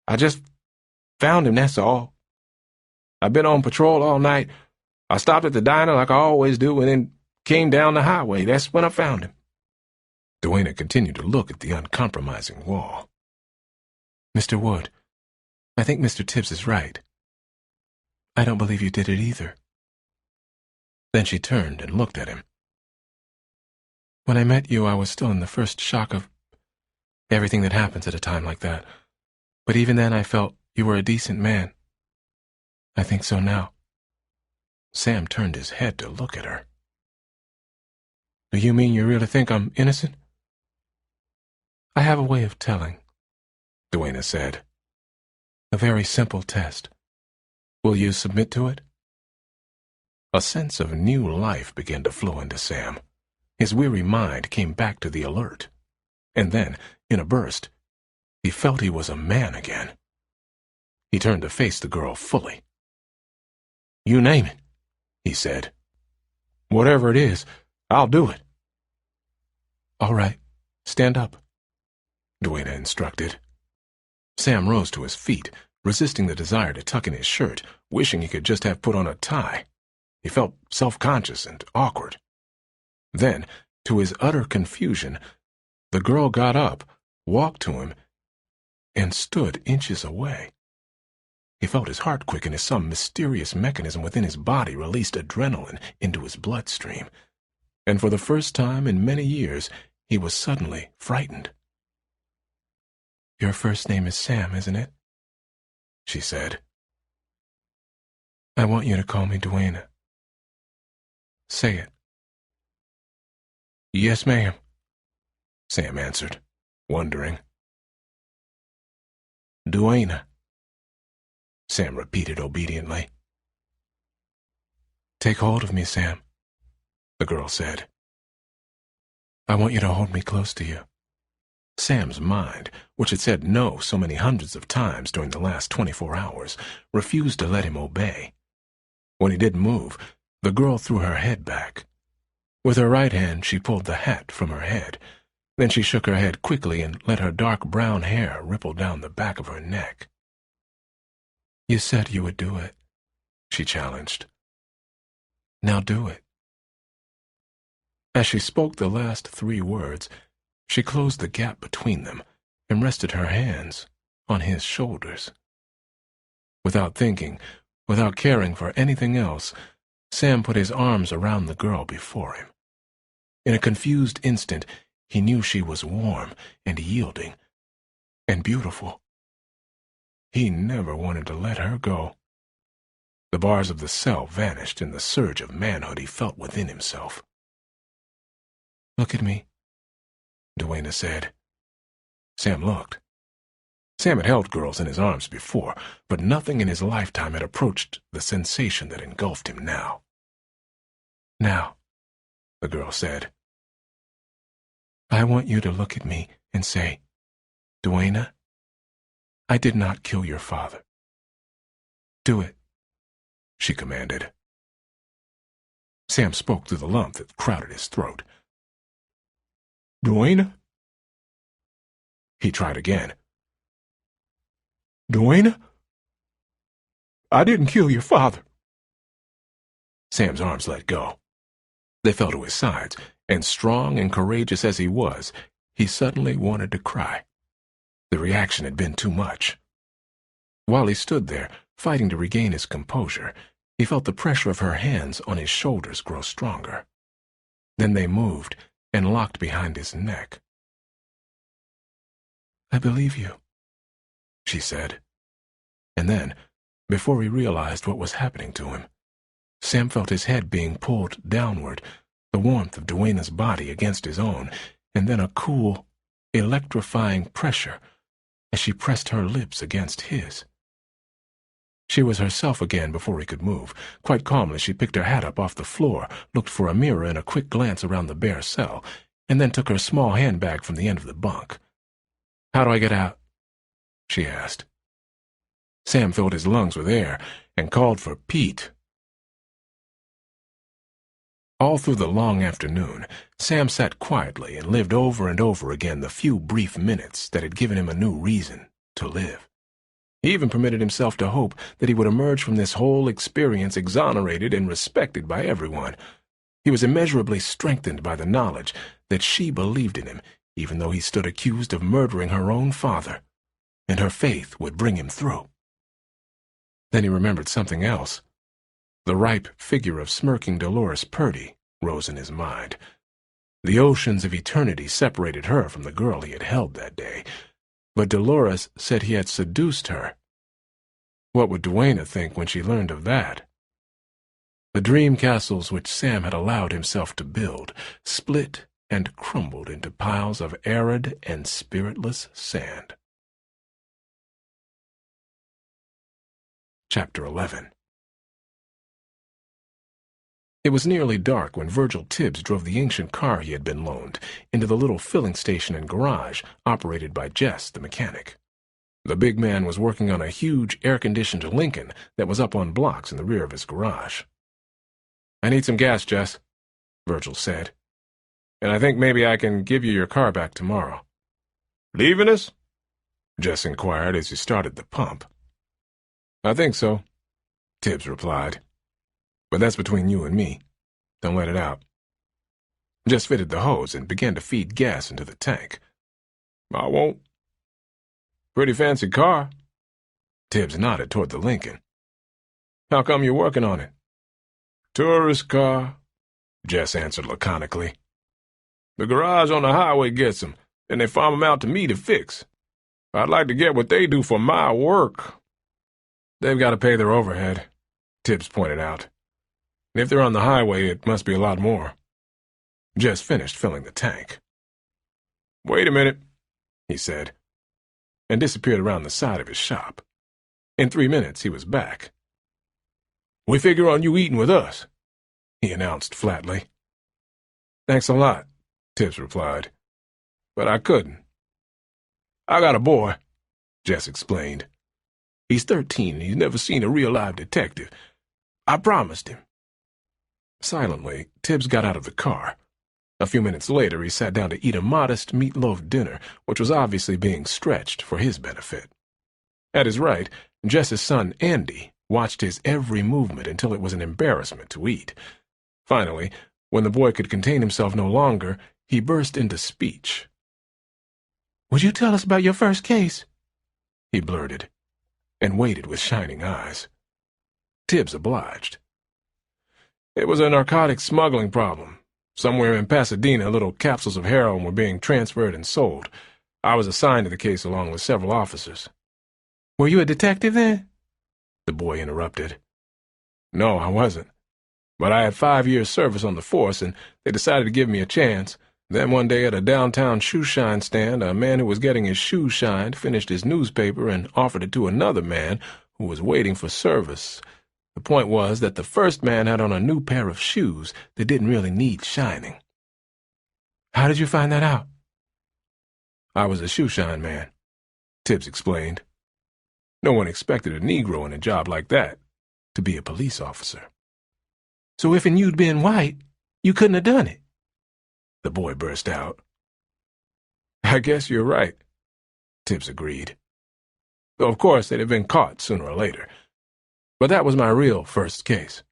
I just found him, that's all. I've been on patrol all night. I stopped at the diner like I always do and then came down the highway. That's when I found him. Duana continued to look at the uncompromising wall. Mr. Wood, I think Mr. Tibbs is right. I don't believe you did it either. Then she turned and looked at him. When I met you, I was still in the first shock of everything that happens at a time like that. But even then I felt you were a decent man. I think so now. Sam turned his head to look at her. Do you mean you really think I'm innocent? I have a way of telling, Duana said. A very simple test. Will you submit to it? A sense of new life began to flow into Sam. His weary mind came back to the alert. And then, in a burst, he felt he was a man again. He turned to face the girl fully. You name it, he said. Whatever it is, I'll do it. All right, stand up, Duana instructed. Sam rose to his feet, resisting the desire to tuck in his shirt, wishing he could just have put on a tie. He felt self-conscious and awkward. Then, to his utter confusion, the girl got up, walked to him, and stood inches away. He felt his heart quicken as some mysterious mechanism within his body released adrenaline into his bloodstream. And for the first time in many years, he was suddenly frightened. Your first name is Sam, isn't it? She said. I want you to call me Duana. Say it. Yes, ma'am, Sam answered, wondering. Duana, Sam repeated obediently. Take hold of me, Sam, the girl said. I want you to hold me close to you. Sam's mind, which had said no so many hundreds of times during the last 24 hours, refused to let him obey. When he didn't move, the girl threw her head back. With her right hand, she pulled the hat from her head. Then she shook her head quickly and let her dark brown hair ripple down the back of her neck. You said you would do it, she challenged. Now do it. As she spoke the last 3 words, she closed the gap between them and rested her hands on his shoulders. Without thinking, without caring for anything else, Sam put his arms around the girl before him. In a confused instant, he knew she was warm and yielding and beautiful. He never wanted to let her go. The bars of the cell vanished in the surge of manhood he felt within himself. Look at me, Duana said. Sam looked. Sam had held girls in his arms before, but nothing in his lifetime had approached the sensation that engulfed him now. Now, the girl said. I want you to look at me and say, Duana, I did not kill your father. Do it, she commanded. Sam spoke through the lump that crowded his throat. Duana? He tried again. Duana? I didn't kill your father. Sam's arms let go. They fell to his sides, and strong and courageous as he was, he suddenly wanted to cry. The reaction had been too much. While he stood there, fighting to regain his composure, he felt the pressure of her hands on his shoulders grow stronger. Then they moved and locked behind his neck. I believe you, she said. And then, before he realized what was happening to him, Sam felt his head being pulled downward, the warmth of Duana's body against his own, and then a cool, electrifying pressure as she pressed her lips against his. She was herself again before he could move. Quite calmly, she picked her hat up off the floor, looked for a mirror and a quick glance around the bare cell, and then took her small handbag from the end of the bunk. How do I get out? She asked. Sam filled his lungs with air and called for Pete. All through the long afternoon, Sam sat quietly and lived over and over again the few brief minutes that had given him a new reason to live. He even permitted himself to hope that he would emerge from this whole experience exonerated and respected by everyone. He was immeasurably strengthened by the knowledge that she believed in him, even though he stood accused of murdering her own father, and her faith would bring him through. Then he remembered something else. The ripe figure of smirking Dolores Purdy rose in his mind. The oceans of eternity separated her from the girl he had held that day, but Dolores said he had seduced her. What would Duana think when she learned of that? The dream castles which Sam had allowed himself to build split and crumbled into piles of arid and spiritless sand. Chapter 11. It was nearly dark when Virgil Tibbs drove the ancient car he had been loaned into the little filling station and garage operated by Jess, the mechanic. The big man was working on a huge air-conditioned Lincoln that was up on blocks in the rear of his garage. I need some gas, Jess, Virgil said. And I think maybe I can give you your car back tomorrow. Leaving us? Jess inquired as he started the pump. I think so, Tibbs replied. But that's between you and me. Don't let it out. Jess fitted the hose and began to feed gas into the tank. I won't. Pretty fancy car. Tibbs nodded toward the Lincoln. How come you're working on it? Tourist car, Jess answered laconically. The garage on the highway gets them, and they farm them out to me to fix. I'd like to get what they do for my work. They've got to pay their overhead, Tibbs pointed out. And if they're on the highway, it must be a lot more. Jess finished filling the tank. Wait a minute, he said, and disappeared around the side of his shop. In 3 minutes, he was back. We figure on you eating with us, he announced flatly. Thanks a lot, Tibbs replied. But I couldn't. I got a boy, Jess explained. He's 13 and he's never seen a real live detective. I promised him. Silently, Tibbs got out of the car. A few minutes later, he sat down to eat a modest meatloaf dinner, which was obviously being stretched for his benefit. At his right, Jess's son, Andy, watched his every movement until it was an embarrassment to eat. Finally, when the boy could contain himself no longer, he burst into speech. "Would you tell us about your first case?" he blurted, and waited with shining eyes. Tibbs obliged. It was a narcotics smuggling problem. Somewhere in Pasadena, little capsules of heroin were being transferred and sold. I was assigned to the case along with several officers. "Were you a detective then?" the boy interrupted. No, I wasn't. But I had 5 years' service on the force, and they decided to give me a chance. Then one day at a downtown shoe shine stand, a man who was getting his shoes shined finished his newspaper and offered it to another man who was waiting for service. The point was that the first man had on a new pair of shoes that didn't really need shining. "How did you find that out?" I was a shoeshine man, Tibbs explained. No one expected a Negro in a job like that to be a police officer. So if you'd been white, you couldn't have done it, the boy burst out. I guess you're right, Tibbs agreed. Though of course they'd have been caught sooner or later. But that was my real first case.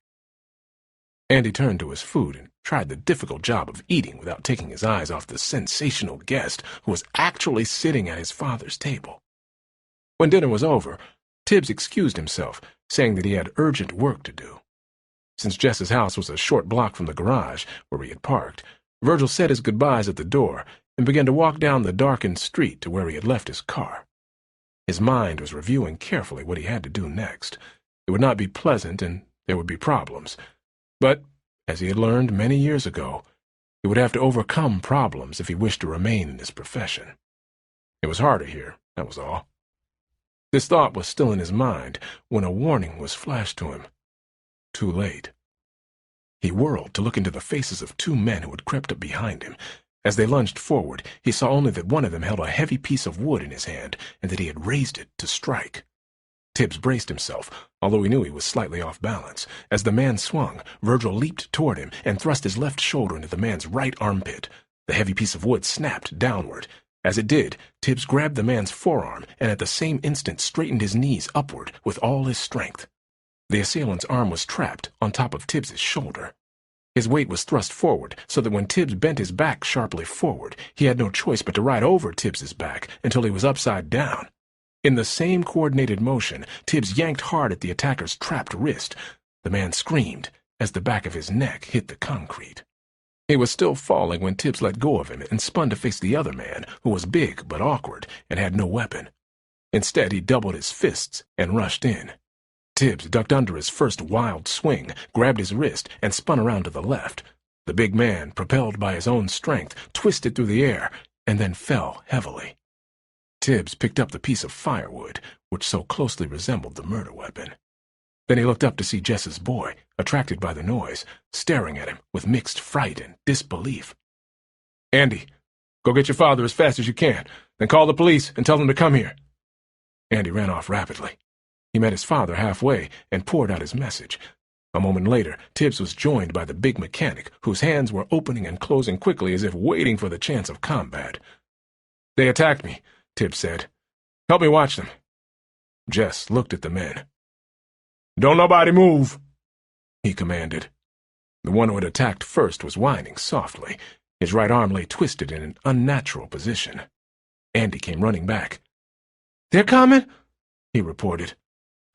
Andy turned to his food and tried the difficult job of eating without taking his eyes off the sensational guest who was actually sitting at his father's table. When dinner was over, Tibbs excused himself, saying that he had urgent work to do. Since Jess's house was a short block from the garage where he had parked, Virgil said his goodbyes at the door and began to walk down the darkened street to where he had left his car. His mind was reviewing carefully what he had to do next. It would not be pleasant and there would be problems. But, as he had learned many years ago, he would have to overcome problems if he wished to remain in his profession. It was harder here, that was all. This thought was still in his mind when a warning was flashed to him. Too late. He whirled to look into the faces of two men who had crept up behind him. As they lunged forward, he saw only that one of them held a heavy piece of wood in his hand and that he had raised it to strike. Tibbs braced himself, although he knew he was slightly off balance. As the man swung, Virgil leaped toward him and thrust his left shoulder into the man's right armpit. The heavy piece of wood snapped downward. As it did, Tibbs grabbed the man's forearm and at the same instant straightened his knees upward with all his strength. The assailant's arm was trapped on top of Tibbs's shoulder. His weight was thrust forward, so that when Tibbs bent his back sharply forward, he had no choice but to ride over Tibbs's back until he was upside down. In the same coordinated motion, Tibbs yanked hard at the attacker's trapped wrist. The man screamed as the back of his neck hit the concrete. He was still falling when Tibbs let go of him and spun to face the other man, who was big but awkward and had no weapon. Instead, he doubled his fists and rushed in. Tibbs ducked under his first wild swing, grabbed his wrist, and spun around to the left. The big man, propelled by his own strength, twisted through the air and then fell heavily. Tibbs picked up the piece of firewood, which so closely resembled the murder weapon. Then he looked up to see Jess's boy, attracted by the noise, staring at him with mixed fright and disbelief. "Andy, go get your father as fast as you can, then call the police and tell them to come here." Andy ran off rapidly. He met his father halfway and poured out his message. A moment later, Tibbs was joined by the big mechanic, whose hands were opening and closing quickly as if waiting for the chance of combat. "They attacked me," Tibbs said. "Help me watch them." Jess looked at the men. "Don't nobody move," he commanded. The one who had attacked first was whining softly. His right arm lay twisted in an unnatural position. Andy came running back. "They're coming," he reported.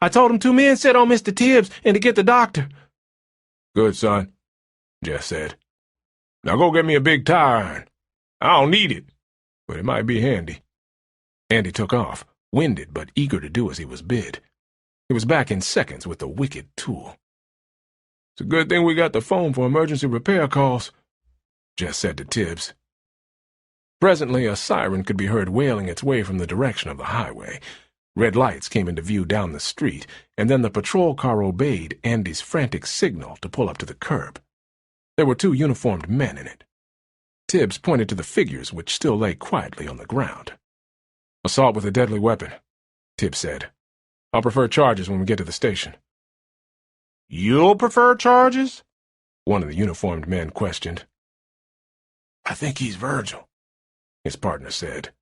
"I told 'em 2 men said on Mr. Tibbs and to get the doctor." "Good, son," Jess said. "Now go get me a big tire iron. I don't need it, but it might be handy." Andy took off, winded but eager to do as he was bid. He was back in seconds with the wicked tool. "It's a good thing we got the phone for emergency repair calls," Jess said to Tibbs. Presently, a siren could be heard wailing its way from the direction of the highway. Red lights came into view down the street, and then the patrol car obeyed Andy's frantic signal to pull up to the curb. There were 2 uniformed men in it. Tibbs pointed to the figures which still lay quietly on the ground. "Assault with a deadly weapon," Tibbs said. "I'll prefer charges when we get to the station." "You'll prefer charges?" one of the uniformed men questioned. "I think he's Virgil," his partner said.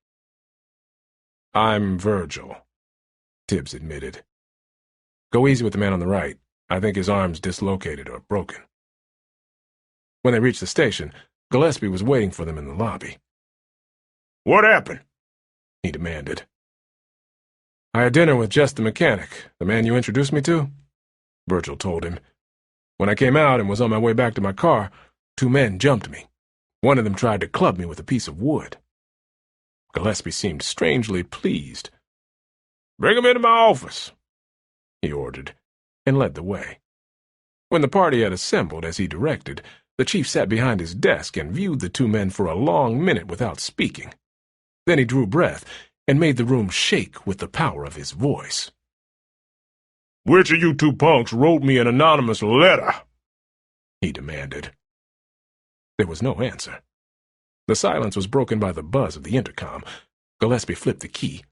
"I'm Virgil," Tibbs admitted. "Go easy with the man on the right. I think his arm's dislocated or broken." When they reached the station, Gillespie was waiting for them in the lobby. "What happened?" he demanded. "I had dinner with Jess the mechanic, the man you introduced me to," Virgil told him. "When I came out and was on my way back to my car, 2 men jumped me. One of them tried to club me with a piece of wood." Gillespie seemed strangely pleased. "Bring him into my office," he ordered, and led the way. When the party had assembled as he directed, the chief sat behind his desk and viewed the 2 men for a long minute without speaking. Then he drew breath and made the room shake with the power of his voice. "Which of you 2 punks wrote me an anonymous letter?" he demanded. There was no answer. The silence was broken by the buzz of the intercom. Gillespie flipped the key.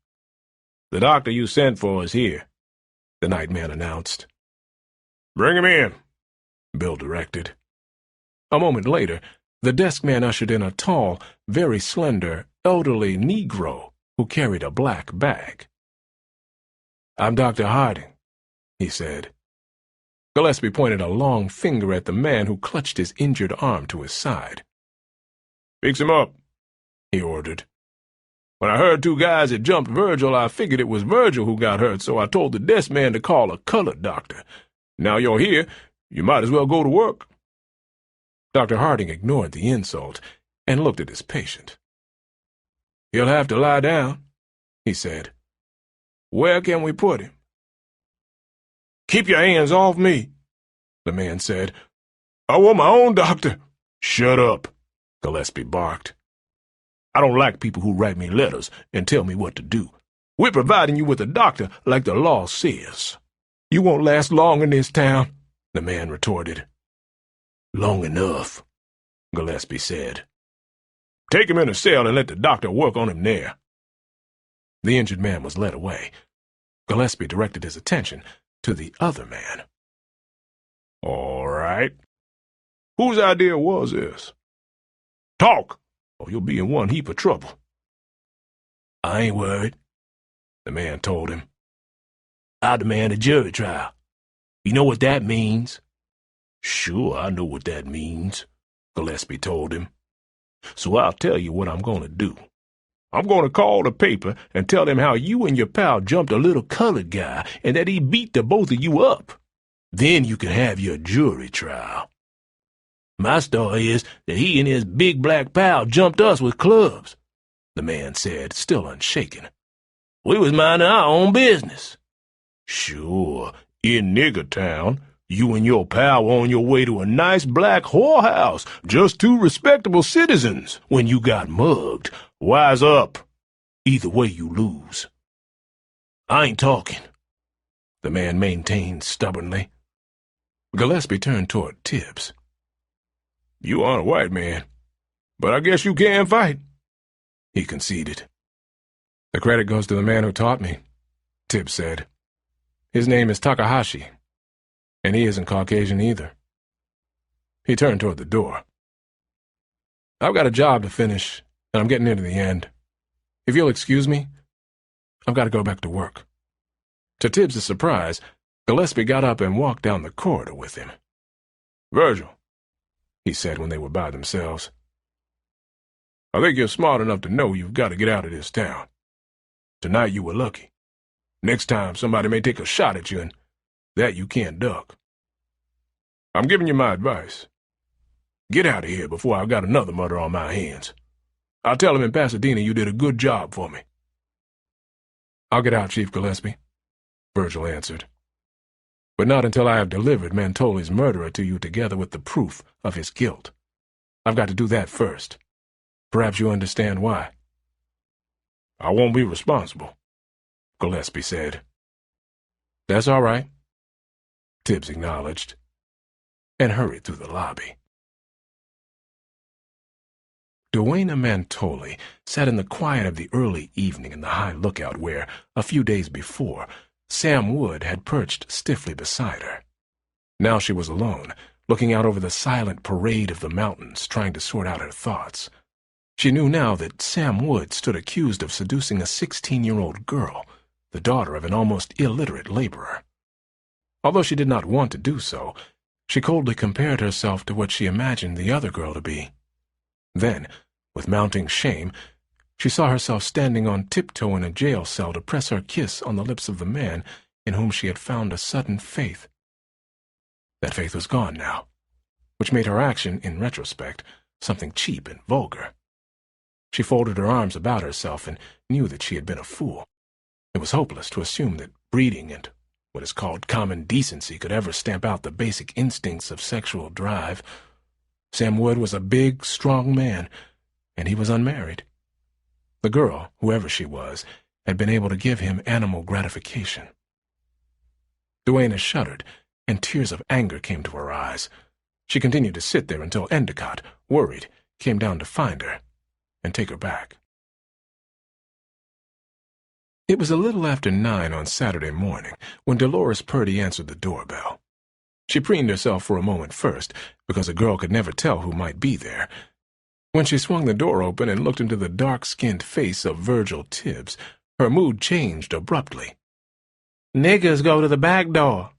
"The doctor you sent for is here," the night man announced. "Bring him in," Bill directed. A moment later, the desk man ushered in a tall, very slender, elderly Negro who carried a black bag. "I'm Dr. Harding," he said. Gillespie pointed a long finger at the man who clutched his injured arm to his side. "Fix him up," he ordered. "When I heard two guys had jumped Virgil, I figured it was Virgil who got hurt, so I told the desk man to call a colored doctor. Now you're here, you might as well go to work." Dr. Harding ignored the insult and looked at his patient. "He'll have to lie down," he said. "Where can we put him?" "Keep your hands off me," the man said. "I want my own doctor." "Shut up," Gillespie barked. "I don't like people who write me letters and tell me what to do. We're providing you with a doctor like the law says." "You won't last long in this town," the man retorted. "Long enough," Gillespie said. "Take him in a cell and let the doctor work on him there." The injured man was led away. Gillespie directed his attention to the other man. "All right. Whose idea was this? Talk, or you'll be in one heap of trouble." "I ain't worried," the man told him. "I demand a jury trial. You know what that means?" "Sure, I know what that means," Gillespie told him. "So I'll tell you what I'm going to do. I'm going to call the paper and tell them how you and your pal jumped a little colored guy and that he beat the both of you up. Then you can have your jury trial. My story is that he and his big black pal jumped us with clubs," the man said, still unshaken. "We was minding our own business." "Sure, in nigger town, you and your pal were on your way to a nice black whorehouse, just two respectable citizens, when you got mugged. Wise up. Either way you lose." "I ain't talking," the man maintained stubbornly. Gillespie turned toward Tibbs. "You aren't a white man, but I guess you can fight," he conceded. "The credit goes to the man who taught me," Tibbs said. "His name is Takahashi, and he isn't Caucasian either." He turned toward the door. "I've got a job to finish, and I'm getting near to the end. If you'll excuse me, I've got to go back to work." To Tibbs' surprise, Gillespie got up and walked down the corridor with him. "Virgil," he said when they were by themselves, "I think you're smart enough to know you've got to get out of this town. Tonight you were lucky. Next time somebody may take a shot at you, and that you can't duck. I'm giving you my advice. Get out of here before I've got another murder on my hands. I'll tell him in Pasadena you did a good job for me." "I'll get out, Chief Gillespie," Virgil answered. "But not until I have delivered Mantoli's murderer to you together with the proof of his guilt. I've got to do that first. Perhaps you understand why." "I won't be responsible," Gillespie said. "That's all right," Tibbs acknowledged, and hurried through the lobby. Duana Mantoli sat in the quiet of the early evening in the high lookout where, a few days before, Sam Wood had perched stiffly beside her. Now she was alone, looking out over the silent parade of the mountains, trying to sort out her thoughts. She knew now that Sam Wood stood accused of seducing a 16-year-old girl, the daughter of an almost illiterate laborer. Although she did not want to do so, she coldly compared herself to what she imagined the other girl to be. Then, with mounting shame, she saw herself standing on tiptoe in a jail cell to press her kiss on the lips of the man in whom she had found a sudden faith. That faith was gone now, which made her action, in retrospect, something cheap and vulgar. She folded her arms about herself and knew that she had been a fool. It was hopeless to assume that breeding and what is called common decency could ever stamp out the basic instincts of sexual drive. Sam Wood was a big, strong man, and he was unmarried. The girl, whoever she was, had been able to give him animal gratification. Duana shuddered, and tears of anger came to her eyes. She continued to sit there until Endicott, worried, came down to find her and take her back. It was a little after 9 on Saturday morning when Dolores Purdy answered the doorbell. She preened herself for a moment first, because a girl could never tell who might be there. When she swung the door open and looked into the dark-skinned face of Virgil Tibbs, her mood changed abruptly. "Niggers go to the back door,"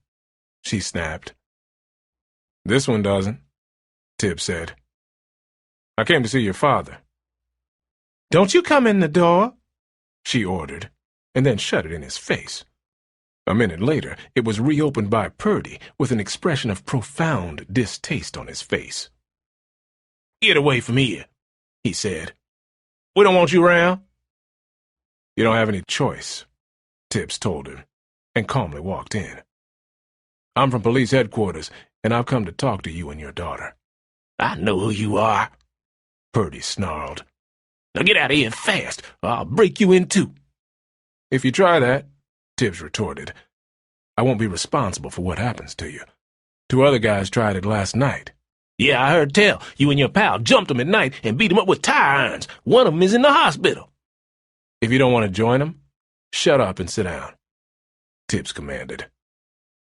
she snapped. "This one doesn't," Tibbs said. "I came to see your father." "Don't you come in the door," she ordered, and then shut it in his face. A minute later, it was reopened by Purdy with an expression of profound distaste on his face. "Get away from here," he said. "We don't want you around." "You don't have any choice," Tibbs told him, and calmly walked in. "I'm from police headquarters, and I've come to talk to you and your daughter." "I know who you are," Purdy snarled. "Now get out of here fast, or I'll break you in two." "If you try that," Tibbs retorted, "I won't be responsible for what happens to you. 2 other guys tried it last night." "Yeah, I heard tell. You and your pal jumped him at night and beat him up with tire irons. One of them is in the hospital." "If you don't want to join them, shut up and sit down," Tibbs commanded.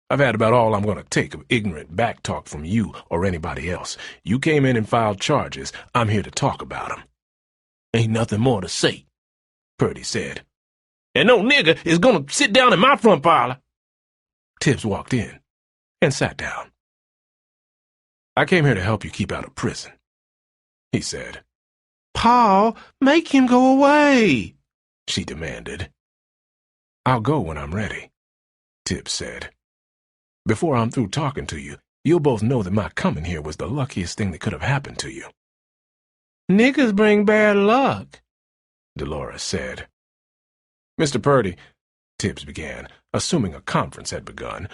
"I've had about all I'm going to take of ignorant backtalk from you or anybody else. You came in and filed charges. I'm here to talk about them." "Ain't nothing more to say," Purdy said. "And no nigger is going to sit down in my front parlor." Tibbs walked in and sat down. "I came here to help you keep out of prison," he said. "Paul, make him go away," she demanded. "I'll go when I'm ready," Tibbs said. "Before I'm through talking to you, you'll both know that my coming here was the luckiest thing that could have happened to you." "Niggers bring bad luck," Dolores said. "Mr. Purdy," Tibbs began, assuming a conference had begun,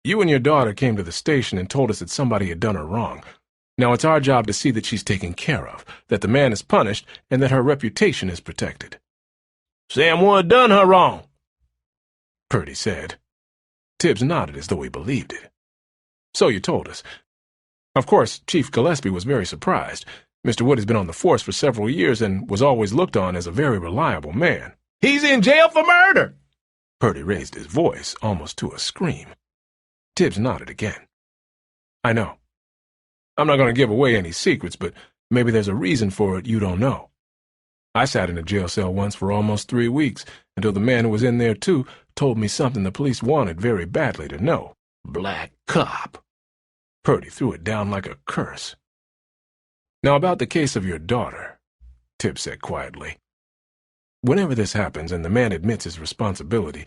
"you and your daughter came to the station and told us that somebody had done her wrong. Now it's our job to see that she's taken care of, that the man is punished, and that her reputation is protected." "Sam Wood done her wrong," Purdy said. Tibbs nodded as though he believed it. "So you told us. Of course, Chief Gillespie was very surprised. Mr. Wood has been on the force for several years and was always looked on as a very reliable man." "He's in jail for murder." Purdy raised his voice almost to a scream. Tibbs nodded again. "I know. I'm not going to give away any secrets, but maybe there's a reason for it you don't know. I sat in a jail cell once for almost 3 weeks, until the man who was in there too told me something the police wanted very badly to know." "Black cop." Purdy threw it down like a curse. "Now about the case of your daughter," Tibbs said quietly. "Whenever this happens and the man admits his responsibility,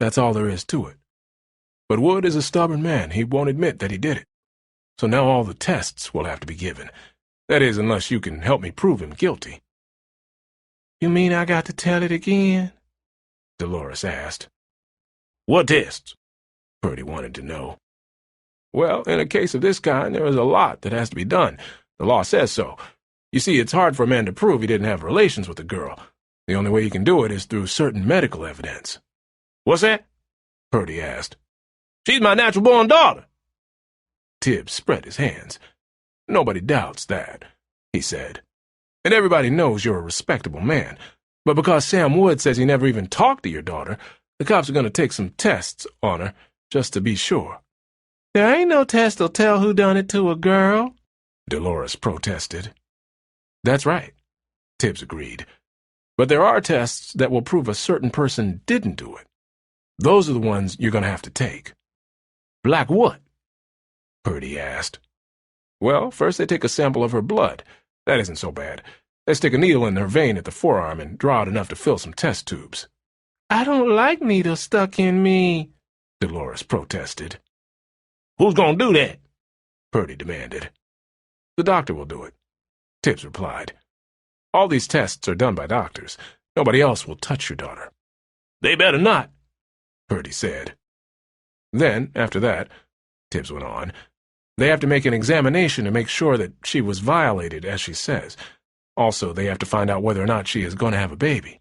that's all there is to it. But Wood is a stubborn man. He won't admit that he did it. So now all the tests will have to be given. That is, unless you can help me prove him guilty." "You mean I got to tell it again?" Dolores asked. "What tests?" Purdy wanted to know. "Well, in a case of this kind, there is a lot that has to be done. The law says so. You see, it's hard for a man to prove he didn't have relations with the girl. The only way you can do it is through certain medical evidence." "What's that?" Purdy asked. "She's my natural-born daughter." Tibbs spread his hands. "Nobody doubts that," he said. "And everybody knows you're a respectable man. But because Sam Wood says he never even talked to your daughter, the cops are going to take some tests on her, just to be sure." "There ain't no test that'll tell who done it to a girl," Dolores protested. "That's right," Tibbs agreed. "But there are tests that will prove a certain person didn't do it. Those are the ones you're going to have to take." "Like what?" Purdy asked. "Well, first they take a sample of her blood. That isn't so bad. They stick a needle in her vein at the forearm and draw out enough to fill some test tubes." "I don't like needles stuck in me," Dolores protested. "Who's gonna do that?" Purdy demanded. "The doctor will do it," Tibbs replied. "All these tests are done by doctors. Nobody else will touch your daughter." "They better not," Purdy said. "Then, after that," Tibbs went on, "they have to make an examination to make sure that she was violated, as she says. Also, they have to find out whether or not she is going to have a baby."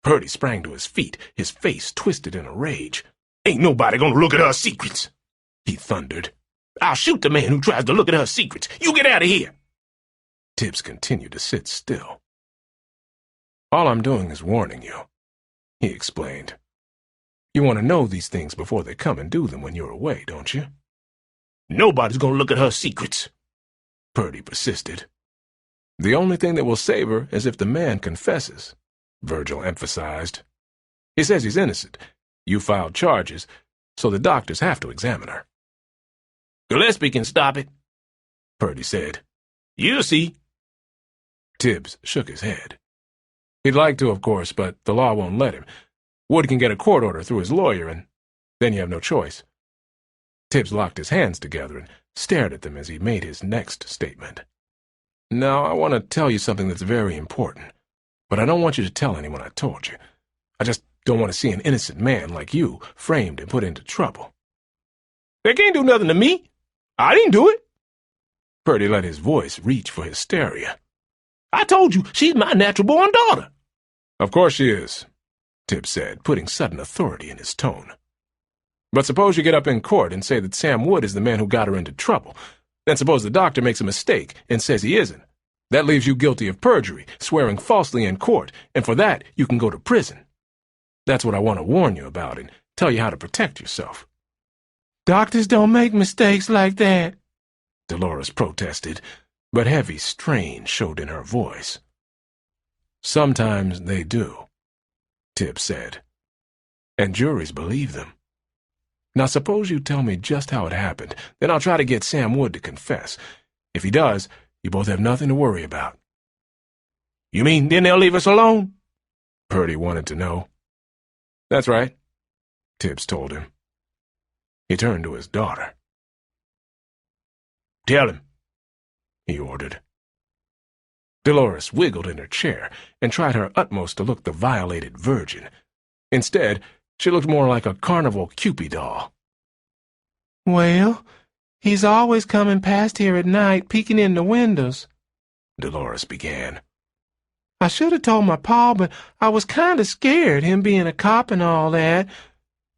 Purdy sprang to his feet, his face twisted in a rage. "Ain't nobody gonna look at her secrets," he thundered. "I'll shoot the man who tries to look at her secrets. You get out of here." Tibbs continued to sit still. "All I'm doing is warning you," he explained. You want to know these things before they come and do them when you're away, don't you? Nobody's gonna look at her secrets, Purdy persisted. The only thing that will save her is if the man confesses, Virgil emphasized. He says he's innocent. You filed charges, so the doctors have to examine her. Gillespie can stop it, Purdy said. You'll see. Tibbs shook his head. He'd like to, of course, but the law won't let him. Wood can get a court order through his lawyer, and then you have no choice. Tibbs locked his hands together and stared at them as he made his next statement. Now, I want to tell you something that's very important, but I don't want you to tell anyone I told you. I just don't want to see an innocent man like you framed and put into trouble. They can't do nothing to me. I didn't do it. Purdy let his voice reach for hysteria. I told you, she's my natural-born daughter. Of course she is, Tibbs said, putting sudden authority in his tone. But suppose you get up in court and say that Sam Wood is the man who got her into trouble. Then suppose the doctor makes a mistake and says he isn't. That leaves you guilty of perjury, swearing falsely in court, and for that you can go to prison. That's what I want to warn you about and tell you how to protect yourself. Doctors don't make mistakes like that, Dolores protested, but heavy strain showed in her voice. Sometimes they do, Tibbs said, and juries believe them. Now suppose you tell me just how it happened, then I'll try to get Sam Wood to confess. If he does, you both have nothing to worry about. You mean then they'll leave us alone? Purdy wanted to know. That's right, Tibbs told him. He turned to his daughter. Tell him, he ordered. Dolores wiggled in her chair and tried her utmost to look the violated virgin. Instead, she looked more like a carnival Cupid doll. Well, he's always coming past here at night, peeking in the windows, Dolores began. I should have told my pa, but I was kind of scared, him being a cop and all that.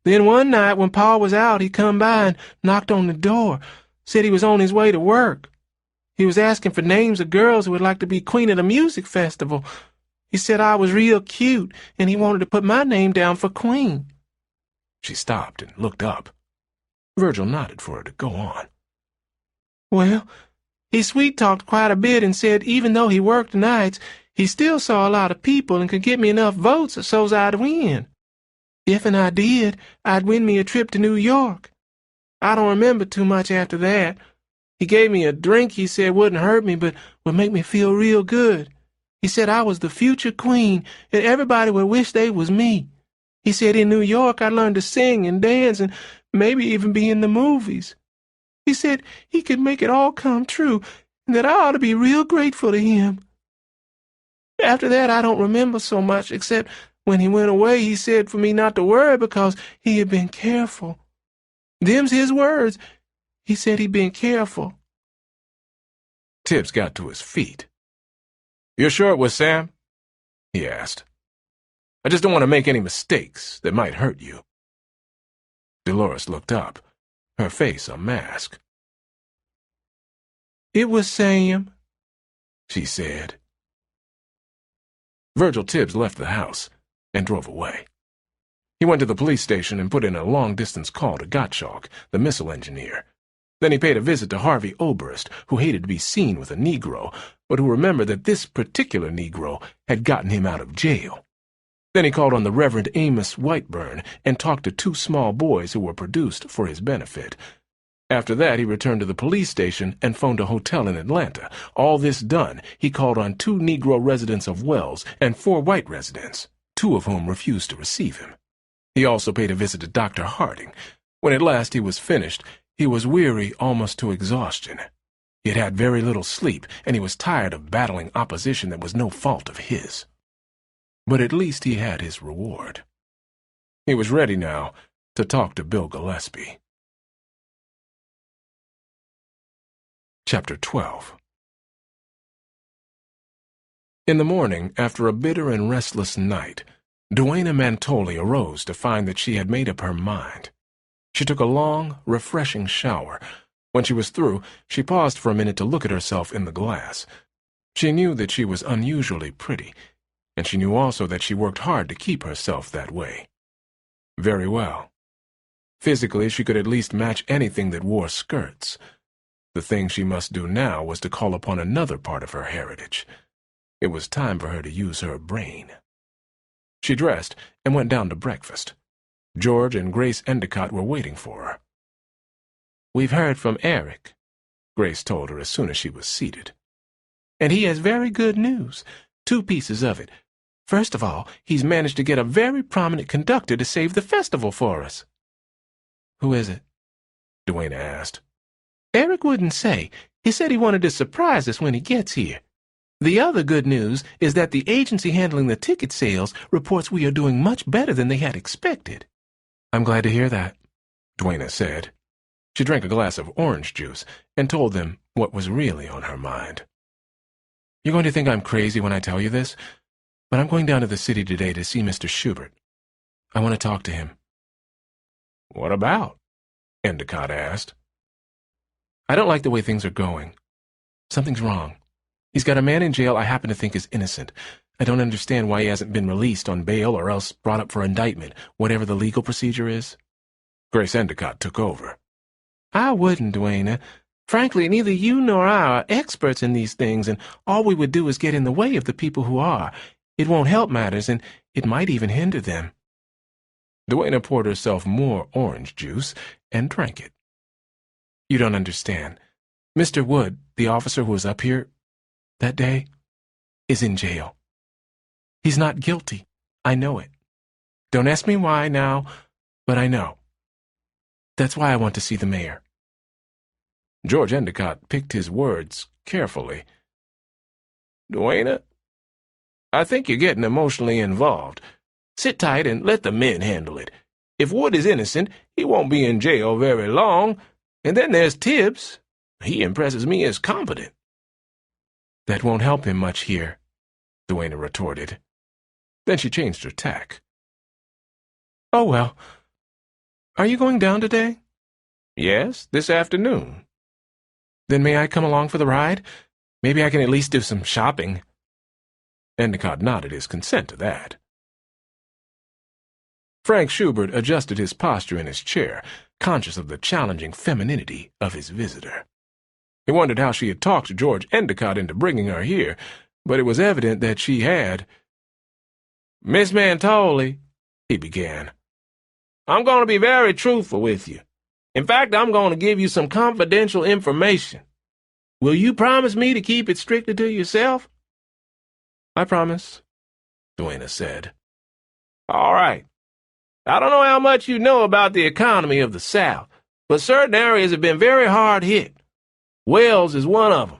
Then one night when Pa was out, he come by and knocked on the door, said he was on his way to work. He was asking for names of girls who would like to be queen of the music festival. He said I was real cute, and he wanted to put my name down for queen. She stopped and looked up. Virgil nodded for her to go on. Well, he sweet-talked quite a bit and said even though he worked nights, he still saw a lot of people and could get me enough votes so's I'd win. If and I did, I'd win me a trip to New York. I don't remember too much after that. He gave me a drink he said wouldn't hurt me but would make me feel real good. He said I was the future queen and everybody would wish they was me. He said in New York I'd learn to sing and dance and maybe even be in the movies. He said he could make it all come true and that I ought to be real grateful to him. After that, I don't remember so much, except when he went away, he said for me not to worry because he had been careful. Them's his words. He said he'd been careful. Tibbs got to his feet. "You're sure it was Sam?" he asked. "I just don't want to make any mistakes that might hurt you." Dolores looked up, her face a mask. "It was Sam," she said. Virgil Tibbs left the house and drove away. He went to the police station and put in a long-distance call to Gottschalk, the missile engineer. Then he paid a visit to Harvey Oberst, who hated to be seen with a Negro, but who remembered that this particular Negro had gotten him out of jail. Then he called on the Reverend Amos Whiteburn and talked to 2 small boys who were produced for his benefit. After that, he returned to the police station and phoned a hotel in Atlanta. All this done, he called on 2 Negro residents of Wells and 4 white residents, 2 of whom refused to receive him. He also paid a visit to Dr. Harding. When at last he was finished, he was weary almost to exhaustion. He had had very little sleep, and he was tired of battling opposition that was no fault of his. But at least he had his reward. He was ready now to talk to Bill Gillespie. Chapter 12. In the morning, after a bitter and restless night, Duana Mantoli arose to find that she had made up her mind. She took a long, refreshing shower. When she was through, she paused for a minute to look at herself in the glass. She knew that she was unusually pretty, and she knew also that she worked hard to keep herself that way. Very well. Physically, she could at least match anything that wore skirts. The thing she must do now was to call upon another part of her heritage. It was time for her to use her brain. She dressed and went down to breakfast. George and Grace Endicott were waiting for her. "We've heard from Eric," Grace told her as soon as she was seated. "and he has very good news. 2 pieces of it. First of all, he's managed to get a very prominent conductor to save the festival for us." "Who is it?" Duana asked. "Eric wouldn't say. He said he wanted to surprise us when he gets here. The other good news is that the agency handling the ticket sales reports we are doing much better than they had expected." "I'm glad to hear that," Duana said. She drank a glass of orange juice and told them what was really on her mind. "You're going to think I'm crazy when I tell you this, but I'm going down to the city today to see Mr. Schubert. I want to talk to him." "What about?" Endicott asked. "I don't like the way things are going. Something's wrong. He's got a man in jail I happen to think is innocent. I don't understand why he hasn't been released on bail or else brought up for indictment, whatever the legal procedure is." Grace Endicott took over. "I wouldn't, Duana. Frankly, neither you nor I are experts in these things, and all we would do is get in the way of the people who are. It won't help matters, and it might even hinder them." Duana poured herself more orange juice and drank it. "You don't understand. Mr. Wood, the officer who was up here that day, is in jail. He's not guilty. I know it. Don't ask me why now, but I know. That's why I want to see the mayor." George Endicott picked his words carefully. "Duana, I think you're getting emotionally involved. Sit tight and let the men handle it. If Wood is innocent, he won't be in jail very long. And then there's Tibbs. He impresses me as competent." "That won't help him much here," Duana retorted. Then she changed her tack. "Oh, well. Are you going down today?" "Yes, this afternoon." "Then may I come along for the ride? Maybe I can at least do some shopping." Endicott nodded his consent to that. Frank Schubert adjusted his posture in his chair, conscious of the challenging femininity of his visitor. He wondered how she had talked George Endicott into bringing her here, but it was evident that she had. "Miss Mantoli," he began, "I'm going to be very truthful with you. In fact, I'm going to give you some confidential information. Will you promise me to keep it strictly to yourself?" "I promise," Duana said. "All right. I don't know how much you know about the economy of the South, but certain areas have been very hard hit. Wells is one of them.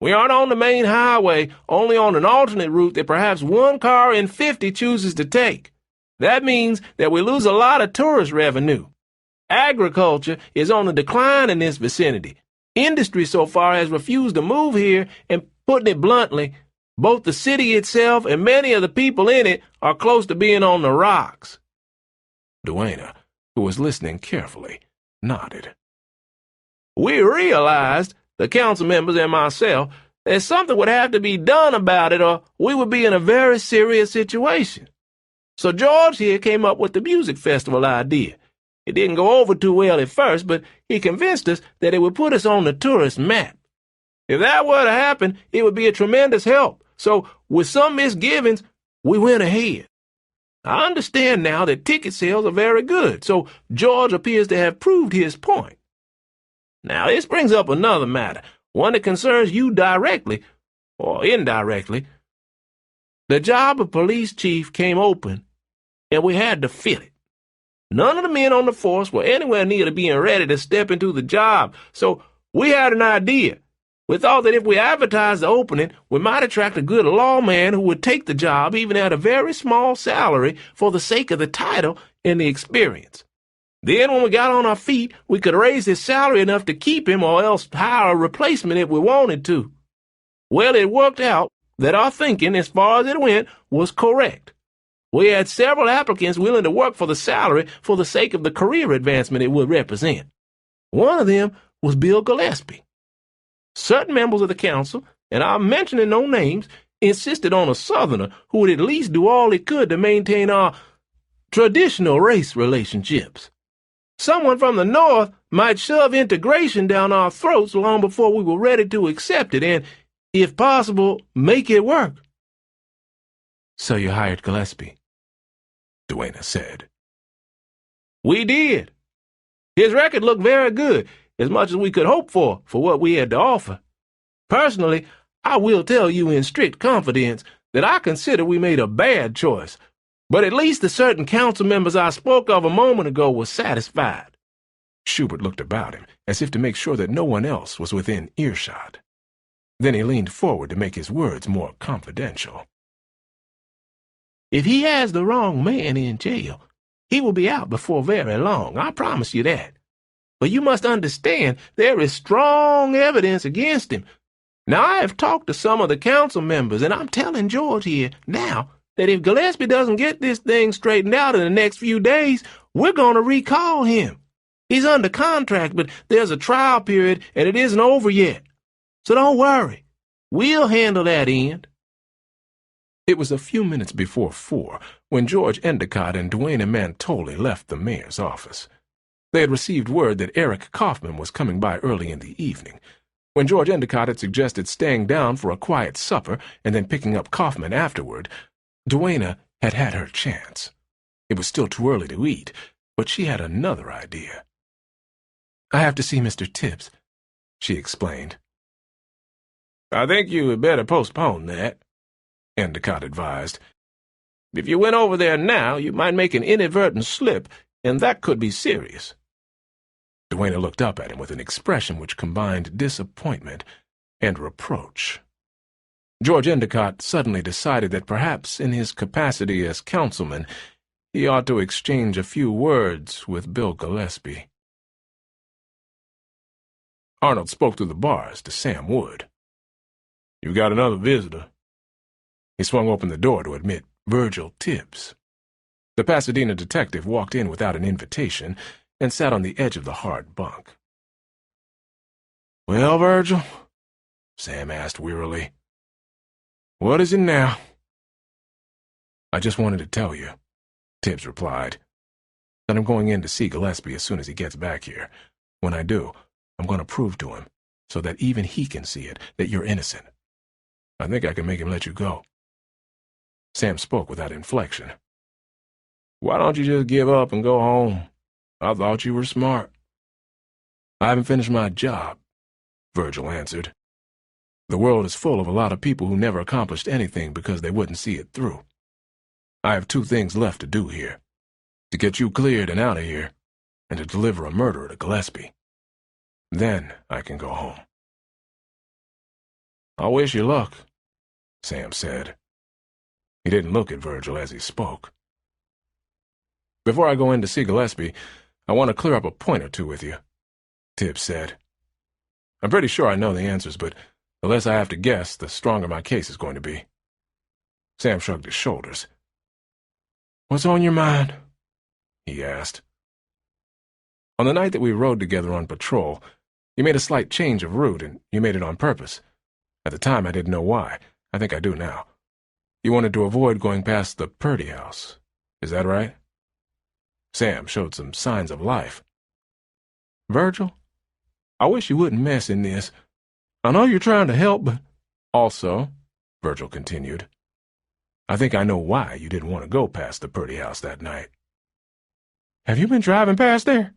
We aren't on the main highway, only on an alternate route that perhaps 1 car in 50 chooses to take. That means that we lose a lot of tourist revenue. Agriculture is on the decline in this vicinity. Industry so far has refused to move here, and putting it bluntly, both the city itself and many of the people in it are close to being on the rocks." Duana, who was listening carefully, nodded. "We realized, the council members and myself, that something would have to be done about it or we would be in a very serious situation. So George here came up with the music festival idea. It didn't go over too well at first, but he convinced us that it would put us on the tourist map. If that were to happen, it would be a tremendous help. So, with some misgivings, we went ahead. I understand now that ticket sales are very good, so George appears to have proved his point. Now, this brings up another matter, one that concerns you directly, or indirectly. The job of police chief came open, and we had to fill it. None of the men on the force were anywhere near to being ready to step into the job, so we had an idea. We thought that if we advertised the opening, we might attract a good lawman who would take the job even at a very small salary for the sake of the title and the experience. Then when we got on our feet, we could raise his salary enough to keep him or else hire a replacement if we wanted to. Well, it worked out that our thinking, as far as it went, was correct. We had several applicants willing to work for the salary for the sake of the career advancement it would represent. One of them was Bill Gillespie. Certain members of the council, and I'm mentioning no names, insisted on a Southerner who would at least do all he could to maintain our traditional race relationships. Someone from the North might shove integration down our throats long before we were ready to accept it and, if possible, make it work. So you hired Gillespie, Duana said. We did. His record looked very good, as much as we could hope for what we had to offer. Personally, I will tell you in strict confidence that I consider we made a bad choice, but at least the certain council members I spoke of a moment ago were satisfied. Schubert looked about him, as if to make sure that no one else was within earshot. Then he leaned forward to make his words more confidential. If he has the wrong man in jail, he will be out before very long, I promise you that. But you must understand there is strong evidence against him. Now, I have talked to some of the council members, and I'm telling George here now that if Gillespie doesn't get this thing straightened out in the next few days, we're going to recall him. He's under contract, but there's a trial period, and it isn't over yet. So don't worry. We'll handle that end. It was a few minutes before 4 when George Endicott and Duana Mantoli left the mayor's office. They had received word that Eric Kaufman was coming by early in the evening. When George Endicott had suggested staying down for a quiet supper and then picking up Kaufman afterward, Duana had had her chance. It was still too early to eat, but she had another idea. "I have to see Mr. Tibbs," she explained. "I think you had better postpone that," Endicott advised. "If you went over there now, you might make an inadvertent slip, and that could be serious." Duana looked up at him with an expression which combined disappointment and reproach. George Endicott suddenly decided that perhaps in his capacity as councilman he ought to exchange a few words with Bill Gillespie. Arnold spoke through the bars to Sam Wood. "You got another visitor." He swung open the door to admit Virgil Tibbs. The Pasadena detective walked in without an invitation and sat on the edge of the hard bunk. "Well, Virgil," Sam asked wearily, "what is it now?" "I just wanted to tell you," Tibbs replied, "that I'm going in to see Gillespie as soon as he gets back here. When I do, I'm going to prove to him, so that even he can see it, that you're innocent. I think I can make him let you go." Sam spoke without inflection. "Why don't you just give up and go home? I thought you were smart." "I haven't finished my job," Virgil answered. "The world is full of a lot of people who never accomplished anything because they wouldn't see it through. I have 2 things left to do here: to get you cleared and out of here, and to deliver a murderer to Gillespie. Then I can go home." "I wish you luck," Sam said. He didn't look at Virgil as he spoke. "Before I go in to see Gillespie, I want to clear up a point or two with you," Tibbs said. "I'm pretty sure I know the answers, but the less I have to guess, the stronger my case is going to be." Sam shrugged his shoulders. "What's on your mind?" he asked. "On the night that we rode together on patrol, you made a slight change of route, and you made it on purpose. At the time, I didn't know why. I think I do now. You wanted to avoid going past the Purdy house. Is that right?" Sam showed some signs of life. "Virgil, I wish you wouldn't mess in this. I know you're trying to help, but—" "Also," Virgil continued, "I think I know why you didn't want to go past the Purdy house that night." "Have you been driving past there?"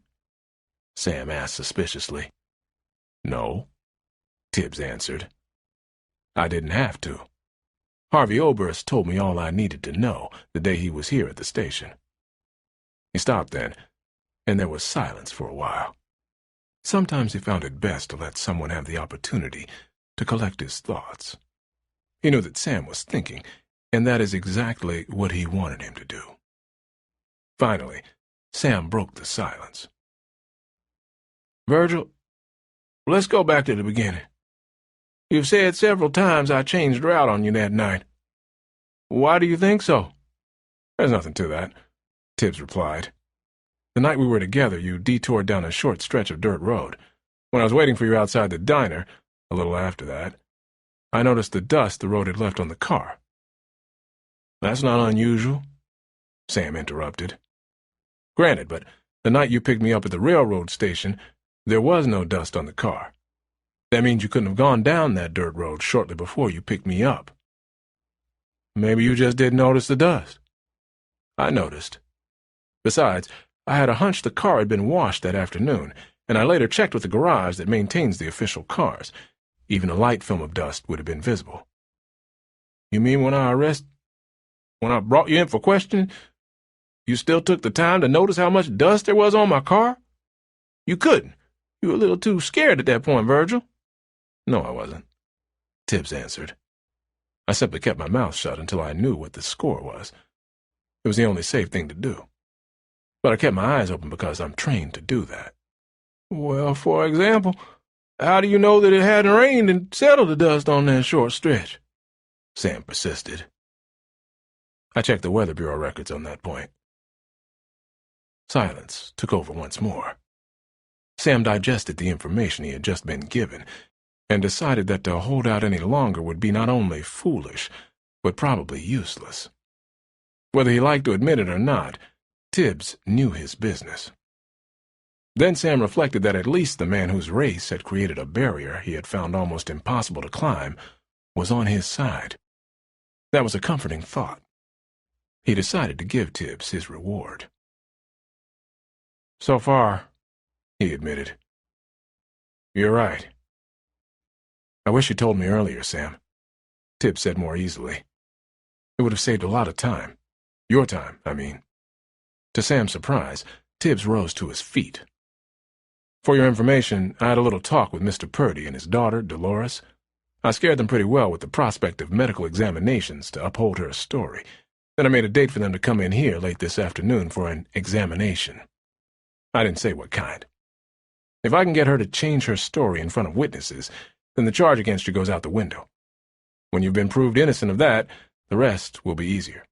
Sam asked suspiciously. "No," Tibbs answered. "I didn't have to. Harvey Oberst told me all I needed to know the day he was here at the station." He stopped then, and there was silence for a while. Sometimes he found it best to let someone have the opportunity to collect his thoughts. He knew that Sam was thinking, and that is exactly what he wanted him to do. Finally, Sam broke the silence. "Virgil, let's go back to the beginning. You've said several times I changed route on you that night. Why do you think so?" "There's nothing to that," Tibbs replied. "The night we were together, you detoured down a short stretch of dirt road. When I was waiting for you outside the diner, a little after that, I noticed the dust the road had left on the car. That's not unusual, Sam interrupted. Granted, but the night you picked me up at the railroad station, there was no dust on the car. That means you couldn't have gone down that dirt road shortly before you picked me up. Maybe you just didn't notice the dust. I noticed. Besides, I had a hunch the car had been washed that afternoon, and I later checked with the garage that maintains the official cars. Even a light film of dust would have been visible. You mean when I brought you in for questioning, you still took the time to notice how much dust there was on my car? You couldn't. You were a little too scared at that point, Virgil. No, I wasn't, Tibbs answered. I simply kept my mouth shut until I knew what the score was. It was the only safe thing to do. But I kept my eyes open because I'm trained to do that. Well, for example, how do you know that it hadn't rained and settled the dust on that short stretch? Sam persisted. I checked the Weather Bureau records on that point. Silence took over once more. Sam digested the information he had just been given and decided that to hold out any longer would be not only foolish, but probably useless. Whether he liked to admit it or not, Tibbs knew his business. Then Sam reflected that at least the man whose race had created a barrier he had found almost impossible to climb was on his side. That was a comforting thought. He decided to give Tibbs his reward. So far, he admitted. You're right. I wish you told me earlier, Sam, Tibbs said more easily. It would have saved a lot of time. Your time, I mean. To Sam's surprise, Tibbs rose to his feet. For your information, I had a little talk with Mr. Purdy and his daughter, Dolores. I scared them pretty well with the prospect of medical examinations to uphold her story. Then I made a date for them to come in here late this afternoon for an examination. I didn't say what kind. If I can get her to change her story in front of witnesses, then the charge against you goes out the window. When you've been proved innocent of that, the rest will be easier.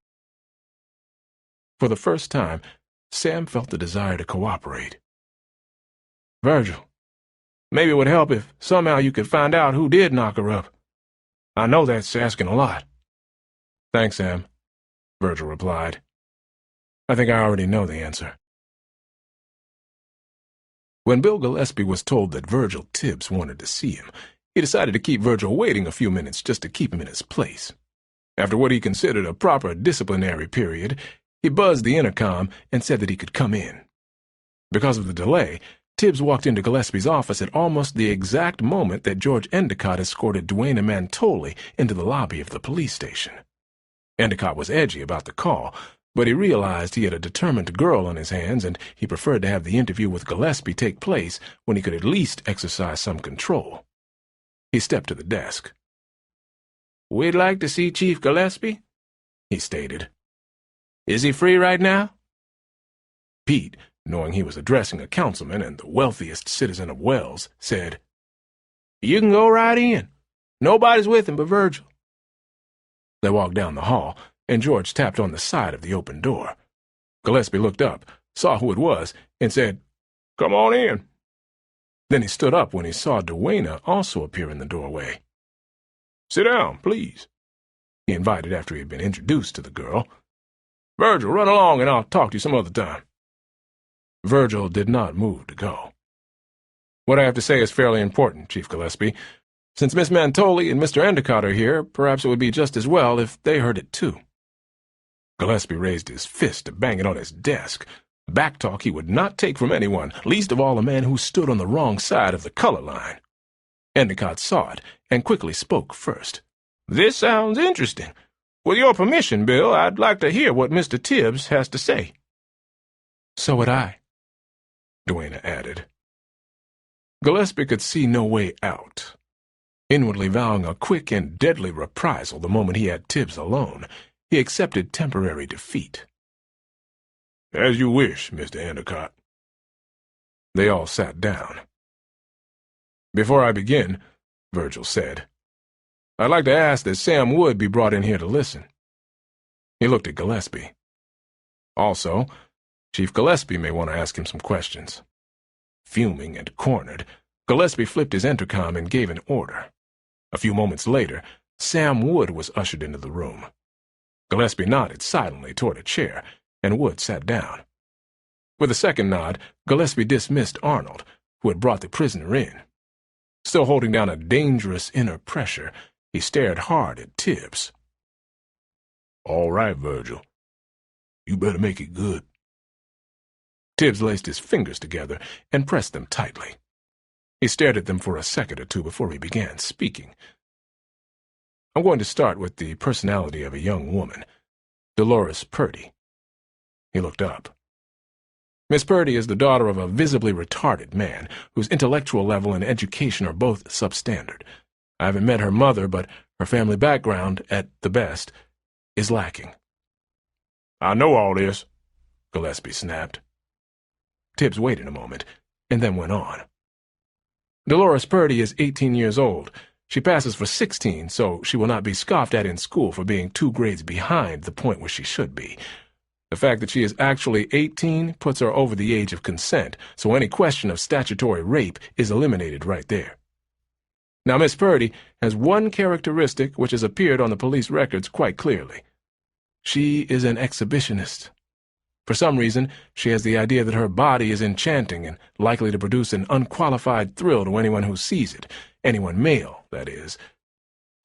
For the first time, Sam felt the desire to cooperate. Virgil, maybe it would help if somehow you could find out who did knock her up. I know that's asking a lot. Thanks, Sam, Virgil replied. I think I already know the answer. When Bill Gillespie was told that Virgil Tibbs wanted to see him, he decided to keep Virgil waiting a few minutes just to keep him in his place. After what he considered a proper disciplinary period, he buzzed the intercom and said that he could come in. Because of the delay, Tibbs walked into Gillespie's office at almost the exact moment that George Endicott escorted Duana Mantoli into the lobby of the police station. Endicott was edgy about the call, but he realized he had a determined girl on his hands, and he preferred to have the interview with Gillespie take place when he could at least exercise some control. He stepped to the desk. "We'd like to see Chief Gillespie," he stated. "Is he free right now?" Pete, knowing he was addressing a councilman and the wealthiest citizen of Wells, said, "You can go right in. Nobody's with him but Virgil." They walked down the hall, and George tapped on the side of the open door. Gillespie looked up, saw who it was, and said, "Come on in." Then he stood up when he saw Duana also appear in the doorway. "Sit down, please," he invited after he had been introduced to the girl. "Virgil, run along and I'll talk to you some other time." Virgil did not move to go. "What I have to say is fairly important, Chief Gillespie. Since Miss Mantoli and Mr. Endicott are here, perhaps it would be just as well if they heard it too." Gillespie raised his fist to bang it on his desk. Backtalk he would not take from anyone, least of all a man who stood on the wrong side of the color line. Endicott saw it and quickly spoke first. "This sounds interesting. With your permission, Bill, I'd like to hear what Mr. Tibbs has to say." "So would I," Duana added. Gillespie could see no way out. Inwardly vowing a quick and deadly reprisal the moment he had Tibbs alone, he accepted temporary defeat. "As you wish, Mr. Endicott." They all sat down. "Before I begin," Virgil said, "I'd like to ask that Sam Wood be brought in here to listen." He looked at Gillespie. "Also, Chief Gillespie may want to ask him some questions." Fuming and cornered, Gillespie flipped his intercom and gave an order. A few moments later, Sam Wood was ushered into the room. Gillespie nodded silently toward a chair, and Wood sat down. With a second nod, Gillespie dismissed Arnold, who had brought the prisoner in. Still holding down a dangerous inner pressure, he stared hard at Tibbs. "All right, Virgil. You better make it good." Tibbs laced his fingers together and pressed them tightly. He stared at them for a second or two before he began speaking. "I'm going to start with the personality of a young woman, Dolores Purdy." He looked up. Miss Purdy is the daughter of a visibly retarded man, whose intellectual level and education are both substandard. I haven't met her mother, but her family background, at the best, is lacking. "I know all this," Gillespie snapped. Tibbs waited a moment, and then went on. "Dolores Purdy is 18 years old. She passes for 16, so she will not be scoffed at in school for being 2 grades behind the point where she should be. The fact that she is actually 18 puts her over the age of consent, so any question of statutory rape is eliminated right there. Now, Miss Purdy has one characteristic which has appeared on the police records quite clearly. She is an exhibitionist. For some reason, she has the idea that her body is enchanting and likely to produce an unqualified thrill to anyone who sees it, anyone male, that is.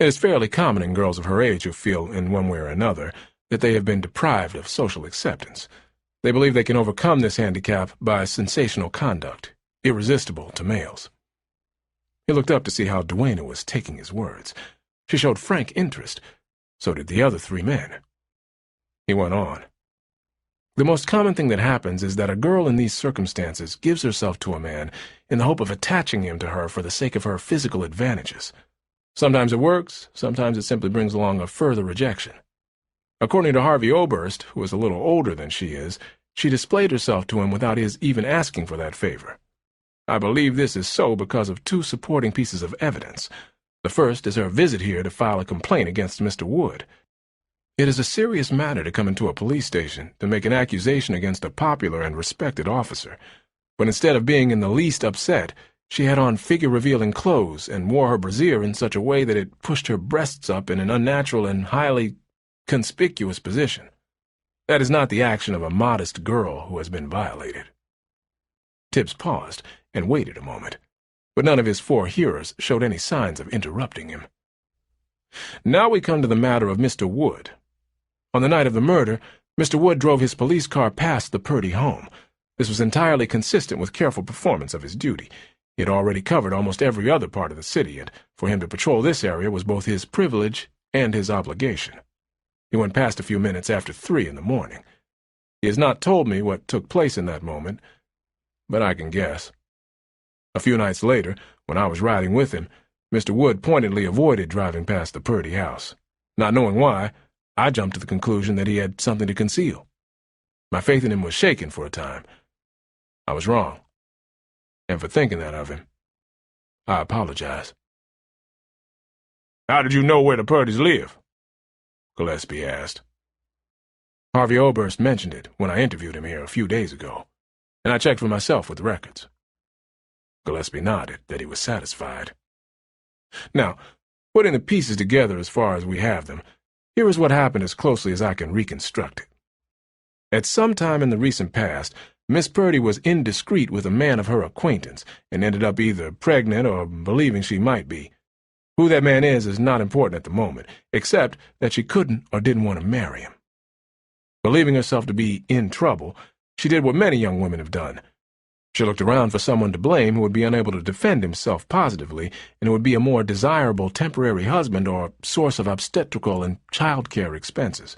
It is fairly common in girls of her age who feel, in one way or another, that they have been deprived of social acceptance. They believe they can overcome this handicap by sensational conduct, irresistible to males." He looked up to see how Duana was taking his words. She showed frank interest. So did the other 3 men. He went on. "The most common thing that happens is that a girl in these circumstances gives herself to a man in the hope of attaching him to her for the sake of her physical advantages. Sometimes it works, sometimes it simply brings along a further rejection. According to Harvey Oberst, who is a little older than she is, she displayed herself to him without his even asking for that favor. I believe this is so because of 2 supporting pieces of evidence. The first is her visit here to file a complaint against Mr. Wood. It is a serious matter to come into a police station to make an accusation against a popular and respected officer, but instead of being in the least upset, she had on figure-revealing clothes and wore her brassiere in such a way that it pushed her breasts up in an unnatural and highly conspicuous position. That is not the action of a modest girl who has been violated." Tibbs paused and waited a moment, but none of his 4 hearers showed any signs of interrupting him. "Now we come to the matter of Mr. Wood. On the night of the murder, Mr. Wood drove his police car past the Purdy home. This was entirely consistent with careful performance of his duty. He had already covered almost every other part of the city, and for him to patrol this area was both his privilege and his obligation. He went past a few minutes after 3 in the morning. He has not told me what took place in that moment, but I can guess. A few nights later, when I was riding with him, Mr. Wood pointedly avoided driving past the Purdy house. Not knowing why, I jumped to the conclusion that he had something to conceal. My faith in him was shaken for a time. I was wrong, and for thinking that of him, I apologize." "How did you know where the Purdys live?" Gillespie asked. "Harvey Oberst mentioned it when I interviewed him here a few days ago, and I checked for myself with the records." Gillespie nodded that he was satisfied. "Now, putting the pieces together as far as we have them, here is what happened as closely as I can reconstruct it. At some time in the recent past, Miss Purdy was indiscreet with a man of her acquaintance and ended up either pregnant or believing she might be. Who that man is not important at the moment, except that she couldn't or didn't want to marry him. Believing herself to be in trouble, she did what many young women have done. She looked around for someone to blame who would be unable to defend himself positively and who would be a more desirable temporary husband or source of obstetrical and child care expenses.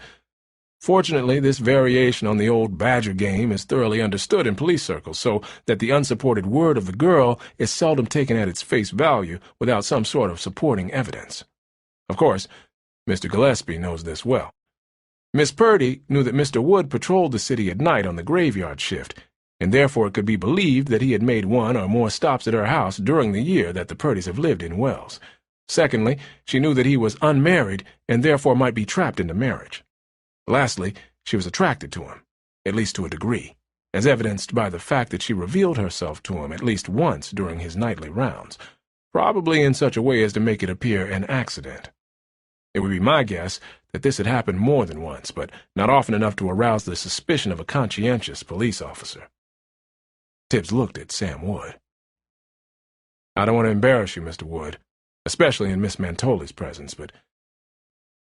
Fortunately, this variation on the old badger game is thoroughly understood in police circles, so that the unsupported word of the girl is seldom taken at its face value without some sort of supporting evidence. Of course, Mr. Gillespie knows this well. Miss Purdy knew that Mr. Wood patrolled the city at night on the graveyard shift, and therefore it could be believed that he had made 1 or more stops at her house during the year that the Purdys have lived in Wells. Secondly, she knew that he was unmarried and therefore might be trapped into marriage. Lastly, she was attracted to him, at least to a degree, as evidenced by the fact that she revealed herself to him at least once during his nightly rounds. probably in such a way as to make it appear an accident. It would be my guess that this had happened more than once, but not often enough to arouse the suspicion of a conscientious police officer. Tibbs looked at Sam Wood. "I don't want to embarrass you, Mr. Wood, especially in Miss Mantoli's presence, but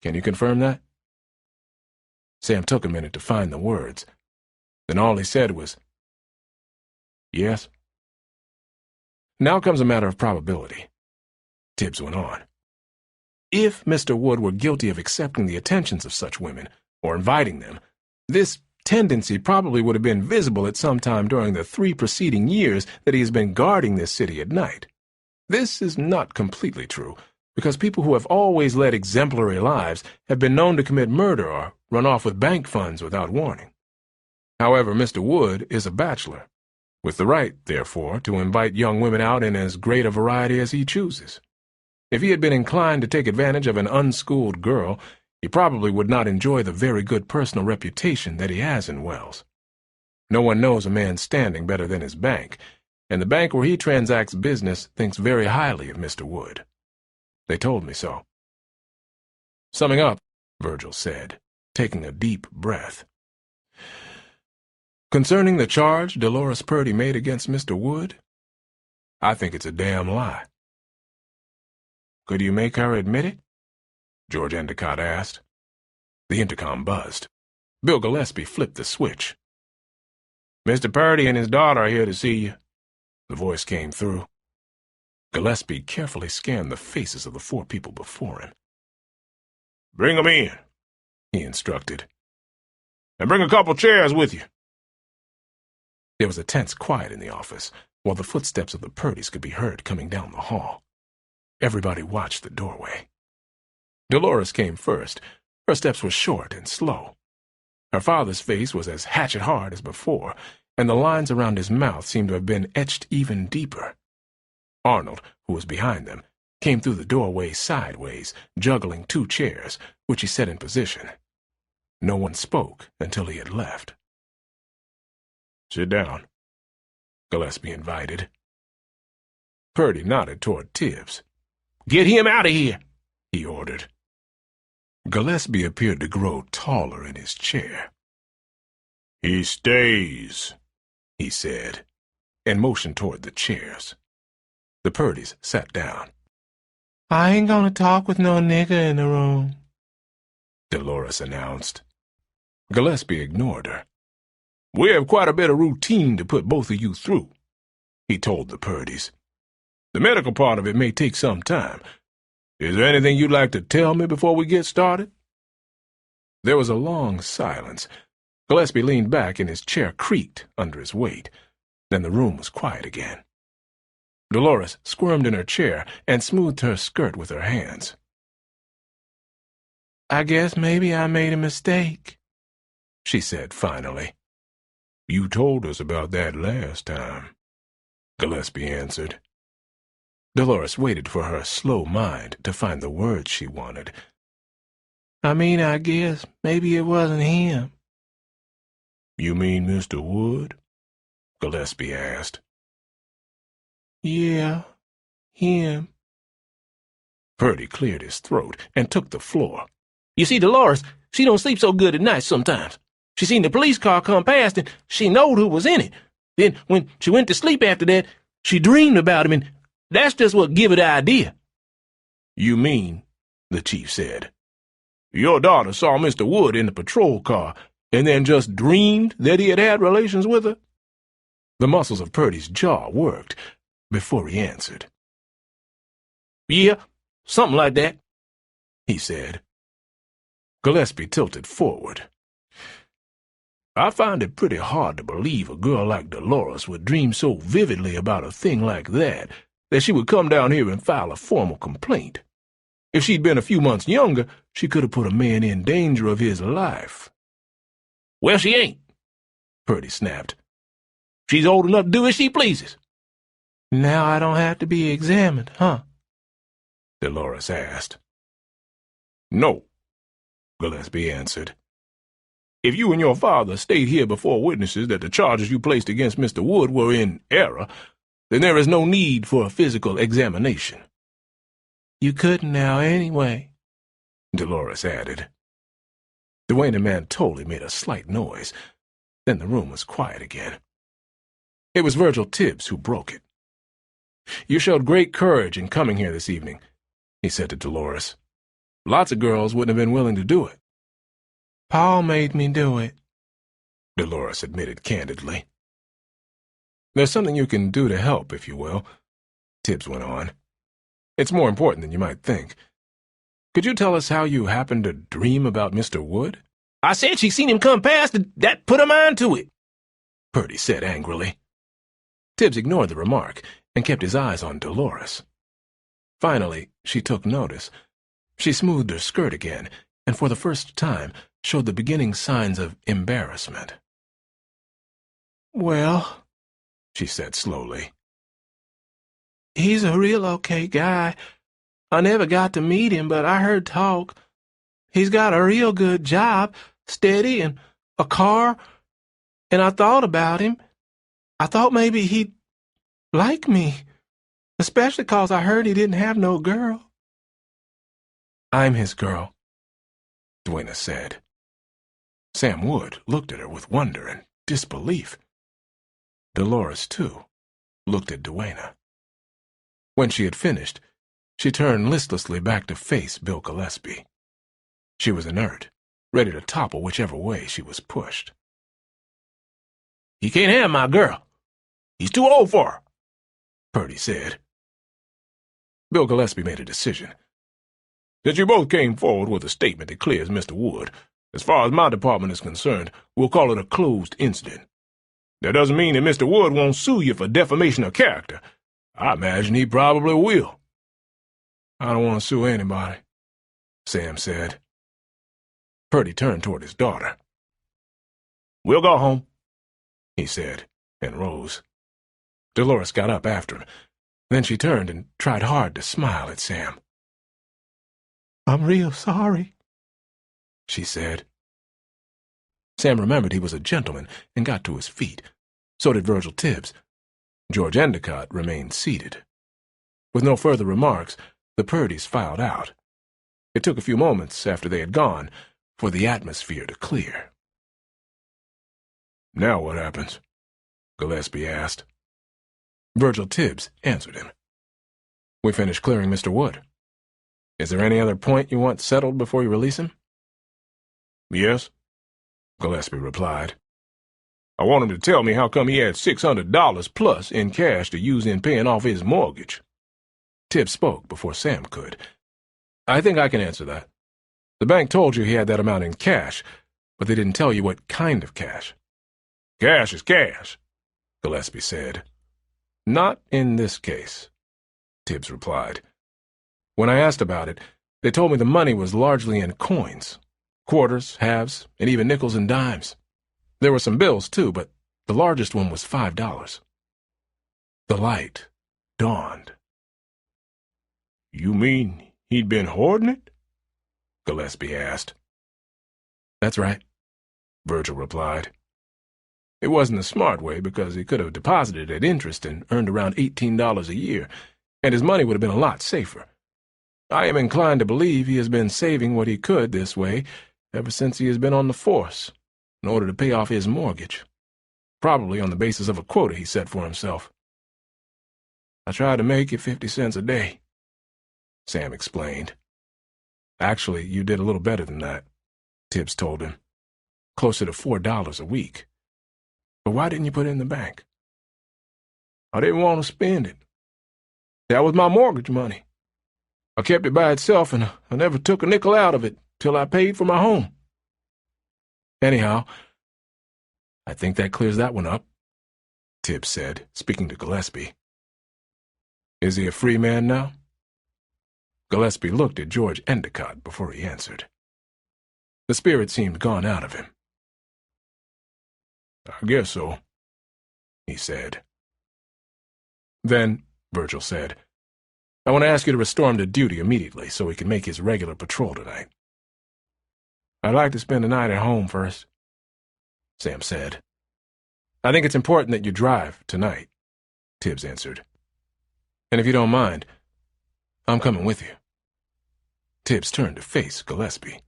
can you confirm that?" Sam took a minute to find the words. Then all he said was, "Yes." "Now comes a matter of probability," Tibbs went on. "If Mr. Wood were guilty of accepting the attentions of such women, or inviting them, this tendency probably would have been visible at some time during the 3 preceding years that he has been guarding this city at night. This is not completely true, because people who have always led exemplary lives have been known to commit murder or run off with bank funds without warning. However, Mr. Wood is a bachelor, with the right, therefore, to invite young women out in as great a variety as he chooses. If he had been inclined to take advantage of an unschooled girl, he probably would not enjoy the very good personal reputation that he has in Wells. No one knows a man's standing better than his bank, and the bank where he transacts business thinks very highly of Mr. Wood. They told me so." "Summing up," Virgil said, taking a deep breath, "concerning the charge Dolores Purdy made against Mr. Wood, I think it's a damn lie." "Could you make her admit it?" George Endicott asked. The intercom buzzed. Bill Gillespie flipped the switch. "Mr. Purdy and his daughter are here to see you," the voice came through. Gillespie carefully scanned the faces of the 4 people before him. "Bring 'em in," he instructed. "and bring a couple chairs with you." There was a tense quiet in the office, while the footsteps of the Purdys could be heard coming down the hall. Everybody watched the doorway. Dolores came first. Her steps were short and slow. Her father's face was as hatchet-hard as before, and the lines around his mouth seemed to have been etched even deeper. Arnold, who was behind them, came through the doorway sideways, juggling 2 chairs, which he set in position. No one spoke until he had left. "Sit down," Gillespie invited. Purdy nodded toward Tibbs. "Get him out of here," he ordered. Gillespie appeared to grow taller in his chair. "He stays," he said, and motioned toward the chairs. The Purdys sat down. "I ain't gonna talk with no nigger in the room," Dolores announced. Gillespie ignored her. "We have quite a bit of routine to put both of you through," he told the Purdys. "The medical part of it may take some time. Is there anything you'd like to tell me before we get started?" There was a long silence. Gillespie leaned back and his chair creaked under his weight. Then the room was quiet again. Dolores squirmed in her chair and smoothed her skirt with her hands. "I guess maybe I made a mistake," she said finally. "You told us about that last time," Gillespie answered. Dolores waited for her slow mind to find the words she wanted. "I mean, I guess maybe it wasn't him." "You mean Mr. Wood?" Gillespie asked. "Yeah, him." Purdy cleared his throat and took the floor. "You see, Dolores, she don't sleep so good at night sometimes. She seen the police car come past and she knowed who was in it. Then when she went to sleep after that, she dreamed about him, and that's just what give her the idea." "You mean," the chief said, "your daughter saw Mr. Wood in the patrol car and then just dreamed that he had had relations with her?" The muscles of Purdy's jaw worked before he answered. "Yeah, something like that," he said. Gillespie tilted forward. "I find it pretty hard to believe a girl like Dolores would dream so vividly about a thing like that she would come down here and file a formal complaint. If she'd been a few months younger, she could have put a man in danger of his life." "Well, she ain't," Purdy snapped. "She's old enough to do as she pleases." "Now I don't have to be examined, huh?" Dolores asked. "No," Gillespie answered. "If you and your father state here before witnesses that the charges you placed against Mr. Wood were in error, then there is no need for a physical examination. You couldn't now anyway, Dolores added. Duane and Mantoli made a slight noise. Then the room was quiet again. It was Virgil Tibbs who broke it. "You showed great courage in coming here this evening," he said to Dolores. "Lots of girls wouldn't have been willing to do it." Paul made me do it, Dolores admitted candidly. "There's something you can do to help, if you will," Tibbs went on. "It's more important than you might think. Could you tell us how you happened to dream about Mr. Wood?" I said she seen him come past, and that put her mind to it," Purdy said angrily. Tibbs ignored the remark and kept his eyes on Dolores. Finally, she took notice. She smoothed her skirt again, and for the first time showed the beginning signs of embarrassment. "Well," she said slowly, "he's a real okay guy. I never got to meet him, but I heard talk. He's got a real good job, steady, and a car, and I thought about him. I thought maybe he'd like me, especially 'cause I heard he didn't have no girl." "I'm his girl," Duena said. Sam Wood looked at her with wonder and disbelief. Dolores, too, looked at Duena. When she had finished, she turned listlessly back to face Bill Gillespie. She was inert, ready to topple whichever way she was pushed. "He can't have my girl. He's too old for her," Purdy said. Bill Gillespie made a decision. "Since you both came forward with a statement that clears Mr. Wood, as far as my department is concerned, we'll call it a closed incident. That doesn't mean that Mr. Wood won't sue you for defamation of character. I imagine he probably will." "I don't want to sue anybody," Sam said. Purdy turned toward his daughter. "We'll go home," he said, and rose. Dolores got up after him. Then she turned and tried hard to smile at Sam. "I'm real sorry," she said. Sam remembered he was a gentleman and got to his feet. So did Virgil Tibbs. George Endicott remained seated. With no further remarks, the Purdys filed out. It took a few moments after they had gone for the atmosphere to clear. "Now what happens?" Gillespie asked. Virgil Tibbs answered him. "We finished clearing Mr. Wood. Is there any other point you want settled before you release him?" "Yes," Gillespie replied. "I want him to tell me how come he had $600 plus in cash to use in paying off his mortgage." Tibbs spoke before Sam could. "I think I can answer that. The bank told you he had that amount in cash, but they didn't tell you what kind of cash." "Cash is cash," Gillespie said. "Not in this case," Tibbs replied. "When I asked about it, they told me the money was largely in coins, quarters, halves, and even nickels and dimes. There were some bills, too, but the largest one was $5. The light dawned. "You mean he'd been hoarding it?" Gillespie asked. "That's right," Virgil replied. "It wasn't a smart way because he could have deposited at interest and earned around $18 a year, and his money would have been a lot safer. I am inclined to believe he has been saving what he could this way ever since he has been on the force, in order to pay off his mortgage, probably on the basis of a quota he set for himself. I tried to make it 50 cents a day," Sam explained. "Actually, you did a little better than that," Tibbs told him. "Closer to $4 a week. But why didn't you put it in the bank?" "I didn't want to spend it. That was my mortgage money. I kept it by itself, and I never took a nickel out of it till I paid for my home." "Anyhow, I think that clears that one up," Tibbs said, speaking to Gillespie. "Is he a free man now?" Gillespie looked at George Endicott before he answered. The spirit seemed gone out of him. "I guess so," he said. "Then," Virgil said, "I want to ask you to restore him to duty immediately so he can make his regular patrol tonight." "I'd like to spend the night at home first," Sam said. "I think it's important that you drive tonight." Tibbs answered. "And if you don't mind, I'm coming with you." Tibbs turned to face Gillespie.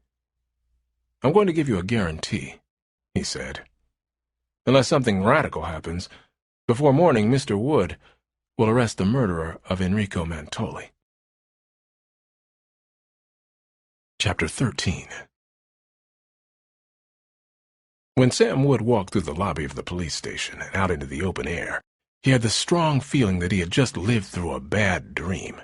"I'm going to give you a guarantee," he said. "Unless something radical happens, before morning Mr. Wood will arrest the murderer of Enrico Mantoli." Chapter 13. When Sam Wood walked through the lobby of the police station and out into the open air, he had the strong feeling that he had just lived through a bad dream.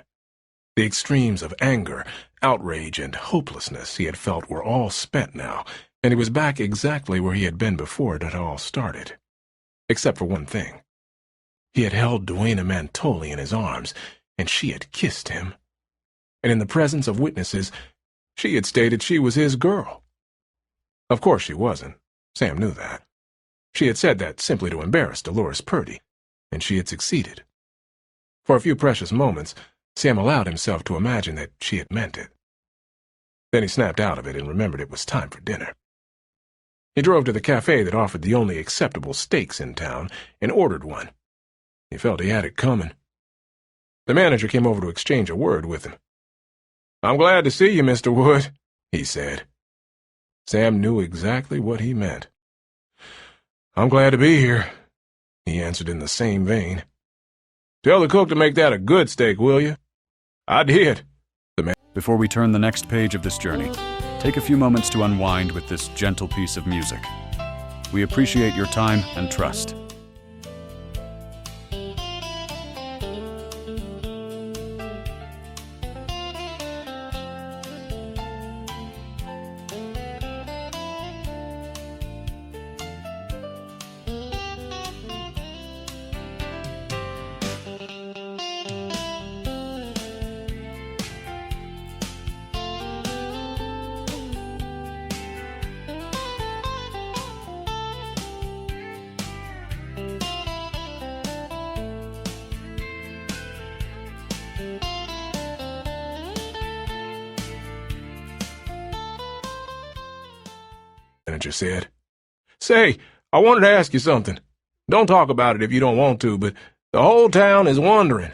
The extremes of anger, outrage, and hopelessness he had felt were all spent now, and he was back exactly where he had been before it had all started. Except for one thing. He had held Duana Mantoli in his arms, and she had kissed him. And in the presence of witnesses, she had stated she was his girl. Of course she wasn't. Sam knew that. She had said that simply to embarrass Dolores Purdy, and she had succeeded. For a few precious moments, Sam allowed himself to imagine that she had meant it. Then he snapped out of it and remembered it was time for dinner. He drove to the cafe that offered the only acceptable steaks in town and ordered one. He felt he had it coming. The manager came over to exchange a word with him. "I'm glad to see you, Mr. Wood," he said. Sam knew exactly what he meant. "I'm glad to be here," he answered in the same vein. "Tell the cook to make that a good steak, will you?" "I did." Before we turn the next page of this journey, take a few moments to unwind with this gentle piece of music. We appreciate your time and trust. The manager said. "Say, I wanted to ask you something. Don't talk about it if you don't want to, but the whole town is wondering.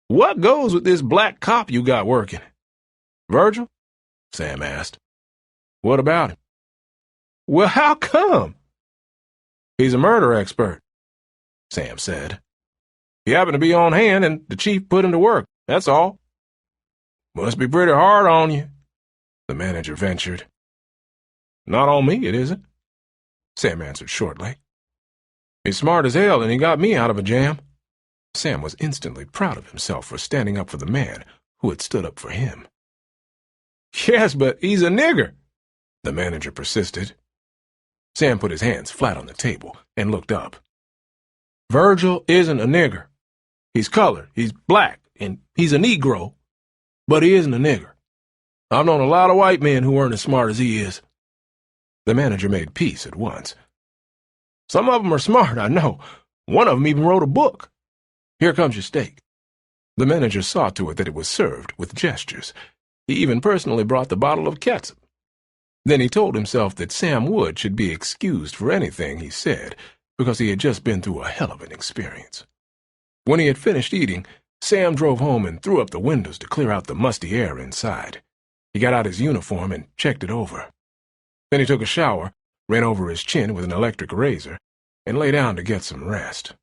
What goes with this black cop you got working?" "Virgil?" Sam asked. "What about him?" "Well, how come?" "He's a murder expert," Sam said. "He happened to be on hand, and the chief put him to work, that's all." "Must be pretty hard on you," the manager ventured. "Not on me, it isn't," Sam answered shortly. "He's smart as hell, and he got me out of a jam." Sam was instantly proud of himself for standing up for the man who had stood up for him. "Yes, but he's a nigger," the manager persisted. Sam put his hands flat on the table and looked up. "Virgil isn't a nigger. He's colored, he's black, and he's a Negro, but he isn't a nigger. I've known a lot of white men who weren't as smart as he is." The manager made peace at once. "Some of them are smart, I know. One of them even wrote a book. Here comes your steak." The manager saw to it that it was served with gestures. He even personally brought the bottle of catsup. Then he told himself that Sam Wood should be excused for anything he said, because he had just been through a hell of an experience. When he had finished eating, Sam drove home and threw up the windows to clear out the musty air inside. He got out his uniform and checked it over. Then he took a shower, ran over his chin with an electric razor, and lay down to get some rest.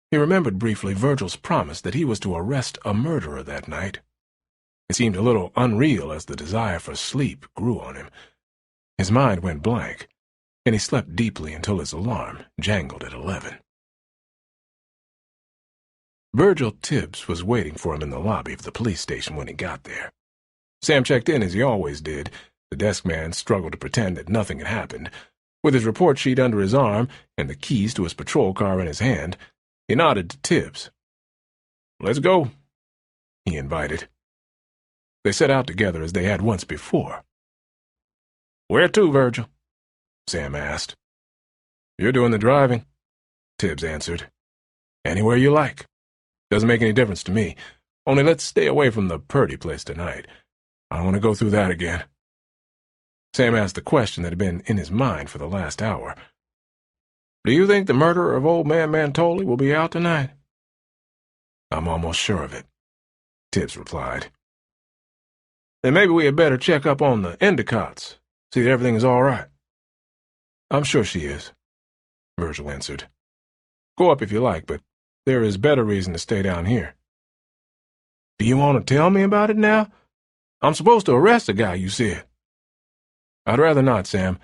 He remembered briefly Virgil's promise that he was to arrest a murderer that night. It seemed a little unreal as the desire for sleep grew on him. His mind went blank, and he slept deeply until his alarm jangled at 11. Virgil Tibbs was waiting for him in the lobby of the police station when he got there. Sam checked in as he always did. The desk man struggled to pretend that nothing had happened. With his report sheet under his arm and the keys to his patrol car in his hand, he nodded to Tibbs. "Let's go," he invited. They set out together as they had once before. "Where to, Virgil?" Sam asked. "You're doing the driving," Tibbs answered. "Anywhere you like. Doesn't make any difference to me. Only let's stay away from the Purdy place tonight. I don't want to go through that again." Sam asked the question that had been in his mind for the last hour. "Do you think the murderer of old man Mantoli will be out tonight?" I'm almost sure of it, Tibbs replied. Then maybe we had better check up on the Endicott's, see that everything is all right. I'm sure she is, Virgil answered. Go up if you like, but there is better reason to stay down here. Do you want to tell me about it now? I'm supposed to arrest the guy, you said. I'd rather not, Sam.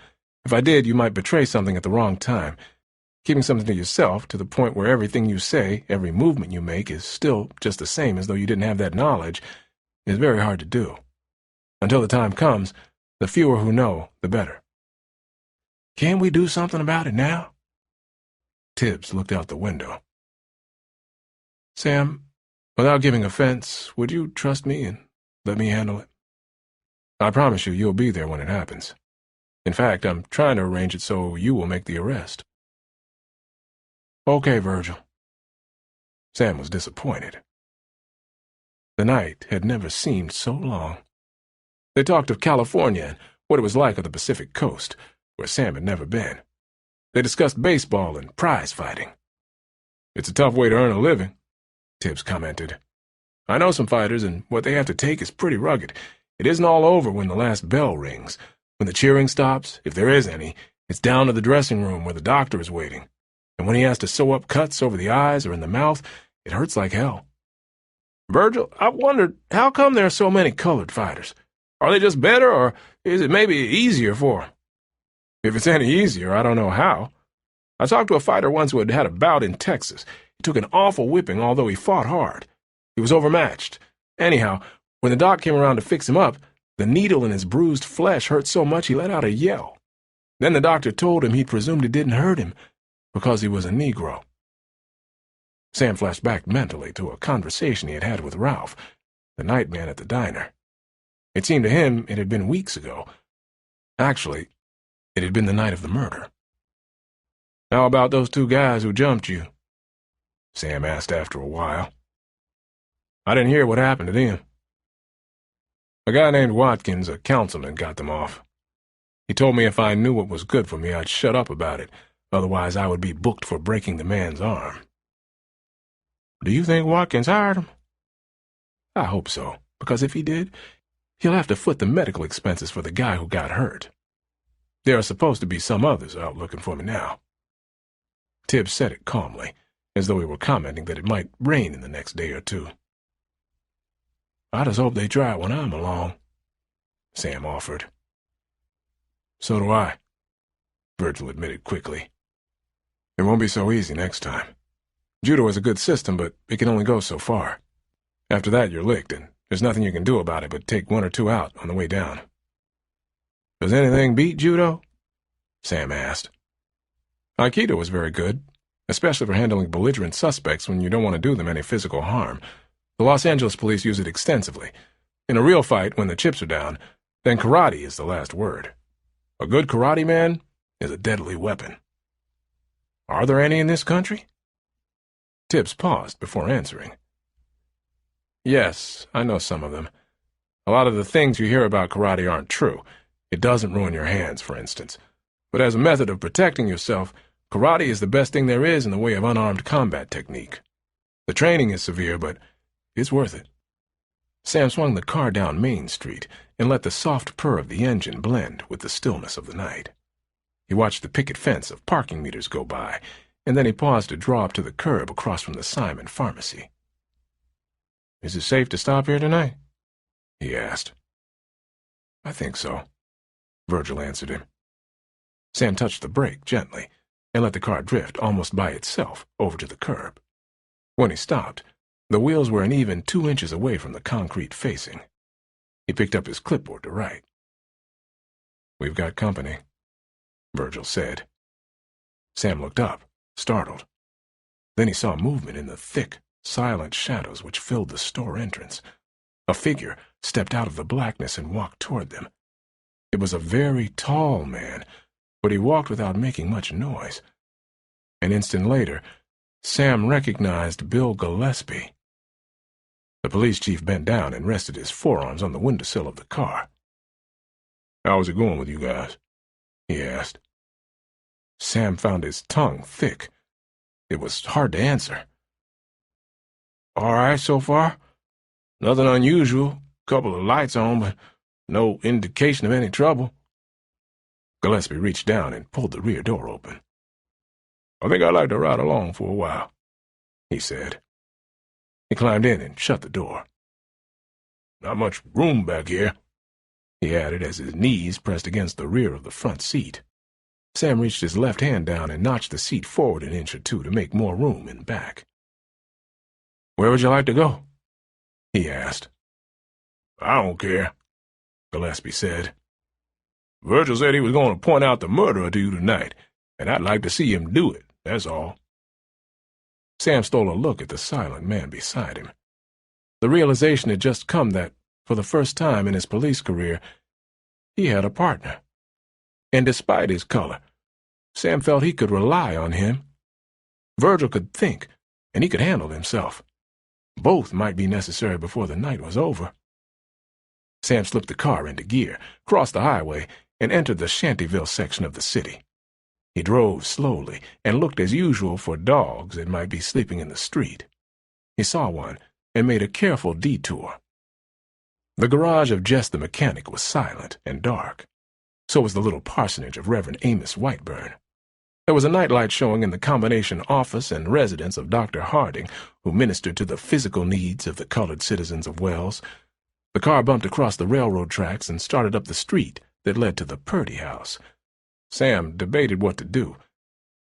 If I did, you might betray something at the wrong time. Keeping something to yourself, to the point where everything you say, every movement you make, is still just the same as though you didn't have that knowledge, is very hard to do. Until the time comes, the fewer who know, the better. Can't we do something about it now? Tibbs looked out the window. Sam, without giving offense, would you trust me and let me handle it? I promise you, you'll be there when it happens. In fact, I'm trying to arrange it so you will make the arrest. Okay, Virgil. Sam was disappointed. The night had never seemed so long. They talked of California and what it was like on the Pacific coast, where Sam had never been. They discussed baseball and prize fighting. It's a tough way to earn a living, Tibbs commented. I know some fighters, and what they have to take is pretty rugged. It isn't all over when the last bell rings. When the cheering stops, if there is any, it's down to the dressing room where the doctor is waiting. And when he has to sew up cuts over the eyes or in the mouth, it hurts like hell. Virgil, I've wondered, how come there are so many colored fighters? Are they just better, or is it maybe easier for them? If it's any easier, I don't know how. I talked to a fighter once who had had a bout in Texas. He took an awful whipping, although he fought hard. He was overmatched. Anyhow, when the doc came around to fix him up, the needle in his bruised flesh hurt so much he let out a yell. Then the doctor told him he'd presumed it didn't hurt him because he was a Negro. Sam flashed back mentally to a conversation he had had with Ralph, the night man at the diner. It seemed to him it had been weeks ago. Actually, it had been the night of the murder. How about those two guys who jumped you? Sam asked after a while. I didn't hear what happened to them. A guy named Watkins, a councilman, got them off. He told me if I knew what was good for me, I'd shut up about it. Otherwise, I would be booked for breaking the man's arm. Do you think Watkins hired him? I hope so, because if he did, he'll have to foot the medical expenses for the guy who got hurt. There are supposed to be some others out looking for me now. Tibbs said it calmly, as though he were commenting that it might rain in the next day or two. I just hope they try it when I'm along, Sam offered. So do I, Virgil admitted quickly. It won't be so easy next time. Judo is a good system, but it can only go so far. After that, you're licked, and there's nothing you can do about it but take one or two out on the way down. Does anything beat Judo? Sam asked. Aikido is very good, especially for handling belligerent suspects when you don't want to do them any physical harm. The Los Angeles police use it extensively. In a real fight, when the chips are down, then karate is the last word. A good karate man is a deadly weapon. Are there any in this country? Tibbs paused before answering. Yes, I know some of them. A lot of the things you hear about karate aren't true. It doesn't ruin your hands, for instance. But as a method of protecting yourself, karate is the best thing there is in the way of unarmed combat technique. The training is severe, but it's worth it. Sam swung the car down Main Street and let the soft purr of the engine blend with the stillness of the night. He watched the picket fence of parking meters go by, and then he paused to draw up to the curb across from the Simon Pharmacy. Is it safe to stop here tonight? He asked. I think so, Virgil answered him. Sam touched the brake gently and let the car drift almost by itself over to the curb. When he stopped, the wheels were an even 2 inches away from the concrete facing. He picked up his clipboard to write. We've got company, Virgil said. Sam looked up, startled. Then he saw movement in the thick, silent shadows which filled the store entrance. A figure stepped out of the blackness and walked toward them. It was a very tall man, but he walked without making much noise. An instant later, Sam recognized Bill Gillespie. The police chief bent down and rested his forearms on the windowsill of the car. How's it going with you guys? He asked. Sam found his tongue thick. It was hard to answer. All right so far. Nothing unusual. Couple of lights on, but no indication of any trouble. Gillespie reached down and pulled the rear door open. I think I'd like to ride along for a while, he said. He climbed in and shut the door. Not much room back here, he added as his knees pressed against the rear of the front seat. Sam reached his left hand down and notched the seat forward an inch or two to make more room in back. Where would you like to go? he asked. I don't care, Gillespie said. Virgil said he was going to point out the murderer to you tonight, and I'd like to see him do it, that's all. Sam stole a look at the silent man beside him. The realization had just come that, for the first time in his police career, he had a partner. And despite his color, Sam felt he could rely on him. Virgil could think, and he could handle himself. Both might be necessary before the night was over. Sam slipped the car into gear, crossed the highway, and entered the Shantyville section of the city. He drove slowly and looked as usual for dogs that might be sleeping in the street. He saw one and made a careful detour. The garage of Jess the mechanic was silent and dark. So was the little parsonage of Reverend Amos Whiteburn. There was a nightlight showing in the combination office and residence of Dr. Harding, who ministered to the physical needs of the colored citizens of Wells. The car bumped across the railroad tracks and started up the street that led to the Purdy house. Sam debated what to do.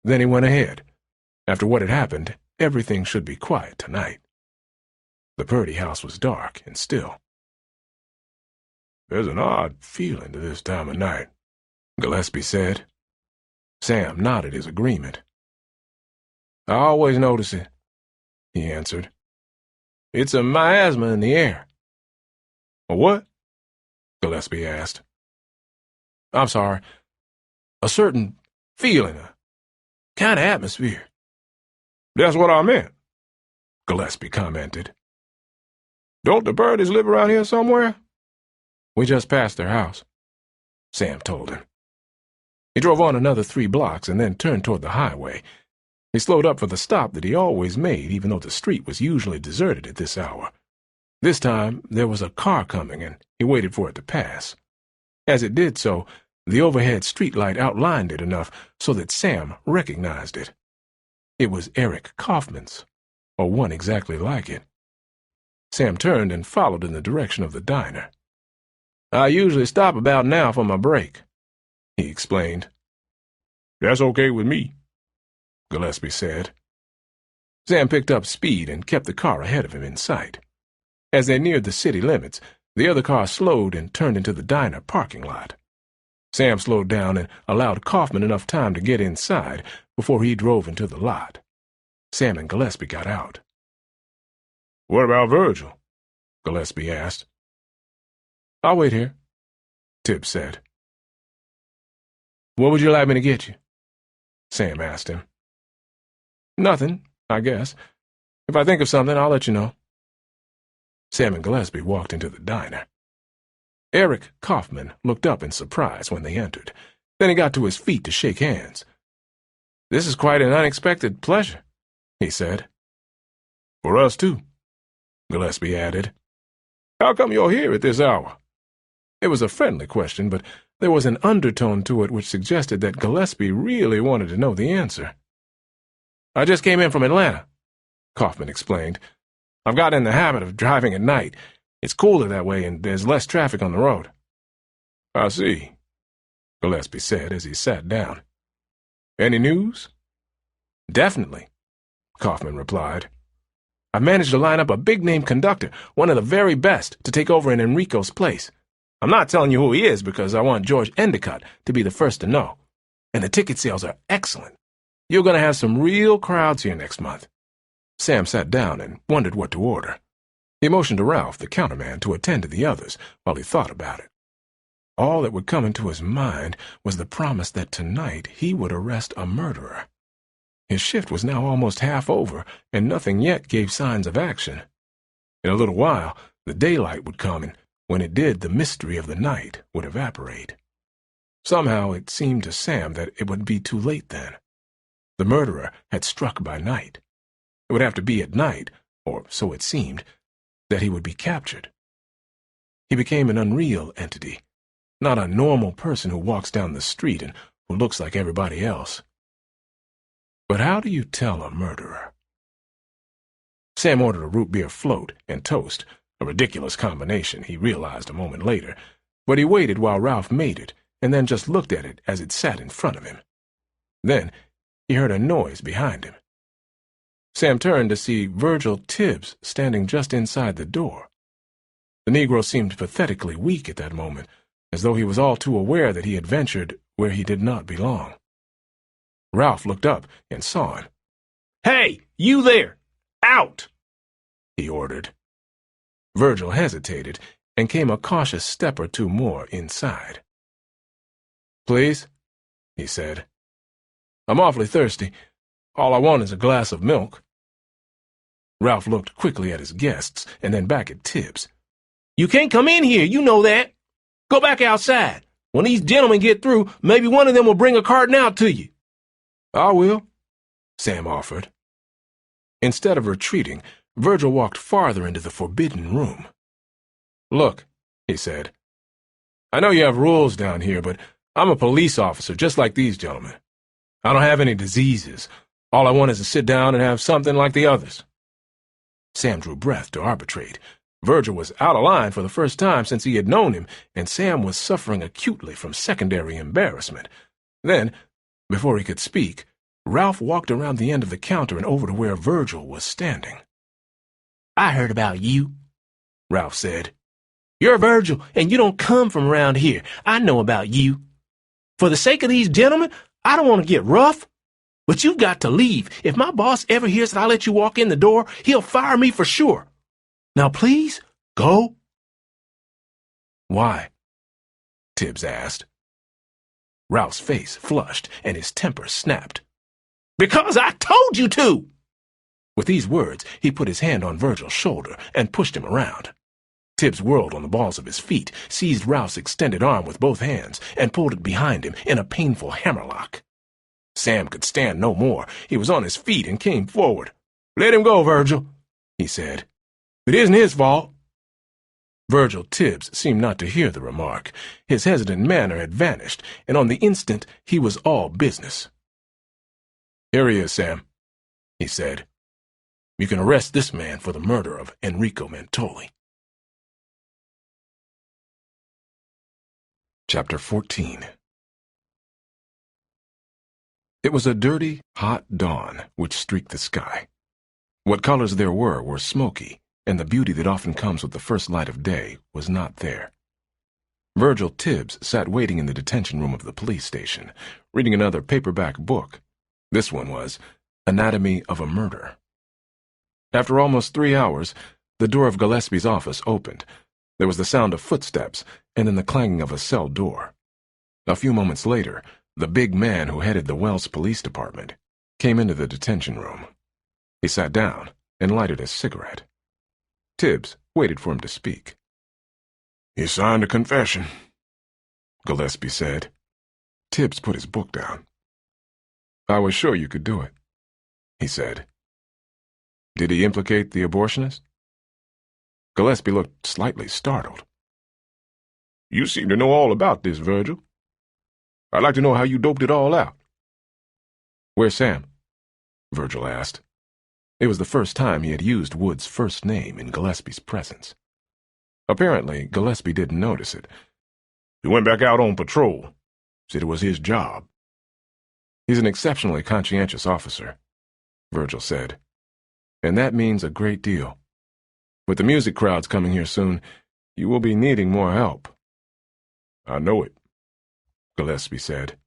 Then he went ahead. After what had happened, everything should be quiet tonight. The Purdy house was dark and still. There's an odd feeling to this time of night, Gillespie said. Sam nodded his agreement. I always notice it, he answered. It's a miasma in the air. A what? Gillespie asked. I'm sorry. A certain feeling, a kind of atmosphere. That's what I meant, Gillespie commented. Don't the Birdies live around here somewhere? We just passed their house, Sam told him. He drove on another 3 blocks and then turned toward the highway. He slowed up for the stop that he always made, even though the street was usually deserted at this hour. This time, there was a car coming, and he waited for it to pass. As it did so, the overhead streetlight outlined it enough so that Sam recognized it. It was Eric Kaufman's, or one exactly like it. Sam turned and followed in the direction of the diner. I usually stop about now for my break, he explained. That's okay with me, Gillespie said. Sam picked up speed and kept the car ahead of him in sight. As they neared the city limits, the other car slowed and turned into the diner parking lot. Sam slowed down and allowed Kaufman enough time to get inside before he drove into the lot. Sam and Gillespie got out. What about Virgil? Gillespie asked. I'll wait here, Tibbs said. What would you like me to get you? Sam asked him. Nothing, I guess. If I think of something, I'll let you know. Sam and Gillespie walked into the diner. Eric Kaufman looked up in surprise when they entered. Then he got to his feet to shake hands. This is quite an unexpected pleasure, he said. For us, too, Gillespie added. How come you're here at this hour? It was a friendly question, but there was an undertone to it which suggested that Gillespie really wanted to know the answer. I just came in from Atlanta, Kaufman explained. I've got in the habit of driving at night. It's cooler that way, and there's less traffic on the road. I see, Gillespie said as he sat down. Any news? Definitely, Kaufman replied. I've managed to line up a big-name conductor, one of the very best, to take over in Enrico's place. I'm not telling you who he is because I want George Endicott to be the first to know. And the ticket sales are excellent. You're going to have some real crowds here next month. Sam sat down and wondered what to order. He motioned to Ralph, the counterman, to attend to the others while he thought about it. All that would come into his mind was the promise that tonight he would arrest a murderer. His shift was now almost half over, and nothing yet gave signs of action. In a little while, the daylight would come, and when it did, the mystery of the night would evaporate. Somehow it seemed to Sam that it would be too late then. The murderer had struck by night. It would have to be at night, or so it seemed, that he would be captured. He became an unreal entity, not a normal person who walks down the street and who looks like everybody else. But how do you tell a murderer? Sam ordered a root beer float and toast, a ridiculous combination, he realized a moment later, but he waited while Ralph made it, and then just looked at it as it sat in front of him. Then he heard a noise behind him. Sam turned to see Virgil Tibbs standing just inside the door. The Negro seemed pathetically weak at that moment, as though he was all too aware that he had ventured where he did not belong. Ralph looked up and saw him. "Hey, you there! Out!" he ordered. Virgil hesitated and came a cautious step or two more inside. "Please," he said. "I'm awfully thirsty. All I want is a glass of milk." Ralph looked quickly at his guests and then back at Tibbs. "You can't come in here, you know that. Go back outside. When these gentlemen get through, maybe one of them will bring a carton out to you." "I will," Sam offered. Instead of retreating, Virgil walked farther into the forbidden room. "Look," he said, "I know you have rules down here, but I'm a police officer just like these gentlemen. I don't have any diseases. All I want is to sit down and have something like the others." Sam drew breath to arbitrate. Virgil was out of line for the first time since he had known him, and Sam was suffering acutely from secondary embarrassment. Then, before he could speak, Ralph walked around the end of the counter and over to where Virgil was standing. "I heard about you," Ralph said. "You're Virgil, and you don't come from around here. I know about you. For the sake of these gentlemen, I don't want to get rough. But you've got to leave. If my boss ever hears that I let you walk in the door, he'll fire me for sure. Now please, go." "Why?" Tibbs asked. Ralph's face flushed and his temper snapped. "Because I told you to!" With these words, he put his hand on Virgil's shoulder and pushed him around. Tibbs whirled on the balls of his feet, seized Ralph's extended arm with both hands, and pulled it behind him in a painful hammerlock. Sam could stand no more. He was on his feet and came forward. "Let him go, Virgil," he said. "It isn't his fault." Virgil Tibbs seemed not to hear the remark. His hesitant manner had vanished, and on the instant he was all business. "Here he is, Sam," he said. "You can arrest this man for the murder of Enrico Mentoli." Chapter 14. It was a dirty, hot dawn which streaked the sky. What colors there were smoky, and the beauty that often comes with the first light of day was not there. Virgil Tibbs sat waiting in the detention room of the police station, reading another paperback book. This one was Anatomy of a Murder. After almost 3 hours, the door of Gillespie's office opened. There was the sound of footsteps, and then the clanging of a cell door. A few moments later, the big man who headed the Wells Police Department came into the detention room. He sat down and lighted a cigarette. Tibbs waited for him to speak. "He signed a confession," Gillespie said. Tibbs put his book down. "I was sure you could do it," he said. "Did he implicate the abortionist?" Gillespie looked slightly startled. "You seem to know all about this, Virgil. I'd like to know how you doped it all out." "Where's Sam?" Virgil asked. It was the first time he had used Wood's first name in Gillespie's presence. Apparently, Gillespie didn't notice it. "He went back out on patrol. Said it was his job." "He's an exceptionally conscientious officer," Virgil said. "And that means a great deal. With the music crowds coming here soon, you will be needing more help." "I know it," Gillespie said.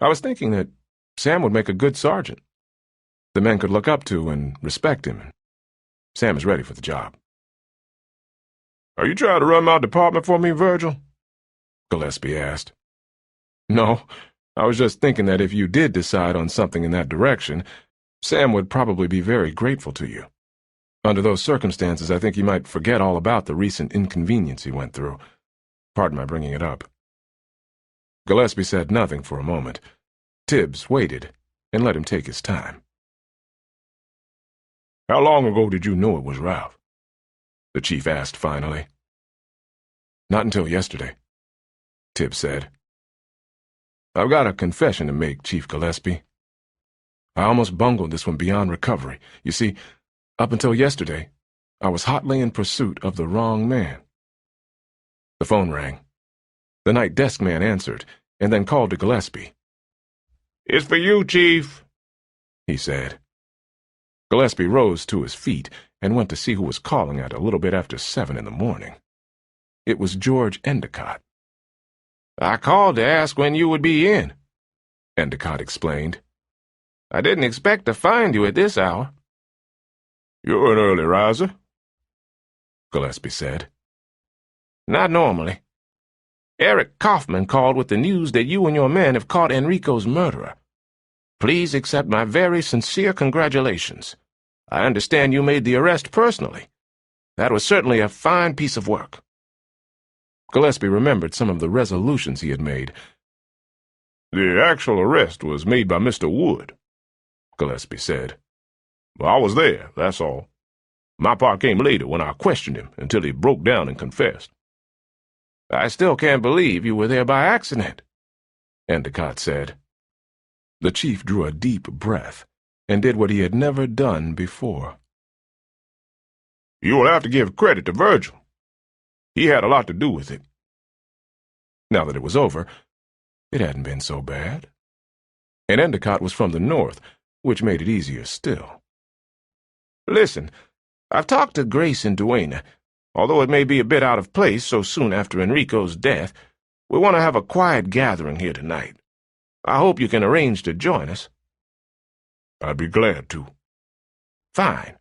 "I was thinking that Sam would make a good sergeant. The men could look up to and respect him. Sam is ready for the job." "Are you trying to run my department for me, Virgil?" Gillespie asked. "No, I was just thinking that if you did decide on something in that direction, Sam would probably be very grateful to you. Under those circumstances, I think he might forget all about the recent inconvenience he went through. Pardon my bringing it up." Gillespie said nothing for a moment. Tibbs waited and let him take his time. How long ago did you know it was Ralph? The chief asked finally. Not until yesterday, Tibbs said. I've got a confession to make, Chief Gillespie. I almost bungled this one beyond recovery. You see, up until yesterday, I was hotly in pursuit of the wrong man. The phone rang. The night desk man answered, and then called to Gillespie. It's for you, Chief, he said. Gillespie rose to his feet and went to see who was calling at a little bit after 7 in the morning. It was George Endicott. I called to ask when you would be in, Endicott explained. I didn't expect to find you at this hour. You're an early riser, Gillespie said. Not normally. Eric Kaufman called with the news that you and your men have caught Enrico's murderer. Please accept my very sincere congratulations. I understand you made the arrest personally. That was certainly a fine piece of work. Gillespie remembered some of the resolutions he had made. The actual arrest was made by Mr. Wood, Gillespie said. I was there, that's all. My part came later when I questioned him until he broke down and confessed. I still can't believe you were there by accident, Endicott said. The chief drew a deep breath and did what he had never done before. You will have to give credit to Virgil. He had a lot to do with it. Now that it was over, it hadn't been so bad. And Endicott was from the north, which made it easier still. Listen, I've talked to Grace and Duana. Although it may be a bit out of place so soon after Enrico's death, we want to have a quiet gathering here tonight. I hope you can arrange to join us. I'd be glad to. Fine.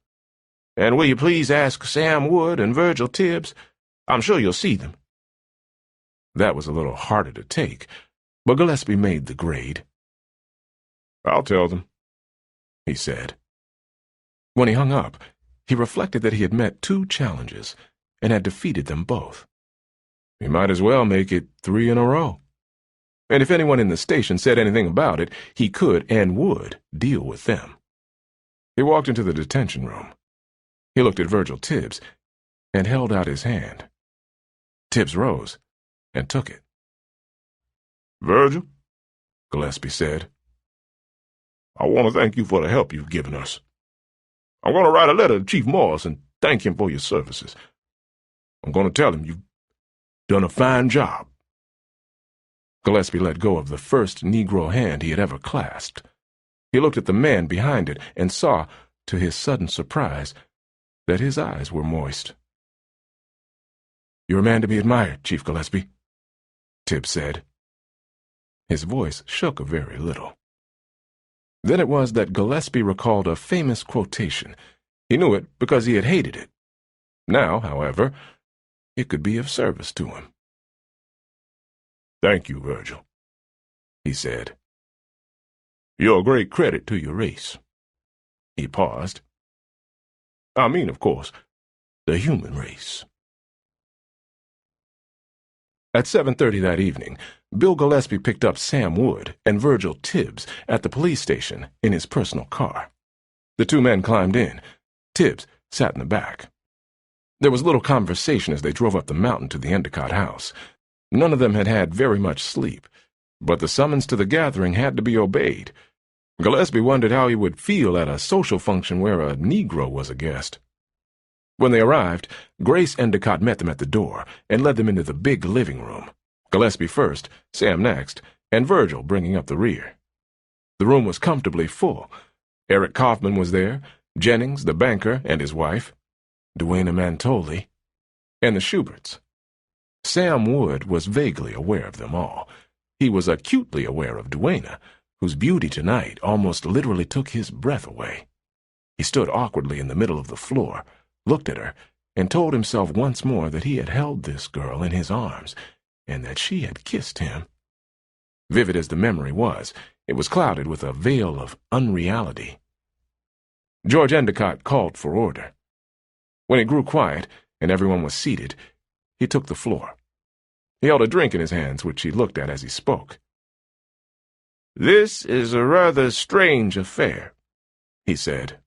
And will you please ask Sam Wood and Virgil Tibbs? I'm sure you'll see them. That was a little harder to take, but Gillespie made the grade. I'll tell them, he said. When he hung up, he reflected that he had met 2 challenges and had defeated them both. He might as well make it 3 in a row. And if anyone in the station said anything about it, he could and would deal with them. He walked into the detention room. He looked at Virgil Tibbs and held out his hand. Tibbs rose and took it. Virgil, Gillespie said, I want to thank you for the help you've given us. I'm going to write a letter to Chief Morris and thank him for your services. I'm going to tell him you've done a fine job. Gillespie let go of the first Negro hand he had ever clasped. He looked at the man behind it and saw, to his sudden surprise, that his eyes were moist. You're a man to be admired, Chief Gillespie, Tibbs said. His voice shook a very little. Then it was that Gillespie recalled a famous quotation. He knew it because he had hated it. Now, however, it could be of service to him. Thank you, Virgil, he said. You're a great credit to your race. He paused. I mean, of course, the human race. At 7:30 that evening, Bill Gillespie picked up Sam Wood and Virgil Tibbs at the police station in his personal car. The 2 men climbed in. Tibbs sat in the back. There was little conversation as they drove up the mountain to the Endicott house. None of them had had very much sleep, but the summons to the gathering had to be obeyed. Gillespie wondered how he would feel at a social function where a Negro was a guest. When they arrived, Grace Endicott met them at the door and led them into the big living room. Gillespie first, Sam next, and Virgil bringing up the rear. The room was comfortably full. Eric Kaufman was there, Jennings, the banker, and his wife, Duana Mantoli, and the Schuberts. Sam Wood was vaguely aware of them all. He was acutely aware of Duana, whose beauty tonight almost literally took his breath away. He stood awkwardly in the middle of the floor, looked at her, and told himself once more that he had held this girl in his arms, and that she had kissed him. Vivid as the memory was, it was clouded with a veil of unreality. George Endicott called for order. When it grew quiet and everyone was seated, he took the floor. He held a drink in his hands, which he looked at as he spoke. This is a rather strange affair, he said.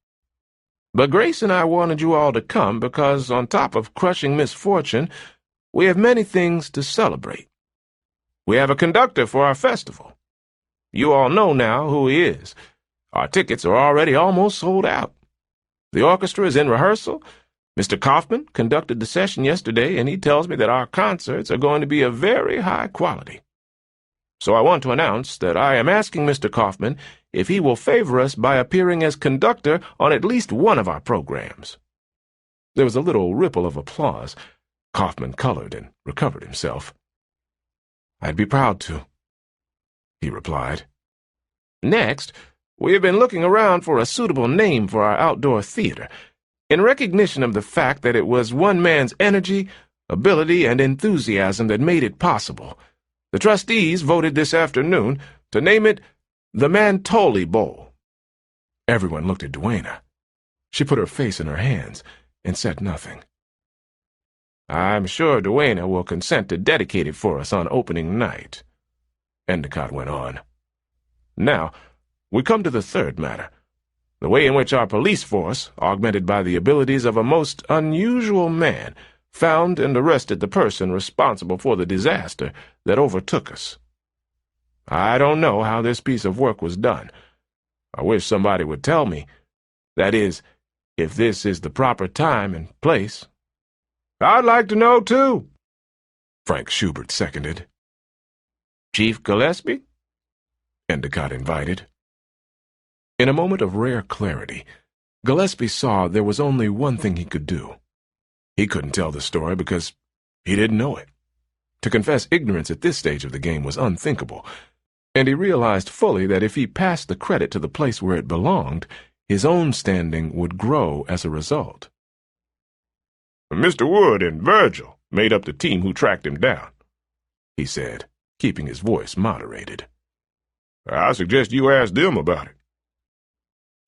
But Grace and I wanted you all to come because, on top of crushing misfortune, we have many things to celebrate. We have a conductor for our festival. You all know now who he is. Our tickets are already almost sold out. The orchestra is in rehearsal. Mr. Kaufman conducted the session yesterday, and he tells me that our concerts are going to be of very high quality. So I want to announce that I am asking Mr. Kaufman if he will favor us by appearing as conductor on at least one of our programs. There was a little ripple of applause. Kaufman colored and recovered himself. "I'd be proud to," he replied. "Next, we have been looking around for a suitable name for our outdoor theater, in recognition of the fact that it was one man's energy, ability, and enthusiasm that made it possible. The trustees voted this afternoon to name it the Mantoli Bowl." Everyone looked at Duana. She put her face in her hands and said nothing. "I'm sure Duana will consent to dedicate it for us on opening night," Endicott went on. "Now, we come to the third matter, the way in which our police force, augmented by the abilities of a most unusual man, found and arrested the person responsible for the disaster that overtook us. I don't know how this piece of work was done. I wish somebody would tell me. That is, if this is the proper time and place." "I'd like to know, too," Frank Schubert seconded. "Chief Gillespie?" Endicott invited. In a moment of rare clarity, Gillespie saw there was only one thing he could do. He couldn't tell the story because he didn't know it. To confess ignorance at this stage of the game was unthinkable, and he realized fully that if he passed the credit to the place where it belonged, his own standing would grow as a result. "Mr. Wood and Virgil made up the team who tracked him down," he said, keeping his voice moderated. "I suggest you ask them about it."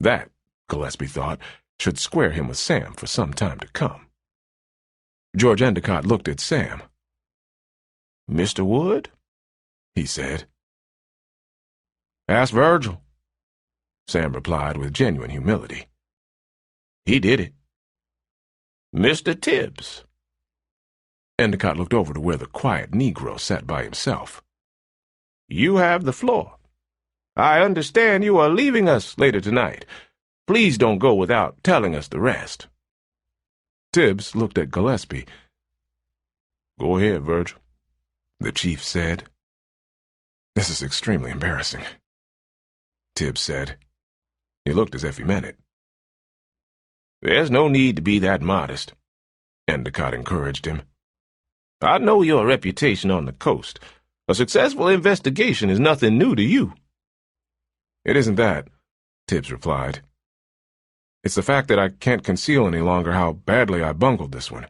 That, Gillespie thought, should square him with Sam for some time to come. George Endicott looked at Sam. "Mr. Wood?" he said. "Ask Virgil," Sam replied with genuine humility. "He did it." "Mr. Tibbs?" Endicott looked over to where the quiet Negro sat by himself. "You have the floor. I understand you are leaving us later tonight. Please don't go without telling us the rest." Tibbs looked at Gillespie. "Go ahead, Virgil," the chief said. "This is extremely embarrassing," Tibbs said. He looked as if he meant it. "There's no need to be that modest," Endicott encouraged him. "I know your reputation on the coast. A successful investigation is nothing new to you." "It isn't that," Tibbs replied. "It's the fact that I can't conceal any longer how badly I bungled this one.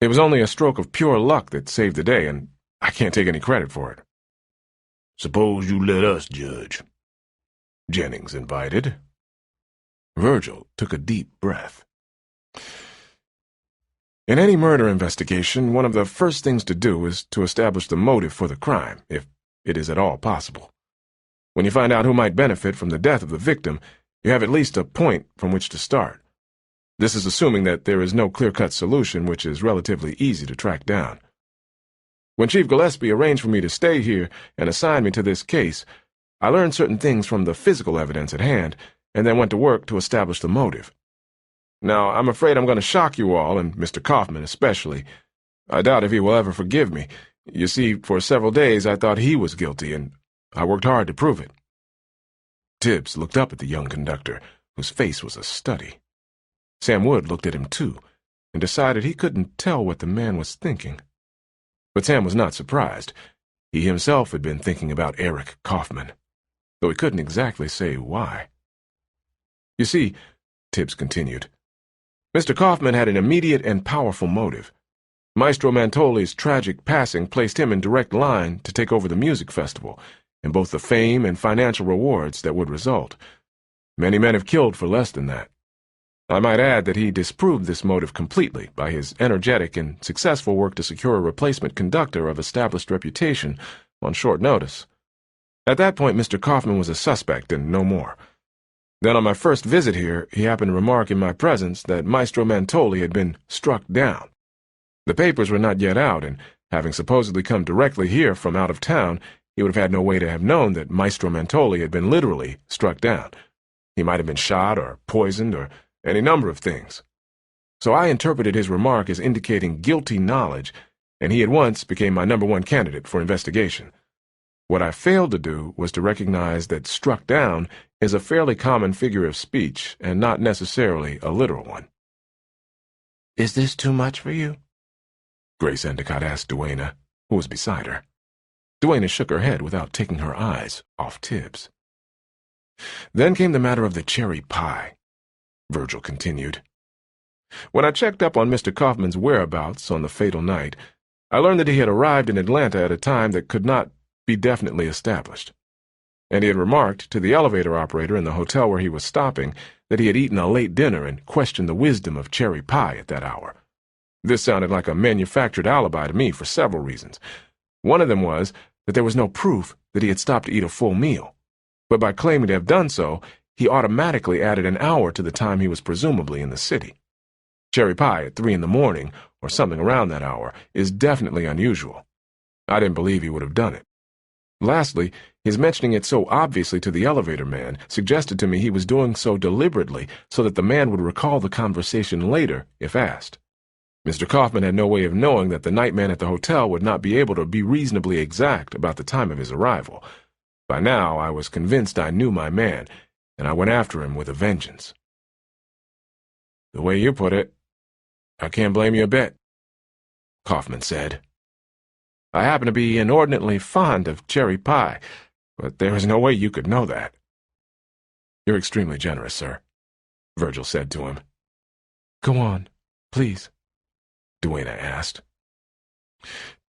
It was only a stroke of pure luck that saved the day, and I can't take any credit for it." "Suppose you let us judge," Jennings invited. Virgil took a deep breath. In any murder investigation, one of the first things to do is to establish the motive for the crime, if it is at all possible. When you find out who might benefit from the death of the victim, you have at least a point from which to start. This is assuming that there is no clear-cut solution, which is relatively easy to track down. When Chief Gillespie arranged for me to stay here and assigned me to this case, I learned certain things from the physical evidence at hand, and then went to work to establish the motive. Now, I'm afraid I'm going to shock you all, and Mr. Kaufman especially. I doubt if he will ever forgive me. You see, for several days I thought he was guilty, and I worked hard to prove it." Tibbs looked up at the young conductor, whose face was a study. Sam Wood looked at him too, and decided he couldn't tell what the man was thinking. But Sam was not surprised. He himself had been thinking about Eric Kaufman, though he couldn't exactly say why. "You see," Tibbs continued, "Mr. Kaufman had an immediate and powerful motive. Maestro Mantoli's tragic passing placed him in direct line to take over the music festival, and both the fame and financial rewards that would result. Many men have killed for less than that. I might add that he disproved this motive completely by his energetic and successful work to secure a replacement conductor of established reputation on short notice. At that point, Mr. Kaufman was a suspect and no more. Then on my first visit here, he happened to remark in my presence that Maestro Mantoli had been struck down. The papers were not yet out, and having supposedly come directly here from out of town, he would have had no way to have known that Maestro Mantoli had been literally struck down. He might have been shot or poisoned or any number of things. So I interpreted his remark as indicating guilty knowledge, and he at once became my number one candidate for investigation. What I failed to do was to recognize that struck down is a fairly common figure of speech and not necessarily a literal one. Is this too much for you? Grace Endicott asked Duana, who was beside her. Duana shook her head without taking her eyes off Tibbs. Then came the matter of the cherry pie, Virgil continued. When I checked up on Mr. Kaufman's whereabouts on the fatal night, I learned that he had arrived in Atlanta at a time that could not be definitely established, and he had remarked to the elevator operator in the hotel where he was stopping that he had eaten a late dinner and questioned the wisdom of cherry pie at that hour. This sounded like a manufactured alibi to me for several reasons. One of them was that there was no proof that he had stopped to eat a full meal, but by claiming to have done so, he automatically added an hour to the time he was presumably in the city. Cherry pie at 3 in the morning, or something around that hour, is definitely unusual. I didn't believe he would have done it. Lastly, his mentioning it so obviously to the elevator man suggested to me he was doing so deliberately so that the man would recall the conversation later if asked. Mr. Kaufman had no way of knowing that the nightman at the hotel would not be able to be reasonably exact about the time of his arrival. By now, I was convinced I knew my man, and I went after him with a vengeance. The way you put it, I can't blame you a bit, Kaufman said. I happen to be inordinately fond of cherry pie, but there is no way you could know that. You're extremely generous, sir, Virgil said to him. Go on, please, Duana asked.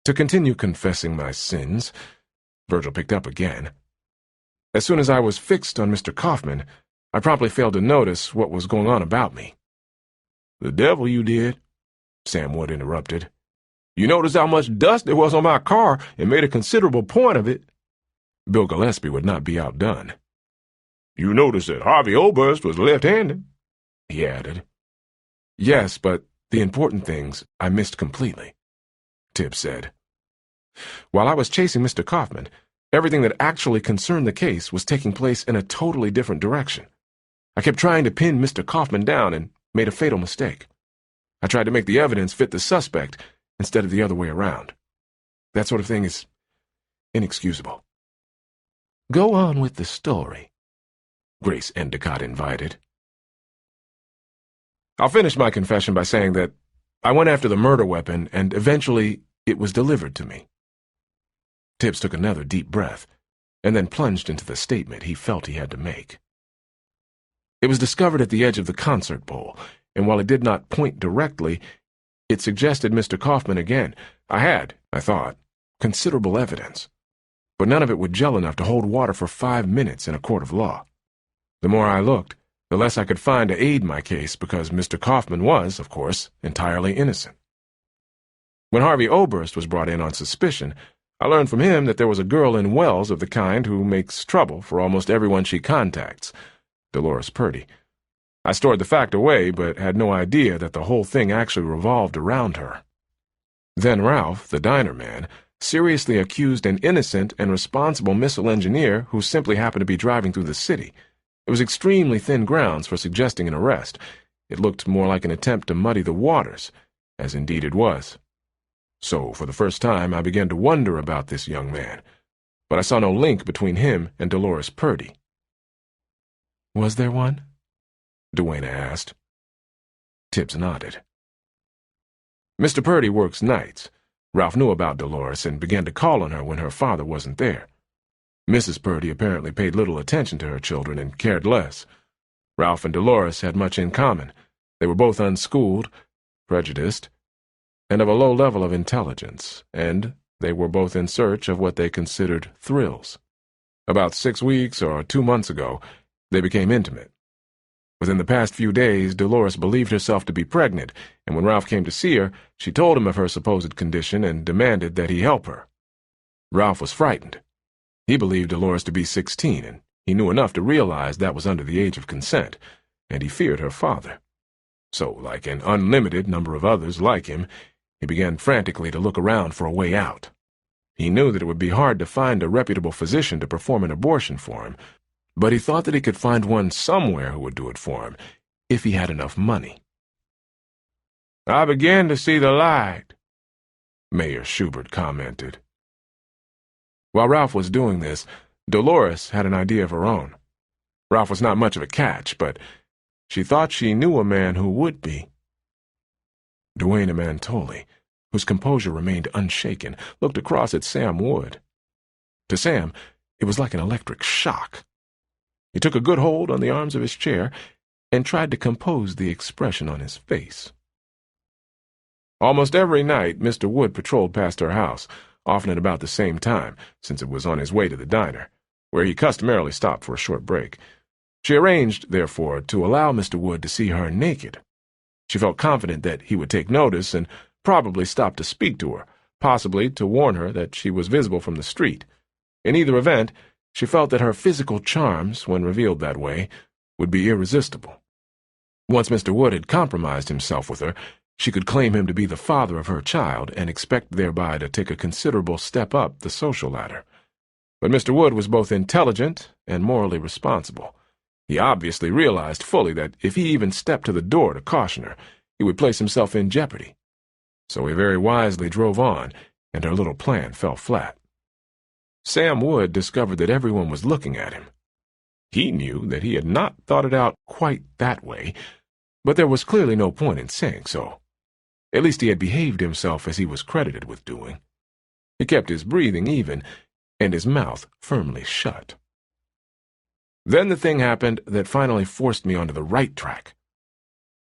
To continue confessing my sins, Virgil picked up again. As soon as I was fixed on Mr. Kaufman, I promptly failed to notice what was going on about me. The devil you did, Sam Wood interrupted. You noticed how much dust there was on my car and made a considerable point of it. Bill Gillespie would not be outdone. You noticed that Harvey Oberst was left-handed, he added. Yes, but the important things I missed completely, Tibbs said. While I was chasing Mr. Kaufman, everything that actually concerned the case was taking place in a totally different direction. I kept trying to pin Mr. Kaufman down and made a fatal mistake. I tried to make the evidence fit the suspect instead of the other way around. That sort of thing is inexcusable. Go on with the story, Grace Endicott invited. I'll finish my confession by saying that I went after the murder weapon and eventually it was delivered to me. Tibbs took another deep breath and then plunged into the statement he felt he had to make. It was discovered at the edge of the concert bowl, and while it did not point directly, it suggested Mr. Kaufman again. I had, I thought, considerable evidence, but none of it would gel enough to hold water for 5 minutes in a court of law. The more I looked, the less I could find to aid my case because Mr. Kaufman was, of course, entirely innocent. When Harvey Oberst was brought in on suspicion, I learned from him that there was a girl in Wells of the kind who makes trouble for almost everyone she contacts, Dolores Purdy. I stored the fact away, but had no idea that the whole thing actually revolved around her. Then Ralph, the diner man, seriously accused an innocent and responsible missile engineer who simply happened to be driving through the city. It was extremely thin grounds for suggesting an arrest. It looked more like an attempt to muddy the waters, as indeed it was. So, for the first time, I began to wonder about this young man, but I saw no link between him and Dolores Purdy. Was there one? Duana asked. Tibbs nodded. Mr. Purdy works nights. Ralph knew about Dolores and began to call on her when her father wasn't there. Mrs. Purdy apparently paid little attention to her children and cared less. Ralph and Dolores had much in common. They were both unschooled, prejudiced, and of a low level of intelligence, and they were both in search of what they considered thrills. About 6 weeks or 2 months ago, they became intimate. Within the past few days, Dolores believed herself to be pregnant, and when Ralph came to see her, she told him of her supposed condition and demanded that he help her. Ralph was frightened. He believed Dolores to be 16, and He knew enough to realize that was under the age of consent, and he feared her father. So, like an unlimited number of others like him, he began frantically to look around for a way out. He knew that it would be hard to find a reputable physician to perform an abortion for him, but he thought that he could find one somewhere who would do it for him, if he had enough money. "I began to see the light," Mayor Schubert commented. While Ralph was doing this, Dolores had an idea of her own. Ralph was not much of a catch, but she thought she knew a man who would be. Duane Amantoli, whose composure remained unshaken, looked across at Sam Wood. To Sam, it was like an electric shock. He took a good hold on the arms of his chair and tried to compose the expression on his face. Almost every night, Mr. Wood patrolled past her house, often at about the same time, since it was on his way to the diner, where he customarily stopped for a short break. She arranged, therefore, to allow Mr. Wood to see her naked. She felt confident that he would take notice and probably stop to speak to her, possibly to warn her that she was visible from the street. In either event, she felt that her physical charms, when revealed that way, would be irresistible. Once Mr. Wood had compromised himself with her, she could claim him to be the father of her child and expect thereby to take a considerable step up the social ladder. But Mr. Wood was both intelligent and morally responsible. He obviously realized fully that if he even stepped to the door to caution her, he would place himself in jeopardy. So he very wisely drove on, and her little plan fell flat. Sam Wood discovered that everyone was looking at him. He knew that he had not thought it out quite that way, but there was clearly no point in saying so. At least he had behaved himself as he was credited with doing. He kept his breathing even, and his mouth firmly shut. Then the thing happened that finally forced me onto the right track.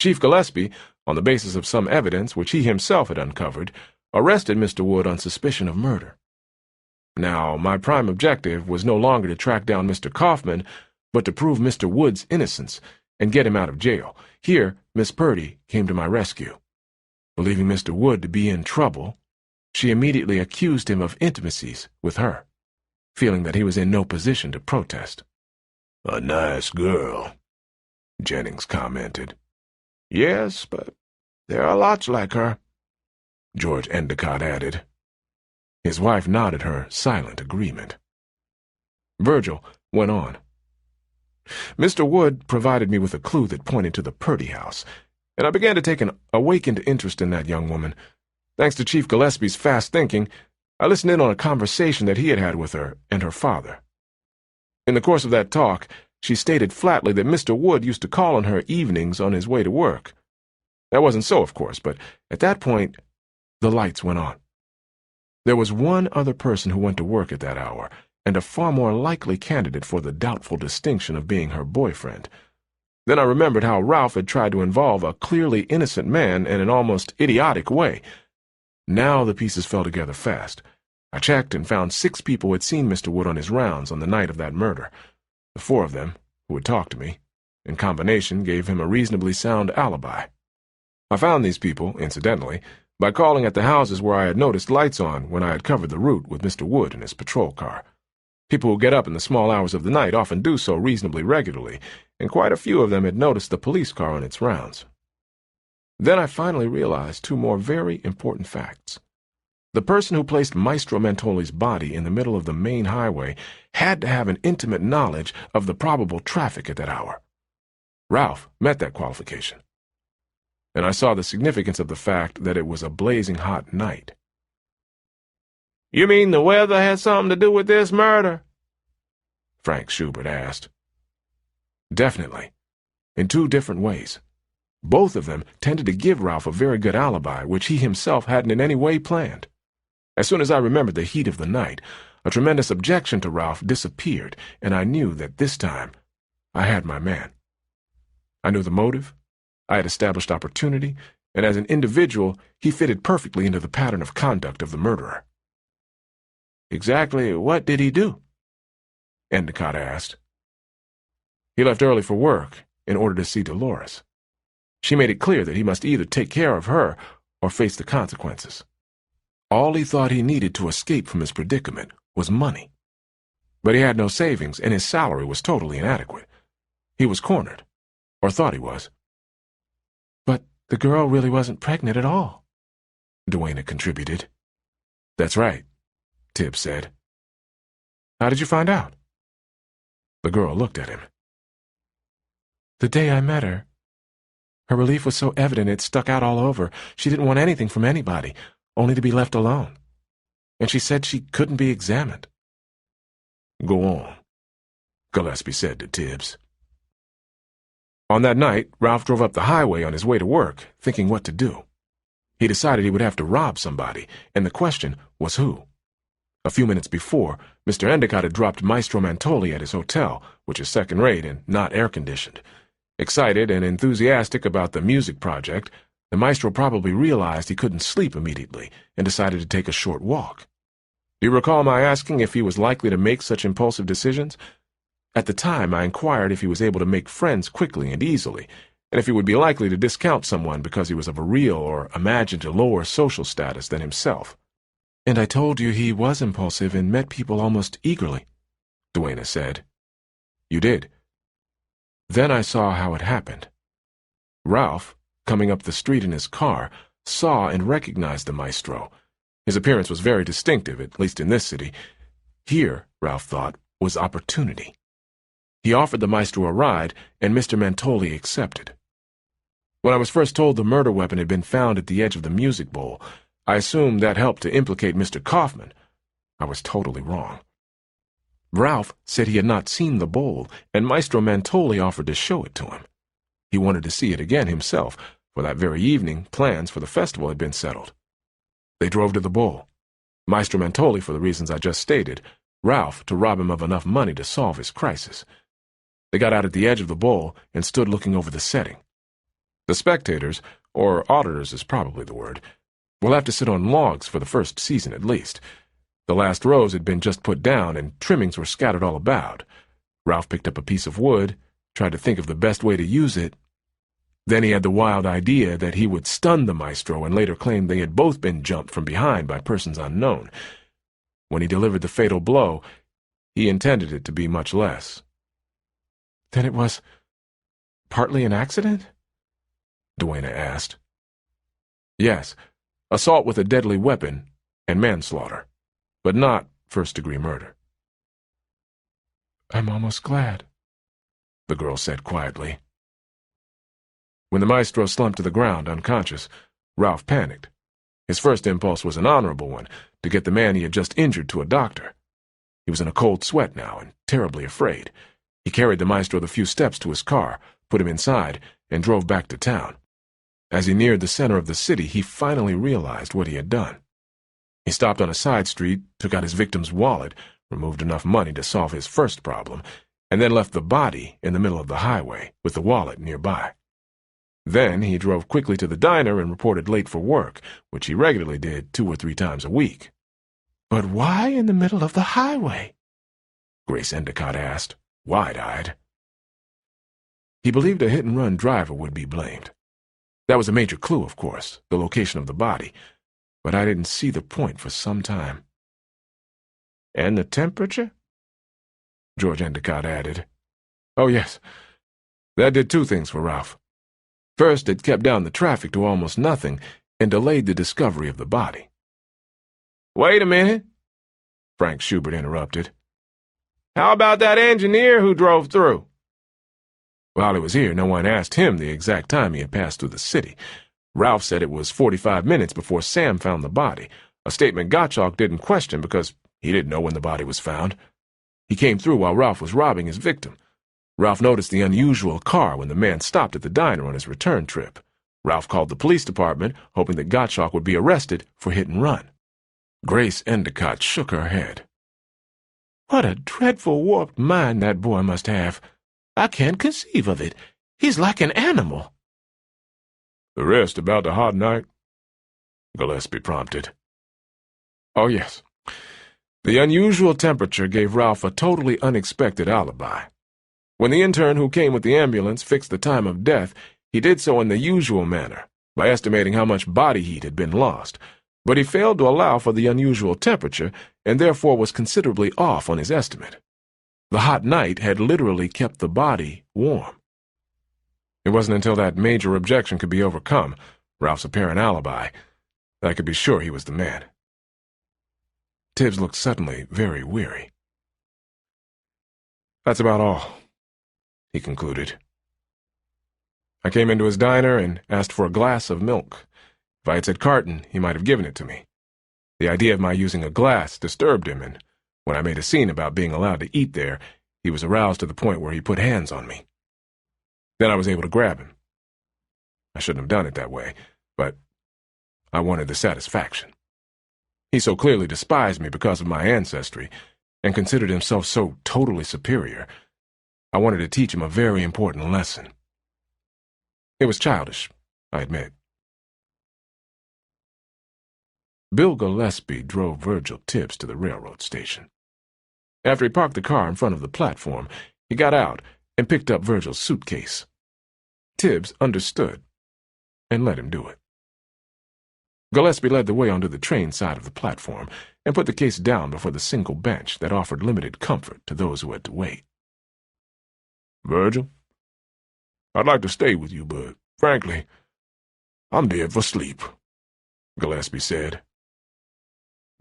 Chief Gillespie, on the basis of some evidence which he himself had uncovered, arrested Mr. Wood on suspicion of murder. Now, my prime objective was no longer to track down Mr. Kaufman, but to prove Mr. Wood's innocence and get him out of jail. Here, Miss Purdy came to my rescue. Believing Mr. Wood to be in trouble, she immediately accused him of intimacies with her, feeling that he was in no position to protest. "A nice girl," Jennings commented. "Yes, but there are lots like her," George Endicott added. His wife nodded her silent agreement. Virgil went on. Mr. Wood provided me with a clue that pointed to the Purdy house, and I began to take an awakened interest in that young woman. Thanks to Chief Gillespie's fast thinking, I listened in on a conversation that he had had with her and her father. In the course of that talk, she stated flatly that Mr. Wood used to call on her evenings on his way to work. That wasn't so, of course, but at that point, the lights went on. There was one other person who went to work at that hour, and a far more likely candidate for the doubtful distinction of being her boyfriend. Then I remembered how Ralph had tried to involve a clearly innocent man in an almost idiotic way. Now the pieces fell together fast. I checked and found 6 people who had seen Mr. Wood on his rounds on the night of that murder. The 4 of them, who had talked to me, in combination gave him a reasonably sound alibi. I found these people, incidentally, by calling at the houses where I had noticed lights on when I had covered the route with Mr. Wood in his patrol car. People who get up in the small hours of the night often do so reasonably regularly, and quite a few of them had noticed the police car on its rounds. Then I finally realized 2 more very important facts. The person who placed Maestro Mentoli's body in the middle of the main highway had to have an intimate knowledge of the probable traffic at that hour. Ralph met that qualification. And I saw the significance of the fact that it was a blazing hot night. "You mean the weather had something to do with this murder?" Frank Schubert asked. Definitely. In 2 different ways. Both of them tended to give Ralph a very good alibi, which he himself hadn't in any way planned. As soon as I remembered the heat of the night, a tremendous objection to Ralph disappeared, and I knew that this time I had my man. I knew the motive, I had established opportunity, and as an individual, he fitted perfectly into the pattern of conduct of the murderer. "Exactly what did he do?" Endicott asked. He left early for work in order to see Dolores. She made it clear that he must either take care of her or face the consequences. All he thought he needed to escape from his predicament was money. But he had no savings, and his salary was totally inadequate. He was cornered, or thought he was. But the girl really wasn't pregnant at all, Duana contributed. That's right, Tibbs said. How did you find out? The girl looked at him. The day I met her. Her relief was so evident it stuck out all over. She didn't want anything from anybody, only to be left alone. And she said she couldn't be examined. Go on, Gillespie said to Tibbs. On that night, Ralph drove up the highway on his way to work, thinking what to do. He decided he would have to rob somebody, and the question was who. A few minutes before, Mr. Endicott had dropped Maestro Mantoli at his hotel, which is second-rate and not air-conditioned. Excited and enthusiastic about the music project, the maestro probably realized he couldn't sleep immediately and decided to take a short walk. Do you recall my asking if he was likely to make such impulsive decisions? At the time, I inquired if he was able to make friends quickly and easily, and if he would be likely to discount someone because he was of a real or imagined lower social status than himself. And I told you he was impulsive and met people almost eagerly, Duana said. You did. Then I saw how it happened. Ralph, coming up the street in his car, saw and recognized the maestro. His appearance was very distinctive, at least in this city. Here, Ralph thought, was opportunity. He offered the maestro a ride, and Mr. Mantoli accepted. When I was first told the murder weapon had been found at the edge of the music bowl, I assumed that helped to implicate Mr. Kaufman. I was totally wrong. Ralph said he had not seen the bowl, and Maestro Mantoli offered to show it to him. He wanted to see it again himself, for that very evening plans for the festival had been settled. They drove to the bowl. Maestro Mantoli for the reasons I just stated, Ralph to rob him of enough money to solve his crisis. They got out at the edge of the bowl and stood looking over the setting. The spectators, or auditors is probably the word, will have to sit on logs for the first season at least. The last rows had been just put down and trimmings were scattered all about. Ralph picked up a piece of wood, tried to think of the best way to use it. Then he had the wild idea that he would stun the maestro and later claim they had both been jumped from behind by persons unknown. When he delivered the fatal blow, he intended it to be much less. Then it was partly an accident? Duana asked. Yes, assault with a deadly weapon and manslaughter, but not first-degree murder. I'm almost glad, the girl said quietly. When the maestro slumped to the ground unconscious, Ralph panicked. His first impulse was an honorable one, to get the man he had just injured to a doctor. He was in a cold sweat now and terribly afraid. He carried the maestro the few steps to his car, put him inside, and drove back to town. As he neared the center of the city, he finally realized what he had done. He stopped on a side street, took out his victim's wallet, removed enough money to solve his first problem, and then left the body in the middle of the highway, with the wallet nearby. Then he drove quickly to the diner and reported late for work, which he regularly did 2 or 3 times a week. But why in the middle of the highway? Grace Endicott asked, wide-eyed. He believed a hit-and-run driver would be blamed. That was a major clue, of course, the location of the body, but I didn't see the point for some time. And the temperature? George Endicott added. Oh, yes. That did 2 things for Ralph. First, it kept down the traffic to almost nothing and delayed the discovery of the body. Wait a minute, Frank Schubert interrupted. How about that engineer who drove through? While he was here, no one asked him the exact time he had passed through the city. Ralph said it was 45 minutes before Sam found the body, a statement Gottschalk didn't question because he didn't know when the body was found. He came through while Ralph was robbing his victim. Ralph noticed the unusual car when the man stopped at the diner on his return trip. Ralph called the police department, hoping that Gottschalk would be arrested for hit and run. Grace Endicott shook her head. What a dreadful warped mind that boy must have. I can't conceive of it. He's like an animal. The rest about the hot night? Gillespie prompted. Oh, yes. The unusual temperature gave Ralph a totally unexpected alibi. When the intern who came with the ambulance fixed the time of death, he did so in the usual manner, by estimating how much body heat had been lost, but he failed to allow for the unusual temperature and therefore was considerably off on his estimate. The hot night had literally kept the body warm. It wasn't until that major objection could be overcome, Ralph's apparent alibi, that I could be sure he was the man. Tibbs looked suddenly very weary. "That's about all," he concluded. I came into his diner and asked for a glass of milk. If I had said carton, he might have given it to me. The idea of my using a glass disturbed him, and when I made a scene about being allowed to eat there, he was aroused to the point where he put hands on me. Then I was able to grab him. I shouldn't have done it that way, but I wanted the satisfaction. He so clearly despised me because of my ancestry, and considered himself so totally superior. I wanted to teach him a very important lesson. It was childish, I admit. Bill Gillespie drove Virgil Tibbs to the railroad station. After he parked the car in front of the platform, he got out and picked up Virgil's suitcase. Tibbs understood and let him do it. Gillespie led the way onto the train side of the platform and put the case down before the single bench that offered limited comfort to those who had to wait. "Virgil, I'd like to stay with you, but, frankly, I'm dead for sleep," Gillespie said.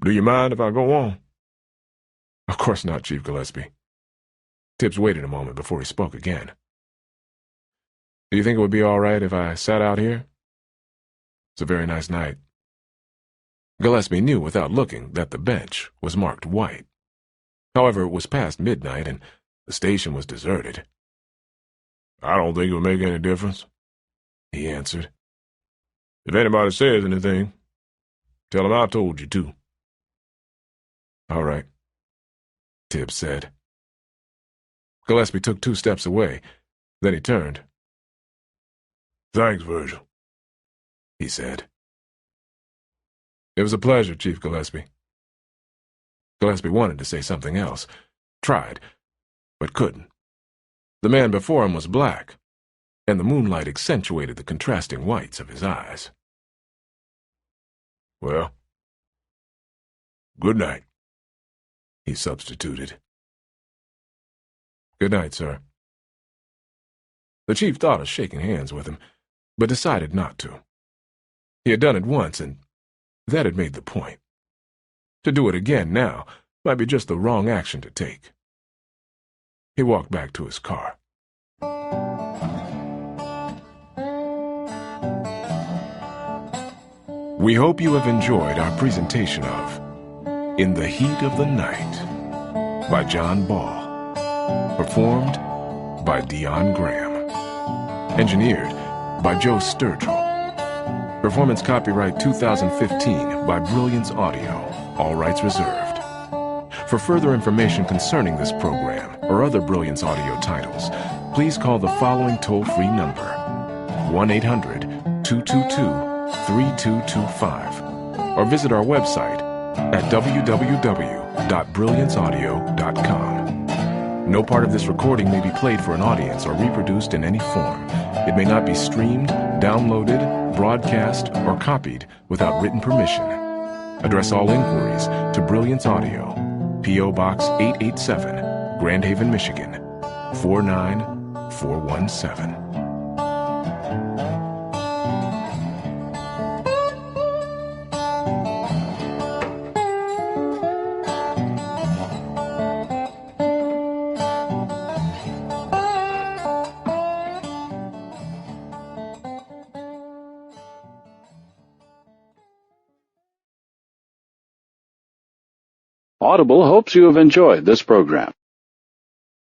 "Do you mind if I go on?" "Of course not, Chief Gillespie." Tibbs waited a moment before he spoke again. "Do you think it would be all right if I sat out here? It's a very nice night." Gillespie knew without looking that the bench was marked white. However, it was past midnight, and the station was deserted. "I don't think it would make any difference," he answered. "If anybody says anything, tell them I told you to." "All right," Tibbs said. Gillespie took 2 steps away. Then he turned. "Thanks, Virgil," he said. "It was a pleasure, Chief Gillespie." Gillespie wanted to say something else, tried, but couldn't. The man before him was black, and the moonlight accentuated the contrasting whites of his eyes. "Well, good night," he substituted. "Good night, sir." The chief thought of shaking hands with him, but decided not to. He had done it once, and that had made the point. To do it again now might be just the wrong action to take. He walked back to his car. We hope you have enjoyed our presentation of In the Heat of the Night by John Ball, performed by Dion Graham, engineered by Joe Sturgill. Performance copyright 2015 by Brilliance Audio, all rights reserved. For further information concerning this program or other Brilliance Audio titles, please call the following toll-free number, 1-800-222-3225, or visit our website at www.brillianceaudio.com. No part of this recording may be played for an audience or reproduced in any form. It may not be streamed, downloaded, broadcast, or copied without written permission. Address all inquiries to Brilliance Audio, P.O. Box 887, Grand Haven, Michigan, 49417. Audible hopes you have enjoyed this program.